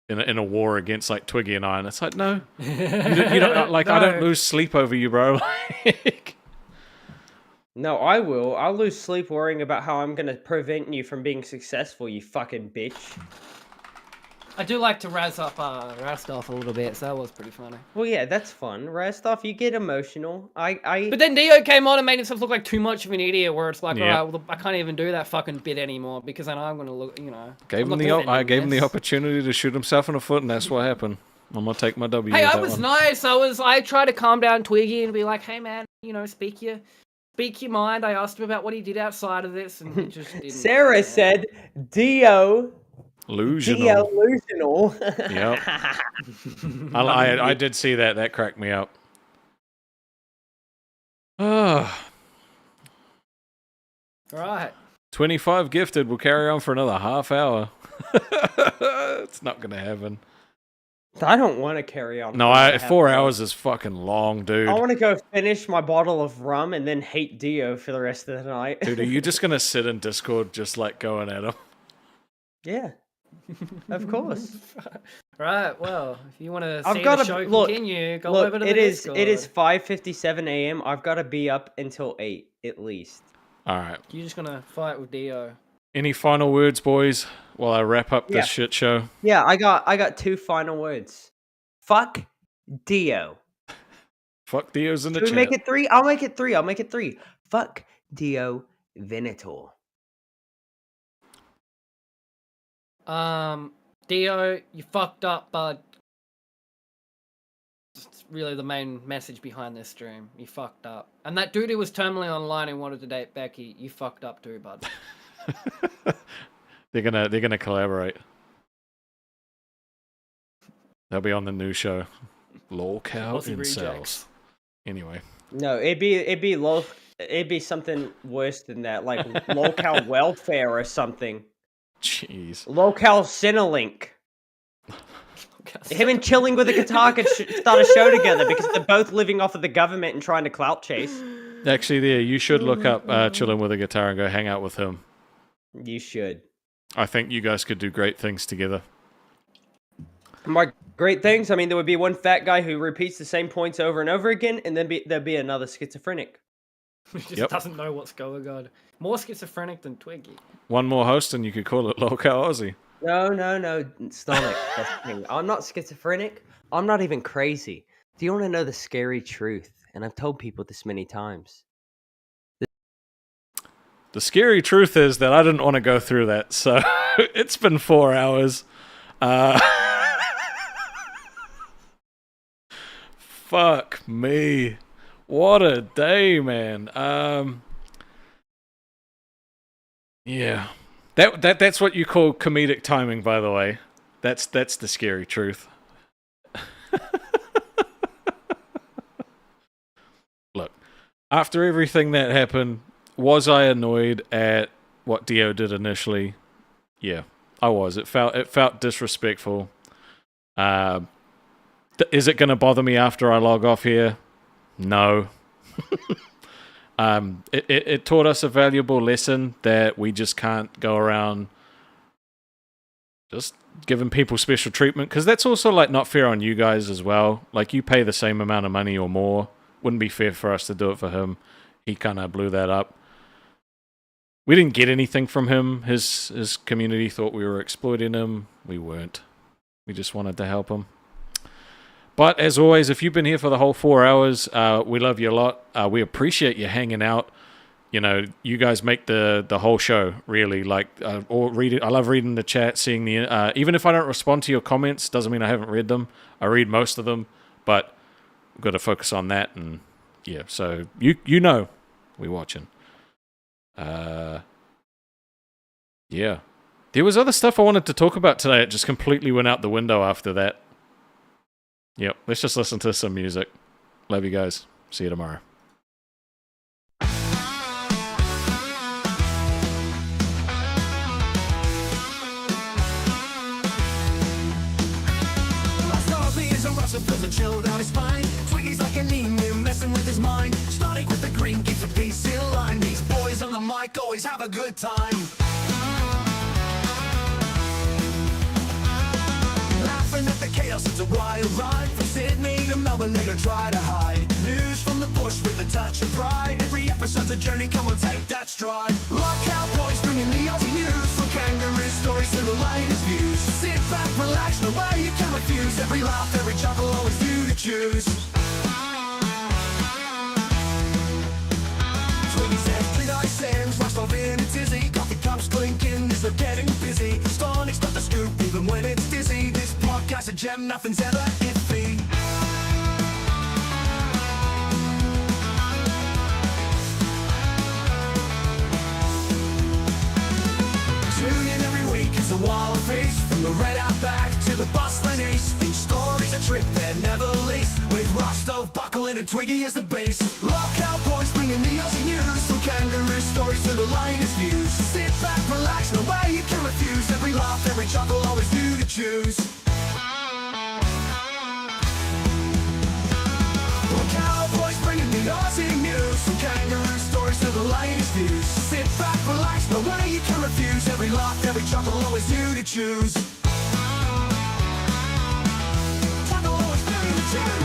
in a war against, like, Twiggy and I. And it's like, no. You don't, like, No. I don't lose sleep over you, bro. Like, No, I will. I'll lose sleep worrying about how I'm going to prevent you from being successful, you fucking bitch. I do like to razz up Rastov a little bit, so that was pretty funny. Well, yeah, that's fun. Rastov, you get emotional. But then Dio came on and made himself look like too much of an idiot, where it's like, Yeah. alright, well, I can't even do that fucking bit anymore, because then I'm going to look, I I'm gave not him the defending this. opportunity to shoot himself in the foot, and that's what happened. I'm gonna take my W. Hey, with I that was one. nice. I tried to calm down Twiggy and be like, hey man, speak your mind. I asked him about what he did outside of this, and he just didn't. Sarah said, Dio. Illusional. Delusional. Yep. I did see that. That cracked me up. Ah. Right. 25 gifted. We'll carry on for another half hour. It's not gonna happen. I don't want to carry on. No, 4 hours is fucking long, dude. I want to go finish my bottle of rum and then hate Dio for the rest of the night. Dude, are you just gonna sit in Discord just like going at him? Yeah, of course. Right, well, if you want to see the show continue, go over to the Discord. It is 5:57 a.m. I've got to be up until 8 at least. All right. You're just gonna fight with Dio. Any final words, boys, while I wrap up this shit show? Yeah, I got 2 final words. Fuck Dio. Fuck Dio's in the Should chat. we make it 3? I'll make it 3. Fuck Dio Venator. Dio, you fucked up, bud. It's really the main message behind this stream. You fucked up. And that dude who was terminally online and wanted to date Becky, you fucked up too, bud. They're gonna collaborate. They'll be on the new show. Lolcow incels. Anyway. No, it'd be something worse than that, like lolcow welfare or something. Jeez. Lolcow Cinelink. Him and Chilling with a Guitar could start a show together because they're both living off of the government and trying to clout chase. Actually, you should look up Chilling with a Guitar and go hang out with him. You should. I think you guys could do great things together. My great things? I mean, there would be one fat guy who repeats the same points over and over again, and then there'd be another schizophrenic. He just doesn't know what's going on. More schizophrenic than Twiggy. One more host and you could call it Lolcow Aussie. No, Stonic. That's the thing. I'm not schizophrenic. I'm not even crazy. Do you want to know the scary truth? And I've told people this many times. The scary truth is that I didn't want to go through that, so it's been 4 hours. Fuck me. What a day, man. Yeah. That's what you call comedic timing, by the way. That's the scary truth. Look, after everything that happened, was I annoyed at what Dio did initially? Yeah, I was. It felt disrespectful. Is it going to bother me after I log off here? No. It taught us a valuable lesson that we just can't go around just giving people special treatment, because that's also like not fair on you guys as well. Like, you pay the same amount of money or more. Wouldn't be fair for us to do it for him. He kind of blew that up. We didn't get anything from him. His community thought we were exploiting him. We weren't. We just wanted to help him. But as always, if you've been here for the whole 4 hours, we love you a lot. We appreciate you hanging out. You know, you guys make the whole show, really. Like, or read it. I love reading the chat, seeing the even if I don't respond to your comments, doesn't mean I haven't read them. I read most of them, but we've got to focus on that. And yeah, so you know, we're watching. Yeah, there was other stuff I wanted to talk about today. It just completely went out the window after that. Yep, let's just listen to some music. Love you guys. See you tomorrow. Feels a chill down his spine. Twiggy's like an emu messing with his mind. Stonic with the green keeps a piece in line. These boys on the mic always have a good time. Laughing at the chaos, it's a wild ride. From Sydney to Melbourne, they're gonna try to hide. News from the bush with a touch of pride. Every episode's a journey, come on, take that stride. Lock cowboys bringing the Aussie news. From kangaroo stories to the latest views. Sit back, relax, no way you can refuse. Every laugh, every chuckle, always you to choose. Twiggy says, clean ice sands, rushed off in a tizzy. Coffee cups clinking as they're getting busy. Stonic's got the scoop even when it's dizzy. This podcast's a gem, nothing's ever iffy. Tune in every week, it's a wild face. From the red outback to the bustling east. Each story's a trip that never leaves. With Rostov, Buckle, and Twiggy as the base. Lock cowboys bringing the Aussie news. From kangaroo stories to the latest views. Sit back, relax, no way you can refuse. Every laugh, every chuckle, always you to choose. light his views. Sit back, relax, no way you can refuse. Every laugh, every chuckle, always you to choose. Chuckle always fill you to choose.